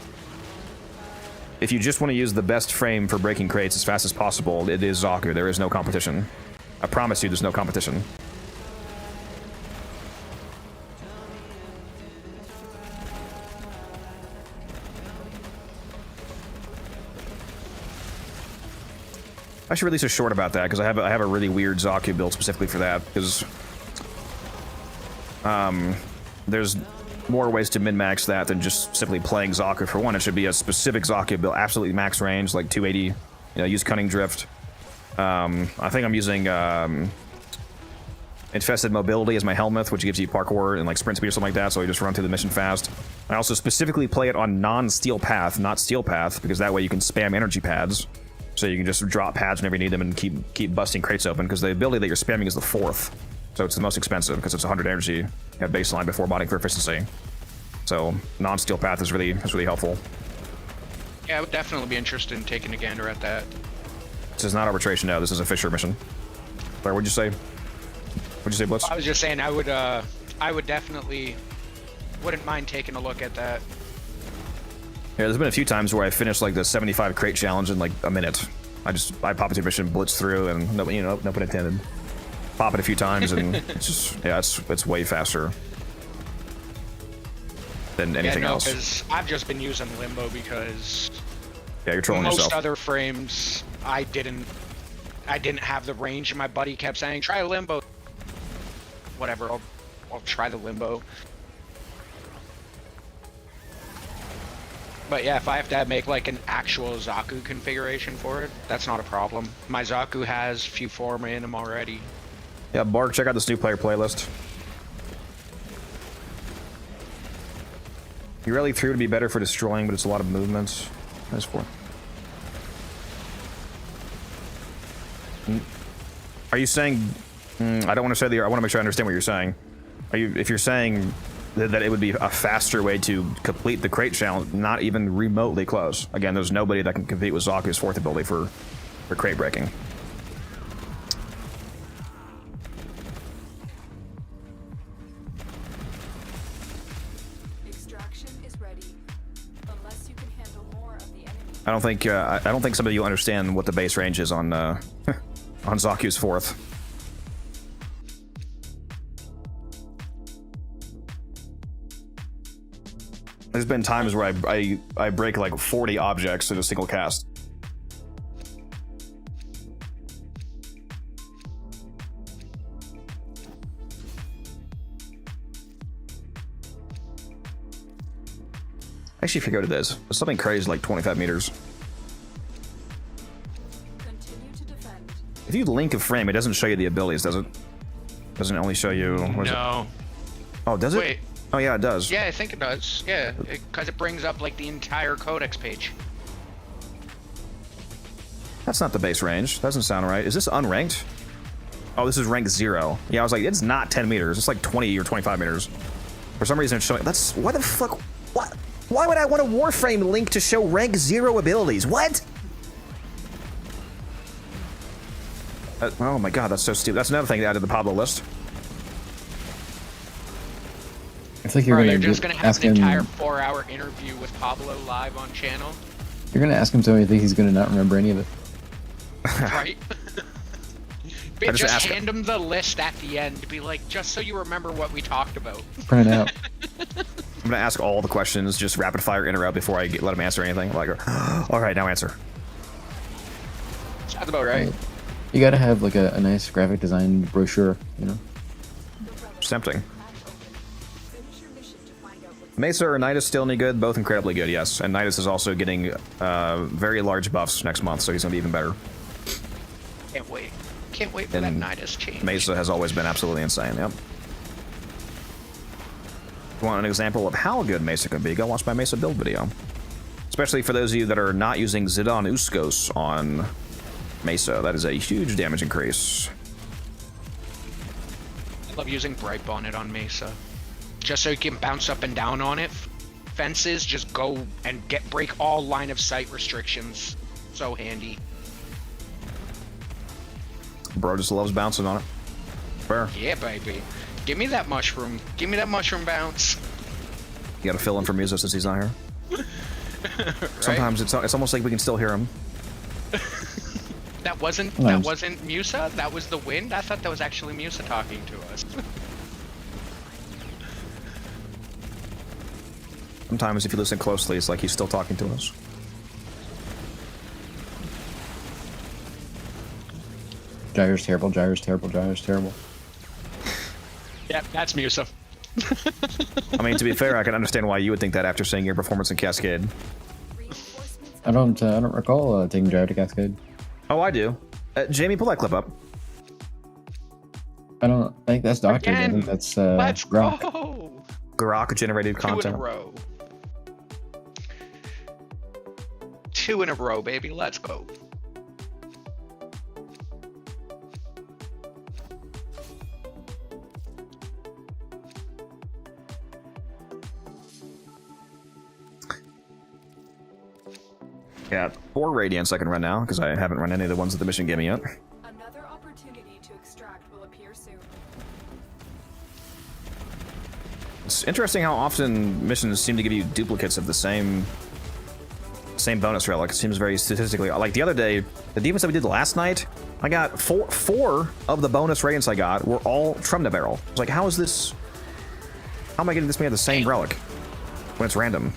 If you just want to use the best frame for breaking crates as fast as possible, it is Zaku. There is no competition. I promise you there's no competition. I should release a short about that because I have a really weird Zaku build specifically for that, because there's more ways to min-max that than just simply playing Zaku. For one, it should be a specific Zaku build, absolutely max range, like 280. You know, use Cunning Drift. I think I'm using Infested Mobility as my Helminth, which gives you parkour and like sprint speed or something like that, so you just run through the mission fast. I also specifically play it on non-Steel Path, not Steel Path, because that way you can spam energy pads. So you can just drop pads whenever you need them and keep busting crates open, because the ability that you're spamming is the fourth. So it's the most expensive because it's 100 energy at baseline before botting for efficiency. So non-Steel Path is really helpful. Yeah, I would definitely be interested in taking a gander at that. This is not Arbitration, no. This is a Fisher mission. Sorry, what'd you say? What'd you say, Blitz? I was just saying I would definitely wouldn't mind taking a look at that. Yeah, there's been a few times where I finished like the 75 crate challenge in like a minute. I pop into a mission, blitz through, and no pun intended. Pop it a few times, and it's just, yeah, it's way faster than anything else. Because I've just been using Limbo because yeah, you're trolling most yourself. other frames I didn't have the range, and my buddy kept saying try Limbo. Whatever, I'll try the Limbo. But yeah, if I have to make like an actual Zaku configuration for it, that's not a problem. My Zaku has few form in him already. Yeah, Bark, check out this new player playlist. You Relic through to be better for destroying, but it's a lot of movements. That's for. Are you saying? I don't want to say the. I want to make sure I understand what you're saying. If you're saying that it would be a faster way to complete the crate challenge, not even remotely close. Again, there's nobody that can compete with Zaku's fourth ability for crate breaking. Extraction is ready. Unless you can handle more of the enemy. I don't think some of you understand what the base range is on on Zaku's fourth. There's been times where I break like 40 objects in a single cast. Actually, if you go to this, it's something crazy like 25 meters. Continue to defend. If you link a frame, it doesn't show you the abilities, does it? Doesn't it only show you? What is No. It? Oh, does it? Wait. Oh yeah, it does. Yeah, I think it does. Yeah, because it brings up like the entire codex page. That's not the base range. Doesn't sound right. Is this unranked? Oh, this is rank 0. Yeah, I was like, it's not 10 meters. It's like 20 or 25 meters. For some reason, it's showing. That's what the fuck. What? Why would I want a Warframe link to show rank 0 abilities? What? Oh my god, that's so stupid. That's another thing to add to the Pablo list. I feel like you're Bro, gonna you're just gonna have ask an him. entire 4-hour interview with Pablo live on channel, You're gonna ask him so you think he's gonna not remember any of it. right? I just Just ask hand him the list at the end to be like, just so you remember what we talked about. Print it out. I'm gonna ask all the questions, just rapid fire interrupt before I let him answer anything. Like, all right, now answer. Sounds about right. You gotta have like a nice graphic design brochure, you know. It's tempting. Mesa or Nidus still any good? Both incredibly good, yes. And Nidus is also getting very large buffs next month, so he's gonna be even better. Can't wait. Can't wait for And that Nidus change. Mesa has always been absolutely insane, yep. If you want an example of how good Mesa can be, go watch my Mesa build video. Especially for those of you that are not using Zidane Uskos on Mesa, that is a huge damage increase. I love using Bright Bonnet on Mesa. Just so you can bounce up and down on it. Fences, just go and break all line of sight restrictions. So handy. Bro just loves bouncing on it. Fair. Yeah, baby. Give me that mushroom. Give me that mushroom bounce. You gotta fill in for Musa since he's not here. Right? Sometimes it's almost like we can still hear him. That wasn't Musa? That was the wind? I thought that was actually Musa talking to us. Sometimes if you listen closely, it's like he's still talking to us. Gyre's terrible, Gyre's terrible, Gyre's terrible. Yeah, that's Musa. I mean, to be fair, I can understand why you would think that after seeing your performance in Cascade. I don't recall taking Gyre to Cascade. Oh, I do. Jamie, pull that clip up. I think that's Doctor. I think that's Let's Grok. go! Grok generated 2 in content. a row. 2 in a row, baby. Let's go. Yeah, 4 Radiance I can run now, because I haven't run any of the ones that the mission gave me yet. Another opportunity to extract will appear soon. It's interesting how often missions seem to give you duplicates of the same bonus relic. It seems very statistically... Like the other day, the defense that we did last night, I got four of the bonus Radiance I got were all Tremna Barrel. I was like, how is this... How am I getting this many of the same relic when it's random?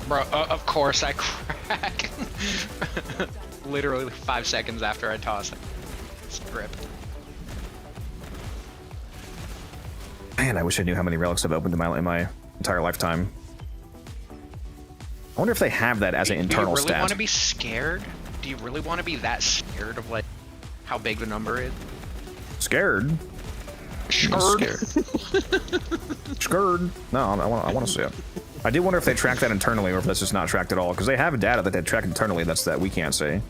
Bro, of course I crack. Literally 5 seconds after I toss it. Strip. Man, I wish I knew how many relics I've opened in my entire lifetime. I wonder if they have that as an internal Do you really stat. want to be scared? Do you really want to be that scared of like how big the number is? Scared? Scared. Scared? No, I want to see it. I do wonder if they track that internally or if that's just not tracked at all, because they have data that they track internally that we can't see.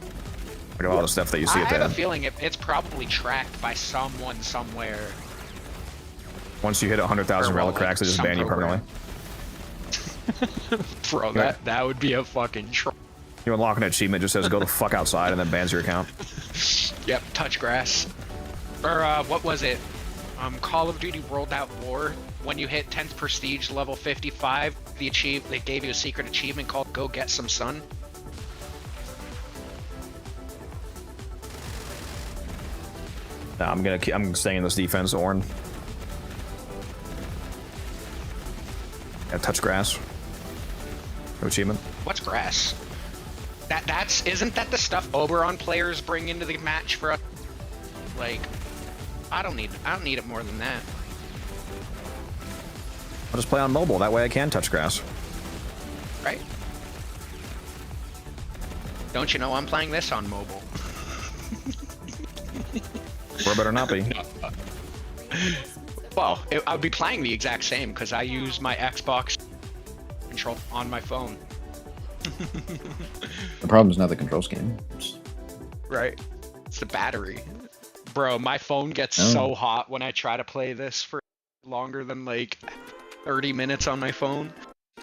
Like a lot of stuff that you see I at have a the feeling it's probably tracked by someone somewhere. once you hit 100,000 Or, well, relic cracks, they just some ban you permanently. Bro, that would be a fucking You unlock an achievement just says go the fuck outside and then bans your account. Yep, touch grass. Or what was it? Call of Duty World at War. When you hit 10th prestige level 55, they gave you a secret achievement called Go Get Some Sun. Nah, I'm staying in this defense, Orn. Yeah, touch grass. No achievement. What's grass? Isn't that the stuff Oberon players bring into the match for us? Like, I don't need it more than that. I'll just play on mobile, that way I can touch grass. Right? Don't you know I'm playing this on mobile? Or better not be. Well, I'd be playing the exact same because I use my Xbox control on my phone. The problem is not the control scheme. Right. It's the battery. Bro, my phone gets so hot when I try to play this for longer than like 30 minutes on my phone.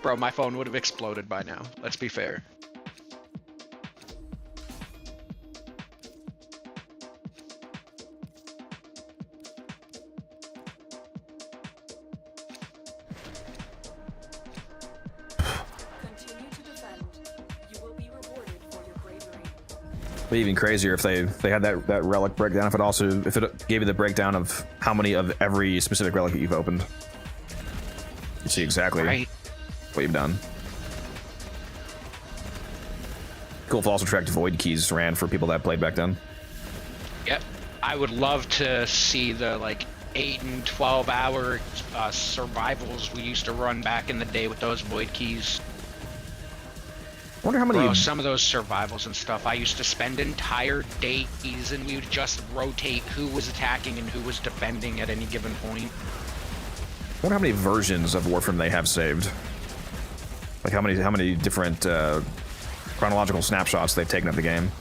Bro, my phone would have exploded by now. Let's be fair. be even crazier if they had that relic breakdown. If it gave you the breakdown of how many of every specific relic that you've opened, you see exactly what you've done. Cool if also tracked void keys ran for people that played back then. Yep, I would love to see the like 8 and 12 hour survivals we used to run back in the day with those void keys. I wonder how many. Bro, some of those survivals and stuff, I used to spend entire days and we would just rotate who was attacking and who was defending at any given point. I wonder how many versions of Warframe they have saved. Like how many different chronological snapshots they've taken of the game.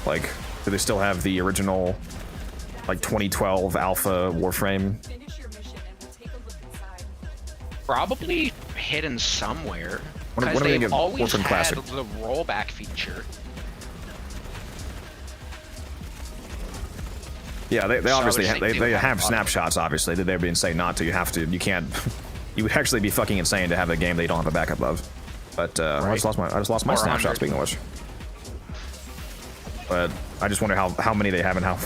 Like, do they still have the original, like 2012 alpha Warframe? Finish your mission and we'll take a look inside. Probably hidden somewhere. When are Because we gonna they've get always Warframe had Classic? the rollback feature. Yeah, they So I obviously would have, think they would have a lot of snapshots. Obviously, that they're being saying not to. You can't. You would actually be fucking insane to have a game they don't have a backup of. But I just lost my snapshot. Speaking of which, but I just wonder how many they have and how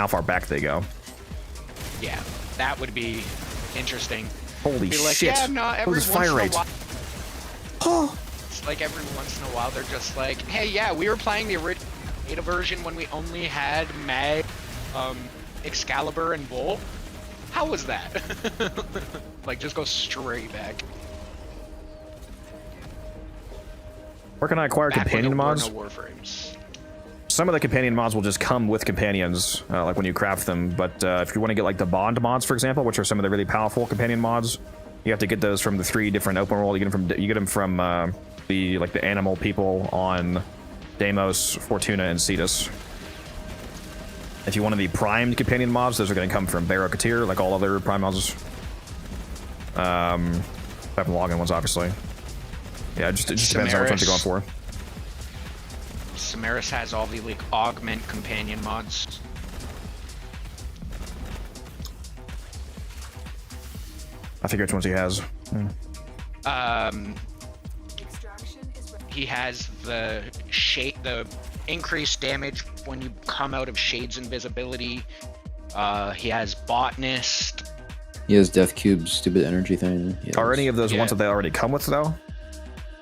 far back they go. Yeah, that would be interesting. Holy Be like, shit! yeah, no, every Look at this once fire in a rate. while. It's like every once in a while they're just like, hey, yeah, we were playing the original beta version when we only had Mag, Excalibur, and Bull. How was that? Like, just go straight back. Where can I acquire Back companion when there were mods? no Warframes. Some of the companion mods will just come with companions, like when you craft them. But if you want to get like the bond mods, for example, which are some of the really powerful companion mods, you have to get those from the 3 different open world. You get them from the animal people on Deimos, Fortuna, and Cetus. If you want the primed companion mods, those are going to come from Barrow-Katir, like all other prime mods. Apart from login ones, obviously. Yeah, it just depends on which ones you're going for. Samaris has all the like augment companion mods. I figure which ones he has. Extraction is ready. He has the increased damage when you come out of Shade's invisibility. He has Botanist. He has Death Cube's stupid energy thing. Are any of those ones that they already come with, though?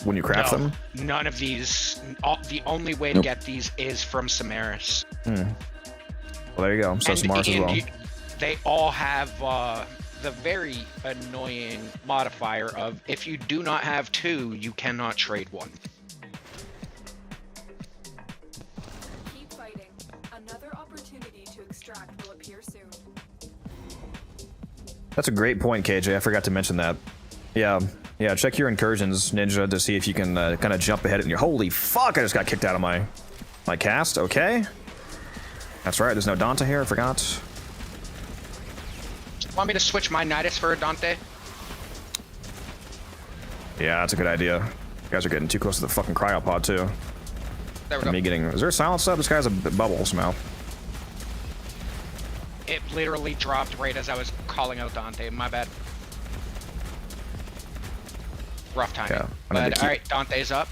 When you craft them? None of these. The only way to get these is from Samaris. Well, there you go. So Samaris as well. They all have the very annoying modifier of if you do not have 2, you cannot trade 1. Keep fighting. Another opportunity to extract will appear soon. That's a great point, KJ. I forgot to mention that. Yeah, check your incursions, Ninja, to see if you can kind of jump ahead in your... Holy fuck, I just got kicked out of my cast. Okay. That's right, there's no Dante here, I forgot. Want me to switch my Nidus for a Dante? Yeah, that's a good idea. You guys are getting too close to the fucking cryopod, too. There we And go. me getting... Is there a silence up? This guy's a bubble somehow. It literally dropped right as I was calling out Dante. My bad. Rough timing. Yeah, But alright, Dante's up.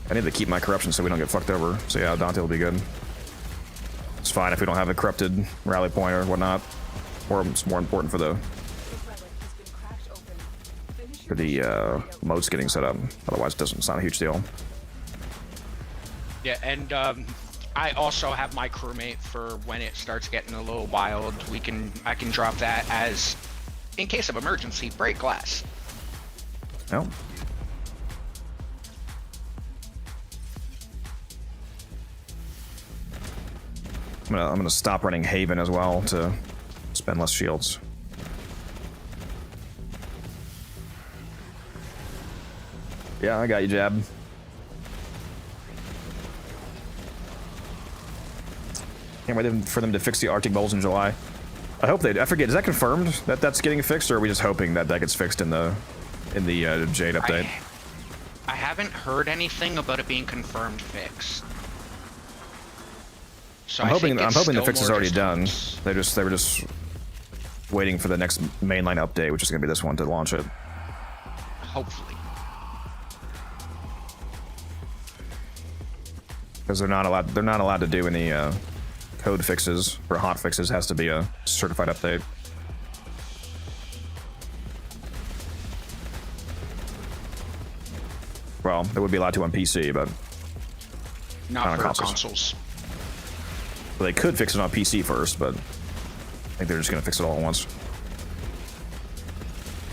I need to keep my corruption so we don't get fucked over. So yeah, Dante will be good. It's fine if we don't have a corrupted rally point or whatnot. Or it's more important for the The relic has been cracked open. Finish your modes getting set up. Otherwise, it's not a huge deal. Yeah, and I also have my crewmate for when it starts getting a little wild. I can drop that as, in case of emergency, break glass. No. I'm gonna stop running Haven as well to spend less shields. Yeah, I got you, Jab. Can't wait for them to fix the Arctic bowls in July. I hope they. I forget. Is that confirmed that that's getting fixed, or are we just hoping that that gets fixed in the Jade update? I haven't heard anything about it being confirmed fixed. So I'm hoping the still fix is more already done. just- They were just waiting for the next mainline update, which is gonna be this one, to launch it. Hopefully. because they're not allowed. They're not allowed to do any code fixes or hot fixes. It has to be a certified update. Well, they would be allowed to on PC, but not on for consoles. consoles. Well, they could fix it on PC first, but I think they're just gonna fix it all at once.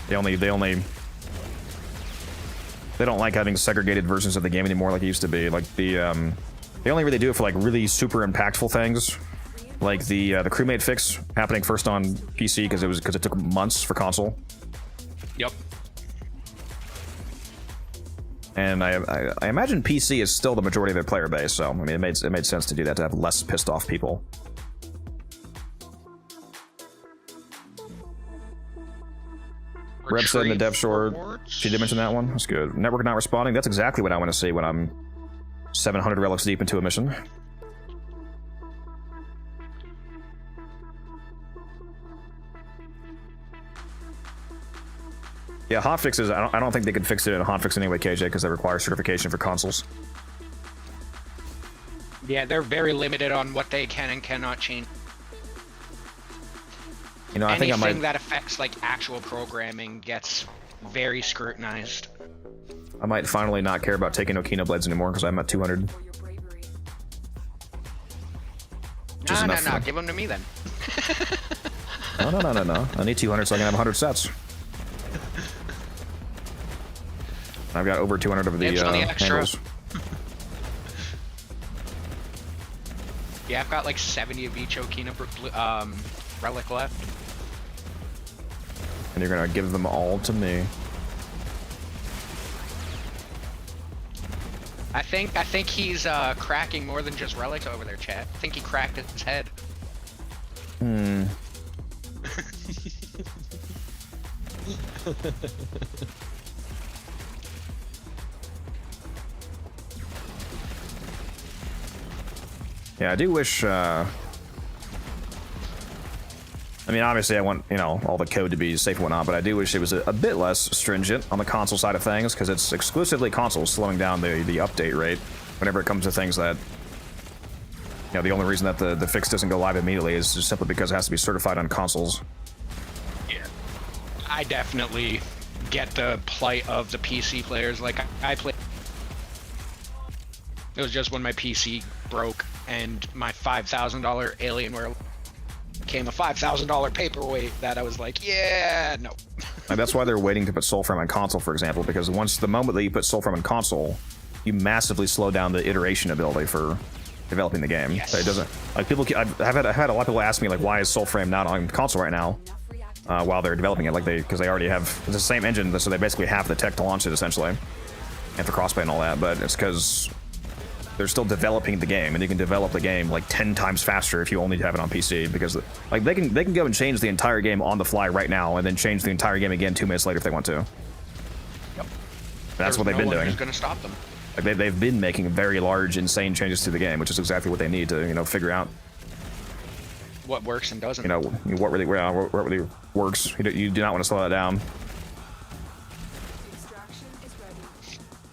They don't like having segregated versions of the game anymore like it used to be. Like they only really do it for like really super impactful things, like the crewmate fix happening first on PC because it took months for console. Yep. And I imagine PC is still the majority of their player base, so I mean it made sense to do that, to have less pissed off people. Reb said in the dev short, she did mention that one. That's good. Network not responding. That's exactly what I want to see when I'm 700 relics deep into a mission. Yeah, hotfixes, I don't think they could fix it in a hotfix anyway, KJ, because they require certification for consoles. Yeah, they're very limited on what they can and cannot change. You know, I think I might... Anything that affects like actual programming gets very scrutinized. I might finally not care about taking Okino blades anymore because I'm at 200. No, give them to me then. No. I need 200 so I can have 100 sets. I've got over 200 of the handles. Yeah, I've got like 70 of each Okina relic left. And you're gonna give them all to me. I think he's cracking more than just relics over there, chat. I think he cracked his head. Yeah, I do wish, I mean, obviously I want, you know, all the code to be safe and whatnot, but I do wish it was a bit less stringent on the console side of things, because it's exclusively consoles slowing down the update rate whenever it comes to things that, you know, the only reason that the fix doesn't go live immediately is just simply because it has to be certified on consoles. Yeah. I definitely get the plight of the PC players. Like, I played... It was just when my PC broke and my $5,000 Alienware became a $5,000 paperweight that I was like, yeah, no. And that's why they're waiting to put Soulframe on console, for example, because the moment that you put Soulframe on console, you massively slow down the iteration ability for developing the game. Yes. So it doesn't, like, people, I've had a lot of people ask me, like, why is Soulframe not on console right now while they're developing it? Like, because they already have, it's the same engine, so they basically have the tech to launch it, essentially, and for crossplay and all that, but it's because they're still developing the game, and you can develop the game like 10 times faster if you only have it on PC, because like they can go and change the entire game on the fly right now, and then change the entire game again 2 minutes later if they want to. Yep. That's what they've been doing. Who's going to stop them? Like they've been making very large, insane changes to the game, which is exactly what they need to, you know, figure out what works and doesn't. You know, what really works. You do not want to slow that down.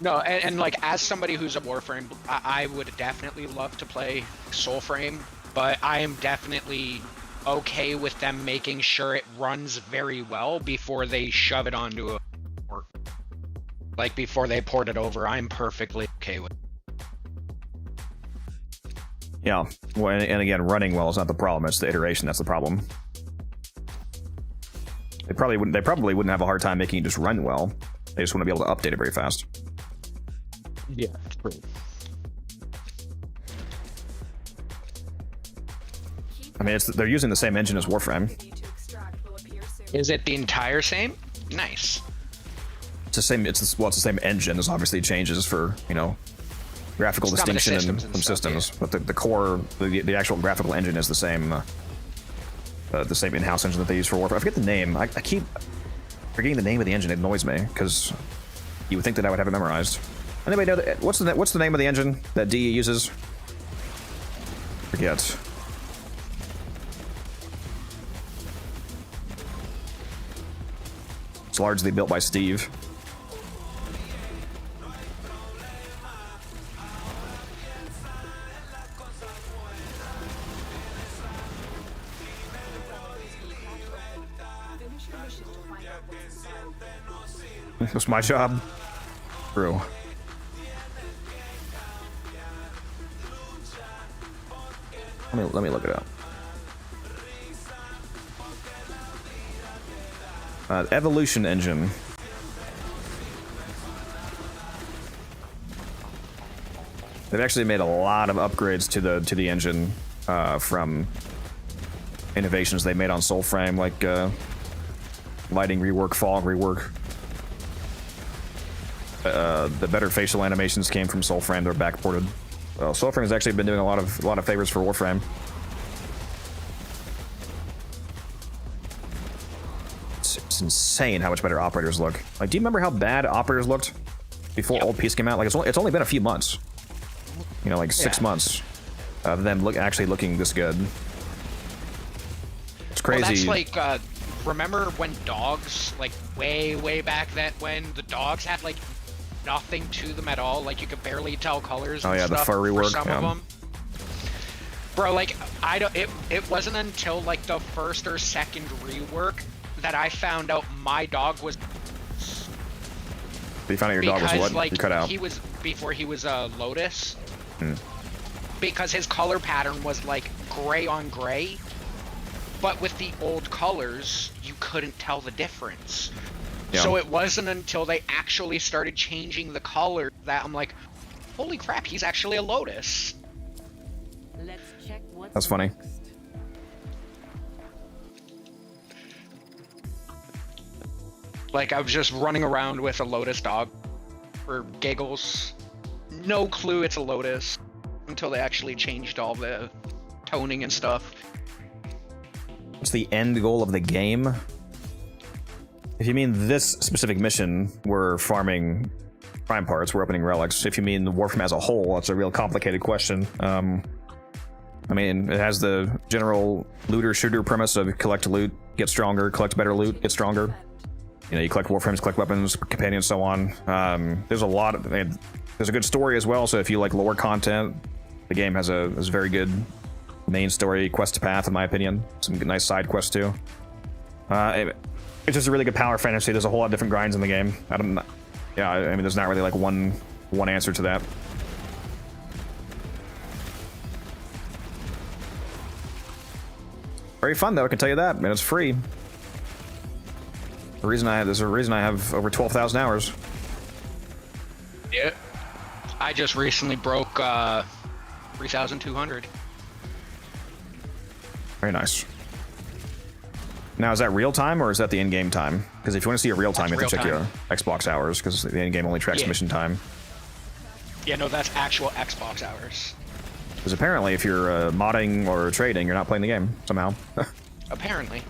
No, and like, as somebody who's a Warframe, I would definitely love to play Soulframe, but I am definitely okay with them making sure it runs very well before they shove it onto a port. Like, before they port it over, I'm perfectly okay with it. Yeah, well, and again, running well is not the problem, it's the iteration that's the problem. They probably wouldn't have a hard time making it just run well. They just want to be able to update it very fast. Yeah, true. I mean, they're using the same engine as Warframe. Is it the entire same? Nice. It's the same. It's the same engine. There's obviously changes for, you know, graphical distinction and some systems, yeah. But the core, the actual graphical engine is the same in-house engine that they use for Warframe. I forget the name. I keep forgetting the name of the engine. It annoys me because you would think that I would have it memorized. Anybody know what's the name of the engine that DE uses? Forget. It's largely built by Steve. It was my job. True. Let me look it up. Evolution engine. They've actually made a lot of upgrades to the engine from innovations they made on Soulframe, like lighting rework, fog rework. The better facial animations came from Soulframe. They're backported. Soulframe has actually been doing a lot of favors for Warframe. It's insane how much better operators look. Like, do you remember how bad operators looked before Old Peace came out? Like, it's only been a few months. You know, like 6 months of them actually looking this good. It's crazy. Well, that's like, remember when dogs, like way back then, when the dogs had like nothing to them at all, like you could barely tell colors. Oh and yeah, the stuff fur rework. for some of them. Bro, like it wasn't until like the first or second rework that I found out my dog was. You found out your dog was what? Like, you cut out. he was before he was a Lotus. Because his color pattern was like gray on gray, but with the old colors, you couldn't tell the difference. Yeah. So it wasn't until they actually started changing the color that I'm like, holy crap, he's actually a Lotus. Let's check what's That's funny. next. Like, I was just running around with a Lotus dog for giggles. No clue it's a Lotus until they actually changed all the toning and stuff. What's the end goal of the game? If you mean this specific mission, we're farming prime parts, we're opening relics. If you mean the Warframe as a whole, that's a real complicated question. I mean, it has the general looter-shooter premise of collect loot, get stronger, collect better loot, get stronger. You know, you collect Warframes, collect weapons, companions, so on. There's a lot of... There's a good story as well, so if you like lore content, the game has a very good main story quest path, in my opinion. Some nice side quests, too. It's just a really good power fantasy. There's a whole lot of different grinds in the game. I mean, there's not really like one answer to that. Very fun, though, I can tell you that, and it's free. There's a reason I have over 12,000 hours. Yeah. I just recently broke 3,200. Very nice. Now, is that real time or is that the in-game time? Because if you want to see a real time, you have to check your Xbox hours, because the in-game only tracks mission time. Yeah, no, that's actual Xbox hours. Because apparently, if you're modding or trading, you're not playing the game somehow. Apparently.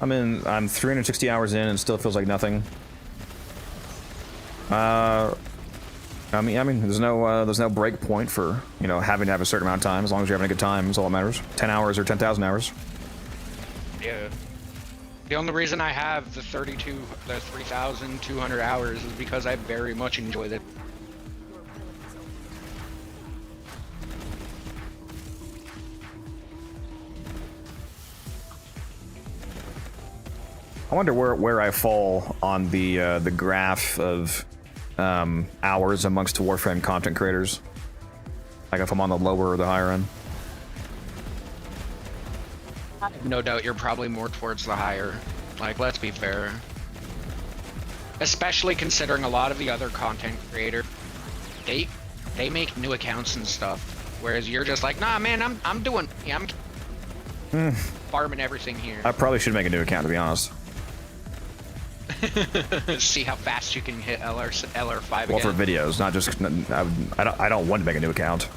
I'm 360 hours in and still feels like nothing. I mean, there's no break point for, you know, having to have a certain amount of time. As long as you're having a good time, is all that matters. 10 hours or 10,000 hours. Yeah. The only reason I have the 3,200 hours is because I very much enjoyed it. I wonder where I fall on the graph of hours amongst Warframe content creators. Like if I'm on the lower or the higher end. No doubt you're probably more towards the higher. Like, let's be fair. Especially considering a lot of the other content creators, they make new accounts and stuff, whereas you're just like, nah, man, I'm farming everything here. I probably should make a new account, to be honest. See how fast you can hit LR5 Well, again. for videos, not just... I don't want to make a new account.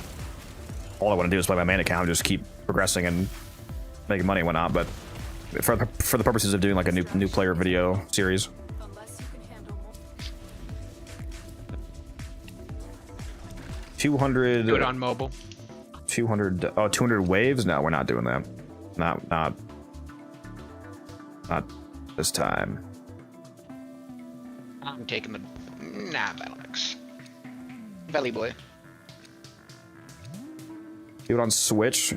All I want to do is play my main account and just keep progressing and making money and whatnot, but for the purposes of doing like a new player video series. Unless you can handle more. 200... Do it on mobile. 200... Oh, 200 waves? No, we're not doing that. Not this time. I'm taking the... Nah, Alex. Belly boy. Do it on Switch.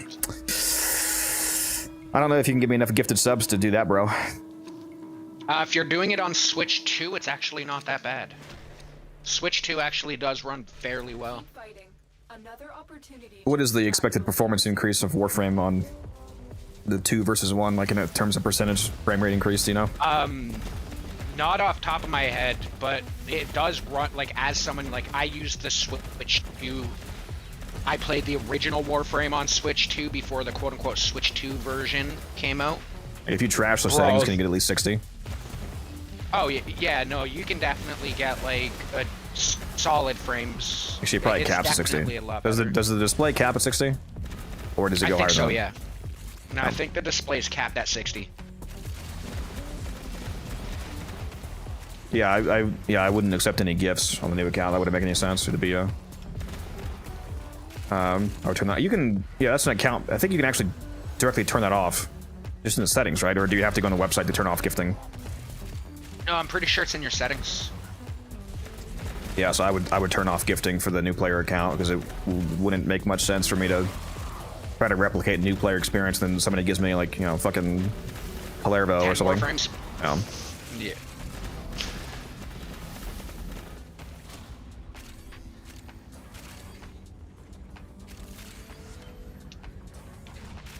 I don't know if you can give me enough gifted subs to do that, bro. If you're doing it on Switch 2, it's actually not that bad. Switch 2 actually does run fairly well. Fighting. Another opportunity. What is the expected performance increase of Warframe on the 2 versus 1, like in terms of percentage frame rate increase, do you know? Not off top of my head, but it does run, like, as someone, like, I used the Switch 2. I played the original Warframe on Switch 2 before the quote-unquote Switch 2 version came out. If you trash the settings, can you get at least 60? Oh, yeah, no, you can definitely get, like, a solid frames. Actually, it probably caps at 60. Does the display cap at 60? Or does it go higher than that? Yeah. No, I think the display's capped at 60. Yeah, I wouldn't accept any gifts on the new account. That wouldn't make any sense. It'd be a... I would turn that... You can... Yeah, that's an account. I think you can actually directly turn that off. Just in the settings, right? Or do you have to go on the website to turn off gifting? No, I'm pretty sure it's in your settings. Yeah, so I would turn off gifting for the new player account, because it wouldn't make much sense for me to try to replicate new player experience, then somebody gives me, like, you know, fucking Palervo or something. Warframes? Yeah.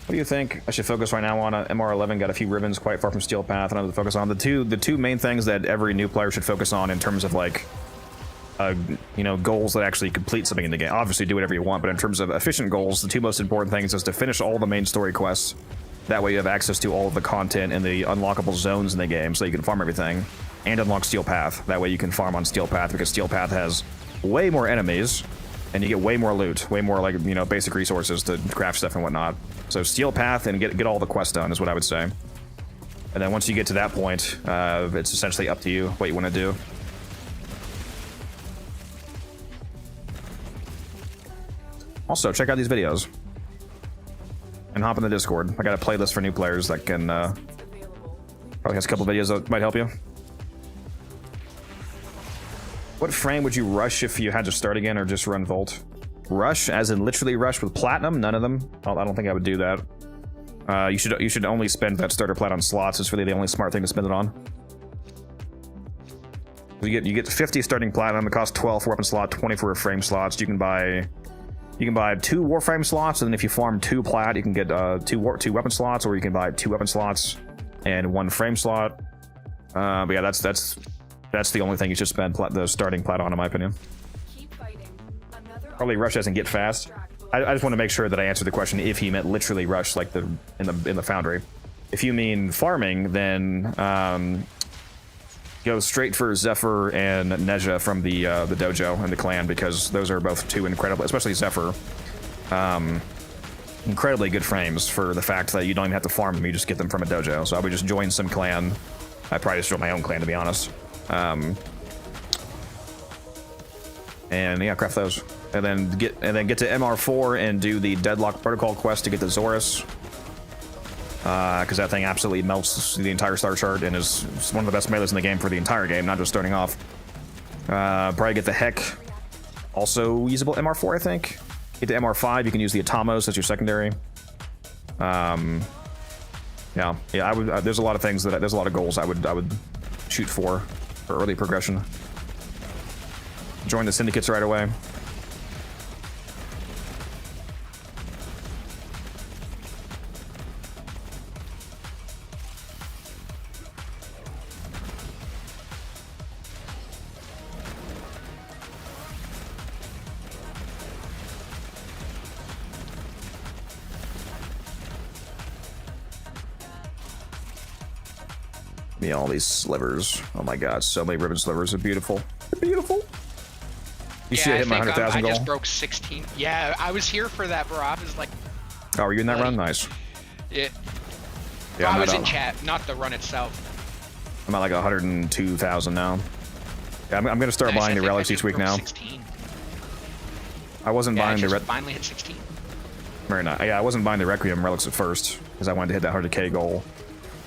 What do you think I should focus right now on? MR11 got a few Rivens quite far from Steel Path, and I would focus on the two main things that every new player should focus on in terms of, like, you know, goals that actually complete something in the game. Obviously, do whatever you want, but in terms of efficient goals, the two most important things is to finish all the main story quests. That way, you have access to all of the content and the unlockable zones in the game, so you can farm everything and unlock Steel Path. That way, you can farm on Steel Path because Steel Path has way more enemies. And you get way more loot, way more, like, you know, basic resources to craft stuff and whatnot. So Steel Path and get all the quests done is what I would say. And then once you get to that point, it's essentially up to you what you want to do. Also, check out these videos. And hop in the Discord. I got a playlist for new players that can, probably has a couple videos that might help you. What frame would you rush if you had to start again, or just run Volt? Rush, as in literally rush with platinum? None of them. I don't think I would do that. You should only spend that starter plat on slots. It's really the only smart thing to spend it on. You get 50 starting platinum. It costs 12 for weapon slot, 20 for frame slots. You can buy 2 Warframe slots, and then if you farm 2 plat, you can get 2 weapon slots, or you can buy 2 weapon slots and 1 frame slot. But yeah, that's the only thing you should spend the starting plat on, in my opinion. Probably rush doesn't get fast. I just want to make sure that I answered the question if he meant literally rush, like in the Foundry. If you mean farming, then go straight for Zephyr and Nezha from the dojo and the clan, because those are both 2 incredible, especially Zephyr, incredibly good frames for the fact that you don't even have to farm them, you just get them from a dojo. So I would just join some clan. I'd probably just join my own clan, to be honest. And yeah, craft those, and then get to MR4 and do the Deadlock Protocol quest to get the Zorus, because that thing absolutely melts the entire star chart and is one of the best melees in the game for the entire game, not just starting off. Probably get the Heck, also usable MR4, I think. Get to MR5, you can use the Atamos as your secondary. Yeah, I would. There's a lot of things there's a lot of goals I would shoot for early progression. Join the syndicates right away. Me all these slivers. Oh my god, so many ribbon slivers are beautiful. They're beautiful. You see, I hit my 100,000 goal. I just broke 16. Yeah, I was here for that, bro. I was like... Oh, were you in that run? Nice. Yeah. Yeah, I was in chat, not the run itself. I'm at like 102,000 now. Yeah, I'm going to start buying the relics each week now. 16. I wasn't buying the... finally hit 16. Very nice. Yeah, I wasn't buying the Requiem relics at first, because I wanted to hit that 100k goal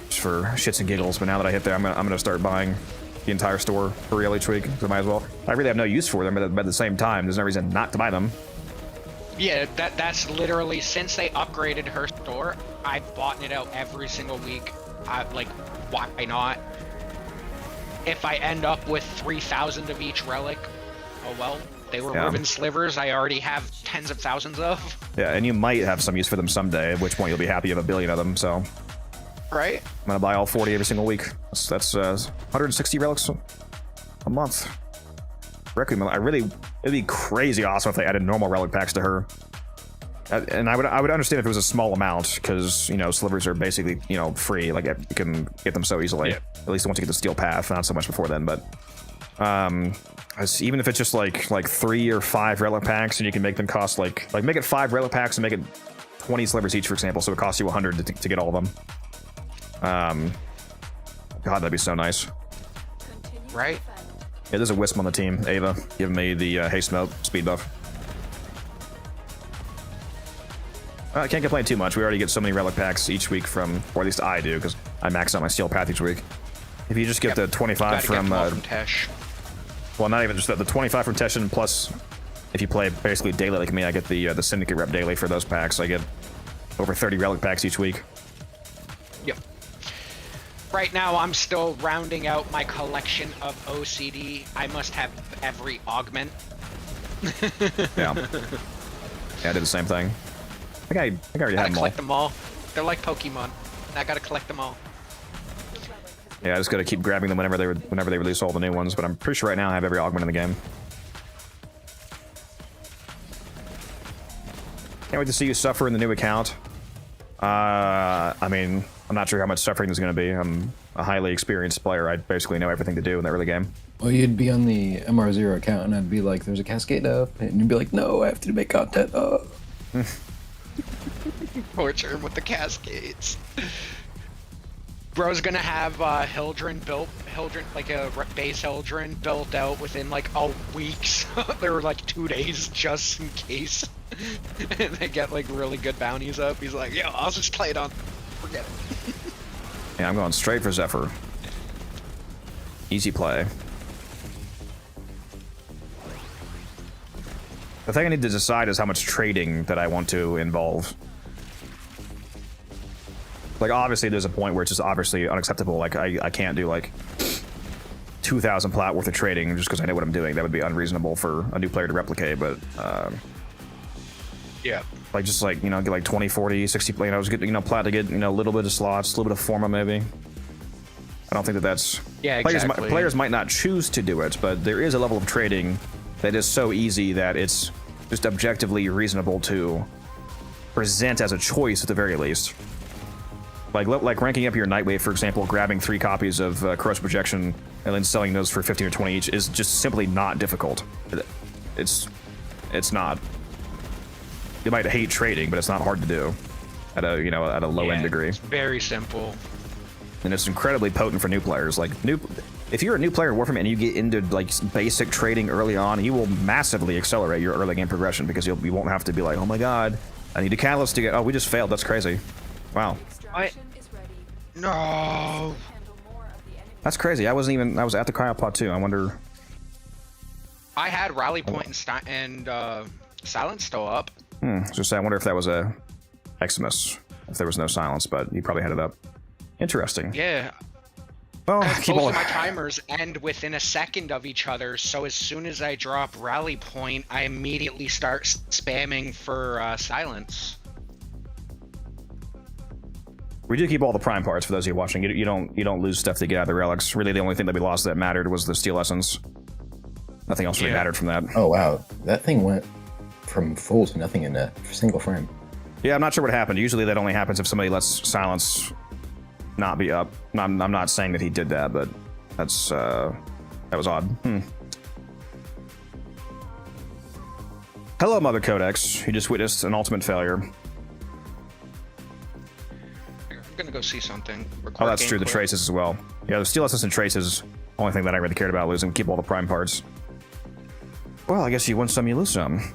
just for shits and giggles. But now that I hit there, I'm gonna start buying the entire store for real each week, so I might as well. I really have no use for them, but at the same time, there's no reason not to buy them. Yeah, that's literally since they upgraded her store, I've bought it out every single week. Like, why not? If I end up with 3,000 of each relic, oh well. They were Riven slivers I already have tens of thousands of. Yeah, and you might have some use for them someday, at which point you'll be happy you have a billion of them, so. Right? I'm gonna buy all 40 every single week. That's 160 relics a month. Requiem, it'd be crazy awesome if they added normal relic packs to her. And I would understand if it was a small amount, because, you know, slivers are basically, you know, free. Like, you can get them so easily. Yeah. At least once you get the steel path, not so much before then, but... even if it's just like 3 or 5 relic packs, and you can make them cost like make it 5 relic packs and make it 20 slivers each, for example, so it costs you 100 to get all of them. God, that'd be so nice. Right? Yeah, there's a wisp on the team, Ava, giving me the haste melt speed buff. I can't complain too much. We already get so many relic packs each week from, or at least I do, because I max out my steel path each week. If you just get the 25 from Tesh. Well, not even just that. The 25 from Teshin, plus if you play basically daily like me, I get the Syndicate rep daily for those packs. I get over 30 relic packs each week. Yep. Right now, I'm still rounding out my collection of OCD. I must have every augment. Yeah. Yeah, I did the same thing. I think I already had them all. Collect them all. They're like Pokemon. I gotta collect them all. Yeah, I just gotta keep grabbing them whenever they release all the new ones, but I'm pretty sure right now I have every augment in the game. Can't wait to see you suffer in the new account. I mean, I'm not sure how much suffering there's gonna be. I'm a highly experienced player. I basically know everything to do in the early game. Well, you'd be on the MR0 account, and I'd be like, there's a cascade up, and you'd be like, no, I have to make content. Torture with the cascades. Bro's gonna have Hildren built, like a base Hildren built out within like a week. So there were like 2 days just in case. And they get like really good bounties up. He's like, yo, I'll just play it on. Forget it. Yeah, I'm going straight for Zephyr. Easy play. The thing I need to decide is how much trading that I want to involve. Like, obviously, there's a point where it's just obviously unacceptable. Like, I can't do, like, 2,000 plat worth of trading just because I know what I'm doing. That would be unreasonable for a new player to replicate, but, yeah. Like, just, like, you know, get, like, 20, 40, 60, you know, just get, you know, plat to get, you know, a little bit of slots, a little bit of forma, maybe. I don't think that that's... Yeah, exactly. Players might not choose to do it, but there is a level of trading that is so easy that it's just objectively reasonable to present as a choice at the very least. Like ranking up your Nightwave, for example, grabbing 3 copies of Corrosive Projection and then selling those for 15 or 20 each is just simply not difficult. It's not. You might hate trading, but it's not hard to do at a, you know, at a low end degree. It's very simple. And it's incredibly potent for new players. Like, if you're a new player in Warframe and you get into like basic trading early on, you will massively accelerate your early game progression because you won't have to be like, oh my god, I need a catalyst to get. Oh, we just failed. That's crazy. Wow. What? No. That's crazy. I was at the cryopod too. I wonder. I had Rally Point and Silence still up. Just I wonder if that was a Eximus, if there was no silence, but he probably had it up. Interesting. Yeah. Well, both of my timers end within a second of each other, so as soon as I drop Rally Point, I immediately start spamming for Silence. We do keep all the prime parts for those of you watching. You don't lose stuff to get out of the relics. Really, the only thing that we lost that mattered was the steel essence. Nothing else really mattered from that. Oh wow, that thing went from full to nothing in a single frame. Yeah, I'm not sure what happened. Usually that only happens if somebody lets silence not be up. I'm not saying that he did that, but that's that was odd. Hello, Mother Codex. You just witnessed an ultimate failure. I'm gonna go see something. Oh, that's true. The traces as well. Yeah, the steel essence and traces. Only thing that I really cared about losing. Keep all the prime parts. Well, I guess you win some, you lose some.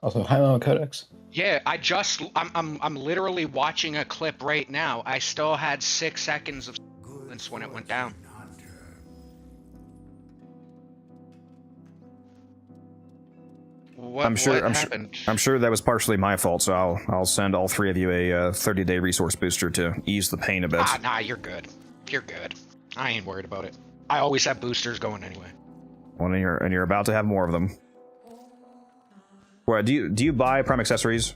Also, hi, Mama Codex. Yeah, I'm literally watching a clip right now. I still had 6 seconds of silence when it went down. What, I'm sure. what happened? I'm sure that was partially my fault. So I'll send all 3 of you a 30-day resource booster to ease the pain a bit. Nah, you're good. You're good. I ain't worried about it. I always have boosters going anyway. Well, and you're about to have more of them. What do you buy Prime accessories?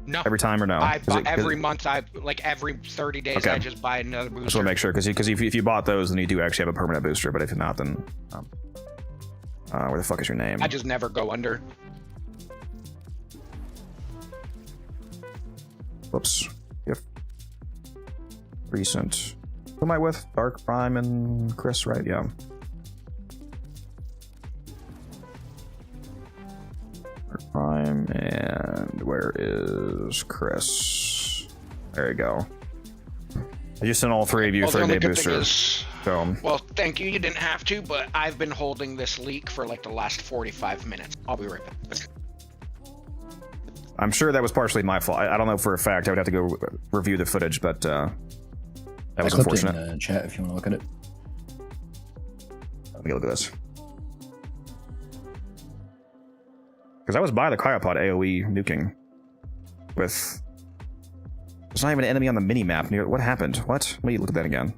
No. Every time or no? Every month, like every 30 days, Okay. I just buy another booster. Just want to make sure, because if you bought those, then you do actually have a permanent booster. But if not, then where the fuck is your name? I just never go under. Whoops. Yep. Recent. Who am I with? Dark Prime and Chris, right? Yeah. Dark Prime and where is Chris? There you go. I just sent all 3 of you Well, the 30-day only good thing boosters. is- So Well, thank you. You didn't have to, but I've been holding this leak for like the last 45 minutes. I'll be right back. I'm sure that was partially my fault. I don't know for a fact. I would have to go review the footage, but that was I clipped it unfortunate. in chat if you want to look at it. Let me look at this. Because I was by the cryopod AoE nuking with... There's not even an enemy on the mini-map near... What happened? What? Let me look at that again.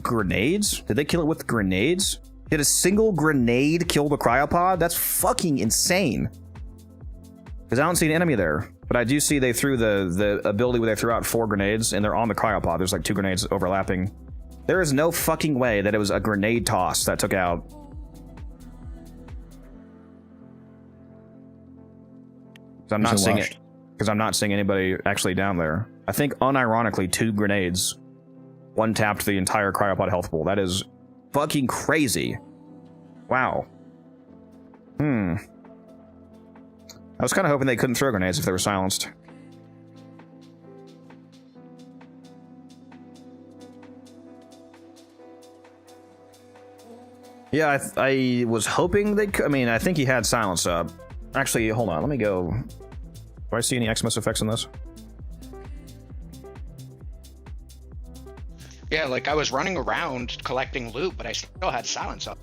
Grenades? Did they kill it with grenades? Did a single grenade kill the cryopod? That's fucking insane. Because I don't see an enemy there. But I do see they threw the ability where they threw out 4 grenades, and they're on the cryopod. There's like 2 grenades overlapping. There is no fucking way that it was a grenade toss that took out... I'm not seeing it. Because I'm not seeing anybody actually down there. I think unironically 2 grenades one-tapped the entire cryopod health pool. That is fucking crazy. Wow. I was kind of hoping they couldn't throw grenades if they were silenced. Yeah, I was hoping they could. I mean, I think he had silence up. Actually, hold on. Let me go. Do I see any Xmas effects in this? Yeah, like I was running around collecting loot, but I still had silence up.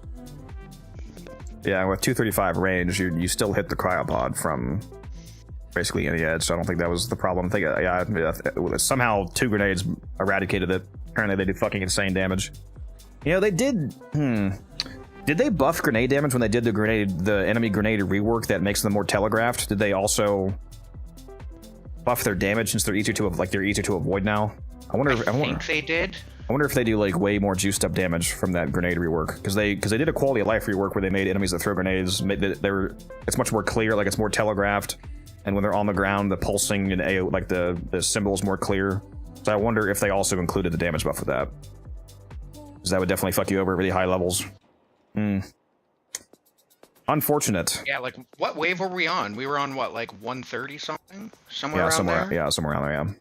Yeah, with 235 range, you still hit the cryopod from basically any edge, so I don't think that was the problem. I think, yeah, somehow 2 grenades eradicated it. Apparently they do fucking insane damage. You know, they did... Did they buff grenade damage when they did the enemy grenade rework that makes them more telegraphed? Did they also buff their damage since they're easier to avoid now? I think they did. I wonder if they do like way more juiced up damage from that grenade rework, because they did a quality of life rework where they made enemies that throw grenades. It's much more clear, like it's more telegraphed, and when they're on the ground, the pulsing and like the symbol is more clear. So I wonder if they also included the damage buff with that, because that would definitely fuck you over at really high levels. Unfortunate. Yeah, like what wave were we on? We were on what, like 130 something? Somewhere around somewhere there? Yeah, somewhere around there, yeah.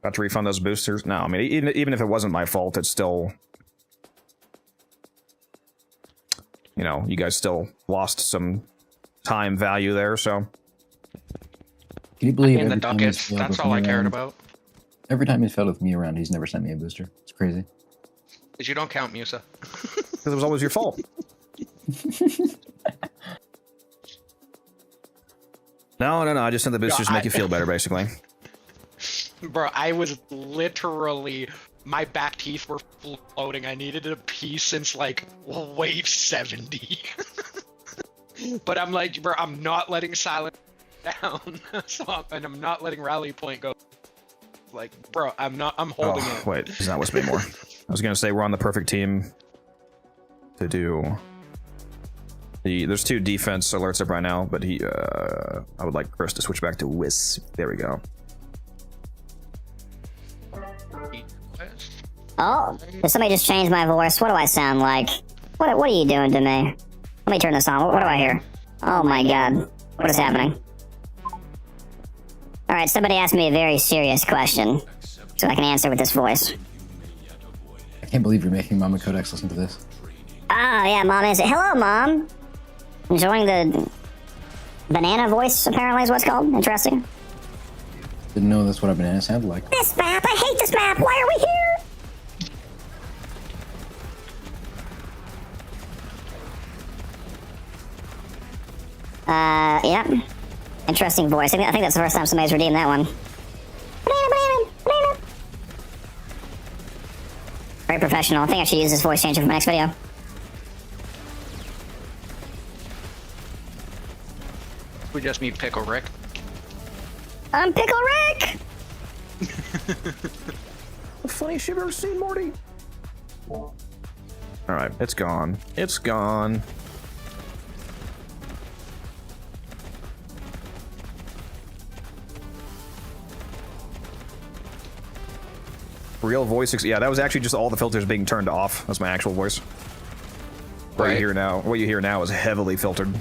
Got to refund those boosters? No, I mean, even if it wasn't my fault, it's still... You know, you guys still lost some time value there, so... Can you believe In the every time he's ducats, failed that's with all me I cared around- about. Every time he's failed with me around, he's never sent me a booster. It's crazy. Because you don't count Musa. Because it was always your fault. No, I just sent the boosters to make you feel better, basically. Bro, I was literally... My back teeth were floating. I needed a piece since, like, wave 70. But I'm like, bro, I'm not letting silence down. And I'm not letting rally point go. Like, bro, I'm holding it. Wait, he's not with me anymore. I was gonna say we're on the perfect team to do there's 2 defense alerts up right now, but I would like Chris to switch back to Wisp. There we go. Oh, did somebody just change my voice? What do I sound like? What are you doing to me? Let me turn this on. What do I hear? Oh my god. What is happening? Alright, somebody asked me a very serious question, so I can answer with this voice. I can't believe you're making Mama Codex listen to this. Ah, yeah, Mom is... Hello, Mom! Enjoying the... banana voice, apparently, is what's called. Interesting. Didn't know that's what a banana sounded like. This map! I hate this map! Why are Interesting voice. I think that's the first time somebody's redeemed that one. Very professional. I think I should use this voice changer for my next video. We just need Pickle Rick. I'm Pickle Rick! The funniest you've ever seen, Morty. Alright, it's gone. It's gone. Real voice, yeah, that was actually just all the filters being turned off. That's my actual voice. What you hear now, what you hear now is heavily filtered.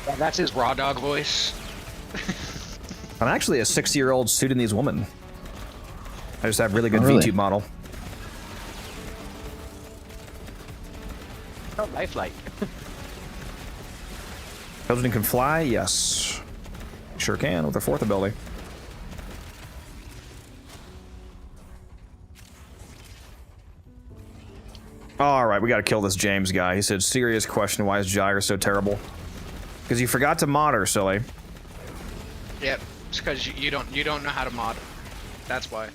Yeah, that's his raw dog voice. I'm actually a 60-year-old Sudanese woman. I just have really good really? VTube model. Oh, lifelike. Children can fly? Yes. Sure can, with their fourth ability. Alright, we gotta kill this James guy. He said, serious question, why is Gyre so terrible? Because you forgot to mod her, silly. Yep, it's because you don't know how to mod. That's why.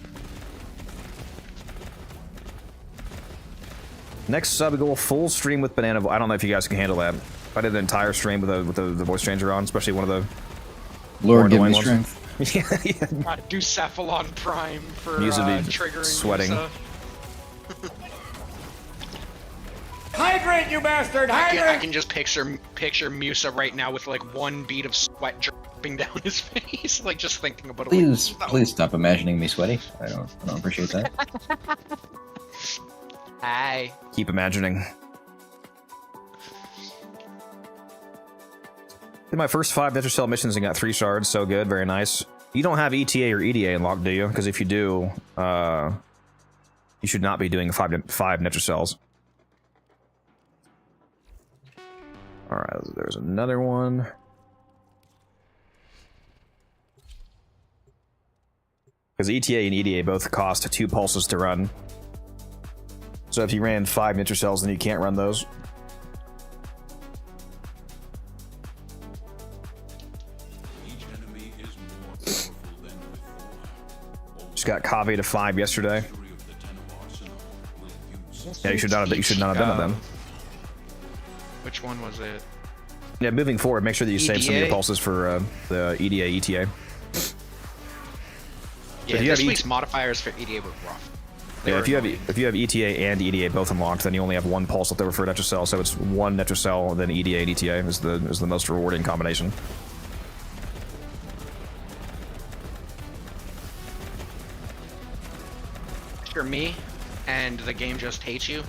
Next sub goal, full stream with banana. I don't know if you guys can handle that. I did an entire stream with the voice changer on, especially one of the Lord, give me ones. strength. Yeah. Do Cephalon Prime for triggering sweating. Musa. Hydrate, you bastard! I Hydrate! can just picture Musa right now with like one bead of sweat dripping down his face, like just thinking about it. Please, Like, please stop imagining me sweaty. I don't appreciate that. Hi. Keep imagining. Did my first 5 Netracell missions and got 3 shards, so good, very nice. You don't have ETA or EDA unlocked, do you? Because if you do, you should not be doing 5 Netracells. Alright, there's another one. Because ETA and EDA both cost 2 pulses to run. So if you ran 5 Netracells, then you can't run those. Each enemy is more powerful than before. Just got Kave to 5 yesterday. History of the Tenno arsenal will use Yeah, you should not have done it then. Which one was it? Yeah, moving forward, make sure that you save some of your EDA? pulses for the EDA, ETA. Yeah, you this have week's modifiers for EDA were rough. Yeah, if you have ETA and EDA both unlocked, then you only have 1 pulse left over for a Netracell, so it's 1 Netracell, then EDA and ETA is the most rewarding combination. You're me, and the game just hates you.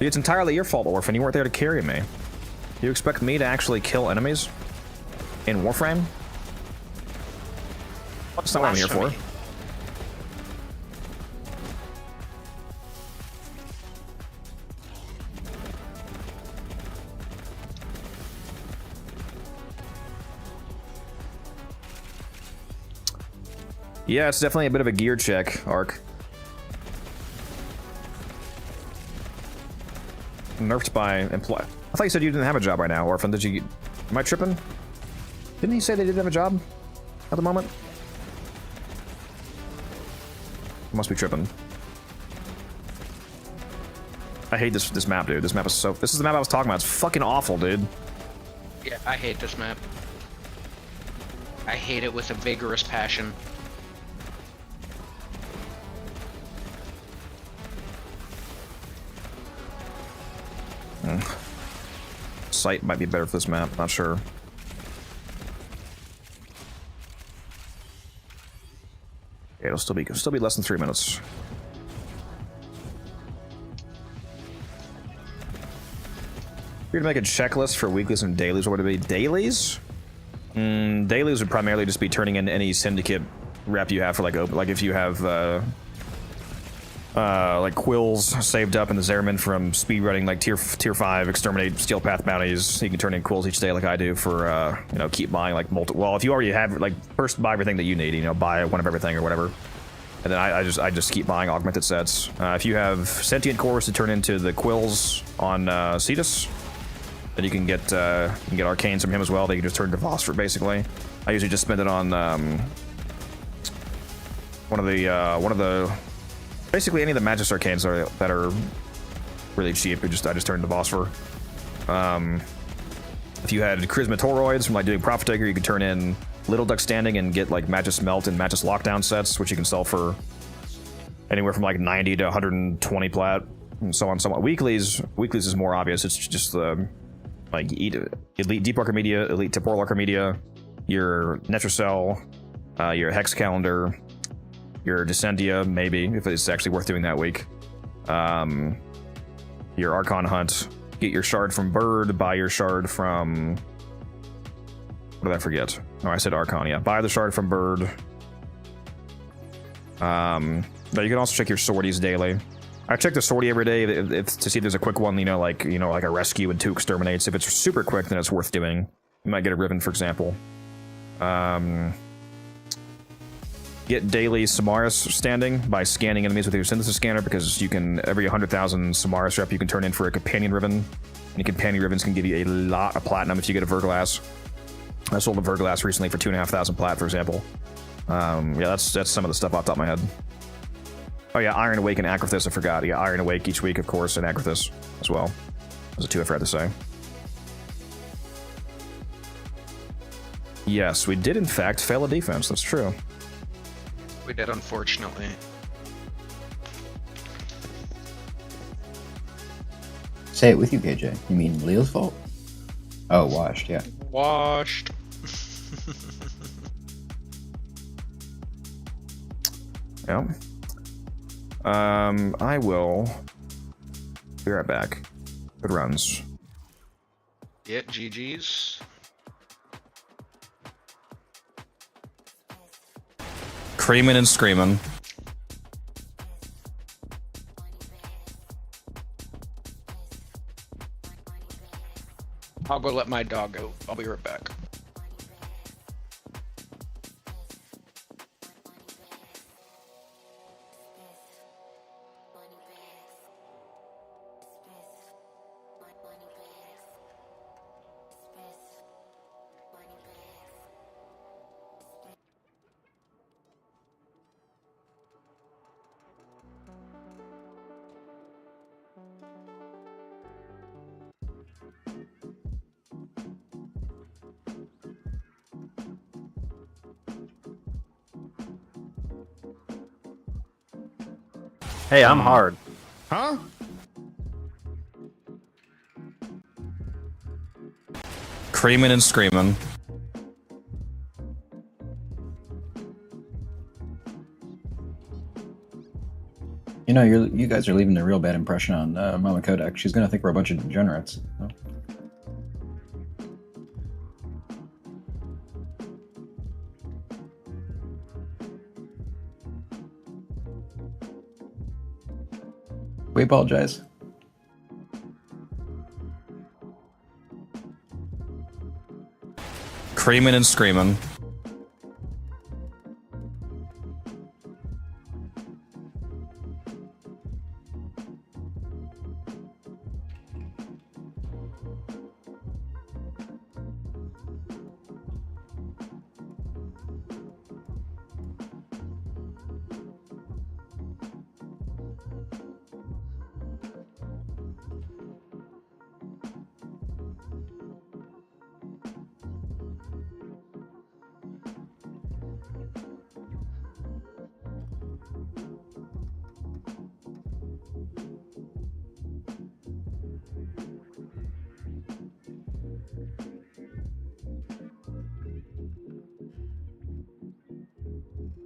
It's entirely your fault, Orphan. You weren't there to carry me. You expect me to actually kill enemies in Warframe? That's not what I'm here for. Blasphemy. Yeah, it's definitely a bit of a gear check, Arc. Nerfed by employee. I thought you said you didn't have a job right now, Orphan. Did you? Am I tripping? Didn't he say they didn't have a job at the moment? I must be tripping. I hate this map, dude. This map is so. This is the map I was talking about. It's fucking awful, dude. Yeah, I hate this map. I hate it with a vigorous passion. Sight might be better for this map. Not sure. Yeah, it'll still be less than 3 minutes. If you're to make a checklist for weeklies and dailies, what would it be? Dailies? Dailies would primarily just be turning in any syndicate rep you have for like if you have like quills saved up in the Zerman from speedrunning like tier 5 exterminate steel path bounties. You can turn in quills each day like I do for you know, keep buying like well, if you already have, like, first buy everything that you need, you know, buy one of everything or whatever, and then I just keep buying augmented sets. If you have sentient cores to turn into the quills on Cetus, Then you can get arcanes from him as well. They can just turn to phosphor basically. I usually just spend it on one of the basically any of the Magus arcanes that are really cheap. I just turn to phosphor. If you had charisma toroids from like doing Prophet Taker, you could turn in Little Duck Standing and get like Magus Melt and Magus Lockdown sets, which you can sell for anywhere from like 90 to 120 plat, and so on. So on. Weeklies is more obvious. It's just the like Elite Deep Archimedia, Elite Temporal Archimedia, your Netrocell, your Hex Calendar, your Descendia, maybe if it's actually worth doing that week. Your Archon Hunt. Get your shard from Bird, buy your shard from... What did I forget? Oh, I said Archon, yeah. Buy the shard from Bird. But you can also check your sorties daily. I check the sortie every day to see if there's a quick one, like a rescue and 2 exterminates. If it's super quick, then it's worth doing. You might get a Riven, for example. Get daily Samaris standing by scanning enemies with your synthesis scanner, because you can, every 100,000 Samaris rep, you can turn in for a companion Riven. And companion Rivens can give you a lot of platinum if you get a Verglass. I sold a Verglass recently for 2,500 plat, for example. Yeah, that's some of the stuff off the top of my head. Oh yeah, Iron Awake and Agrathis, I forgot. Yeah, Iron Awake each week, of course, and Agrathis as well. Those are 2 I forgot to say. Yes, we did in fact fail a defense, that's true. We did, unfortunately. Say it with you, KJ. You mean Leo's fault? Oh, washed, yeah. Washed. Yeah. I will be right back. Good runs. Yeah, GG's. Creamin' and screamin'. I'll go let my dog out. I'll be right back. Hey, I'm hard. Huh? Creamin' and screamin'. You know, you guys are leaving a real bad impression on Mama Kodak. She's gonna think we're a bunch of degenerates. No? We apologize. Creamin' and screamin'.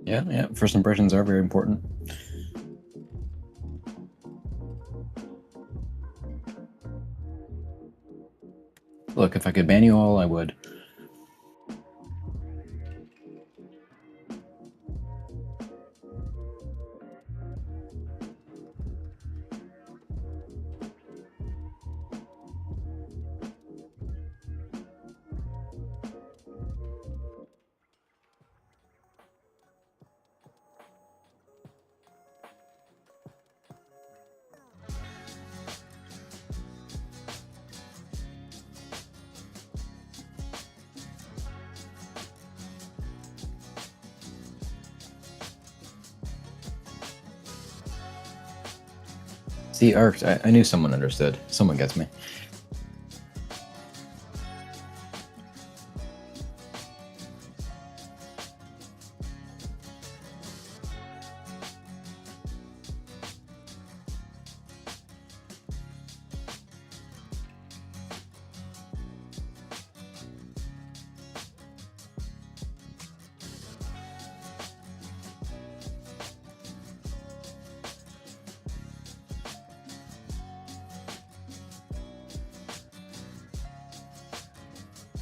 Yeah, first impressions are very important. Look, if I could ban you all, I would. See, Arcs, I knew someone understood. Someone gets me.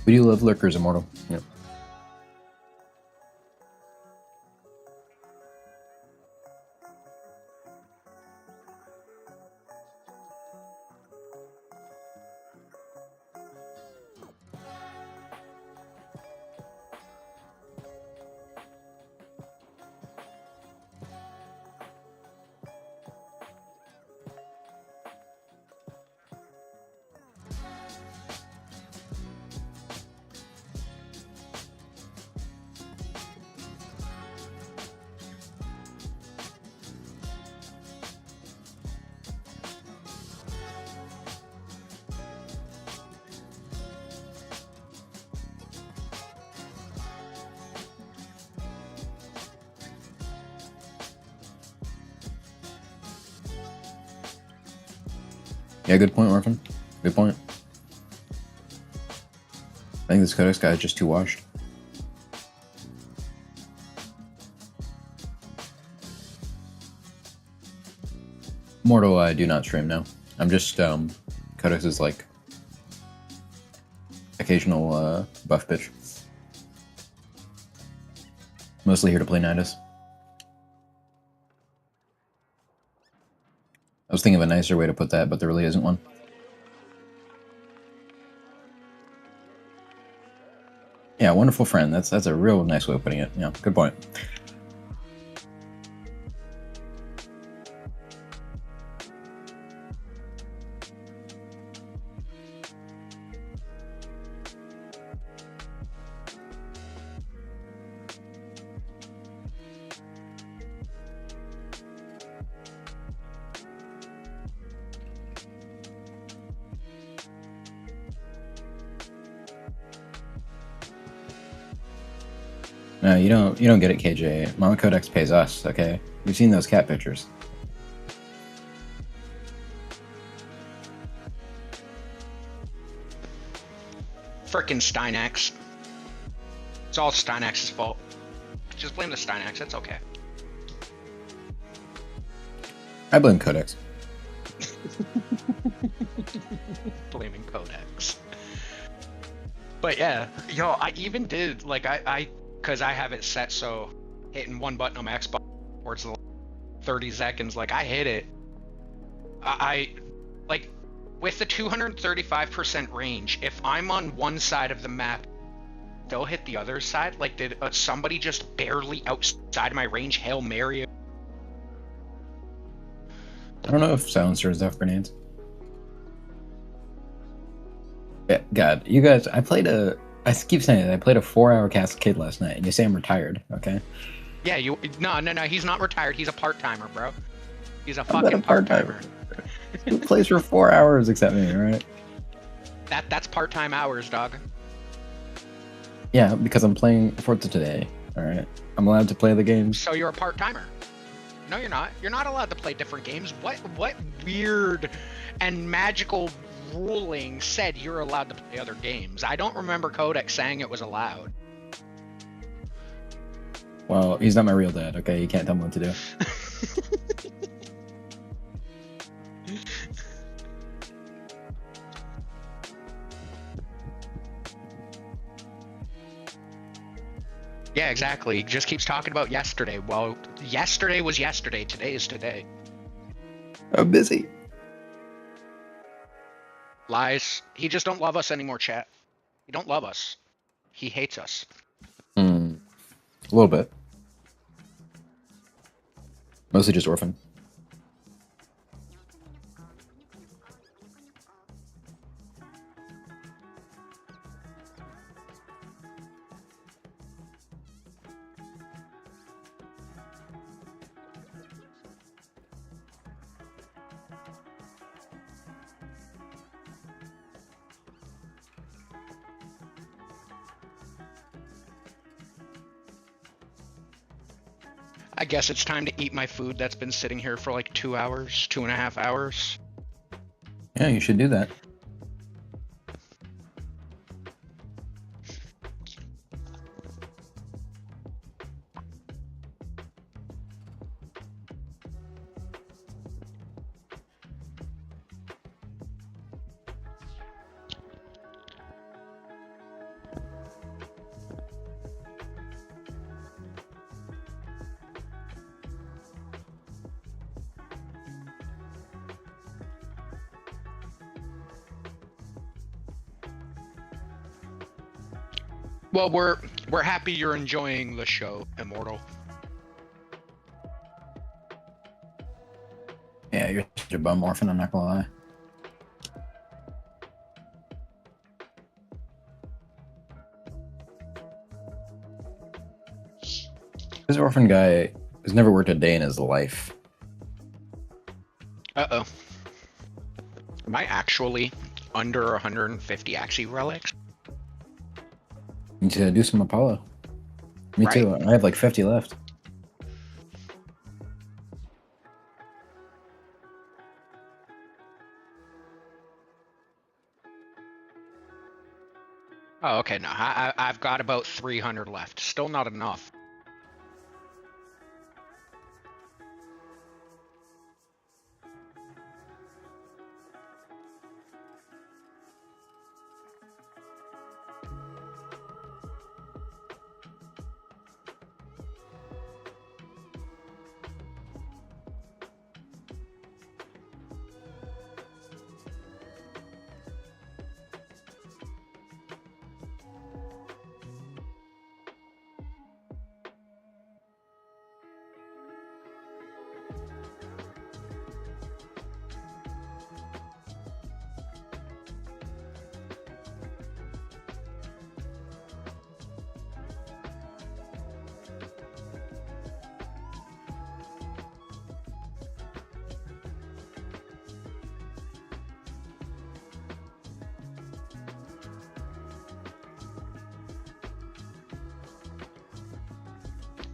We do love Lurkers, Immortal. Yep. Yeah, good point, Orphan. Good point. I think this Codex guy is just too washed. Mortal, I do not stream now. I'm just, Codex is like occasional, buff bitch. Mostly here to play Nidus. I was thinking of a nicer way to put that, but there really isn't one. Yeah, wonderful friend. That's a real nice way of putting it. Yeah, good point. No, you don't get it, KJ. Mama Codex pays us, okay? We've seen those cat pictures. Frickin' Steinax. It's all Steinax's fault. Just blame the Steinax, it's okay. I blame Codex. Blaming Codex. But yeah, yo, I even did, like, because I have it set so hitting one button on my Xbox towards the 30 seconds, like, I hit it. I like, with the 235% range, if I'm on one side of the map, they'll hit the other side. Like, did somebody just barely outside my range Hail Mary? I don't know if silencers have grenades. Yeah, God, you guys, I keep saying it, I played a 4-hour Cascade last night, and you say I'm retired, okay? Yeah, no, he's not retired, he's a part-timer, bro. He's a I'm not fucking a part-timer. part-timer. Who plays for 4 hours except me, right? That's part-time hours, dog. Yeah, because I'm playing Forza today, alright? I'm allowed to play the games. So you're a part-timer. No, you're not. You're not allowed to play different games. What weird and magical ruling said you're allowed to play other games? I don't remember Codex saying it was allowed. Well, he's not my real dad, okay? You can't tell me what to do. Yeah, exactly. He just keeps talking about yesterday. Well, yesterday was yesterday. Today is today. I'm busy. Lies. He just don't love us anymore, chat. He don't love us. He hates us. A little bit. Mostly just Orphan. I guess it's time to eat my food that's been sitting here for like 2 hours, 2.5 hours. Yeah, you should do that. Well, we're happy you're enjoying the show, Immortal. Yeah, you're such a bum orphan, I'm not gonna lie. This orphan guy has never worked a day in his life. Uh-oh. Am I actually under 150 Axie relics? You need to do some Apollo. Me Right. too. I have like 50 left. Oh, okay, no, I've got about 300 left. Still not enough.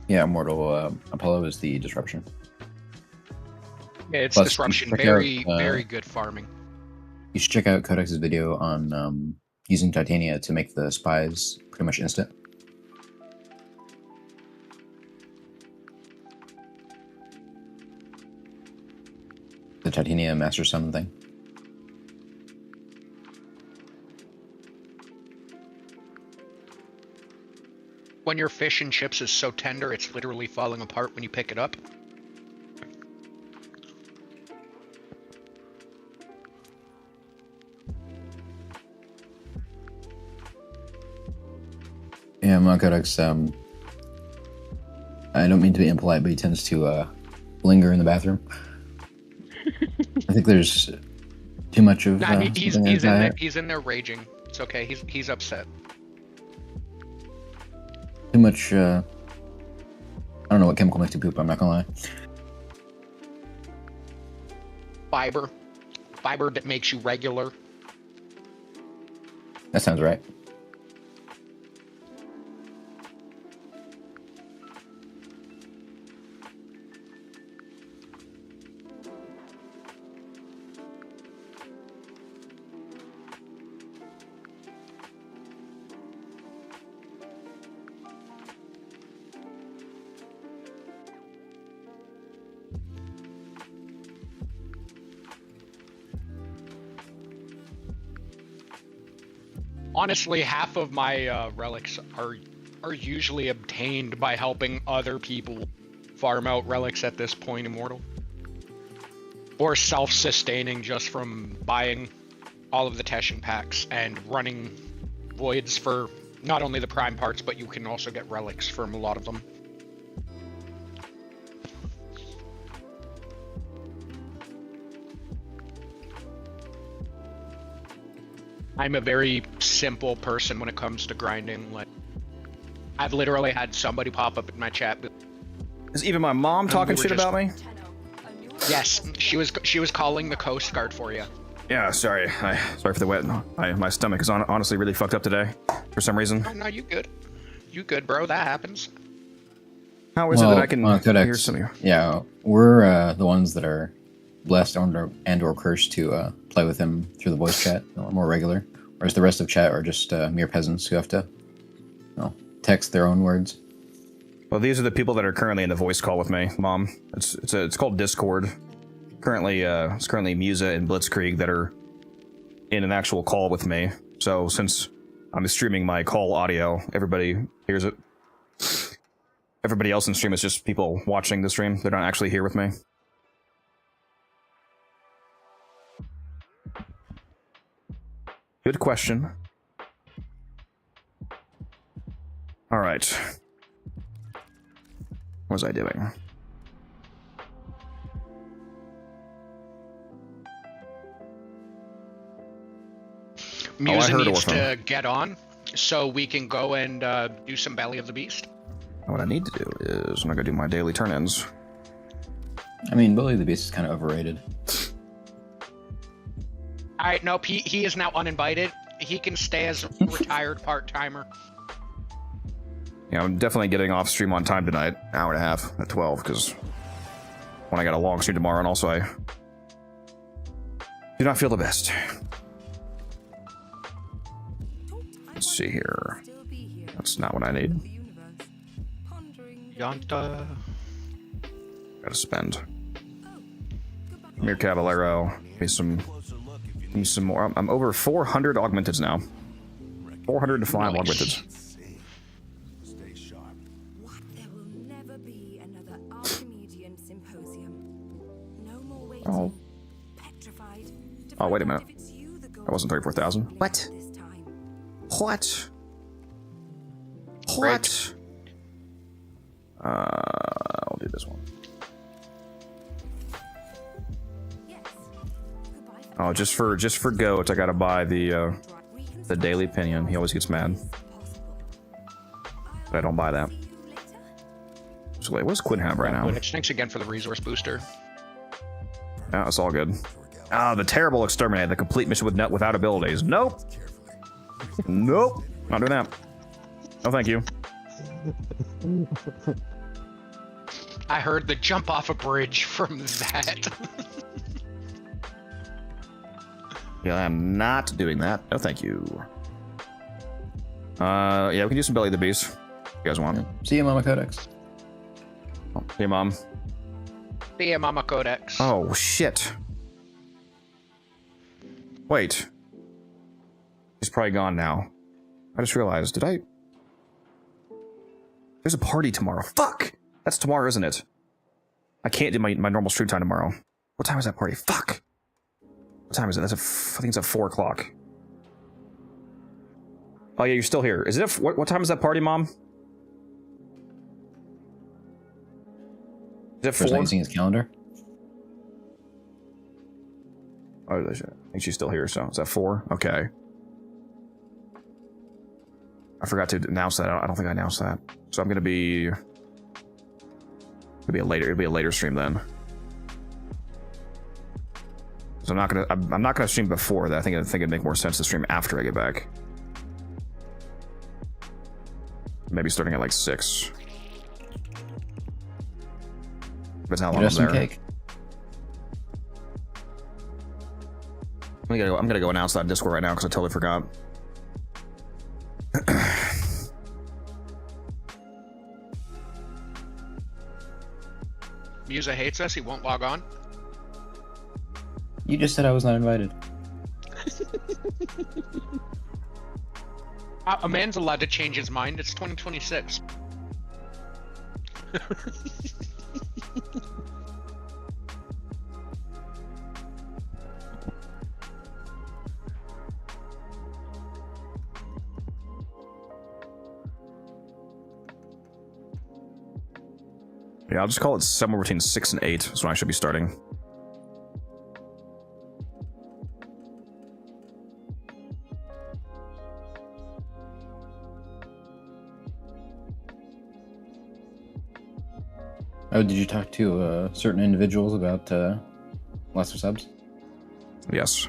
Yeah, Immortal Apollo is the disruption. Yeah, it's Plus, disruption. check Very, out, very good farming. You should check out Codex's video on using Titania to make the spies pretty much instant. The Titania Master Summon thing. When your fish and chips is so tender, it's literally falling apart when you pick it up. Yeah, my Codex, I don't mean to be impolite, but he tends to linger in the bathroom. I think there's too much of Nah, he's in something there. like that. He's in there raging. It's okay. He's upset. Too much, I don't know what chemical makes you poop, I'm not gonna lie. Fiber that makes you regular. That sounds right. Honestly, half of my relics are usually obtained by helping other people farm out relics at this point, Immortal. Or self-sustaining just from buying all of the Teshin packs and running voids for not only the prime parts, but you can also get relics from a lot of them. I'm a very simple person when it comes to grinding. Like, I've literally had somebody pop up in my chat. Is even my mom talking we were shit just- about me? Yes, she was calling the Coast Guard for you. Yeah, sorry. Sorry for the wet. My stomach is honestly really fucked up today for some reason. Oh no, you good. You good, bro. That happens. How is it that I can Codex, hear some of you? Yeah, we're the ones that are blessed and or cursed to play with him through the voice chat, more regular. Whereas the rest of chat are just mere peasants who have to, text their own words. Well, these are the people that are currently in the voice call with me, Mom. It's called Discord. Currently, it's currently Musa and Blitzkrieg that are in an actual call with me. So since I'm streaming my call audio, everybody hears it. Everybody else in stream is just people watching the stream. They're not actually here with me. Good question. All right. What was I doing? Musa needs to get on, so we can go and do some Belly of the Beast. What I need to do is I'm not gonna do my daily turn-ins. I mean, Belly of the Beast is kind of overrated. Alright, nope, he is now uninvited. He can stay as a retired part-timer. Yeah, I'm definitely getting off stream on time tonight, hour and a half at 12, because when I got a long stream tomorrow, and also I do not feel the best. Let's see here. That's not what I need. Yonta. Gotta spend. Mir Caballero. Give me some more. I'm over 400 augmenteds now. 405 augmenteds. Oh. Oh, wait a minute. That wasn't 34,000. What? What? What? I'll do this one. Oh, just for goat, I gotta buy the daily pinion. He always gets mad. But I don't buy that. So wait, what does Quinn have right now? Thanks again for the resource booster. Yeah, it's all good. Ah, the terrible exterminate, the complete mission without abilities. Nope. Nope. Not doing that. No, thank you. I heard the jump off a bridge from that. Yeah, I'm not doing that. No, thank you. Yeah, we can do some Belly of the Beast. If you guys want. See you, Mama Codex. Oh, hey, Mom. See ya, Mama Codex. Oh, shit. Wait. He's probably gone now. I just realized, did I... There's a party tomorrow. Fuck! That's tomorrow, isn't it? I can't do my normal stream time tomorrow. What time is that party? Fuck! What time is it? I think it's at 4 o'clock. Oh yeah, you're still here. Is it what time is that party, Mom? Is it 4? Not using his calendar. Oh, I think she's still here, so is that 4? Okay. I forgot to announce that. I don't think I announced that. So I'm gonna be... It'll be a later stream then. So I'm not gonna stream before that. I think it'd make more sense to stream after I get back. Maybe starting at like 6. That's how long I'm there. Cake. I'm gonna go announce that on Discord right now because I totally forgot. Musa hates us, he won't log on. You just said I was not invited. A man's allowed to change his mind, it's 2026. Yeah, I'll just call it somewhere between 6 and 8 is when I should be starting. Oh, did you talk to certain individuals about lesser subs? Yes.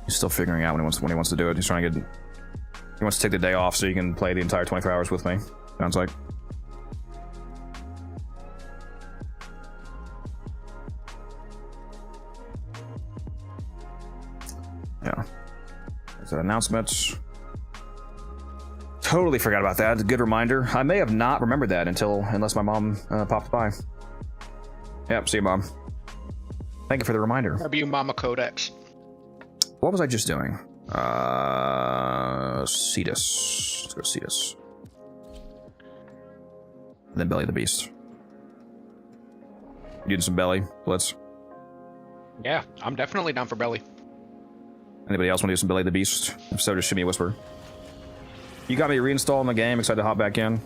He's still figuring out when he wants to do it. He's trying to get... He wants to take the day off so he can play the entire 24 hours with me. Sounds like. Yeah. There's an announcement. Totally forgot about that. Good reminder. I may have not remembered that unless my mom popped by. Yep, see you, Mom. Thank you for the reminder. W Mama Codex. What was I just doing? Cetus. Let's go Cetus. And then Belly the Beast. You doing some Belly, Blitz? Yeah, I'm definitely down for Belly. Anybody else want to do some Belly the Beast? If so, just shoot me a whisper. You got me reinstalling the game. Excited to hop back in.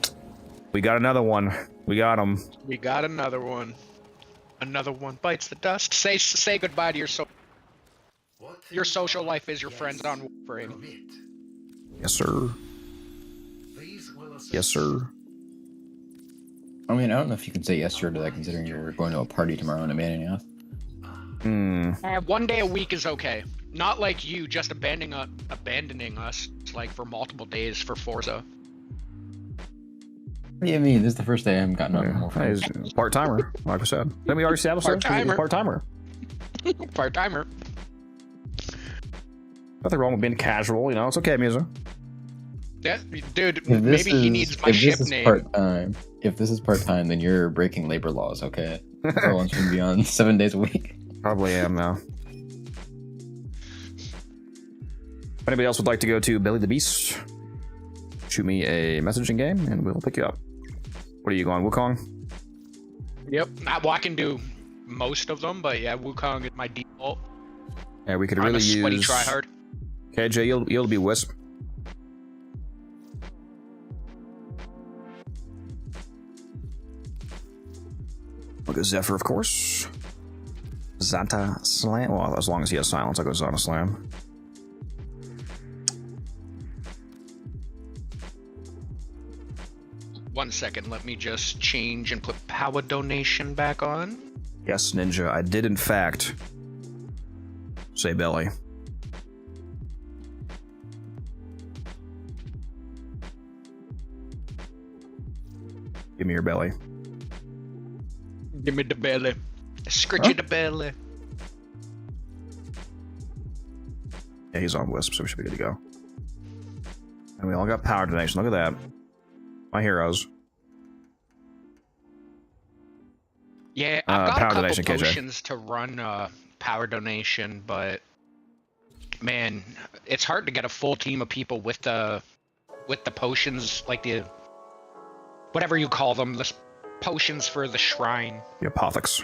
We got another one. We got him. We got another one. Another one bites the dust. Say goodbye to your social life is your friends on Warframe. Yes, sir. Yes, sir. I mean, I don't know if you can say yes sir to that, considering you're going to a party tomorrow in Abandonoth. One day a week is okay. Not like you just abandoning us like for multiple days for Forza. What do you mean? This is the first day I haven't gotten on more friends. He's part-timer, like I said. Then we already established Part-timer. part-timer. Part-timer. Nothing wrong with being casual, you know. It's okay, Musa. Yeah, dude, maybe he needs my ship name. If this is part-time, then you're breaking labor laws, okay? Everyone should be on 7 days a week. Probably am now. If anybody else would like to go to Belly the Beast, shoot me a message in game and we'll pick you up. What are you going, Wukong? Yep. Well, I can do most of them, but yeah, Wukong is my default. Yeah, we could I'm really a sweaty use tryhard. KJ, you'll be Wisp. Look at Zephyr, of course. Zanta Slam. Well, as long as he has silence, I'll go Zanta Slam. One second, let me just change and put power donation back on. Yes, Ninja, I did in fact say Belly. Give me your belly. Give me the belly. Scritchy the belly. Yeah, he's on Wisp, so we should be good to go. And we all got power donation. Look at that. My heroes. Yeah, I've got power a couple donation, KJ. potions to run power donation, but man, it's hard to get a full team of people with the potions, like the whatever you call them, the potions for the shrine. The Apothix.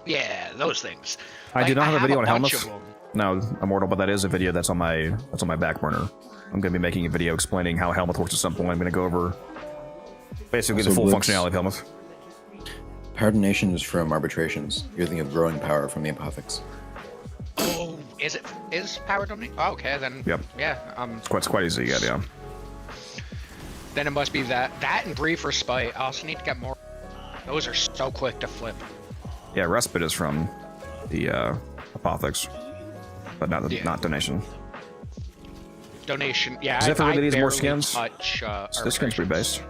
Yeah, those things. I do not have a video on bunch Helminth. of them. No, Immortal, but that is a video that's on my back burner. I'm going to be making a video explaining how Helminth works at some point. I'm going to go over basically the full functionality of Helminth. Power donation is from arbitrations. You're thinking of growing power from the Apothix. Oh, is power donation? Oh, okay, then. Yep. Yeah. It's quite easy to get, yeah. Then it must be that and Brief for Spite. I also need to get more. Those are so quick to flip. Yeah, Respite is from the Apothix, but not donation. Donation, yeah. Zephyr really needs more barely skins. touch, So this skin's pretty based.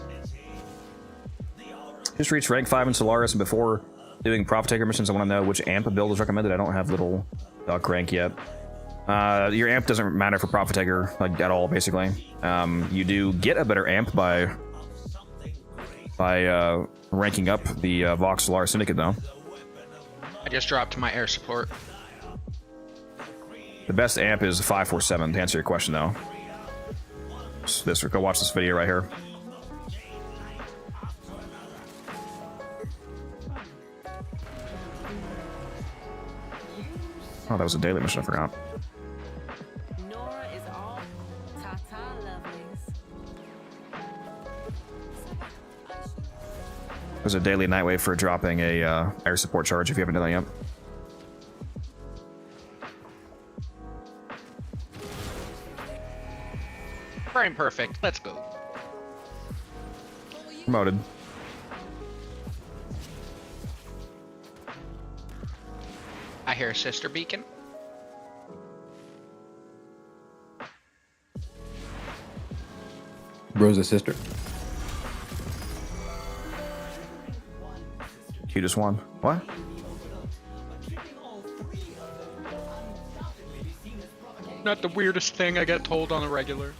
Just reached rank 5 in Solaris, and before doing Prophet Taker missions, I want to know which amp build is recommended. I don't have little duck rank yet. Your amp doesn't matter for Prophet Taker, like, at all, basically. You do get a better amp by ranking up the Vox Solaris Syndicate, though. I just dropped my air support. The best amp is 547, to answer your question, though. Go watch this video right here. Oh, that was a daily mission, I forgot. Nora is all ta-ta lovelies. There's a daily Nightwave for dropping a air support charge if you haven't done that yet. Frame perfect. Let's go. Promoted. I hear a sister beacon. Rosa's sister. Cutest one. What? Not the weirdest thing I get told on a regular.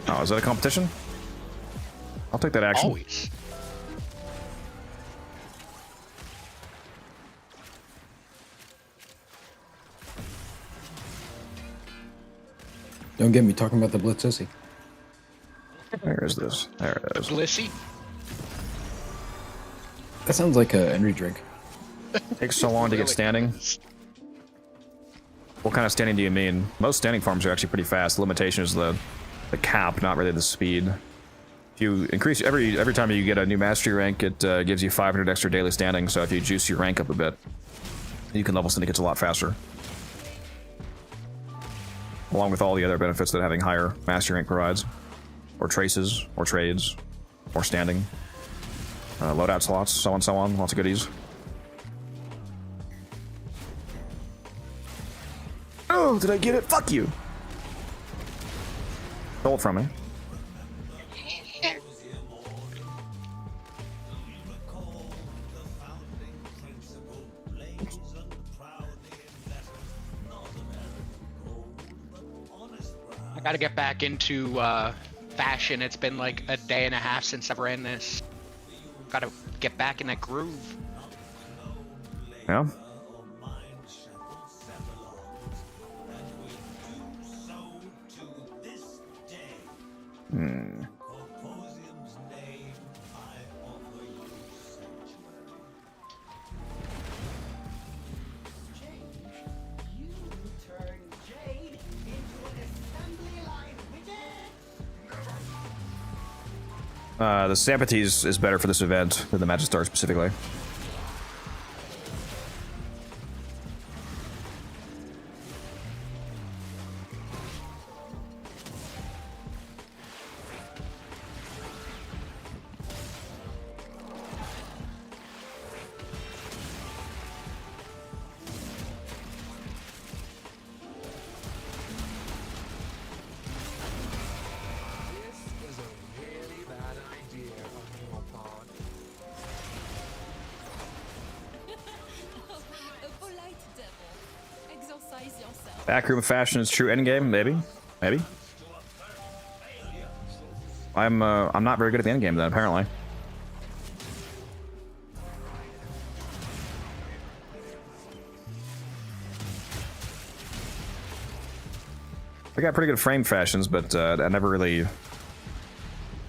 Oh, is that a competition? I'll take that action. Always. Don't get me talking about the Blitz Sissy. Where is this? There it is. Blissy? That sounds like an energy drink. Takes so long to get standing. What kind of standing do you mean? Most standing farms are actually pretty fast. The limitation is the cap, not really the speed. If you increase every time you get a new mastery rank, it gives you 500 extra daily standing. So if you juice your rank up a bit, you can level syndicates a lot faster. Along with all the other benefits that having higher mastery rank provides, or traces, or trades, or standing, loadout slots, so on, lots of goodies. Oh, did I get it? Fuck you! Stole it from me. I gotta get back into fashion. It's been like a day and a half since I've ran this. Gotta get back in that groove. Yeah. Hmm. The Sabates is better for this event than the Magistar specifically. Backroom fashion is true endgame, maybe. I'm not very good at the endgame then, apparently. I got pretty good frame fashions, but I never really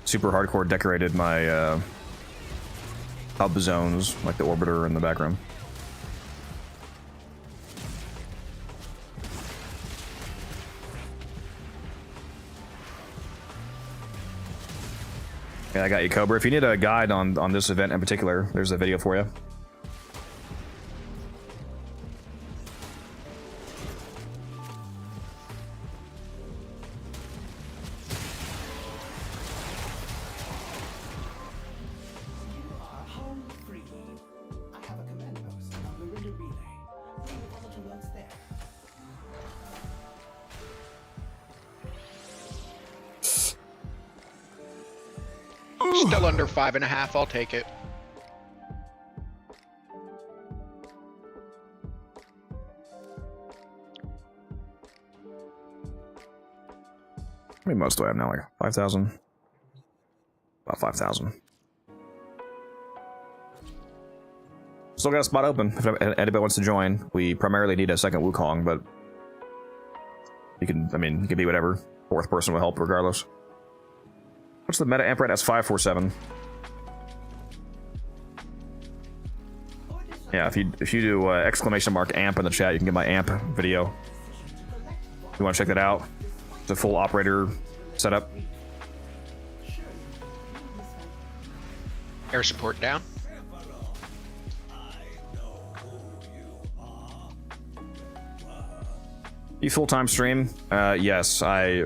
super hardcore decorated my hub zones, like the orbiter and the backroom. Yeah, I got you, Cobra. If you need a guide on this event in particular, there's a video for you. Still under 5.5, I'll take it. How many modes do I have now? Like 5,000? About 5,000. Still got a spot open if anybody wants to join. We primarily need a second Wukong, but you can, I mean, you can be whatever. Fourth person will help regardless. What's the meta amp right? That's 547. Yeah, if you do exclamation mark amp in the chat, you can get my amp video. If you want to check that out, it's a full operator setup. Air support down. You full-time stream? Yes, I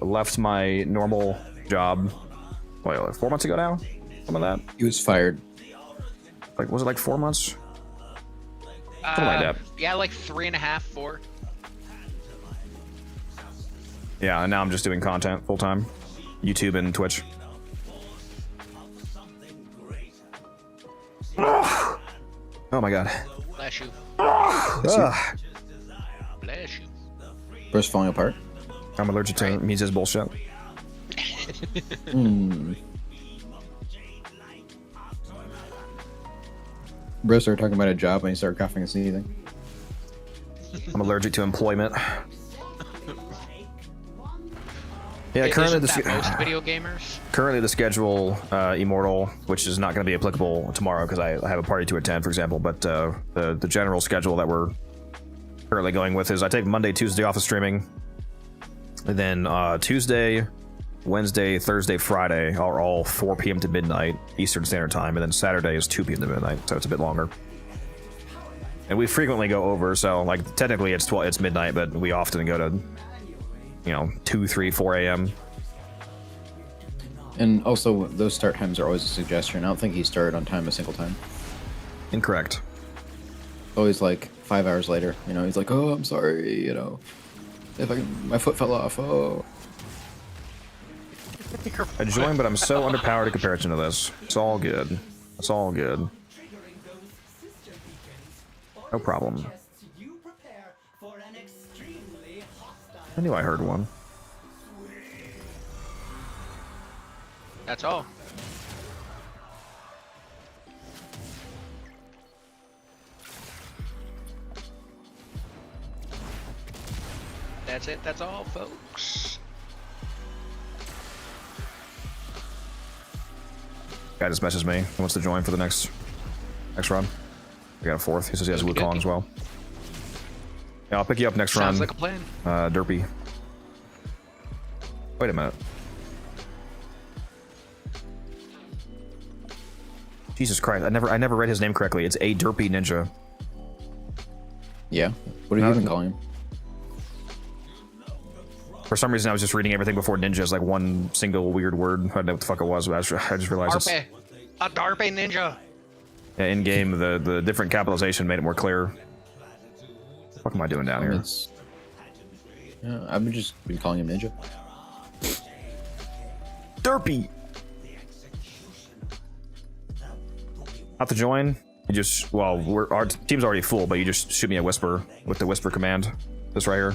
left my normal job, what, like 4 months ago now? Some of that? He was fired. Like, was it like 4 months? Something like that. Yeah, like 3.5, 4. Yeah, and now I'm just doing content full-time. YouTube and Twitch. Oh my god. Bless you. Ugh. Bless you. Bro's falling apart. I'm allergic to Mises bullshit. Bro started talking about a job and he started coughing and sneezing. I'm allergic to employment. Yeah, currently Isn't that most video gamers. Currently the schedule, Immortal, which is not going to be applicable tomorrow because I have a party to attend, for example. But the general schedule that we're currently going with is I take Monday, Tuesday off of streaming, and then Tuesday, Wednesday, Thursday, Friday are all 4 p.m. to midnight Eastern Standard Time, and then Saturday is 2 p.m. to midnight, so it's a bit longer. And we frequently go over, so like technically it's midnight, but we often go to 2, 3, 4 a.m. And also, those start times are always a suggestion. I don't think he started on time a single time. Incorrect. Always like 5 hours later. He's like, "Oh, I'm sorry. If my foot fell off. Oh." I joined, but I'm so underpowered in comparison to this. It's all good. It's all good. No problem. I knew I heard one. That's all. That's it. That's all, folks. Guy just messaged me. He wants to join for the next run. I got a fourth. He says he has Wukong as well. Yeah, I'll pick you up next run. Sounds like a plan. Derpy. Wait a minute. Jesus Christ! I never read his name correctly. It's a Derpy Ninja. Yeah. What are you even calling him? For some reason, I was just reading everything before Ninja as like one single weird word. I don't know what the fuck it was, but I just realized it's... A Darpe Ninja! Yeah, in-game, the different capitalization made it more clear. What the fuck am I doing down here? Yeah, I've just been calling him Ninja. Derpy! Not to join? You just... Well, our team's already full, but you just shoot me a whisper with the whisper command. This right here.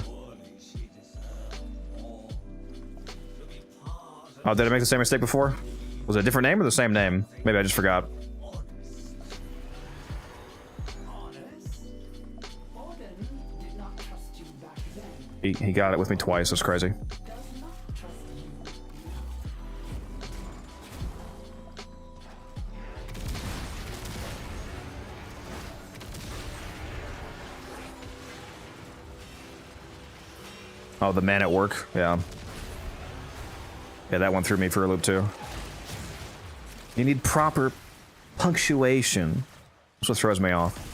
Oh, did I make the same mistake before? Was it a different name or the same name? Maybe I just forgot. He got it with me twice. That's crazy. Oh, the man at work? Yeah. Yeah, that one threw me for a loop too. You need proper punctuation. That's what throws me off.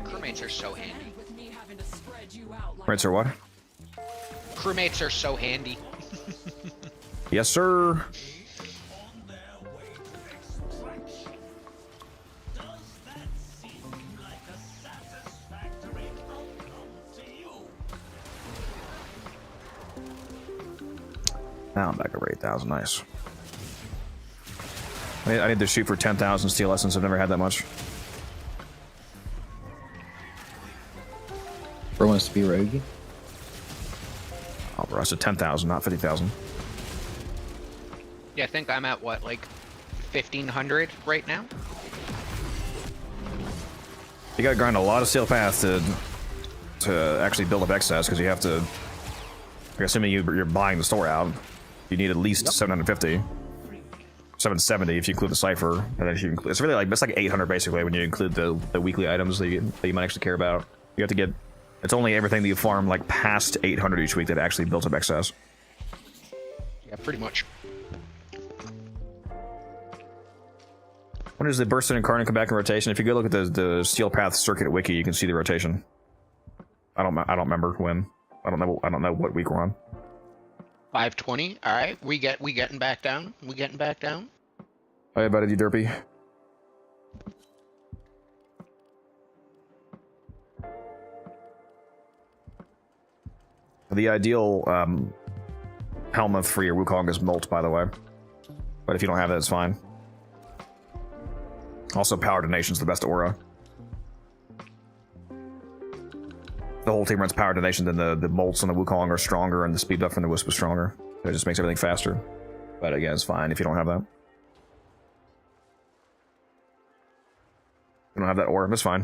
Crewmates are so handy. Crewmates are what? Crewmates are so handy. Yes, sir. Now I'm back over 8,000. Nice. I need to shoot for 10,000 steel essence. I've never had that much. Bro wants to be rogue. Oh, bro, I said 10,000, not 50,000. Yeah, I think I'm at what, like 1,500 right now? You gotta grind a lot of steel path to actually build up excess, because you have to... Like, assuming you're buying the store out, you need at least 750. 770 if you include the cipher, and if you include, it's really like that's like 800 basically when you include the weekly items that you might actually care about. You have to get, it's only everything that you farm like past 800 each week that actually builds up excess. Yeah, pretty much. When does the Burst and Incarnate come back in rotation? If you go look at the Steel Path Circuit wiki, you can see the rotation. I don't remember when. I don't know what week we're on. 520. All right, we getting back down. We getting back down. How about it, you derpy? The ideal Helminth for your Wukong is Molt, by the way. But if you don't have that, it's fine. Also, Power Donation's the best aura. The whole team runs Power Donation, then the Molts and the Wukong are stronger, and the speed buff from the Wisp is stronger. It just makes everything faster. But again, it's fine if you don't have that. You don't have that aura, it's fine.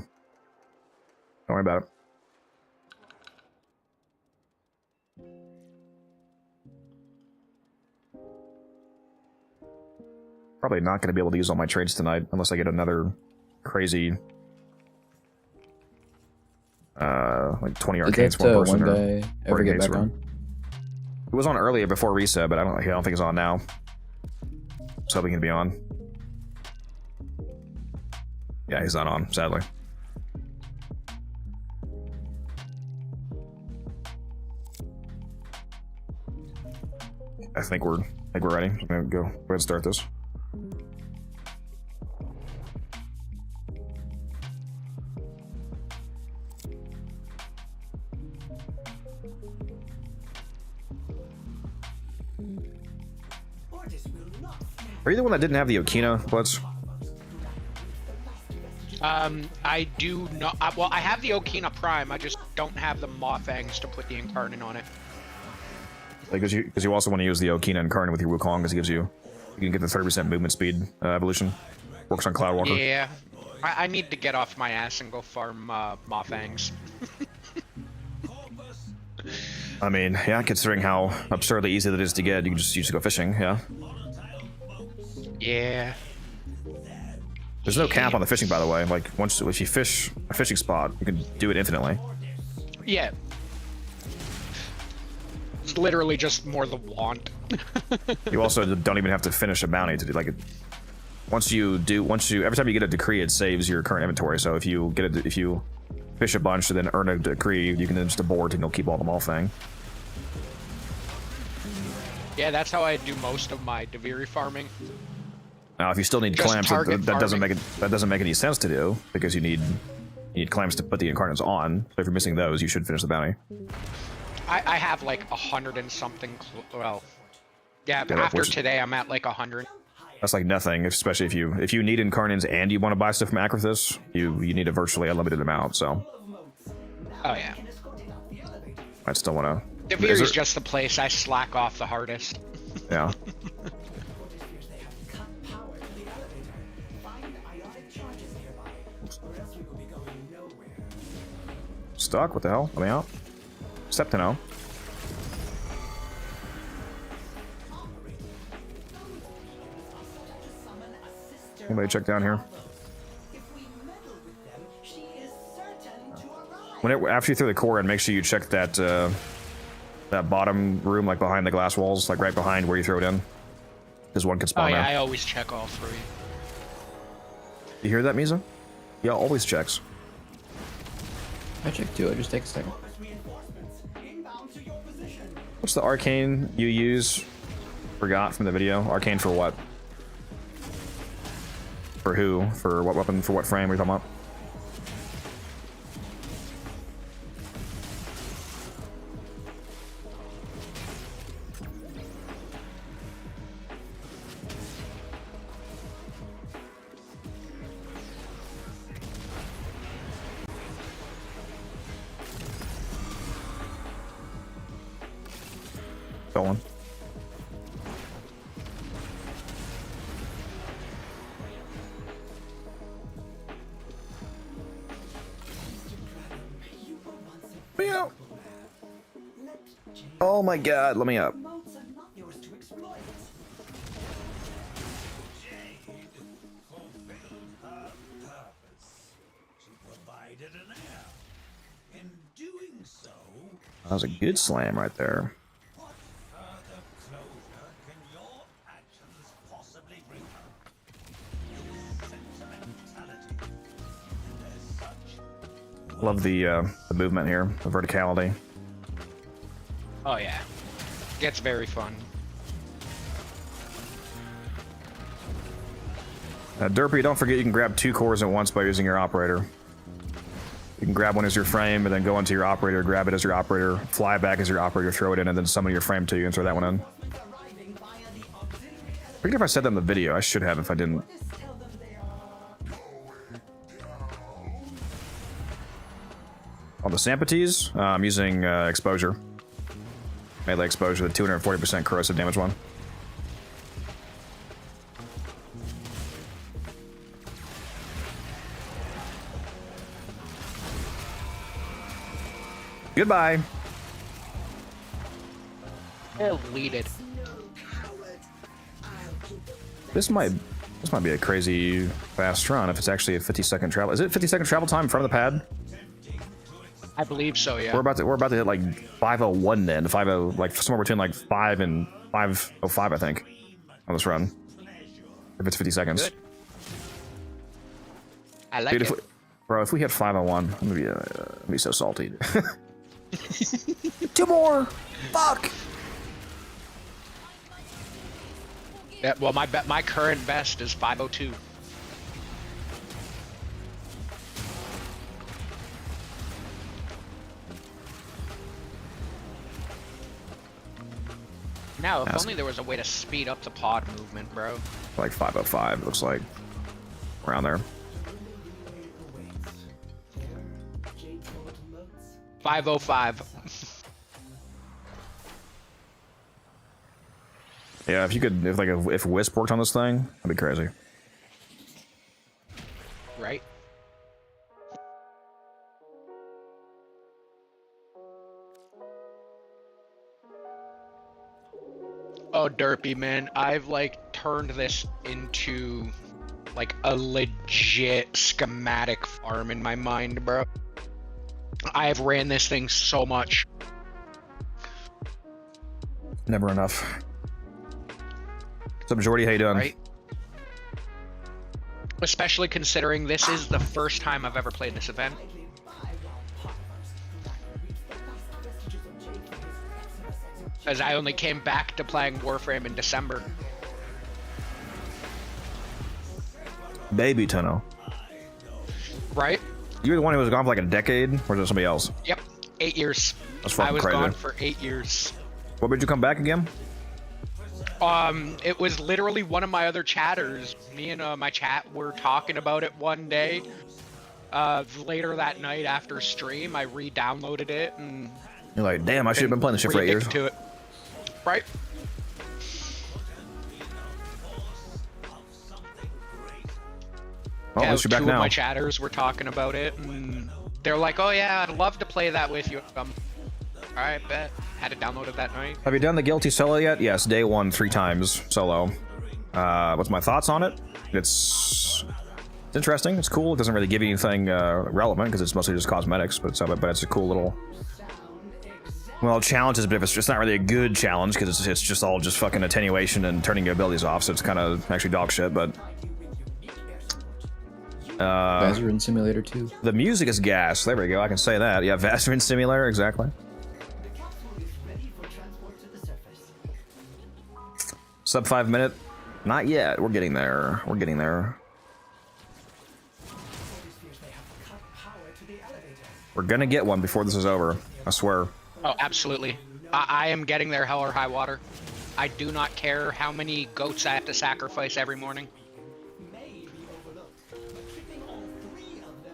Don't worry about it. Probably not going to be able to use all my trades tonight, unless I get another crazy... like 20 Arcanes, one person, one guy ever get back on? It was on earlier before reset, but I don't think it's on now. So we can be on. Yeah, he's not on, sadly. I think we're ready. I'm gonna go ahead and start this. Are you the one that didn't have the Okina, Blitz? I do not. Well, I have the Okina Prime. I just don't have the Mofangs to put the Incarnate on it. Because you also want to use the Okina Incarnate with your Wukong, because it gives you can get the 30% movement speed evolution. Works on Cloudwalker. Yeah, I need to get off my ass and go farm Mofangs. I mean, yeah, considering how absurdly easy that is to get, you can just go fishing, yeah. Yeah. There's no cap on the fishing, by the way. Like, if you fish a fishing spot, you can do it infinitely. Yeah. It's literally just more the want. You also don't even have to finish a bounty to do like it. Every time you get a decree, it saves your current inventory. So if you fish a bunch and then earn a decree, you can then just abort and you'll keep all them all thing. Yeah, that's how I do most of my Deviri farming. Now, if you still need Just clamps, target that doesn't farming. make any sense to do, because you need clamps to put the incarnates on. So if you're missing those, you should finish the bounty. I have like 100 and something. Well, yeah. After today, I'm at like 100. That's like nothing, especially if you need incarnates and you want to buy stuff from Acrithis, you need a virtually unlimited amount. So. Oh yeah. I still want to. Deviri is just the place I slack off the hardest. Yeah. Stuck? What the hell? Let me out. Septino. Anybody check down here? After you throw the core in, make sure you check that that bottom room, like behind the glass walls, like right behind where you throw it in. Because one can spawn there. I always check all three. You hear that, Misa? Yeah, always checks. I check too, I just take a second. What's the arcane you use? Forgot from the video. Arcane for what? For who? For what weapon? For what frame are you talking about? Stolen. Meow. Oh my god, let me up. That was a good slam right there. Love the movement here, the verticality. Oh yeah, gets very fun. Derpy, don't forget you can grab 2 cores at once by using your operator. You can grab one as your frame, and then go into your operator, grab it as your operator, fly back as your operator, throw it in, and then summon your frame to you and throw that one in. I forget if I said that in the video. I should have if I didn't. On the Sampites, I'm using exposure. Melee exposure, the 240% corrosive damage one. Goodbye. Deleted. This might be a crazy fast run if it's actually a 50-second travel. Is it 50-second travel time in front of the pad? I believe so, yeah. We're about to hit like 5:01 then, 50, like somewhere between like 5 and 5:05, I think, on this run. If it's 50 seconds. Good. I like Dude, it. Bro, if we hit 5:01, I'm gonna be so salty. 2 more! Fuck! Yeah, well, my current best is 5:02. Now, if only there was a way to speed up the pod movement, bro. Like 5:05, looks like. Around there. 5:05. Yeah, if you could, if Wisp worked on this thing, that'd be crazy. Right? Oh, Derpy, man, I've like turned this into like a legit schematic farm in my mind, bro. I have ran this thing so much. Never enough. What's up, Jordy? How you doing? Right? Especially considering this is the first time I've ever played this event. As I only came back to playing Warframe in December. Baby Tenno. Right? You were the one who was gone for like a decade, or was it somebody else? Yep. 8 years. That's fucking I was crazy. gone for 8 years. What made you come back again? It was literally one of my other chatters. Me and my chat were talking about it one day. Later that night after stream, I re-downloaded it and... You're like, damn, I should have been playing this shit for 8 years. To it. Right? Well, at least you're back two now. of my chatters were talking about it, and they're like, "Oh yeah, I'd love to play that with you." All right, bet. Had to download it that night. Have you done the Guilty solo yet? Yes, day 1, 3 times solo. What's my thoughts on it? It's interesting. It's cool. It doesn't really give you anything relevant because it's mostly just cosmetics, but it's a cool little. Well, challenge is a bit of it's not really a good challenge because it's just all just fucking attenuation and turning your abilities off, so it's kind of actually dog shit, but. Vazarin Simulator 2. The music is gas. There we go. I can say that. Yeah, Vazarin Simulator, exactly. Sub 5 minute? Not yet. We're getting there. We're getting there. We're gonna get one before this is over. I swear. Oh, absolutely. I am getting there hell or high water. I do not care how many goats I have to sacrifice every morning.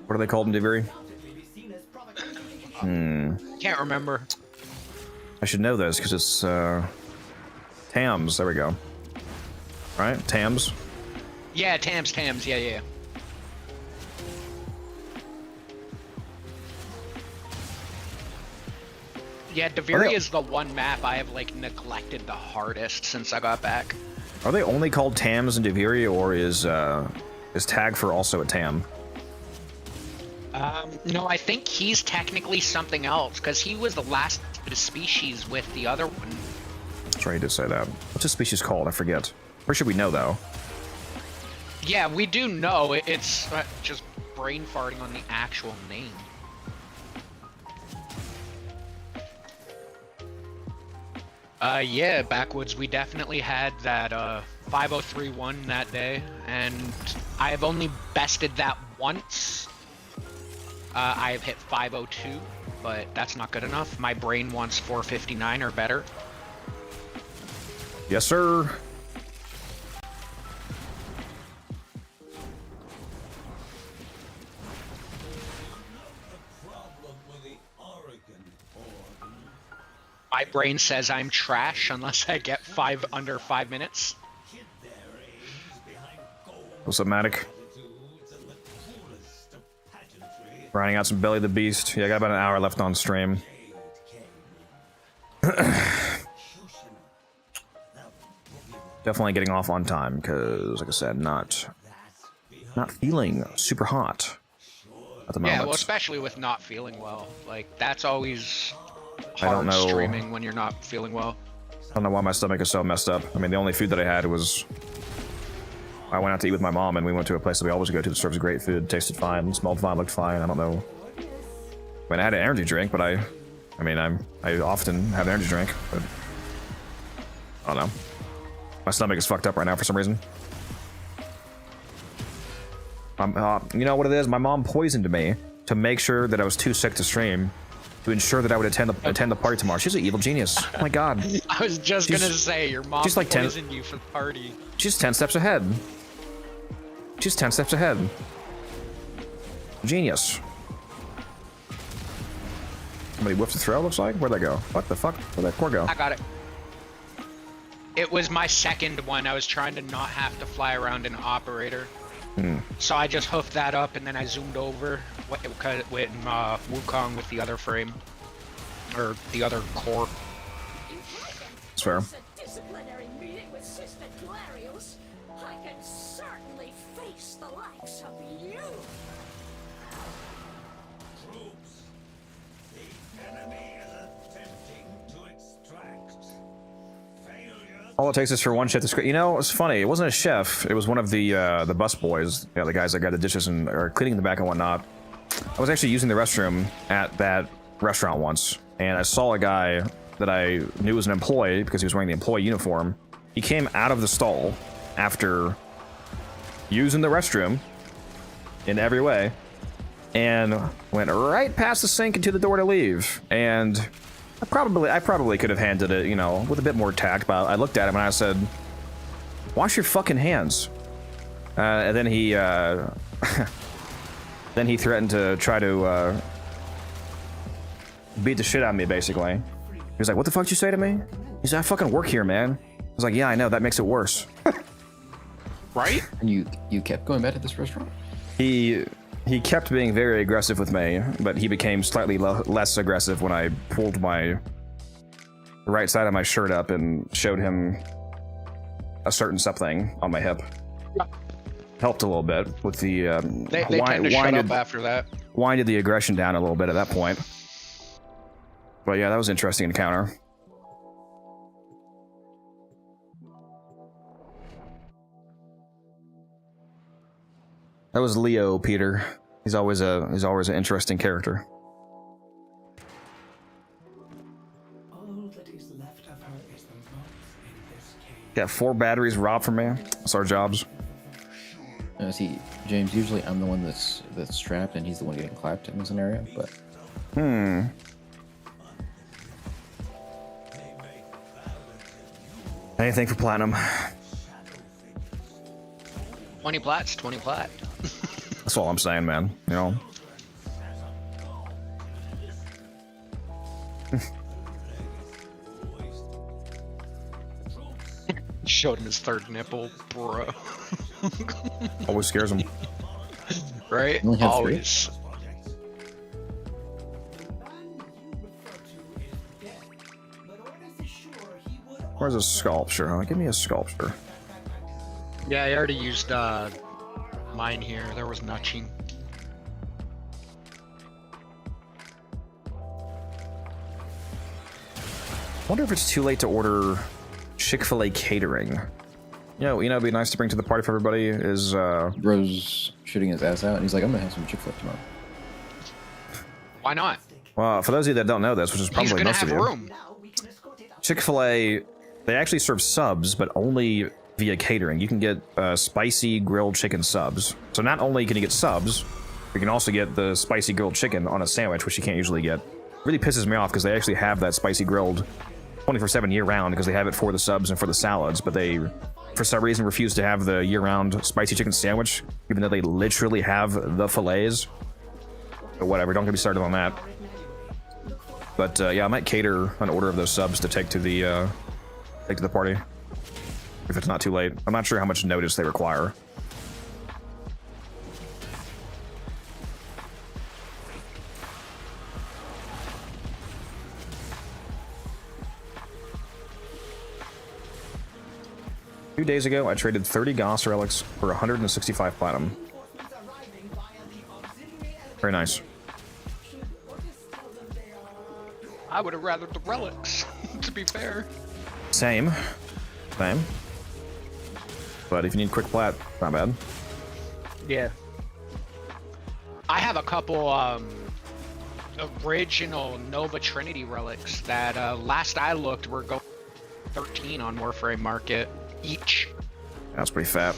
What are they called in Diviri? Can't remember. I should know this because it's Tams. There we go. Right? Tams. Yeah, Tams. Yeah. Yeah, Diviri is the one map I have like neglected the hardest since I got back. Are they only called Tams in Diviri, or is Tag for also a Tam? No, I think he's technically something else because he was the last species with the other one. That's right, he did say that. What's his species called? I forget. Where should we know though? Yeah, we do know. It's just brain farting on the actual name. Yeah, Backwoods, we definitely had that 5031 that day, and I have only bested that once. I have hit 502, but that's not good enough. My brain wants 459 or better. Yes, sir. My brain says I'm trash unless I get under 5 minutes. What's up, Matic? Grinding out some Belly the Beast. Yeah, I got about an hour left on stream. Definitely getting off on time because, like I said, not feeling super hot at the moment. Yeah, well, especially with not feeling well. Like, that's always I don't hard know. streaming when you're not feeling well. I don't know why my stomach is so messed up. I mean, the only food that I had was... I went out to eat with my mom, and we went to a place that we always go to that serves great food. Tasted fine, smelled fine, looked fine. I don't know. I mean, I had an energy drink, but I often have an energy drink, but I don't know. My stomach is fucked up right now for some reason. You know what it is? My mom poisoned me to make sure that I was too sick to stream, to ensure that I would attend the party tomorrow. She's an evil genius. Oh my god. I was just gonna say, your mom she's like poisoned you for the party. She's 10 steps ahead. She's 10 steps ahead. Genius. Somebody whiffed the throw, looks like? Where'd that go? What the fuck? Where'd that core go? I got it. It was my second one. I was trying to not have to fly around an operator. So I just hoofed that up and then I zoomed over with Wukong with the other frame. Or the other core. It's fair. Disciplinary meeting with Sister Glarios. I can certainly face the likes of you. Troops, the enemy is attempting to extract. Failure. All it takes is for one chef to scream. You know, it's funny. It wasn't a chef. It was one of the bus boys. Yeah, the guys that got the dishes and are cleaning the back and whatnot. I was actually using the restroom at that restaurant once, and I saw a guy that I knew was an employee because he was wearing the employee uniform. He came out of the stall after using the restroom in every way and went right past the sink into the door to leave. And I probably could have handled it, you know, with a bit more tact, but I looked at him and I said, "Wash your fucking hands." And then he then he threatened to try to beat the shit out of me, basically. He was like, "What the fuck did you say to me?" He said, "I fucking work here, man." I was like, "Yeah, I know, that makes it worse." Right? And you kept going back to this restaurant? He kept being very aggressive with me, but he became slightly less aggressive when I pulled the right side of my shirt up and showed him a certain something on my hip. Yeah. Helped a little bit with the They tend to shut up after that. winded the aggression down a little bit at that point. But yeah, that was an interesting encounter. That was Leo, Peter. He's always an interesting character. All that is left of her is the moth in this cave. Got 4 batteries robbed from me. That's our jobs. See, James, usually I'm the one that's strapped and he's the one getting clapped in this scenario, but... Anything for platinum. 20 plats, 20 plat. That's all I'm saying, man. You know? Showed him his third nipple, bro. Always scares him. Right? only have Always. Where's a sculpture? Huh? Give me a sculpture. Yeah, I already used mine here. There was notching. I wonder if it's too late to order Chick-fil-A catering. You know, it'd be nice to bring to the party for everybody is Bro's shooting his ass out and he's like, I'm gonna have some Chick-fil-A tomorrow. Why not? well, for those of you that don't know this, which is He's probably gonna most have of you, room. Chick-fil-A, they actually serve subs, but only via catering. You can get spicy grilled chicken subs. So not only can you get subs, you can also get the spicy grilled chicken on a sandwich, which you can't usually get. Really pisses me off because they actually have that spicy grilled 24/7 year-round because they have it for the subs and for the salads, but they, for some reason, refuse to have the year-round spicy chicken sandwich, even though they literally have the fillets. But whatever, don't get me started on that. But yeah, I might cater an order of those subs to take to the party if it's not too late. I'm not sure how much notice they require. Two days ago, I traded 30 Goss relics for 165 platinum. Very nice. I would have rathered the relics, to be fair. Same. Same. But if you need quick plat, not bad. Yeah. I have a couple original Nova Trinity relics that last I looked were going 13 on Warframe Market each. That's pretty fat.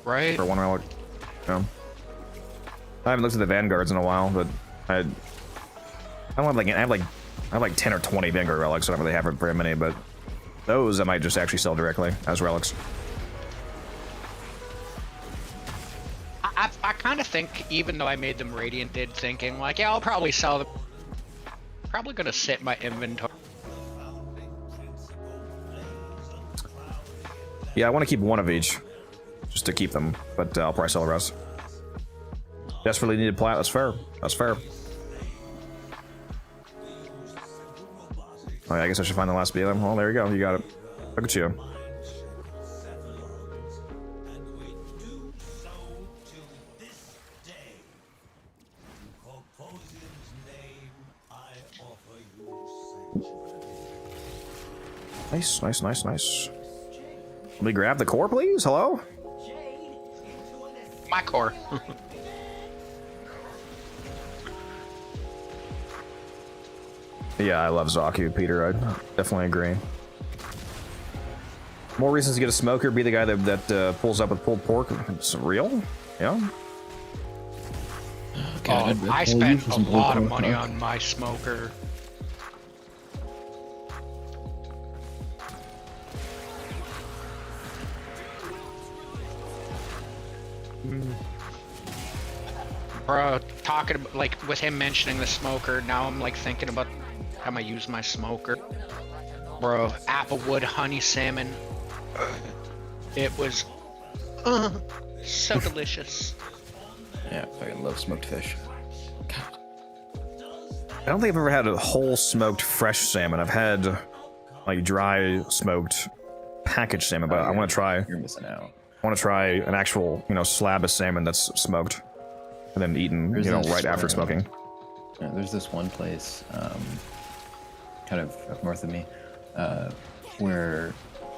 Right? For one relic. Yeah. I haven't looked at the Vanguards in a while, but I have like 10 or 20 Vanguard relics. I don't really have very many, but those I might just actually sell directly as relics. I kind of think, even though I made them Radianted, thinking like, yeah, I'll probably sell them. Probably gonna sit in my inventory. Yeah, I want to keep one of each, just to keep them, but I'll probably sell the rest. Desperately needed plat. That's fair. That's fair. Oh, yeah, I guess I should find the last BLM. Oh, there you go. You got it. Look at you. Nice, nice, nice, nice. Let me grab the core, please. Hello? My core. Yeah, I love Zaku, Peter. I definitely agree. More reasons to get a smoker. Be the guy that pulls up with pulled pork. It's real? Yeah. God, I spent a lot of money on my smoker. Bro, talking about, like, with him mentioning the smoker, now I'm like thinking about how I use my smoker. Bro, applewood honey salmon. It was so delicious. Yeah, I fucking love smoked fish. God. I don't think I've ever had a whole smoked fresh salmon. I've had like dry smoked packaged salmon, but I want to try. You're missing out. I want to try an actual, slab of salmon that's smoked and then eaten, right after smoking. Yeah, there's this one place, kind of up north of me, where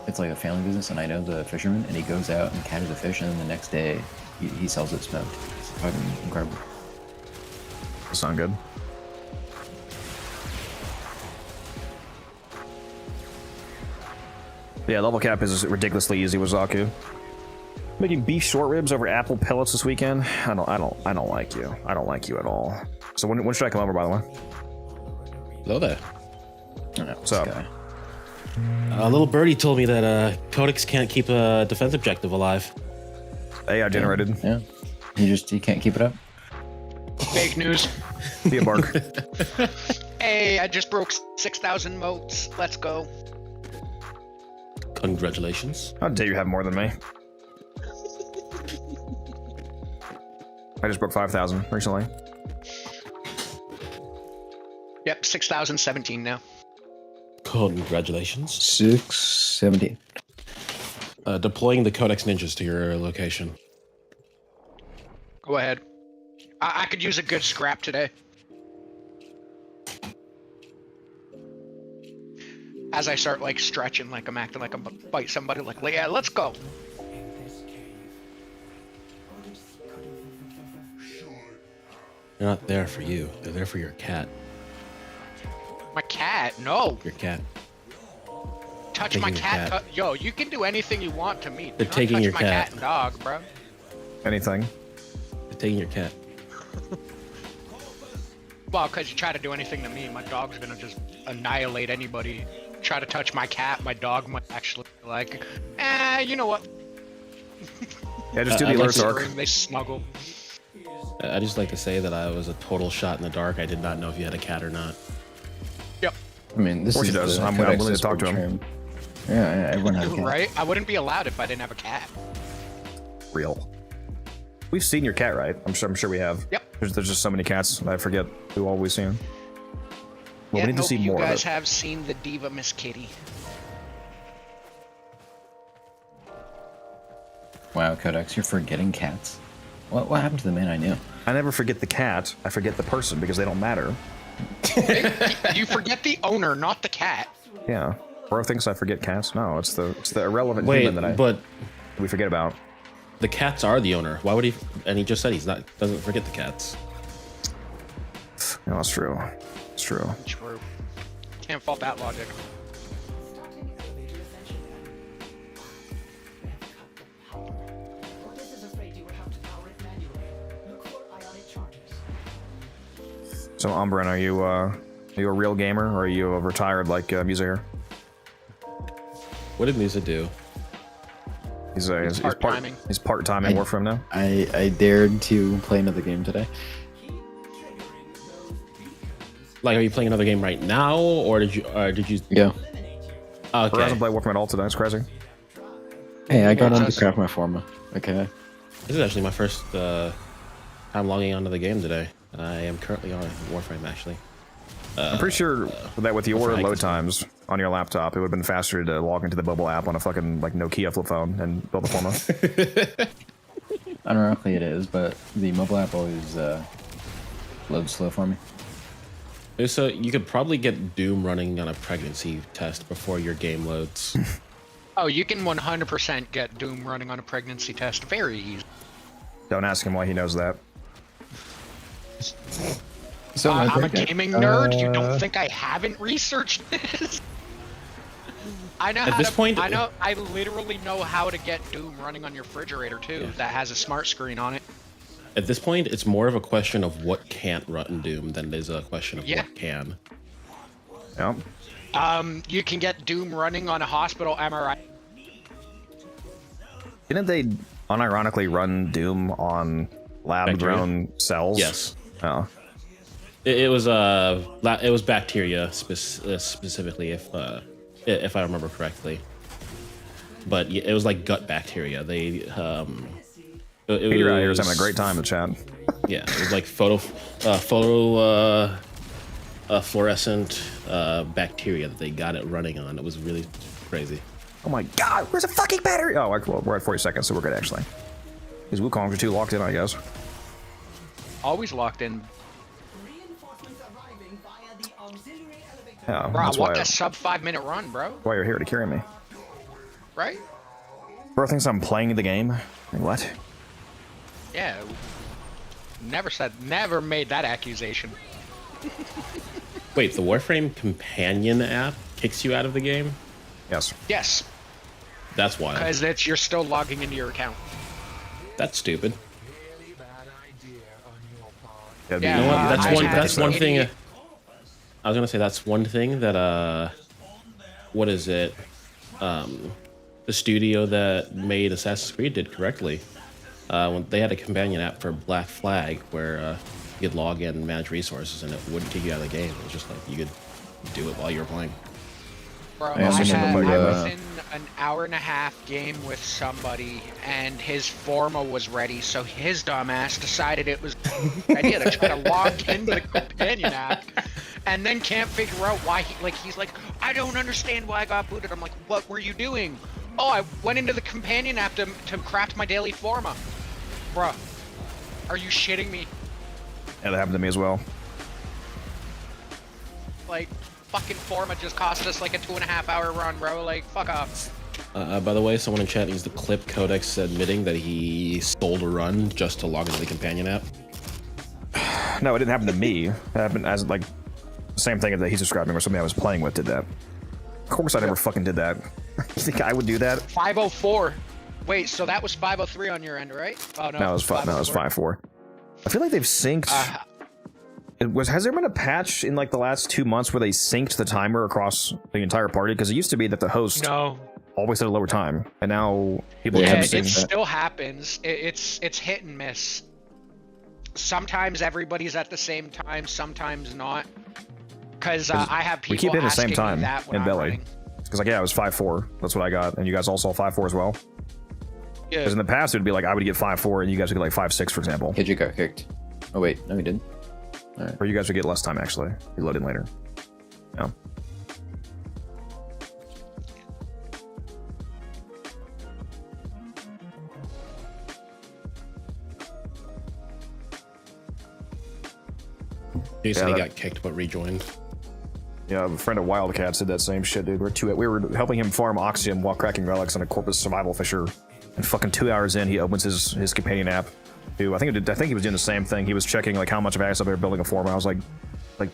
it's like a family business, and I know the fisherman, and he goes out and catches a fish, and then the next day he sells it smoked. It's fucking incredible. That sound good. Yeah, level cap is ridiculously easy with Zaku. Making beef short ribs over apple pellets this weekend. I don't like you. I don't like you at all. So when should I come over, by the way? Hello there. What's up? A little birdie told me that Codex can't keep a defense objective alive. AI generated. Yeah. He can't keep it up. Fake news. Be a bark. Hey, I just broke 6,000 moats. Let's go. Congratulations. How dare you have more than me? I just broke 5,000 recently. Yep, 6,017 now. Congratulations. 670. Deploying the Codex Ninjas to your location. Go ahead. I could use a good scrap today. As I start like stretching, like I'm acting like I'm about to bite somebody, like, yeah, let's go. They're not there for you. They're there for your cat. My cat? No. Your cat. touch Taking my your cat. cat. Yo, you can do anything you want to me. They're Do not taking touch your my cat. cat and dog, bro. Anything. They're taking your cat. Well, because you try to do anything to me, my dog's gonna just annihilate anybody. Try to touch my cat, my dog might actually be like, you know what? Yeah, just do the I'd like alerts to- arc. They snuggle. I just like to say that I was a total shot in the dark. I did not know if you had a cat or not. Yep. I mean, this Of course is he does. the I'm Codex willing to talk to Discord him. term. Yeah, everyone has a cat. Right? I wouldn't be allowed if I didn't have a cat. Real. We've seen your cat, right? I'm sure we have. Yep. There's just so many cats. I forget who all we've seen. Well, Yeah, we need to hope see you more of guys it. have seen the diva Miss Kitty. Wow, Codex, you're forgetting cats. What happened to the man I knew? I never forget the cat. I forget the person because they don't matter. You forget the owner, not the cat. Yeah. Bro thinks I forget cats. No, it's the irrelevant Wait, human that but we forget about. the cats are the owner. Why would he? And he just said doesn't forget the cats. No, that's true. It's true. True. Can't fault that logic. So, Umbran, are you a real gamer or are you a retired like Musa here? What did Musa do? He's part-timing. He's part-time in Warframe now. I dared to play another game today. Like, are you playing another game right now, or did you? Yeah. Or Okay. hasn't played Warframe at all today. It's crazy. Hey, I got on to Just- craft my forma. Okay. This is actually my first time logging onto the game today. I am currently on Warframe, actually. I'm pretty sure that with your Warframe load X. times on your laptop, it would have been faster to log into the mobile app on a fucking like Nokia flip phone and build a forma. Unironically it is, but the mobile app always loads slow for me. So you could probably get Doom running on a pregnancy test before your game loads. Oh, you can 100% get Doom running on a pregnancy test very easy. Don't ask him why he knows that. So I'm a gaming nerd. You don't think I haven't researched this? I know. At this point- I know. I literally know how to get Doom running on your refrigerator too. Yeah. That has a smart screen on it. At this point, it's more of a question of what can't run Doom than it is a question of Yeah. what can. Yep. You can get Doom running on a hospital MRI. Didn't they unironically run Doom on lab-grown cells? Yes. Oh. It was bacteria specifically, if I remember correctly. But it was like gut bacteria. They Peter out here is having a great time in chat. Yeah, it was like fluorescent bacteria that they got it running on. It was really crazy. Oh my god, where's the fucking battery? Oh, well, we're at 40 seconds, so we're good actually. These Wukongs are too locked in, I guess. Always locked in. Yeah, Bro, I that's walked why, a sub 5-minute run, bro. why you're here to carry me. Right? Bro thinks I'm playing the game. Like, what? Yeah. Never made that accusation. Wait, the Warframe companion app kicks you out of the game? Yes. Yes, That's wild. because you're still logging into your account. That's stupid. That'd Yeah, be- You know what? I That's had one an thing. idiot. I was gonna say that's one thing that what is it? The studio that made Assassin's Creed did correctly. When they had a companion app for Black Flag where you could log in and manage resources and it wouldn't kick you out of the game. It was just like you could do it while you were playing. Bro, I also remember I the- was in an hour-and-a-half game with somebody, and his forma was ready, so his dumbass decided it was a good idea to try to log into the companion app, and then can't figure out why he's like, I don't understand why I got booted. I'm like, what were you doing? Oh, I went into the companion app to craft my daily forma. Bruh, are you shitting me? Yeah, that happened to me as well. Like, fucking forma just cost us like a 2.5-hour run, bro. Like, fuck off. By the way, someone in chat needs to clip Codex admitting that he stole a run just to log into the companion app. No, it didn't happen to me. It happened as like the same thing that he's describing, where somebody I was playing with did that. course I never fucking did that. You think I would do that? 504. Wait, so that was 503 on your end, right? Oh no. No, it was 5-4. I feel like they've synced. Has there been a patch in like the last 2 months where they synced the timer across the entire party? Because it used to be that the host always had a lower time, and now people Yeah, have it synced that. still happens. It's hit and miss. Sometimes everybody's at the same time, sometimes not. Because I have people We keep hitting the same asking me time that when in I'm belly. running. Because like, yeah, it was 5-4. That's what I got, and you guys all saw 5-4 as well. Yeah. Because in the past, it would be like I would get 5-4, and you guys would get like 5-6, for example. Kidget got kicked. Oh wait, no, he didn't. All right. Or you guys would get less time actually. You load in later. Yeah. Jason, Yeah, he that- got kicked but rejoined. Yeah, a friend of Wildcat said that same shit, dude. We were helping him farm Oxium while cracking relics on a Corpus Survival Fisher, and fucking 2 hours in, he opens his companion app. Dude, I think he was doing the same thing. He was checking like how much of Axe up there building a form. And I was like,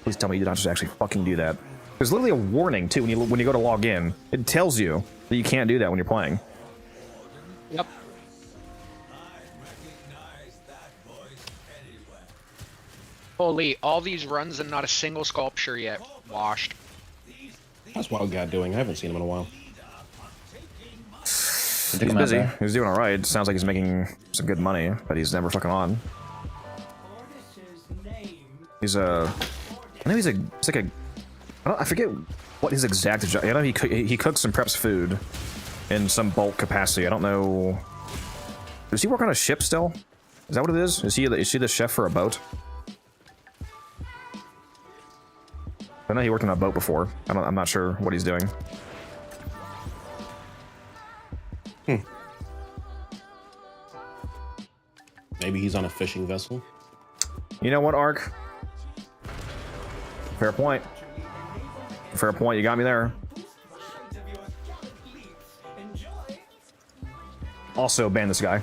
please tell me you did not just actually fucking do that. There's literally a warning too when you go to log in. It tells you that you can't do that when you're playing. Yep. Holy, all these runs and not a single sculpture yet. Washed. How's Wildcat doing? I haven't seen him in a while. He's busy. He's doing all right. Sounds like he's making some good money, but he's never fucking on. He's I know he's like a. I forget what his exact job. I know he cooks and preps food in some bulk capacity. I don't know. Does he work on a ship still? Is that what it is? Is he the chef for a boat? I know he worked on a boat before. I'm not sure what he's doing. Maybe he's on a fishing vessel. You know what, Ark? Fair point. Fair point. You got me there. Also, ban this guy.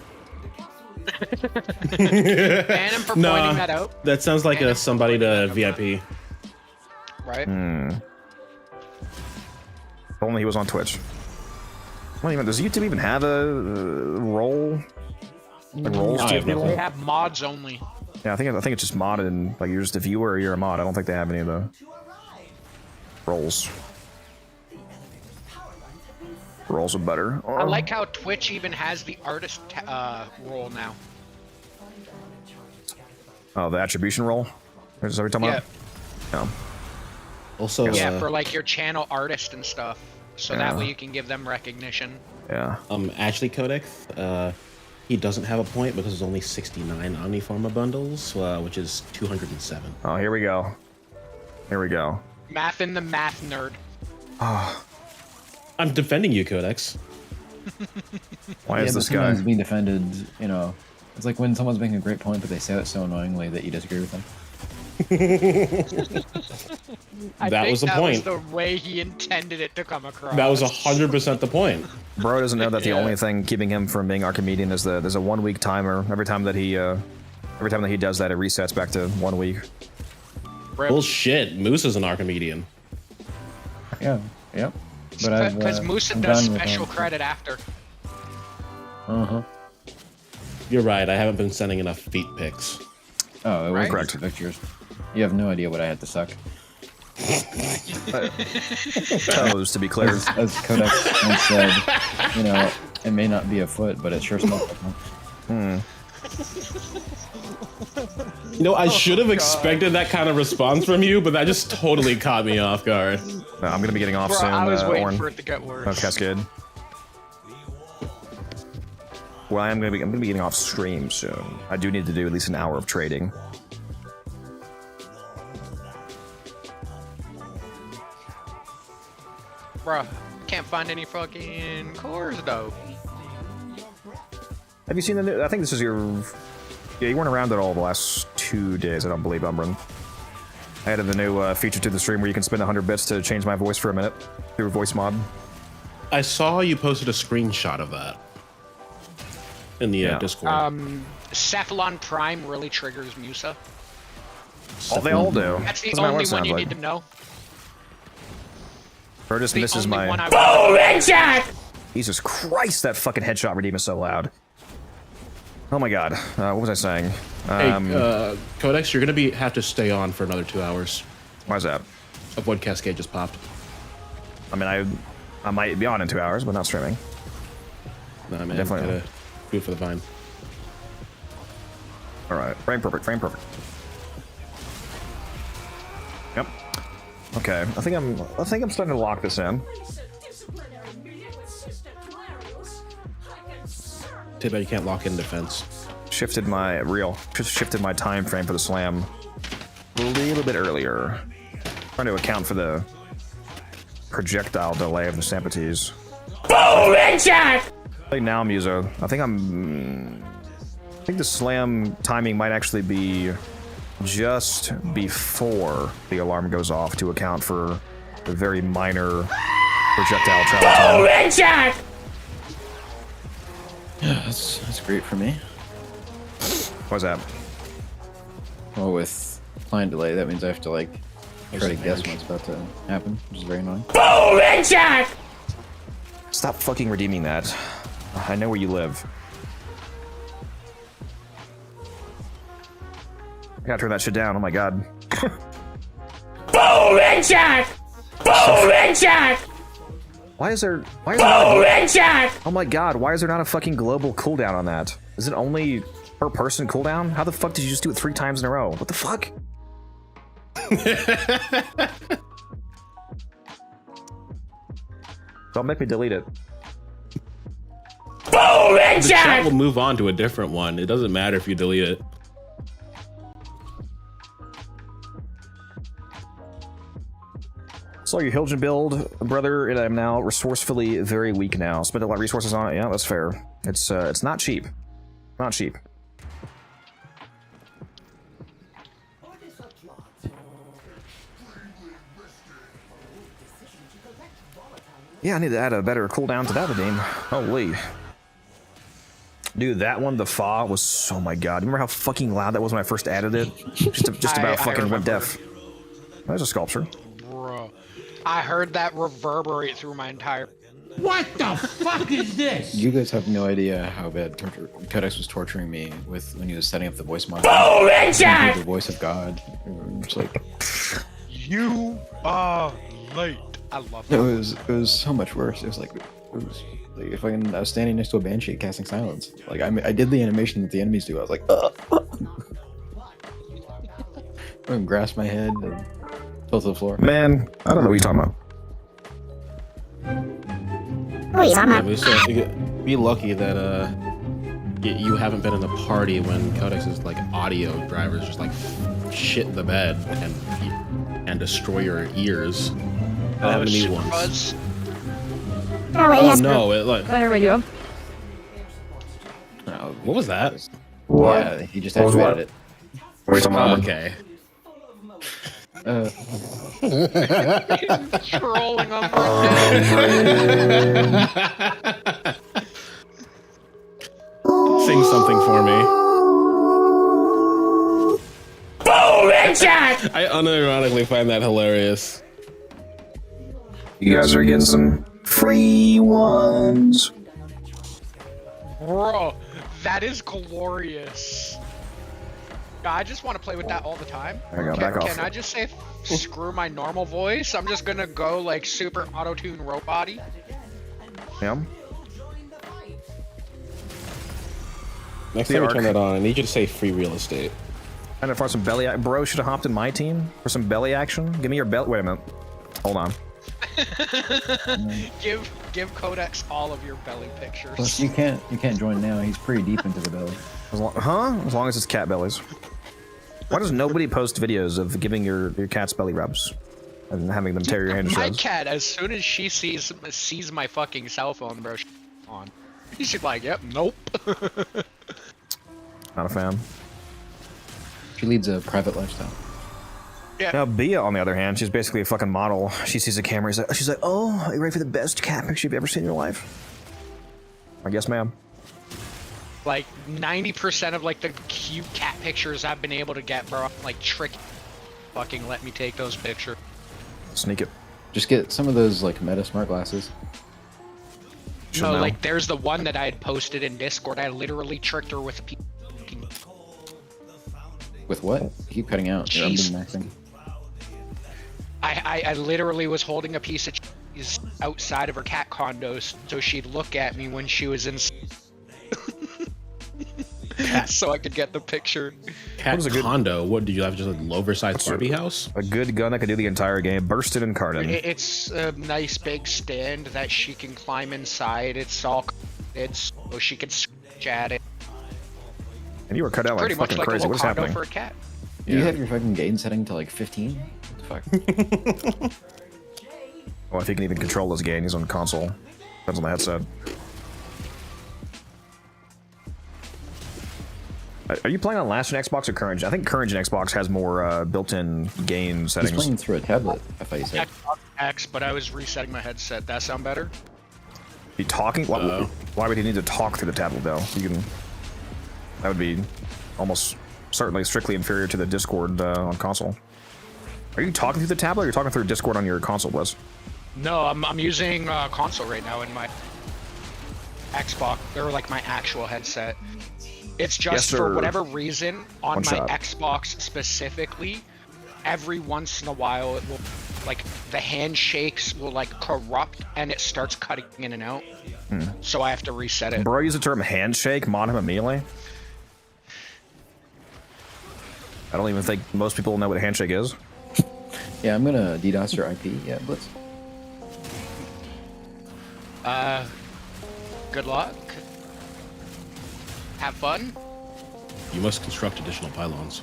Ban him for pointing that out. That sounds like somebody to VIP. Right? If only he was on Twitch. What even does YouTube even have a role? Like roles to give people? They have mods only. Yeah, I think it's just modded, and like you're just a viewer or you're a mod. I don't think they have any of the roles. Roles are better. I like how Twitch even has the artist role now. Oh, the attribution role? Is that what you're talking about? No. Also, yeah, for like your channel artist and stuff. So that way you can give them recognition. Yeah. Ashley Codex, he doesn't have a point because there's only 69 Omniforma bundles, which is 207. Oh, here we go. Here we go. Math in the math nerd. I'm defending you, Codex. Why is this guy sometimes being defended? You know, it's like when someone's making a great point, but they say it so annoyingly that you disagree with them. That was the point. That was the way he intended it to come across. That was 100% the point. Bro doesn't know that the only thing keeping him from being Archimedean is there's a 1 week timer. Every time that he does that, it resets back to 1 week. Bullshit. Moose is an Archimedean. Yeah. Yep. But because Musa does special credit after. You're right. I haven't been sending enough feet pics. Oh, it was correct. Pictures. You have no idea what I had to suck. Toes, to be clear. As Codex once said, you know, it may not be a foot, but it sure smells like one. You know, I should have expected that kind of response from you, but that just totally caught me off guard. No, I'm gonna be getting off Bro, soon. I was waiting Orin. for it to get worse. Oh, Cascade. Well, I'm gonna be getting off stream soon. I do need to do at least an hour of trading. Bruh, can't find any fucking cores though. Have you seen the new? I think this is your. Yeah, you weren't around at all the last 2 days. I don't believe, Umbran. I added the new feature to the stream where you can spend 100 bits to change my voice for a minute through a voice mod. I saw you posted a screenshot of that in the Discord. Cephalon Prime really triggers Musa. Oh, they all do. That's the Doesn't matter what only it one sounds you like. need to know. Or just The misses only my. one I Jesus Christ, that fucking headshot redeem is so loud. Oh my god. What was I saying? Hey, Codex, you're gonna have to stay on for another 2 hours. Why's that? A Void Cascade just popped. I mean, I might be on in 2 hours, but not streaming. Nah, man. Definitely. Gotta do it for the vine. Alright, frame perfect, frame perfect. Yep. Okay, I think I'm starting to lock this in. Too bad you can't lock in defense. Shifted my time frame for the slam a little bit earlier. Trying to account for the projectile delay of the Sampites. Boom! Headshot! I think now, Muso. I think the slam timing might actually be just before the alarm goes off to account for the very minor projectile travel time. Boom! Headshot! Yeah, that's great for me. What's that? Well, with client delay, that means I have to like try to guess what's about to happen, which is very annoying. Boom! Headshot! Stop fucking redeeming that. I know where you live. I gotta turn that shit down. Oh my god. Boom! Headshot! Boom! Headshot! Why is there not a Headshot! Oh my god, why is there not a fucking global cooldown on that? Is it only per person cooldown? How the fuck did you just do it 3 times in a row? What the fuck? Don't make me delete it. Boom! The chat Headshot! will move on to a different one. It doesn't matter if you delete it. Saw your Hilgen build, brother, and I'm now resourcefully very weak now. Spent a lot of resources on it. Yeah, that's fair. It's not cheap. Not cheap. Yeah, I need to add a better cooldown to that redeem. Holy. Dude, that one, the Fa, was... Oh my god. Remember how fucking loud that was when I first added it? Just about fucking went deaf. There's a sculpture. Bro, I heard that reverberate through my entire... What the fuck is this? You guys have no idea how bad Codex was torturing me with when he was setting up the voice model. Boom! Headshot! The voice of God. It's like You are late. I love it that. was so much worse. It was like if I was standing next to a banshee casting silence. Like I did the animation that the enemies do. I was like, I grasp my head and fell to the floor. Man, I don't know what you're talking about. Yeah, but so, be lucky that you haven't been in a party when Codex's like audio drivers just like shit the bed and destroy your ears. That happened to me once. Oh no! It like. What was that? What? Yeah, he just activated it. Oh, okay. Trolling on Sing something for me. Boom! Headshot! I unironically find that hilarious. You guys are getting some free ones. Bro, that is glorious. I just want to play with that all the time. There we go, back off. Can I just say screw my normal voice? I'm just gonna go like super auto-tune robot-y. Yeah. Next The time you arc. turn that on, I need you to say free real estate. And for some belly, bro, should have hopped in my team for some belly action. Give me your belt. Wait a minute. Hold on. Give Codex all of your belly pictures. Plus, you can't join now. He's pretty deep into the belly. As long as it's cat bellies. Why does nobody post videos of giving your cat's belly rubs and having them tear your hand to My shreds? cat, as soon as she sees my fucking cell phone, bro, she's on. She's like, yep, nope. Not a fan. She leads a private lifestyle. Yeah. Now, Bia, on the other hand, she's basically a fucking model. She sees a camera, she's like, oh, are you ready for the best cat picture you've ever seen in your life? I guess, ma'am. Like 90% of like the cute cat pictures I've been able to get, bro, like trick. Fucking let me take those pictures. Sneak it. Just get some of those like meta smart glasses. No, like there's the one that I had posted in Discord. I literally tricked her with a With what? You keep cutting out. You're maxing. I literally was holding a piece of cheese outside of her cat condos so she'd look at me when she was in so I could get the picture. Cat condo? What, do you have just a oversized Barbie house? A good gun that could do the entire game. Bursted and Cardin. It's a nice big stand that she can climb inside. It's all so she can scratch at it. And you were cut out like fucking crazy. What's happening? For a cat. You have your fucking gain setting to like 15? What the fuck? Well, if he can even control his gain, he's on console. Depends on the headset. Are you playing on last gen Xbox or current gen? I think current gen Xbox has more built-in gain settings. He's playing through a tablet, I thought you said. X, but I was resetting my headset. That sound better? Be talking? Why would he need to talk through the tablet though? You can. That would be almost certainly strictly inferior to the Discord on console. Are you talking through the tablet or are you talking through Discord on your console, Bliss? No, I'm using console right now in my Xbox, or like my actual headset. It's just for whatever reason on my Xbox specifically, every once in a while it will, like the handshakes will like corrupt and it starts cutting in and out. So I have to reset it. Bro, use the term handshake, mod him immediately. I don't even think most people know what a handshake is. Yeah, I'm gonna DDoS your IP. Yeah, Blitz. Good luck. Have fun. You must construct additional pylons.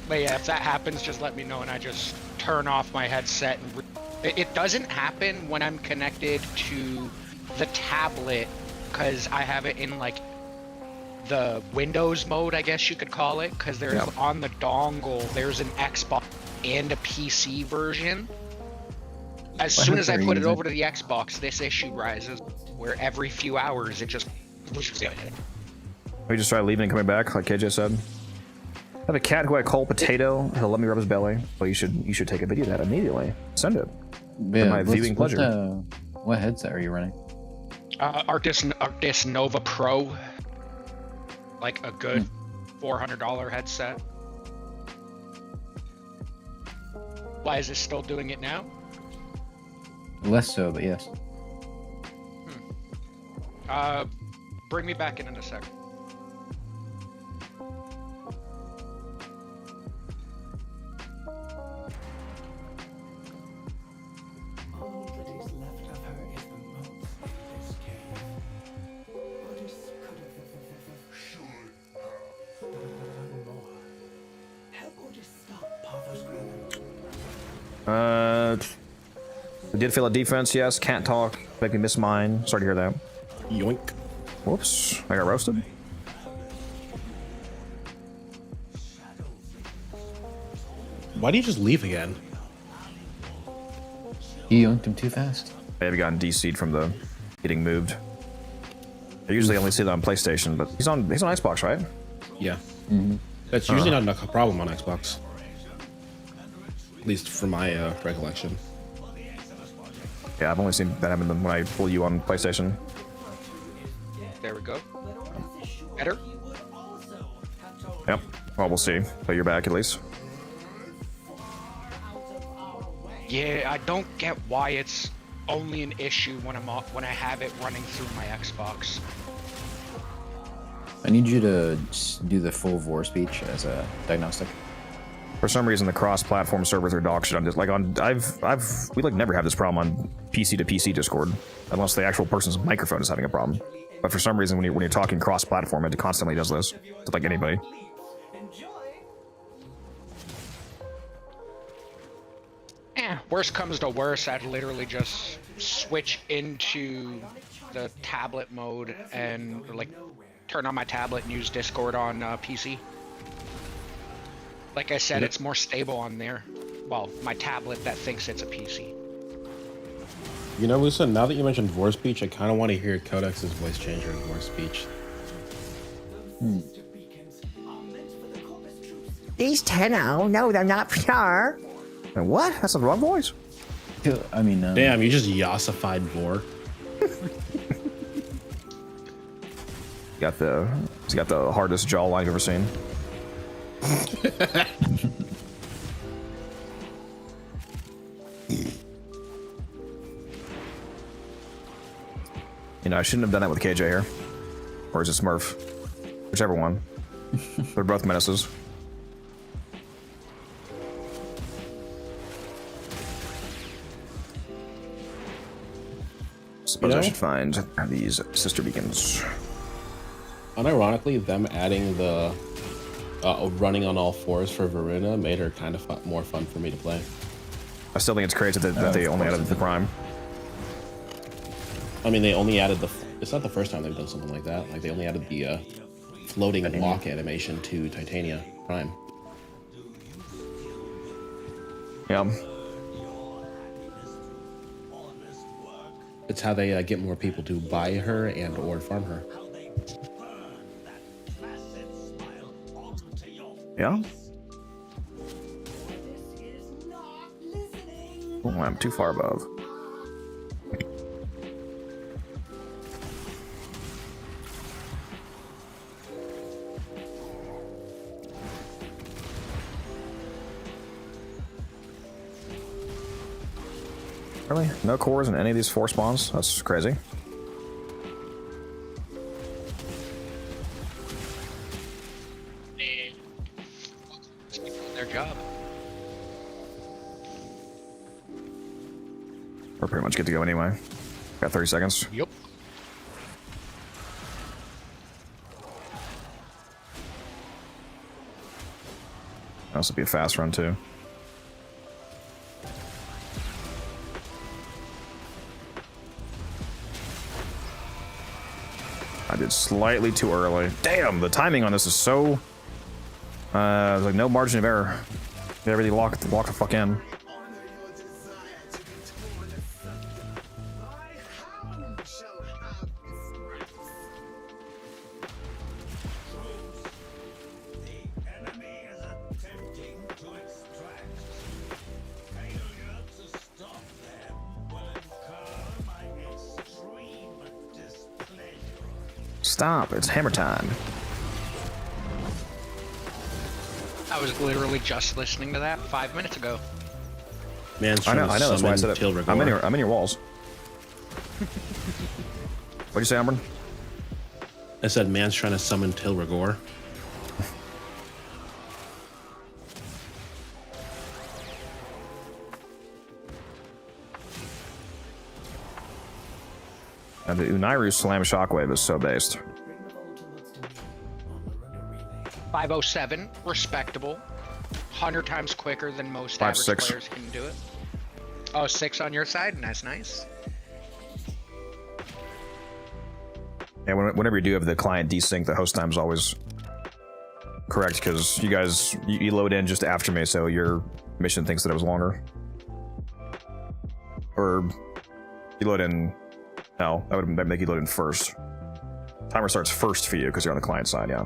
But yeah, if that happens, just let me know and I just turn off my headset. And it doesn't happen when I'm connected to the tablet because I have it in like the Windows mode, I guess you could call it, because there's on the dongle, there's an Xbox and a PC version. As soon as I put it over to the Xbox, this issue rises, where every few hours it just... We just try leaving and coming back, like KJ said. I have a cat who I call Potato. He'll let me rub his belly. Well, you should take a video of that immediately. Send it. Yeah, for my viewing pleasure. What headset are you running? Arctis Nova Pro. Like a good $400 headset. Why is it still doing it now? Less so, but yes. Bring me back in a second. All that is left of her is the motes in this cave. Otis could have done more. Help Otis stop pathos Griven. We did fail a defense, yes. Can't talk. Make me miss mine. Sorry to hear that. Yoink. Whoops. I got roasted. Why do you just leave again? You yoinked him too fast. I have gotten DC'd from the getting moved. I usually only see that on PlayStation, but he's on Xbox, right? Yeah. That's usually not a problem on Xbox. At least from my recollection. Yeah, I've only seen that happen when I pull you on PlayStation. There we go. Better? Yep. Well, we'll see. But you're back at least. Yeah, I don't get why it's only an issue when when I have it running through my Xbox. I need you to do the full vor speech as a diagnostic. For some reason, the cross-platform servers are dog shit on this. Like we like never have this problem on PC to PC Discord, unless the actual person's microphone is having a problem. But for some reason, when you're talking cross-platform, it constantly does this. It's like anybody. Worst comes to worst, I'd literally just switch into the tablet mode and like turn on my tablet and use Discord on PC. Like I said, it's more stable on there. Well, my tablet that thinks it's a PC. You know, Lusa, now that you mentioned voice speech, I kind of want to hear Codex's voice changer in voice speech. These Tenno, no, they're not pure. And what? That's the wrong voice. I mean, Damn, you just yassified Vor. He's got the hardest jawline I've ever seen. You know, I shouldn't have done that with KJ here. Or is it Smurf? Whichever one. They're both menaces. Suppose I should find these sister beacons. Unironically, them adding the running on all fours for Verena made her kind of more fun for me to play. I still think it's crazy that they only added the prime. I mean, they only added the... It's not the first time they've done something like that. Like, they only added the floating walk animation to Titania Prime. Yeah. It's how they get more people to buy her and or farm her. Yeah? Oh, I'm too far above. Really? No cores in any of these 4 spawns? That's crazy. Their job. We're pretty much good to go anyway. Got 30 seconds. Yep. This will be a fast run too. I did slightly too early. Damn, the timing on this is so... there's like no margin of error. They really lock the fuck in. Stop, it's hammer time. I was literally just listening to that 5 minutes ago. Man's I know, that's why I said it. I'm in your walls. What'd you say, Amber? I said man's trying to summon Tilragor. And the Unairu Slam Shockwave is so based. 507, respectable. 100 times quicker than most average 5.6 players can do it. Oh, 6 on your side? That's nice. Yeah, whenever you do have the client desync, the host time is always correct, because you guys, you load in just after me, so your mission thinks that it was longer. Or you load in... No, that would make you load in first. Timer starts first for you because you're on the client side, yeah.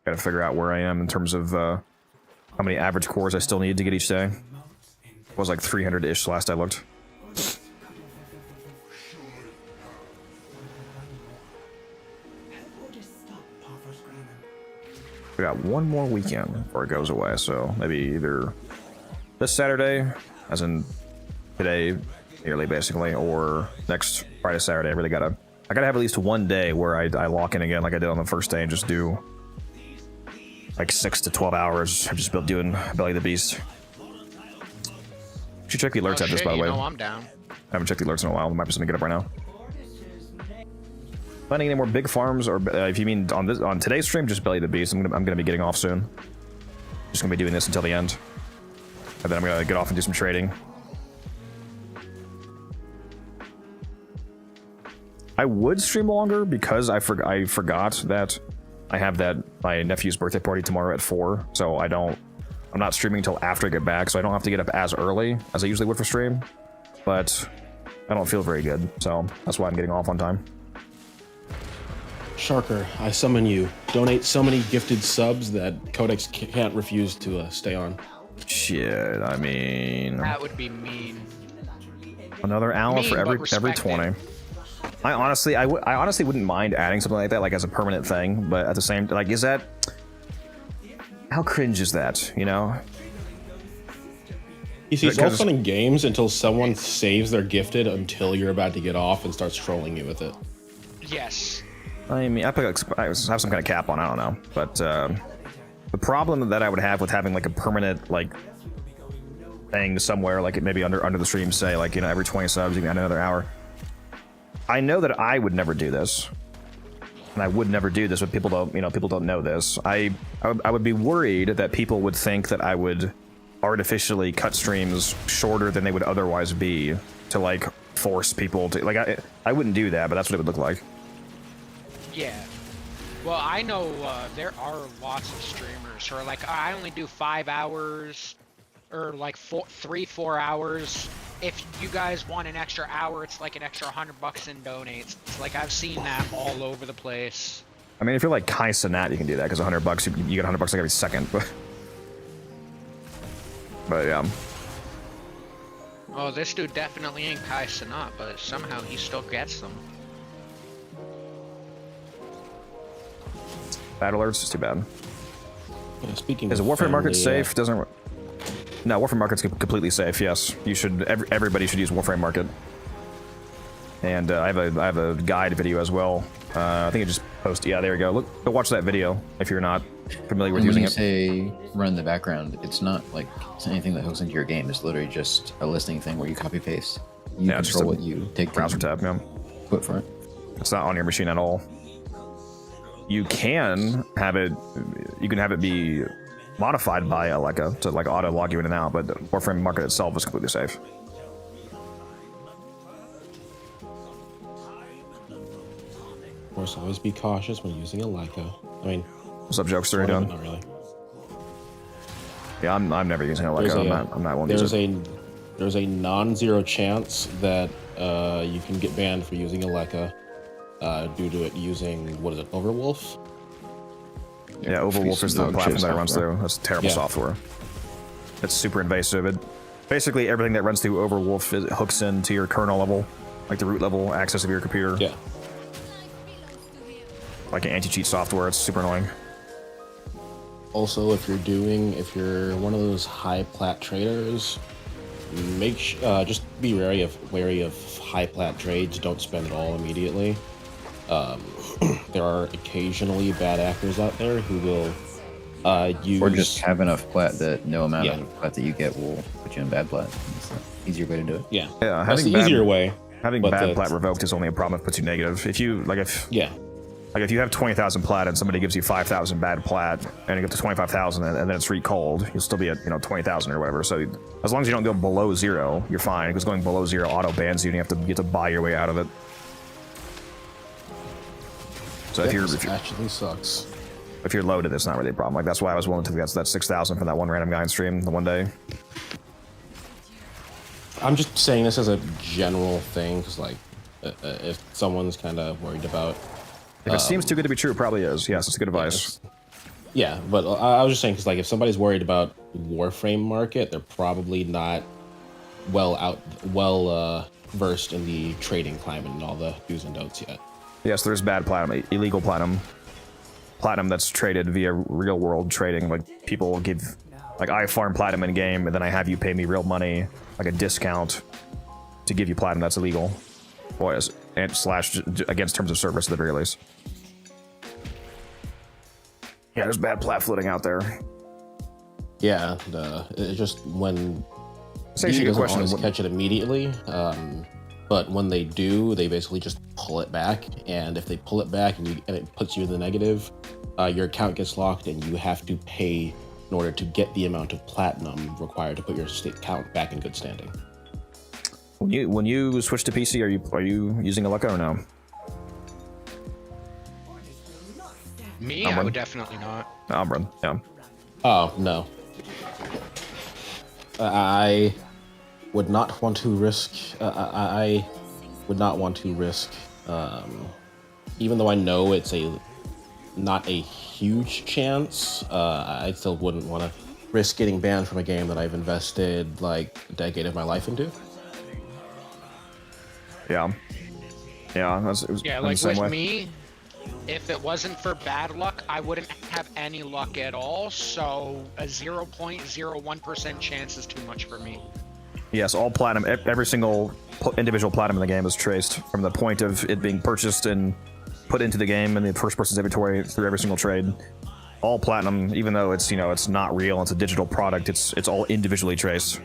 Gotta figure out where I am in terms of how many average cores I still need to get each day. It was like 300-ish last I looked. We got one more weekend before it goes away, so maybe either this Saturday, as in today, nearly basically, or next Friday, Saturday. I gotta have at least one day where I lock in again, like I did on the first day, and just do like 6 to 12 hours. I've just been doing Belly of the Beast. You should check the alerts at this, by the way. I'm down. I haven't checked the alerts in a while. There might be something to get up right now. Finding any more big farms, or if you mean on today's stream, just Belly of the Beast. I'm gonna be getting off soon. Just gonna be doing this until the end, and then I'm gonna get off and do some trading. I would stream longer because I forgot that I have my nephew's birthday party tomorrow at 4, so I'm not streaming until after I get back, so I don't have to get up as early as I usually would for stream. But I don't feel very good, so that's why I'm getting off on time. Sharker, I summon you. Donate so many gifted subs that Codex can't refuse to stay on. Shit, I mean, That would be mean. another hour Mean, for every but respected. 20. I honestly wouldn't mind adding something like that, like as a permanent thing, but at the same, like, is that, how cringe is that? You know? You see, it's all fun in games until someone saves their gifted until you're about to get off and starts trolling you with it. Yes. I mean, I have some kind of cap on, I don't know, but the problem that I would have with having like a permanent like thing somewhere, like maybe under the stream, say like, you know, every 20 subs you can add another hour. I know that I would never do this, and I would never do this, but people don't know this. I would be worried that people would think that I would artificially cut streams shorter than they would otherwise be to like force people to like. I wouldn't do that, but that's what it would look like. Yeah. Well, I know there are lots of streamers who are like, I only do 5 hours, or like 4 hours. If you guys want an extra hour, it's like an extra $100 in donates. It's like I've seen that all over the place. I mean, if you're like Kai Cenat, you can do that because $100 you get $100 like every second. But yeah. Oh, this dude definitely ain't Kai Cenat, but somehow he still gets them. Bad alerts is too bad. Yeah, speaking is of a Warframe market family, safe? Doesn't. No, Warframe market's completely safe. Yes, you should. Everybody should use Warframe market. And I have a guide video as well. I think it just posted. Yeah, there we go. Go watch that video if you're not familiar with And using when you it. say run in the background, it's not like it's anything that hooks into your game. It's literally just a listing thing where you copy paste. You Yeah, it's just control a what you take browser tab. Yeah, put for it. it's not on your machine at all. You can have it. You can have it be modified by Aleka to like auto log you in and out, but the Warframe market itself is completely safe. Of course, always be cautious when using a Leica. I mean, What's up, Jokester? How you doing? Not really. Yeah, I'm never using Aleka. I'm not one to use it. There's a non-zero chance that you can get banned for using a Leica due to it using, what is it, Overwolf? Yeah, Overwolf is the platform that it runs through. That's terrible software. It's super invasive. Basically, everything that runs through Overwolf hooks into your kernel level, like the root level access of your computer. Yeah. Like an anti-cheat software. It's super annoying. Also, if you're one of those high plat traders, just be wary of high plat trades. Don't spend it all immediately. There are occasionally bad actors out there who will use or just have enough plat that no amount of plat that you get will put you in bad plat. It's the easier way to do it. Yeah, yeah. That's the easier way. Having bad plat revoked is only a problem if it puts you negative. If you if you have 20,000 plat and somebody gives you 5,000 bad plat and you get to 25,000 and then it's recalled, you'll still be at 20,000 or whatever. So as long as you don't go below 0, you're fine. Because going below 0 auto bans you and you have to buy your way out of it. So if you're actually sucks. If you're loaded, it's not really a problem. Like that's why I was willing to get that 6,000 from that one random guy in stream the one day. I'm just saying this as a general thing because like if someone's kind of worried about. If it seems too good to be true, it probably is. Yes, it's good advice. Yeah, but I was just saying because like if somebody's worried about Warframe market, they're probably not well versed in the trading climate and all the do's and don'ts yet. Yes, there's bad platinum, illegal platinum that's traded via real world trading. Like people give, like I farm platinum in game and then I have you pay me real money, like a discount, to give you platinum. That's illegal. Or / against terms of service at the very least. Yeah, there's bad plat floating out there. Yeah, it just when it's actually a good question. Always catch it immediately, but when they do, they basically just pull it back. And if they pull it back and it puts you in the negative, your account gets locked, and you have to pay in order to get the amount of platinum required to put your account back in good standing. When you switch to PC, are you using Aleka or no? Me, I would definitely not. Umbra, yeah. Oh no. I would not want to risk. I would not want to risk. Even though I know it's not a huge chance, I still wouldn't want to risk getting banned from a game that I've invested like a decade of my life into. Yeah. Yeah, Yeah, like with me, if it wasn't for bad luck, I wouldn't have any luck at all. So a 0.01% chance is too much for me. Yes, all platinum, every single individual platinum in the game is traced from the point of it being purchased and put into the game in the first person's inventory through every single trade. All platinum, even though it's it's not real, it's a digital product. It's all individually traced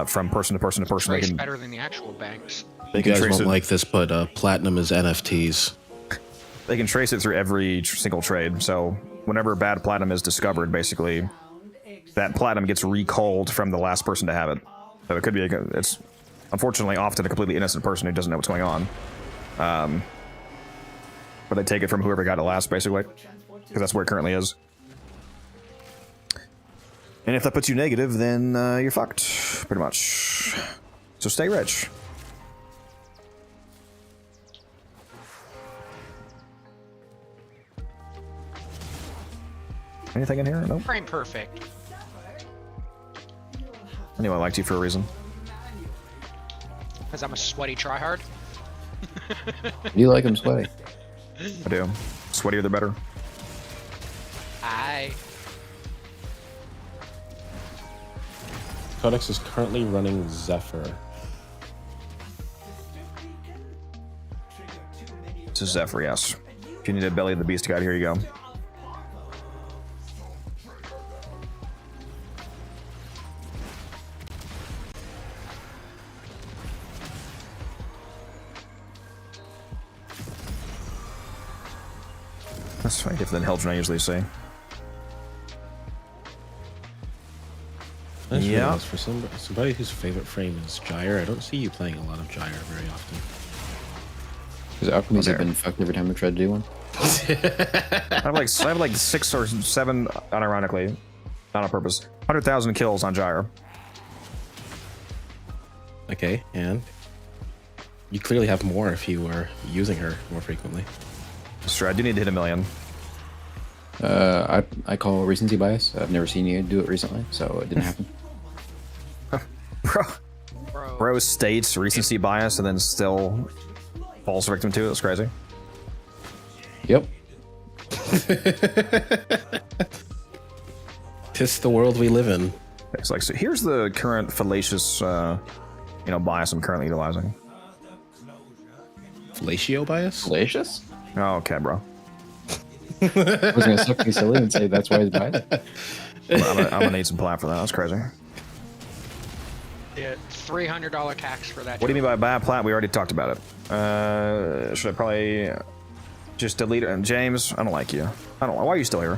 from person to person to person. It's better than the actual banks. You guys won't like this, but platinum is NFTs. They can trace it through every single trade. So whenever bad platinum is discovered, basically, that platinum gets recalled from the last person to have it. So it could be, it's unfortunately often a completely innocent person who doesn't know what's going on. But they take it from whoever got it last, basically, because that's where it currently is. And if that puts you negative, then you're fucked, pretty much. So stay rich. Anything in here? Nope. Frame perfect. I knew I liked you for a reason. Because I'm a sweaty tryhard. You like him sweaty? I do. Sweatier the better. Aye. Codex is currently running Zephyr. It's a Zephyr, yes. If you need a Belly of the Beast guide, here you go. That's right, different than Heldren I usually see. Yeah. For somebody whose favorite frame is Gyre, I don't see you playing a lot of Gyre very often. Because alchemies have been fucked every time we tried to do one. I have like 6 or 7, unironically, not on purpose, 100,000 kills on Gyre. Okay, and you clearly have more if you were using her more frequently. That's true. I do need to hit 1 million. I call recency bias. I've never seen you do it recently, so it didn't happen. Bro states recency bias and then still falls victim to it. That's crazy. Yep. Tis the world we live in. It's like, so here's the current fallacious, bias I'm currently utilizing. Fellatio bias? Fallacious? Oh, okay, bro. I was gonna suck me silly and say that's why he's biased. I'm gonna need some plat for that. That's crazy. Yeah, $300 tax for that. What do you mean by bad plat? We already talked about it. Should I probably just delete it? And James, I don't like you. I don't. Why are you still here?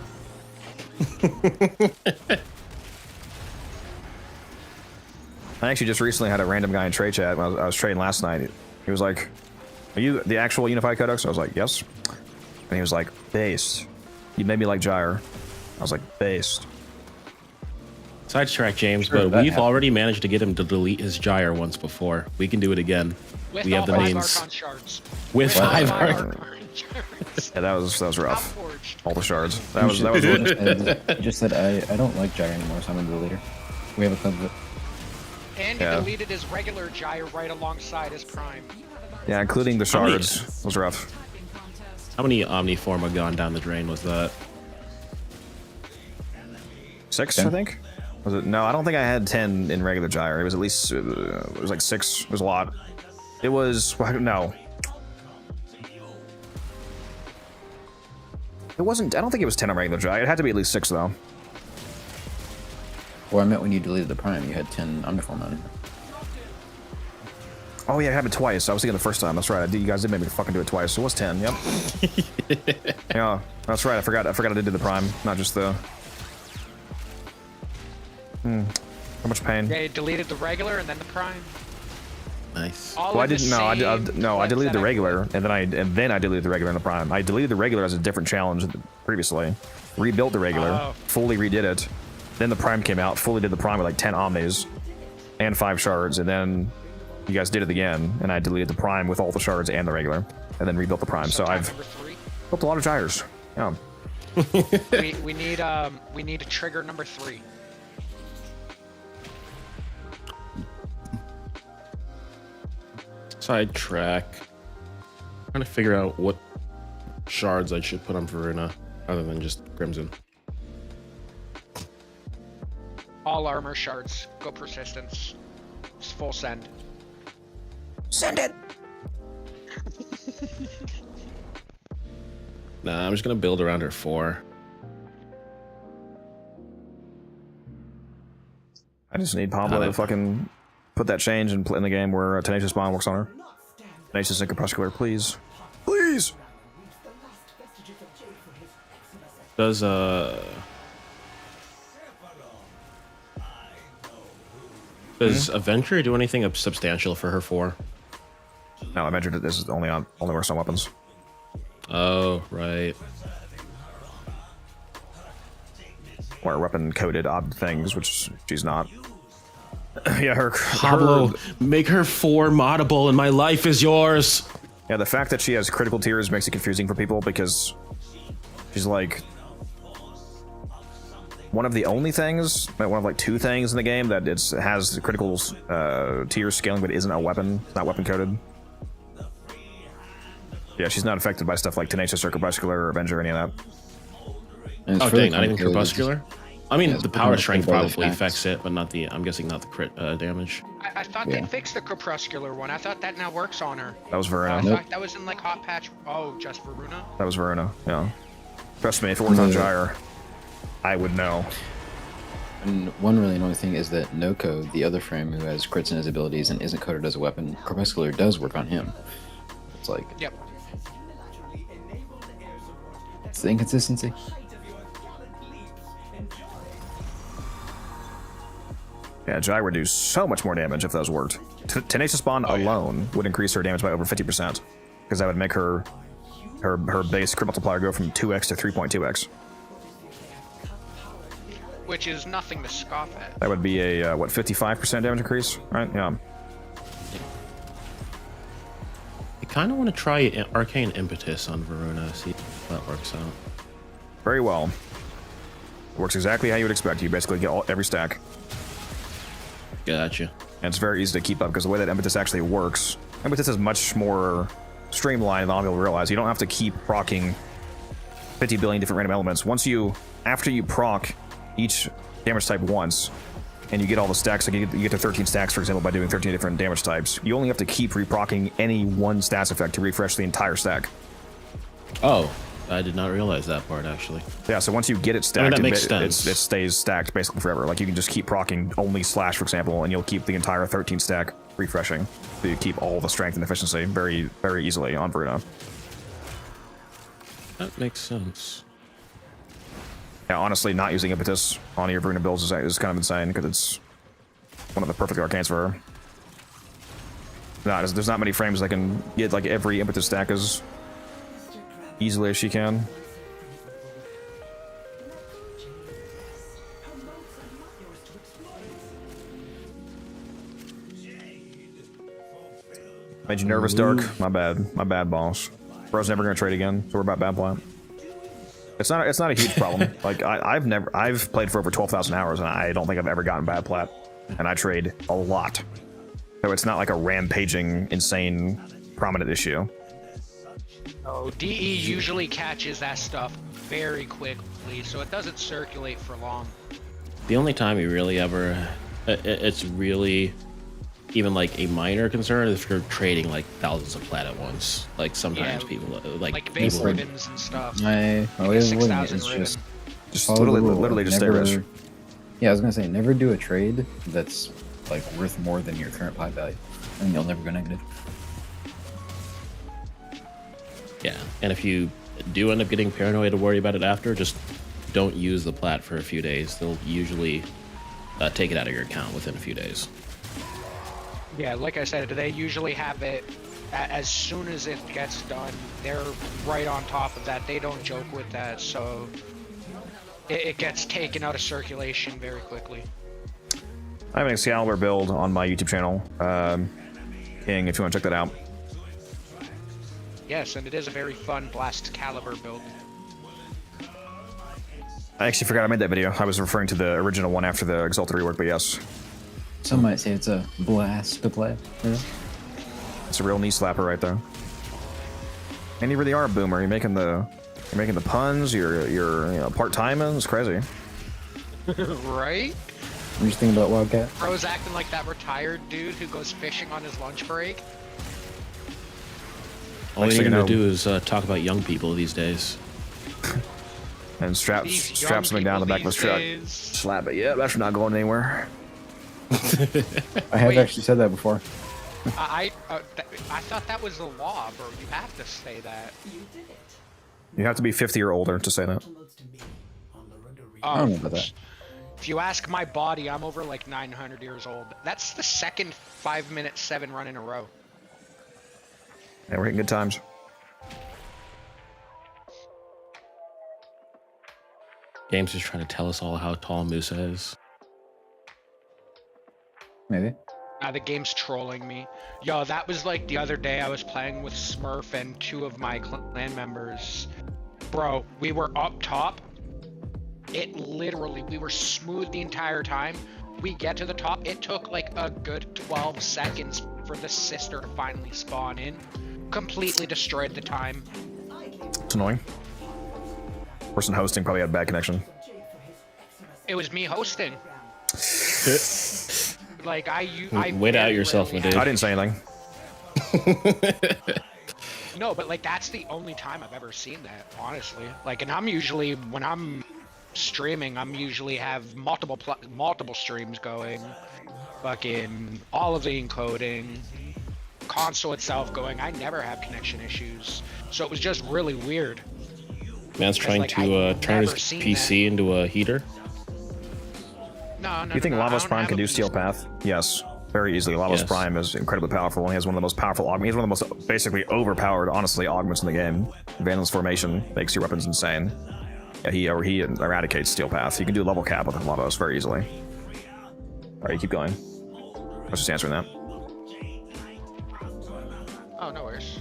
I actually just recently had a random guy in trade chat when I was trading last night. He was like, "Are you the actual Unified Codex?" I was like, "Yes." And he was like, "Based. You made me like Gyre." I was like, "Based." Sidetrack, James, but we've already managed to get him to delete his Gyre once before. We can do it again. With we have the five means. Archon shards. With 5 Archon shards. Yeah, that was rough. All the shards. That was I just said I don't like Gyre anymore, so I'm gonna delete her. We have a club of it. And he deleted his regular Gyre right alongside his Prime. Yeah, including the shards. Was rough. How many Omniform have gone down the drain was that? 6, 10? I think. Was it? No, I don't think I had 10 in regular Gyre. It was at least, it was like 6. It was a lot. It was, no. It wasn't, I don't think it was 10 on regular Gyre. It had to be at least 6, though. Well, I meant when you deleted the Prime, you had 10 Omniform on it. Oh, yeah, it happened twice. I was thinking the first time. That's right. You guys did make me fucking do it twice. So it was 10, yep. Yeah, that's right. I forgot I did do the Prime, not just the... How much pain? Yeah, he deleted the regular and then the Prime. Nice. All Well, I in the didn't. No, I same deleted the clips regular, and then I deleted the regular in the prime. I deleted the regular as a different challenge previously. Rebuilt the regular, Oh. fully redid it. Then the prime came out, fully did the prime with like 10 omnis and 5 shards, and then you guys did it again, and I deleted the prime with all the shards and the regular, and then rebuilt the prime. So time I've number 3. built a lot of gyres. Yeah. we need a trigger number 3. Sidetrack. Trying to figure out what shards I should put on Veruna other than just Crimson. All armor shards. Go persistence. Just full send. Send it. Nah, I'm just gonna build around her 4. I just need Pablo to fucking put that change in the game where Tenacious Bond works on her. Tenacious and Crepuscular, please. Please! Does Avenger do anything substantial for her 4? No, I mentioned that this is only works on weapons. Oh, right. Or weapon coded odd things, which she's not. Yeah, Pablo, make her 4 moddable and my life is yours. Yeah, the fact that she has critical tiers makes it confusing for people because she's like one of the only things, one of like 2 things in the game that has the critical tier scaling, but isn't a weapon, not weapon coded. Yeah, she's not affected by stuff like Tenacious or Crepuscular or Avenger or any of that. Oh dang, not even Crepuscular? I mean, Yeah, the power strength by the probably facts. affects it, but not the, I'm guessing not the crit damage. I thought they fixed the Crepuscular one. I thought that now works on her. That was I Veruna. thought that was in like hot patch. Oh, just Veruna? That was Veruna, yeah. Trust me, if it worked on Gyre, I would know. And one really annoying thing is that Noko, the other frame who has crits in his abilities and isn't coded as a weapon, Crepuscular does work on him. It's like, Yep. it's the inconsistency. Yeah, Gyre would do so much more damage if those worked. Tenacious Bond alone would increase her damage by over 50%, because that would make her base crit multiplier go from 2x to 3.2x. Which is nothing to scoff at. That would be a, what, 55% damage increase, right? Yeah. I kind of want to try Arcane Impetus on Veruna, see if that works out. Very well. Works exactly how you would expect. You basically get every stack. Gotcha. And it's very easy to keep up because the way that Impetus actually works, Impetus is much more streamlined than a lot of people realize. You don't have to keep proccing 50 billion different random elements. After you proc each damage type once, and you get all the stacks, like you get to 13 stacks, for example, by doing 13 different damage types, you only have to keep reprocking any one stats effect to refresh the entire stack. Oh, I did not realize that part, actually. Yeah, so once you get it stacked, that makes sense. It stays stacked basically forever. Like, you can just keep proccing only slash, for example, and you'll keep the entire 13 stack refreshing. So you keep all the strength and efficiency very, very easily on Veruna. That makes sense. Yeah, honestly, not using Impetus on your Veruna builds is kind of insane, because it's one of the perfect arcanes for her. There's not many frames that can get like every Impetus stack as easily as she can. Made you nervous, Dark? My bad, boss. Bro's never gonna trade again, so we're about bad plan. It's not a huge problem. Like I've played for over 12,000 hours, and I don't think I've ever gotten bad plat, and I trade a lot. So it's not like a rampaging, insane, prominent issue. Oh, DE usually catches that stuff very quickly, so it doesn't circulate for long. The only time you really ever, it's really even like a minor concern is if you're trading like thousands of plat at once. Like sometimes people like base Rivens and stuff. My way of avoiding it is just literally just stay rich. Yeah, I was gonna say never do a trade that's like worth more than your current plat value, and you'll never go negative. Yeah, and if you do end up getting paranoid to worry about it after, just don't use the plat for a few days. They'll usually take it out of your account within a few days. Yeah, like I said, they usually have it as soon as it gets done. They're right on top of that. They don't joke with that, so it gets taken out of circulation very quickly. I have an Excalibur build on my YouTube channel, King, if you want to check that out. Yes, and it is a very fun Blast Caliber build. I actually forgot I made that video. I was referring to the original one after the Exalted rework, but yes. Some might say it's a blast to play. Yeah. It's a real knee slapper right there. And you really are a boomer. You're making the puns. You're part timing. It's crazy. Right? I'm just thinking about Wildcat. Bro's acting like that retired dude who goes fishing on his lunch break. All you need to do is talk about young people these days. And strap something down the back of his truck. Slap it. Yeah, that's not going anywhere. I have actually said that before. I thought that was the law, bro. You have to say that. You have to be 50 or older to say that. I don't know about that. If you ask my body, I'm over like 900 years old. That's the second 5-minute 7 run in a row. Yeah, we're hitting good times. Game's just trying to tell us all how tall Musa is. Maybe. The game's trolling me. Yo, that was like the other day I was playing with Smurf and 2 of my clan members. Bro, we were up top. We were smooth the entire time. We get to the top. It took like a good 12 seconds for the sister to finally spawn in. Completely destroyed the time. It's annoying. Person hosting probably had bad connection. It was me hosting. Like I wait out yourself, my dude. I didn't say anything. No, but like that's the only time I've ever seen that, honestly. Like, and I'm usually when I'm streaming, I'm usually have multiple streams going, fucking all of the encoding, console itself going. I never have connection issues, so it was just really weird. Man's trying to turn his PC into a heater. No. Do you think Lavos Prime can do Steel Path? Yes, very easily. Lavos Prime is incredibly powerful. He has one of the most powerful augments. He's one of the most basically overpowered, honestly, augments in the game. Vandal's Formation makes your weapons insane. Yeah, he eradicates Steel Path. You can do level cap with Lavos very easily. Alright, you keep going. I was just answering that. Oh, no worries.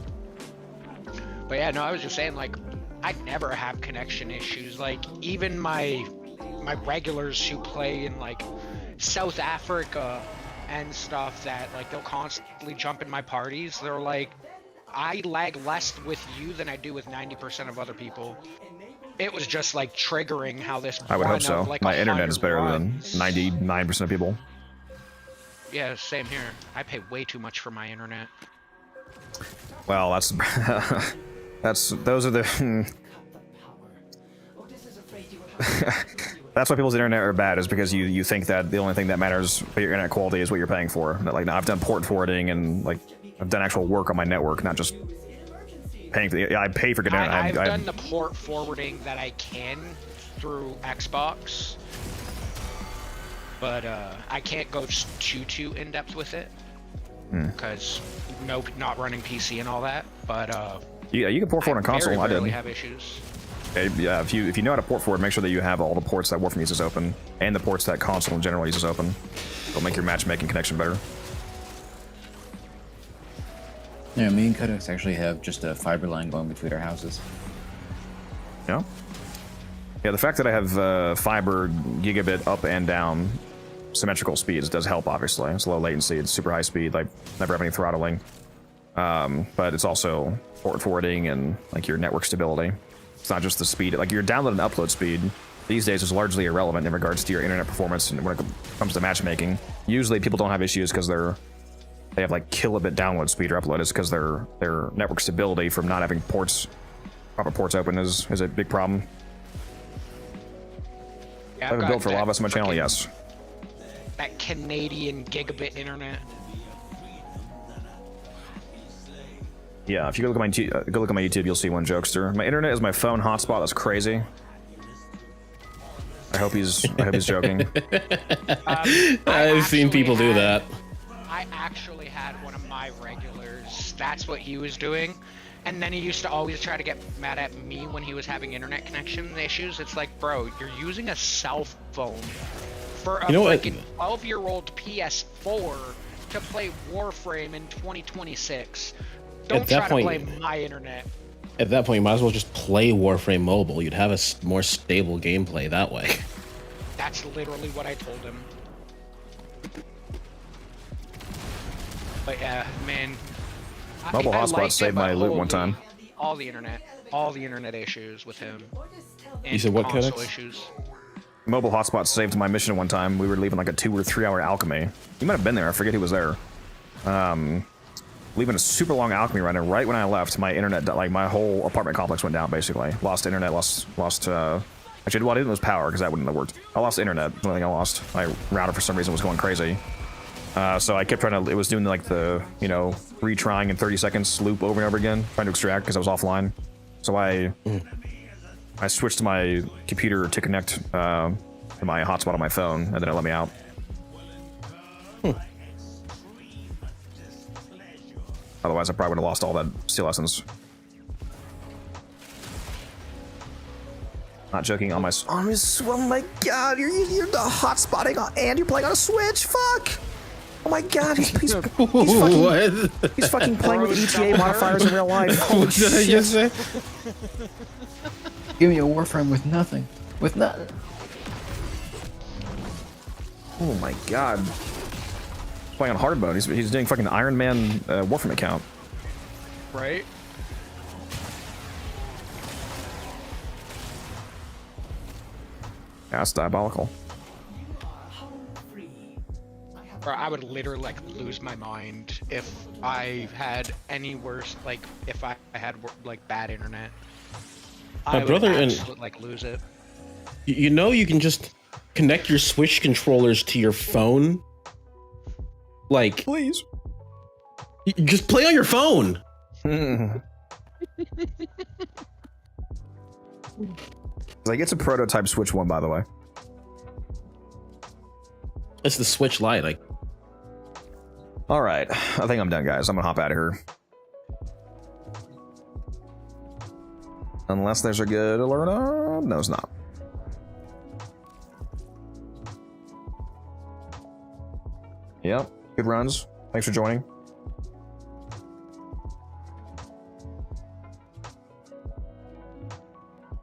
But yeah, no, I was just saying, like, I never have connection issues. Like, even my regulars who play in, like, South Africa and stuff that, like, they'll constantly jump in my parties. They're like, I lag less with you than I do with 90% of other people. It was just, like, triggering how this... I would hope so. Like, my internet is better than 99% of people. Yeah, same here. I pay way too much for my internet. Well, that's... those are the... That's why people's internet are bad, is because you think that the only thing that matters for your internet quality is what you're paying for. Like, no, I've done port forwarding and, like, I've done actual work on my network, not just paying for the... I pay for good internet. I've done the port forwarding that I can through Xbox, but I can't go too in-depth with it, because not running PC and all that, but... yeah, you can port forward on console. I didn't have issues. Okay, yeah, if you know how to port forward, make sure that you have all the ports that Warframe uses open, and the ports that console in general uses open. It'll make your matchmaking connection better. Yeah, me and Kudos actually have just a fiber line going between our houses. Yeah? Yeah, the fact that I have fiber gigabit up and down symmetrical speeds does help, obviously. It's low latency, it's super high speed, like, never have any throttling. But it's also port forwarding and, like, your network stability. It's not just the speed, like your download and upload speed these days is largely irrelevant in regards to your internet performance and when it comes to matchmaking. Usually people don't have issues because they have like kilobit download speed or upload. It's because their network stability from not having proper ports open is a big problem. Yeah, I have a build for Lavos on my channel, yes. That Canadian gigabit internet. Yeah, if you go look at my YouTube, you'll see one jokester. My internet is my phone hotspot. That's crazy. I hope he's joking. I've seen people do that. I actually that's what he was doing. And then he used to always try to get mad at me when he was having internet connection issues. It's like, bro, you're using a cell phone for a freaking 12-year-old PS4 to play Warframe in 2026. Don't try to blame my internet. At that point, you might as well just play Warframe Mobile. You'd have a more stable gameplay that way. That's literally what I told him. But yeah, man. Mobile hotspot saved my loot one time. All the internet issues with him. You said what, console Codex? issues. Mobile hotspot saved my mission one time. We were leaving like a 2 or 3 hour alchemy. You might have been there. I forget who was there. Leaving a super long alchemy run, and right when I left, my internet, like my whole apartment complex went down. Basically, lost internet. Actually, what I didn't was power because that wouldn't have worked. I lost internet. The only thing I lost. My router for some reason was going crazy. So I kept trying to. It was doing like the retrying in 30 seconds loop over and over again, trying to extract because I was offline. So I switched to my computer to connect to my hotspot on my phone, and then it let me out. Otherwise, I probably would have lost all that steel essence. Not joking. On my. Oh my god! You're the hotspotting and you're playing on a Switch. Fuck! Oh my god! He's fucking playing with ETA modifiers in real life. Holy shit! Give me a Warframe with nothing. With nothing. Oh my god. Playing on hard mode. He's doing fucking Iron Man Warframe account. Right? Yeah, it's diabolical. Bro, I would literally like lose my mind if I had any worse, like if I had like bad internet. My brother and like lose it. You know, you can just connect your Switch controllers to your phone. Like, please, just play on your phone. Like, it's a prototype Switch one, by the way. It's the Switch Lite. Like, all right, I think I'm done, guys. I'm gonna hop out of here. Unless there's a good alert. No, it's not. Yep. Good runs. Thanks for joining.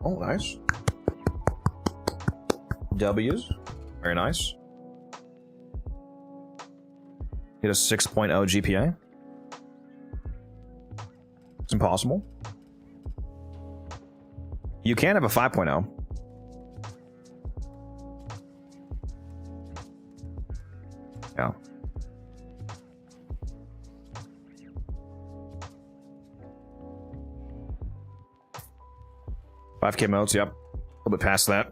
Oh, nice. W's. Very nice. Get a 6.0 GPA. It's impossible. You can have a 5.0. Yeah. $5K modes, yep. A little bit past that.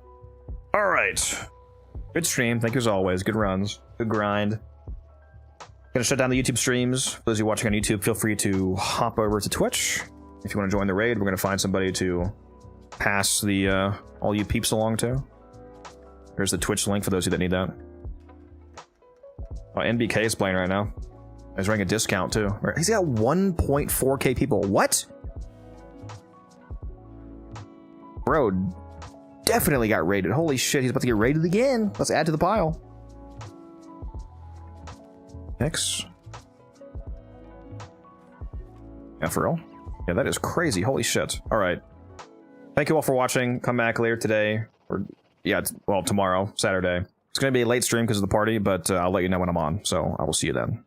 All right. Good stream. Thank you as always. Good runs. Good grind. Gonna shut down the YouTube streams. For those of you watching on YouTube, feel free to hop over to Twitch. If you want to join the raid, we're gonna find somebody to pass the all you peeps along to. There's the Twitch link for those of you that need that. Oh, NBK is playing right now. He's running a discount too. He's got 1.4K people. What? Bro, definitely got raided. Holy shit, he's about to get raided again. Let's add to the pile. X. Yeah, for real? Yeah, that is crazy. Holy shit. All right. Thank you all for watching. Come back later today. Or, yeah, well, tomorrow, Saturday. It's going to be a late stream because of the party, but I'll let you know when I'm on. So I will see you then.